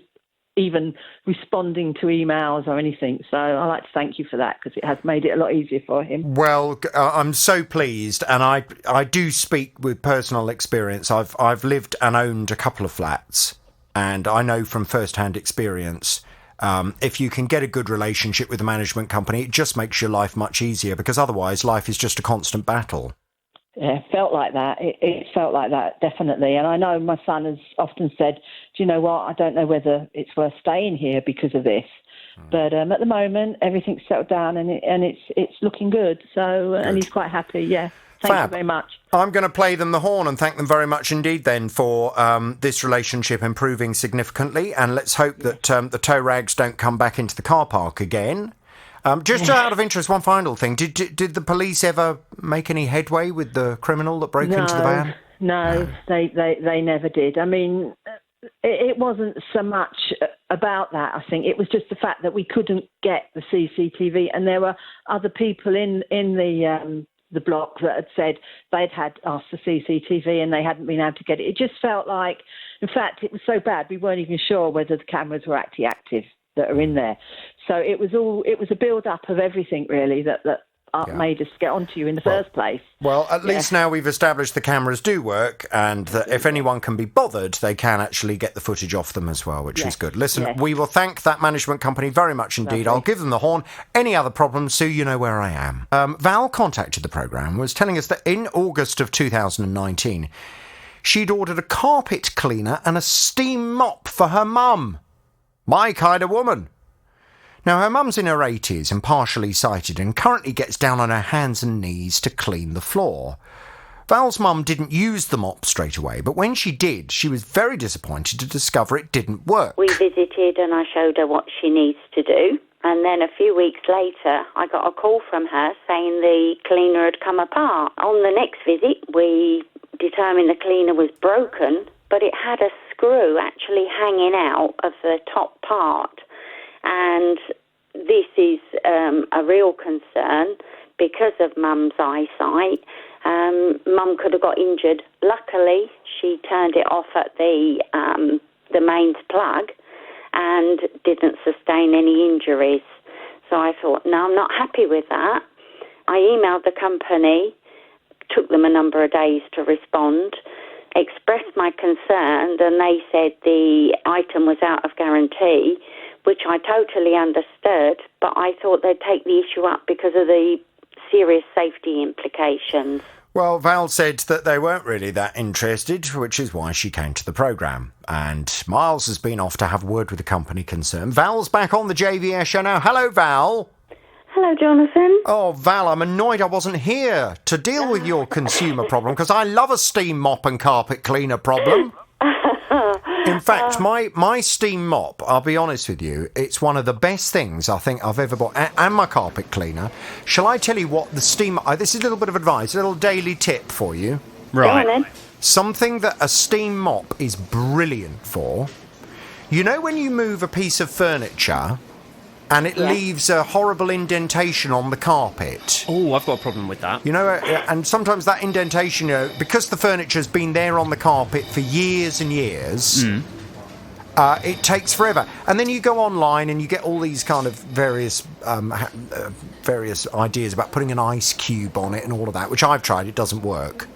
even responding to emails or anything. So I'd like to thank you for that, because it has made it a lot easier for him. Well, I'm so pleased, and I do speak with personal experience. I've lived and owned a couple of flats, and I know from first-hand experience, if you can get a good relationship with the management company, it just makes your life much easier, because otherwise life is just a constant battle. Yeah, it felt like that. It felt like that, definitely. And I know my son has often said, do you know what, I don't know whether it's worth staying here because of this. But at the moment, everything's settled down, and it's looking good. So, and he's quite happy, yeah. Thank you very much. I'm going to play them the horn and thank them very much indeed then for this relationship improving significantly. And let's hope that the tow rags don't come back into the car park again. Just out of interest, one final thing. Did the police ever make any headway with the criminal that broke into the van? No, they never did. I mean, it wasn't so much about that, I think. It was just the fact that we couldn't get the CCTV, and there were other people in the block that had said they'd had asked for CCTV and they hadn't been able to get it. It just felt like, in fact, it was so bad we weren't even sure whether the cameras were actually active that are in there. So it was a build-up of everything, really, that made us get onto you in the first place. Well, at least now we've established the cameras do work, and that if anyone can be bothered, they can actually get the footage off them as well, which is good. Listen, we will thank that management company very much indeed. I'll give them the horn. Any other problems, Sue, you know where I am. Val contacted the programme, was telling us that in August of 2019, she'd ordered a carpet cleaner and a steam mop for her mum. My kind of woman. Now, her mum's in her 80s and partially sighted and currently gets down on her hands and knees to clean the floor. Val's mum didn't use the mop straight away, but when she did, she was very disappointed to discover it didn't work. We visited and I showed her what she needs to do. And then a few weeks later, I got a call from her saying the cleaner had come apart. On the next visit, we determined the cleaner was broken, but it had a screw actually hanging out of the top part. And this is a real concern because of Mum's eyesight. Mum could have got injured. Luckily, she turned it off at the mains plug and didn't sustain any injuries. So I thought, no, I'm not happy with that. I emailed the company, took them a number of days to respond, expressed my concern, and they said the item was out of guarantee, which I totally understood, but I thought they'd take the issue up because of the serious safety implications. Well, Val said that they weren't really that interested, which is why she came to the programme. And Miles has been off to have a word with the company concerned. Val's back on the JVS show now. Hello, Val. Hello, Jonathan. Oh, Val, I'm annoyed I wasn't here to deal with your consumer problem, because I love a steam mop and carpet cleaner problem. In fact, my steam mop, I'll be honest with you, it's one of the best things I think I've ever bought. And my carpet cleaner. Shall I tell you what the steam... this is a little bit of advice, a little daily tip for you. Right. Something that a steam mop is brilliant for. You know when you move a piece of furniture and it leaves a horrible indentation on the carpet? Oh, I've got a problem with that. You know, and sometimes that indentation, because the furniture's been there on the carpet for years and years, it takes forever. And then you go online and you get all these kind of various ideas about putting an ice cube on it and all of that, which I've tried. It doesn't work.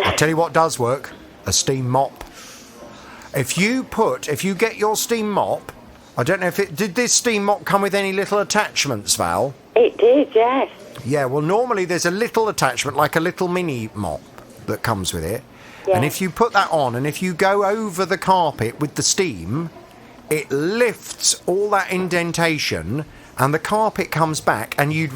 I'll tell you what does work: a steam mop. If you get your steam mop, I don't know did this steam mop come with any little attachments, Val? It did, yes. Yeah, well, normally there's a little attachment, like a little mini mop that comes with it. Yeah. And if you put that on, and if you go over the carpet with the steam, it lifts all that indentation, and the carpet comes back, and you'd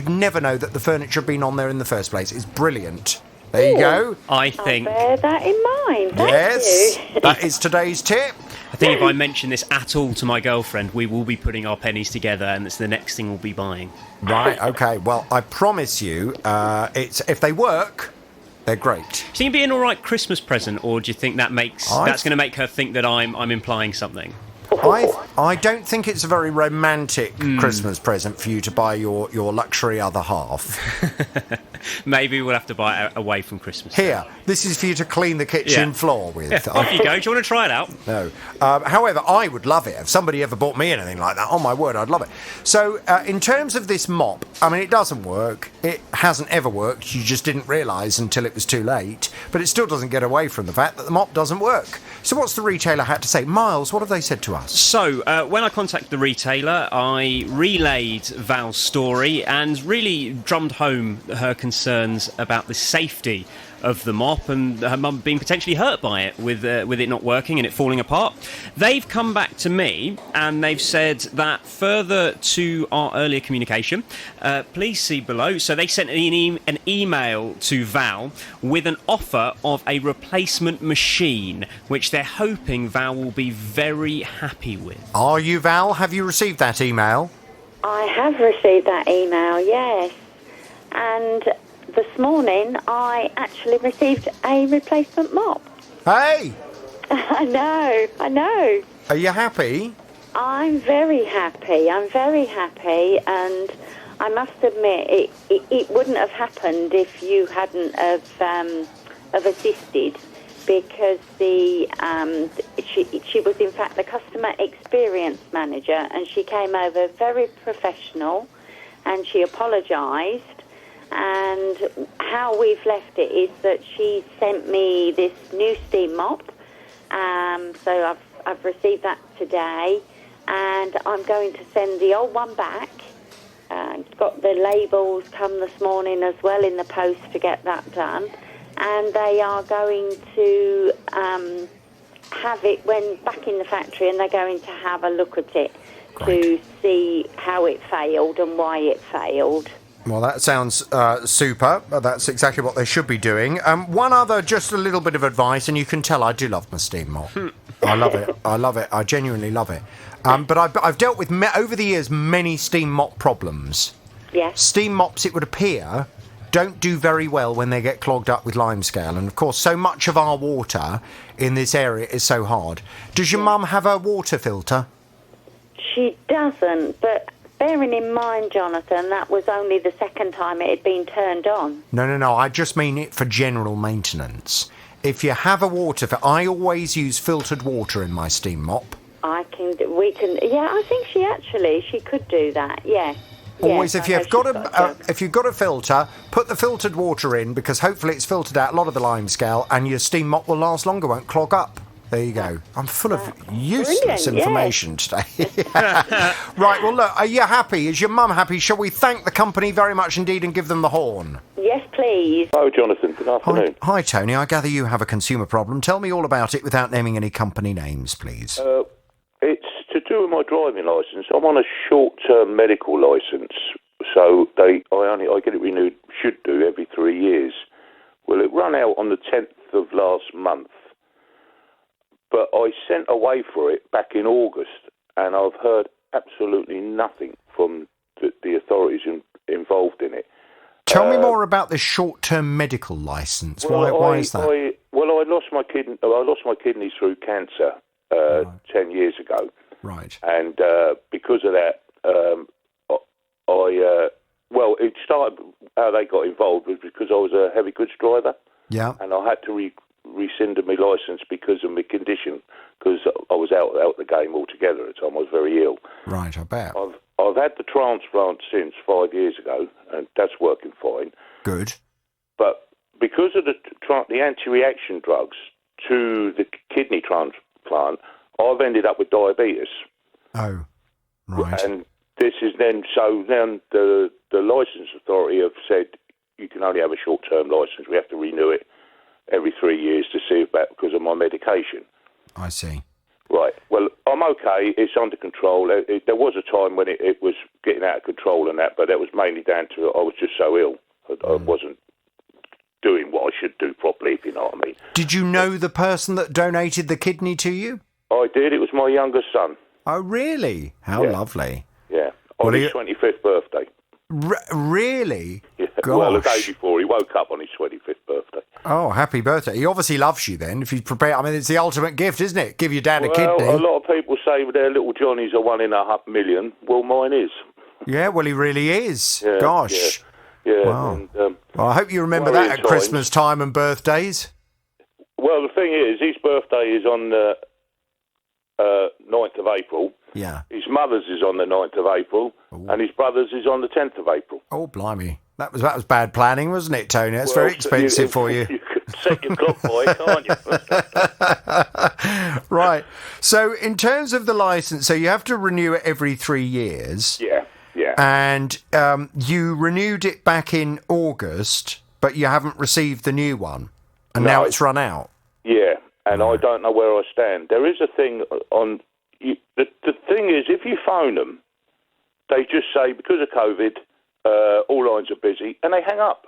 never know that the furniture had been on there in the first place. It's brilliant. There you go. I think... I'll bear that in mind. Thank you. That is today's tip. I think if I mention this at all to my girlfriend, we will be putting our pennies together, and it's the next thing we'll be buying. Right, okay. Well, I promise you, if they work, they're great. Do you think it'd be an all right Christmas present, or do you think that's going to make her think that I'm implying something? I don't think it's a very romantic Christmas present for you to buy your luxury other half. Maybe we'll have to buy it away from Christmas. Here, this is for you to clean the kitchen floor with. Off you go. Do you want to try it out? No. However, I would love it. If somebody ever bought me anything like that, oh my word, I'd love it. So, in terms of this mop, I mean, it doesn't work. It hasn't ever worked. You just didn't realise until it was too late. But it still doesn't get away from the fact that the mop doesn't work. So what's the retailer had to say? Miles, what have they said to us? So, when I contacted the retailer, I relayed Val's story and really drummed home her concerns about the safety of the mop and her mum being potentially hurt by it with it not working and it falling apart. They've come back to me and they've said that further to our earlier communication, please see below. So they sent an email to Val with an offer of a replacement machine, which they're hoping Val will be very happy with. Are you, Val? Have you received that email? I have received that email, yes. And this morning, I actually received a replacement mop. Hey! I know. Are you happy? I'm very happy, and I must admit, it wouldn't have happened if you hadn't have assisted, because she was in fact the customer experience manager, and she came over very professional, and she apologised. And how we've left it is that she sent me this new steam mop. So I've received that today, and I'm going to send the old one back. Got the labels come this morning as well in the post to get that done, and they are going to have it when back in the factory, and they're going to have a look at it to see how it failed and why it failed. Well, that sounds super. That's exactly what they should be doing. One other, just a little bit of advice, and you can tell I do love my steam mop. I love it. I genuinely love it. But I've dealt with, over the years, many steam mop problems. Yes. Steam mops, it would appear, don't do very well when they get clogged up with limescale. And, of course, so much of our water in this area is so hard. Does your mum have a water filter? She doesn't, but bearing in mind, Jonathan, that was only the second time it had been turned on. No. I just mean it for general maintenance. If you have a water filter, I always use filtered water in my steam mop. I think she could do that, yes. Always, yes, if you've got a filter, put the filtered water in, because hopefully it's filtered out a lot of the limescale, and your steam mop will last longer, won't clog up. There you go. I'm full of useless information today. Right, well, look, are you happy? Is your mum happy? Shall we thank the company very much indeed and give them the horn? Yes, please. Hello, Jonathan. Good afternoon. Hi, Tony. I gather you have a consumer problem. Tell me all about it without naming any company names, please. It's to do with my driving licence. I'm on a short-term medical licence, so I get it renewed, should do, every 3 years. Well, it ran out on the 10th of last month. But I sent away for it back in August, and I've heard absolutely nothing from the authorities involved in it. Tell me more about this short-term medical licence. Why is that? I lost my kidney. I lost my kidneys through cancer 10 years ago. Right. And because of that, it started. How they got involved was because I was a heavy goods driver. Yeah. And I had to rescinded my licence because of my condition, because I was out the game altogether at the time. I was very ill. Right, I bet. I've had the transplant since 5 years ago, and that's working fine. Good. But because of the anti-reaction drugs to the kidney transplant, I've ended up with diabetes. Oh, right. And this is then the licence authority have said you can only have a short-term licence. We have to renew it every 3 years to see about because of my medication. I see. Right. Well, I'm okay. It's under control. There was a time when it was getting out of control and that, but that was mainly down to I was just so ill. I wasn't doing what I should do properly, if you know what I mean. Did you know the person that donated the kidney to you? I I did. It was my youngest son. Oh, really? How lovely. Yeah, on his 25th birthday. Really? Yeah. Gosh. Well, the day before, he woke up on his 25th birthday. Oh, happy birthday. He obviously loves you then, if he's prepared. I mean, it's the ultimate gift, isn't it? Give your dad a kidney. A lot of people say their little Johnny's a 1 in a million. Well, mine is. Yeah, well, he really is. Yeah, Gosh. Yeah. Wow. And, well, I hope you remember that at Christmas time and birthdays. Well, the thing is, his birthday is on the 9th of April. Yeah. His mother's is on the 9th of April, and his brother's is on the 10th of April. Oh, blimey. That was bad planning, wasn't it, Tony? That's very expensive for you. You could set your clock by it, can't you? Right. So in terms of the licence, so you have to renew it every 3 years. Yeah. And you renewed it back in August, but you haven't received the new one. And now it's run out. Yeah, and I don't know where I stand. There is a thing on... The thing is, if you phone them, they just say, because of COVID, all lines are busy, and they hang up.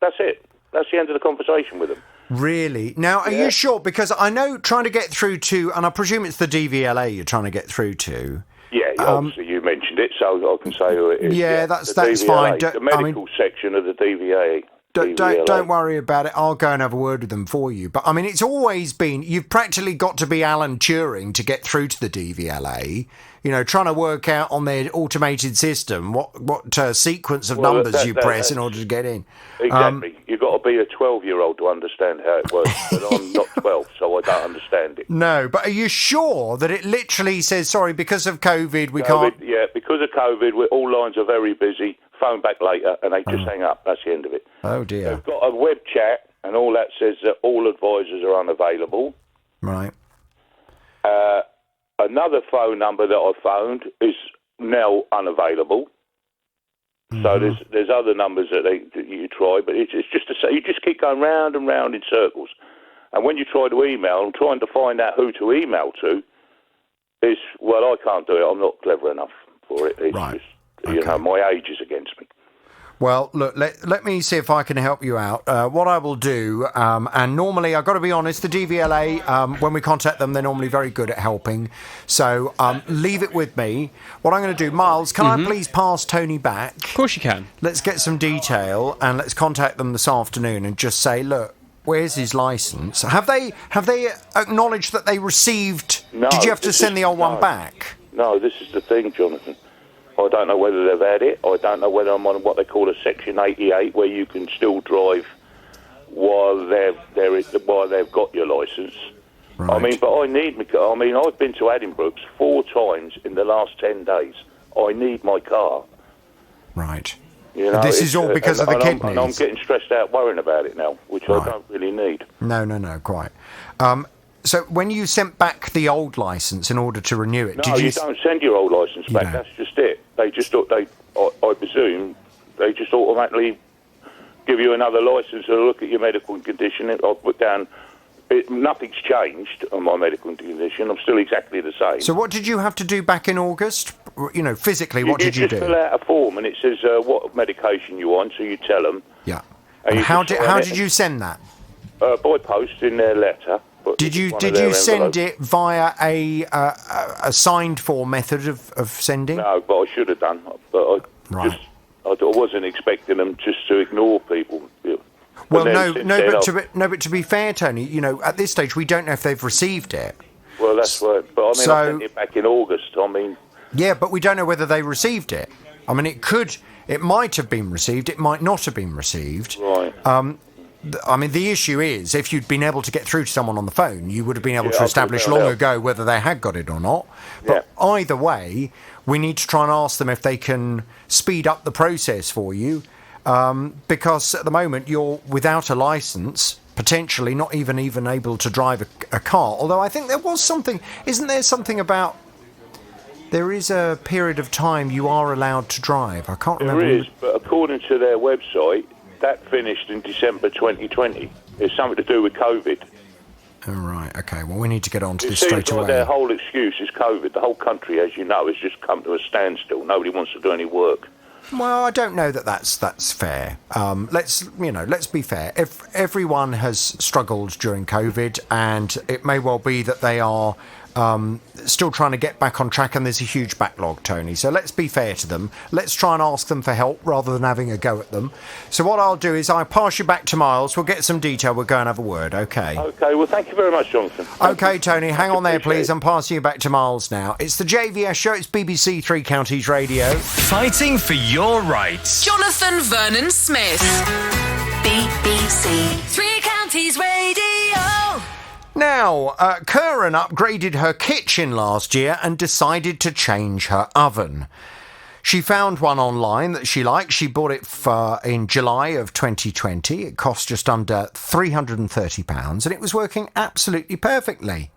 That's it. That's the end of the conversation with them. Really? Now, are you sure? Because I know trying to get through to, and I presume it's the DVLA you're trying to get through to. Yeah, obviously you mentioned it, so I can say who it is. Yeah, that's DVLA, fine. The medical section of the DVA. Don't worry about it. I'll go and have a word with them for you. But I mean, it's always been, you've practically got to be Alan Turing to get through to the DVLA. You know, trying to work out on their automated system what sequence of numbers you press in order to get in. Exactly. You've got to be a 12-year-old to understand how it works. But I'm not 12, so I don't understand it. No, but are you sure that it literally says, sorry, because of COVID, we can't... Yeah, because of COVID, all lines are very busy. Phone back later, and they just hang up. That's the end of it. Oh, dear. They've got a web chat, and all that says that all advisors are unavailable. Right. Another phone number that I phoned is now unavailable. Mm-hmm. So there's other numbers that you try, but it's just you just keep going round and round in circles. And when you try to email, I'm trying to find out who to email to. I can't do it. I'm not clever enough for it. It's just, you know, my age is against me. Well, look, let me see if I can help you out. What I will do, and normally, I've got to be honest, the DVLA, when we contact them, they're normally very good at helping. So leave it with me. What I'm going to do, Miles, can I please pass Tony back? Of course you can. Let's get some detail and let's contact them this afternoon and just say, look, where's his licence? Have they acknowledged that they received... No. Did you have to send the old one back? No, this is the thing, Jonathan. I don't know whether they've had it. I don't know whether I'm on what they call a Section 88, where you can still drive while they've got your licence. Right. I mean, but I need my car. I mean, I've been to Addenbrooke's 4 times in the last 10 days. I need my car. Right. You know, this is all because of the kidneys. And I'm getting stressed out worrying about it now, which I don't really need. No, quite. So when you sent back the old licence in order to renew it, you don't send your old licence back. That's just it. They just I presume they just automatically give you another licence to look at your medical condition. I'll put down nothing's changed on my medical condition. I'm still exactly the same. So what did you have to do back in August? You know, physically, what did you do? You just fill out a form and it says what medication you want. So you tell them. Yeah. And how did you send that? By post in their letter. Did you send it via a signed form method of sending? No, but I should have done. But I wasn't expecting them just to ignore people. Well, but to be fair, Tony, you know, at this stage we don't know if they've received it. Well, that's right. But I mean, I sent it back in August. I mean, yeah, but we don't know whether they received it. I mean, it might have been received. It might not have been received. Right. I mean, the issue is, if you'd been able to get through to someone on the phone, you would have been able to establish long ago whether they had got it or not. But either way, we need to try and ask them if they can speed up the process for you, because at the moment you're without a licence, potentially not even able to drive a car. Although I think there was something, isn't there something about... There is a period of time you are allowed to drive. I can't remember. There is, but according to their website... That finished in December 2020. It's something to do with COVID. Oh, right, okay. Well, we need to get on to this straight away. Like their whole excuse is COVID. The whole country, as you know, has just come to a standstill. Nobody wants to do any work. Well, I don't know that that's fair. Let's be fair. If everyone has struggled during COVID, and it may well be that they are still trying to get back on track, and there's a huge backlog, Tony. So let's be fair to them. Let's try and ask them for help rather than having a go at them. So what I'll do is I'll pass you back to Miles. We'll get some detail. We'll go and have a word, okay? Okay, well, thank you very much, Jonathan. Okay, Tony, hang on there, please. I'm passing you back to Miles now. It's the JVS show. It's BBC Three Counties Radio. Fighting for your rights. Jonathan Vernon Smith. BBC Three Counties Radio. Now, Curran upgraded her kitchen last year and decided to change her oven. She found one online that she liked. She bought it in July of 2020. It cost just under £330 and it was working absolutely perfectly.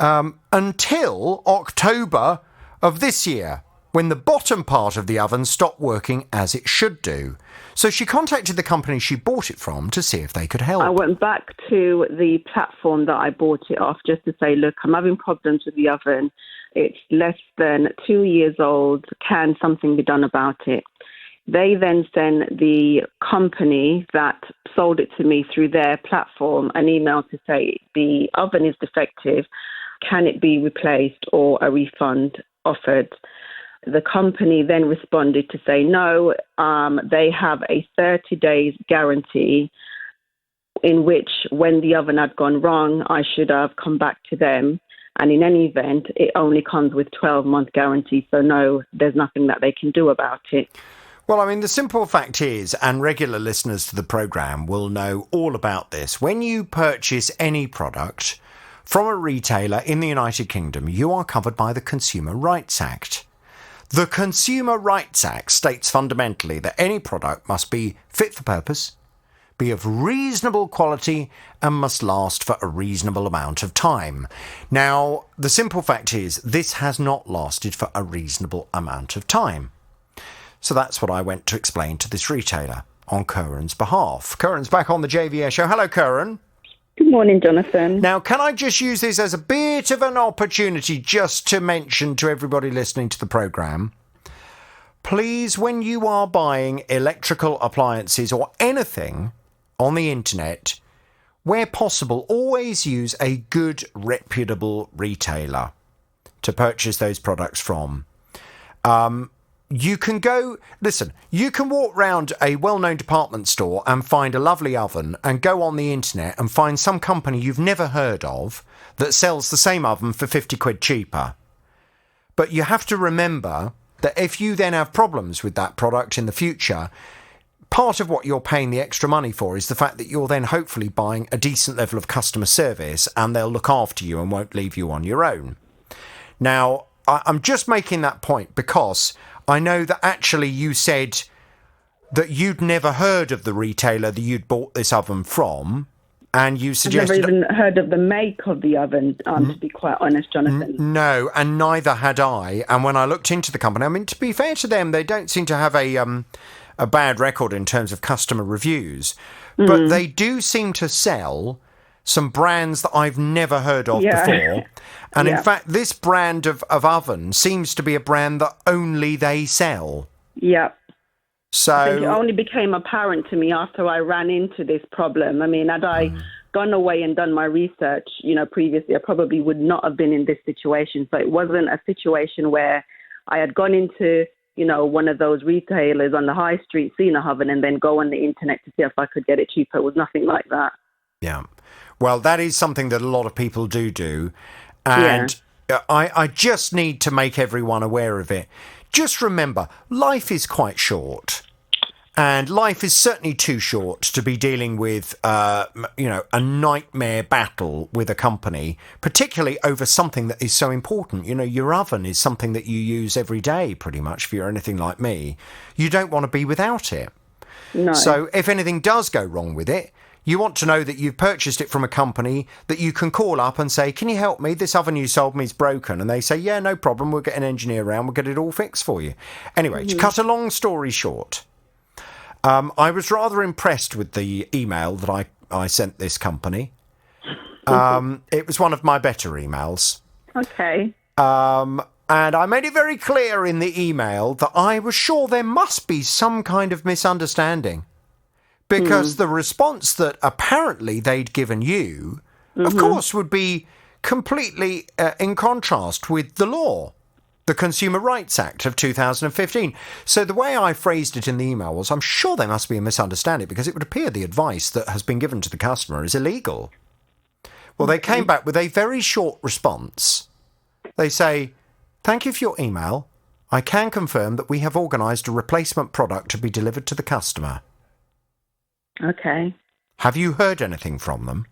Until October of this year, when the bottom part of the oven stopped working as it should do. So she contacted the company she bought it from to see if they could help. I went back to the platform that I bought it off just to say, look, I'm having problems with the oven. It's less than 2 years old. Can something be done about it? They then sent the company that sold it to me through their platform an email to say the oven is defective. Can it be replaced or a refund offered? The company then responded to say no, they have a 30 days guarantee in which when the oven had gone wrong, I should have come back to them. And in any event, it only comes with 12-month guarantee. So no, there's nothing that they can do about it. Well, I mean, the simple fact is, and regular listeners to the programme will know all about this, when you purchase any product from a retailer in the United Kingdom, you are covered by the Consumer Rights Act. The Consumer Rights Act states fundamentally that any product must be fit for purpose, be of reasonable quality, and must last for a reasonable amount of time. Now, the simple fact is, this has not lasted for a reasonable amount of time. So that's what I went to explain to this retailer on Curran's behalf. Curran's back on the JVS show. Hello, Curran. Good morning, Jonathan. Now, can I just use this as a bit of an opportunity just to mention to everybody listening to the programme, please, when you are buying electrical appliances or anything on the internet, where possible, always use a good, reputable retailer to purchase those products from. You can you can walk round a well-known department store and find a lovely oven and go on the internet and find some company you've never heard of that sells the same oven for 50 quid cheaper. But you have to remember that if you then have problems with that product in the future, part of what you're paying the extra money for is the fact that you're then hopefully buying a decent level of customer service and they'll look after you and won't leave you on your own. Now, I'm just making that point because I know that actually you said that you'd never heard of the retailer that you'd bought this oven from, and you suggested... I've never even heard of the make of the oven, to be quite honest, Jonathan. No, and neither had I. And when I looked into the company, I mean, to be fair to them, they don't seem to have a bad record in terms of customer reviews, but they do seem to sell some brands that I've never heard of before. And in fact, this brand of oven seems to be a brand that only they sell. Yeah. So I think it only became apparent to me after I ran into this problem. I mean, had I gone away and done my research, previously, I probably would not have been in this situation. So it wasn't a situation where I had gone into, one of those retailers on the high street, seen a oven, and then go on the internet to see if I could get it cheaper. It was nothing like that. Yeah. Well, that is something that a lot of people do. And I just need to make everyone aware of it. Just remember, life is quite short. And life is certainly too short to be dealing with, a nightmare battle with a company, particularly over something that is so important. Your oven is something that you use every day, pretty much, if you're anything like me. You don't want to be without it. No. So if anything does go wrong with it, you want to know that you've purchased it from a company that you can call up and say, can you help me? This oven you sold me is broken. And they say, yeah, no problem. We'll get an engineer around. We'll get it all fixed for you. Anyway, to cut a long story short, I was rather impressed with the email that I sent this company. It was one of my better emails. Okay. And I made it very clear in the email that I was sure there must be some kind of misunderstanding. Because the response that apparently they'd given you, of course, would be completely in contrast with the law, the Consumer Rights Act of 2015. So the way I phrased it in the email was, I'm sure there must be a misunderstanding, because it would appear the advice that has been given to the customer is illegal. Well, they came back with a very short response. They say, thank you for your email. I can confirm that we have organised a replacement product to be delivered to the customer. Okay. Have you heard anything from them?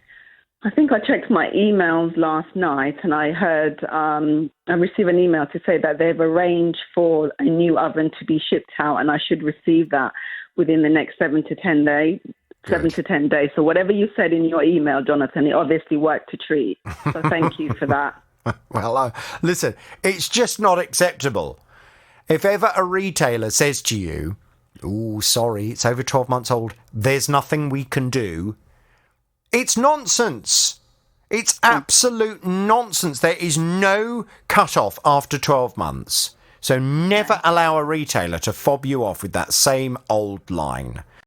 I think I checked my emails last night, and I heard I received an email to say that they've arranged for a new oven to be shipped out, and I should receive that within the next 7 to 10 days. Good. 7 to 10 days. So whatever you said in your email, Jonathan, it obviously worked a treat. So thank you for that. Well, listen, it's just not acceptable. If ever a retailer says to you, "Oh, sorry, it's over 12 months old, there's nothing we can do," it's nonsense. It's absolute nonsense. There is no cut-off after 12 months. So never allow a retailer to fob you off with that same old line.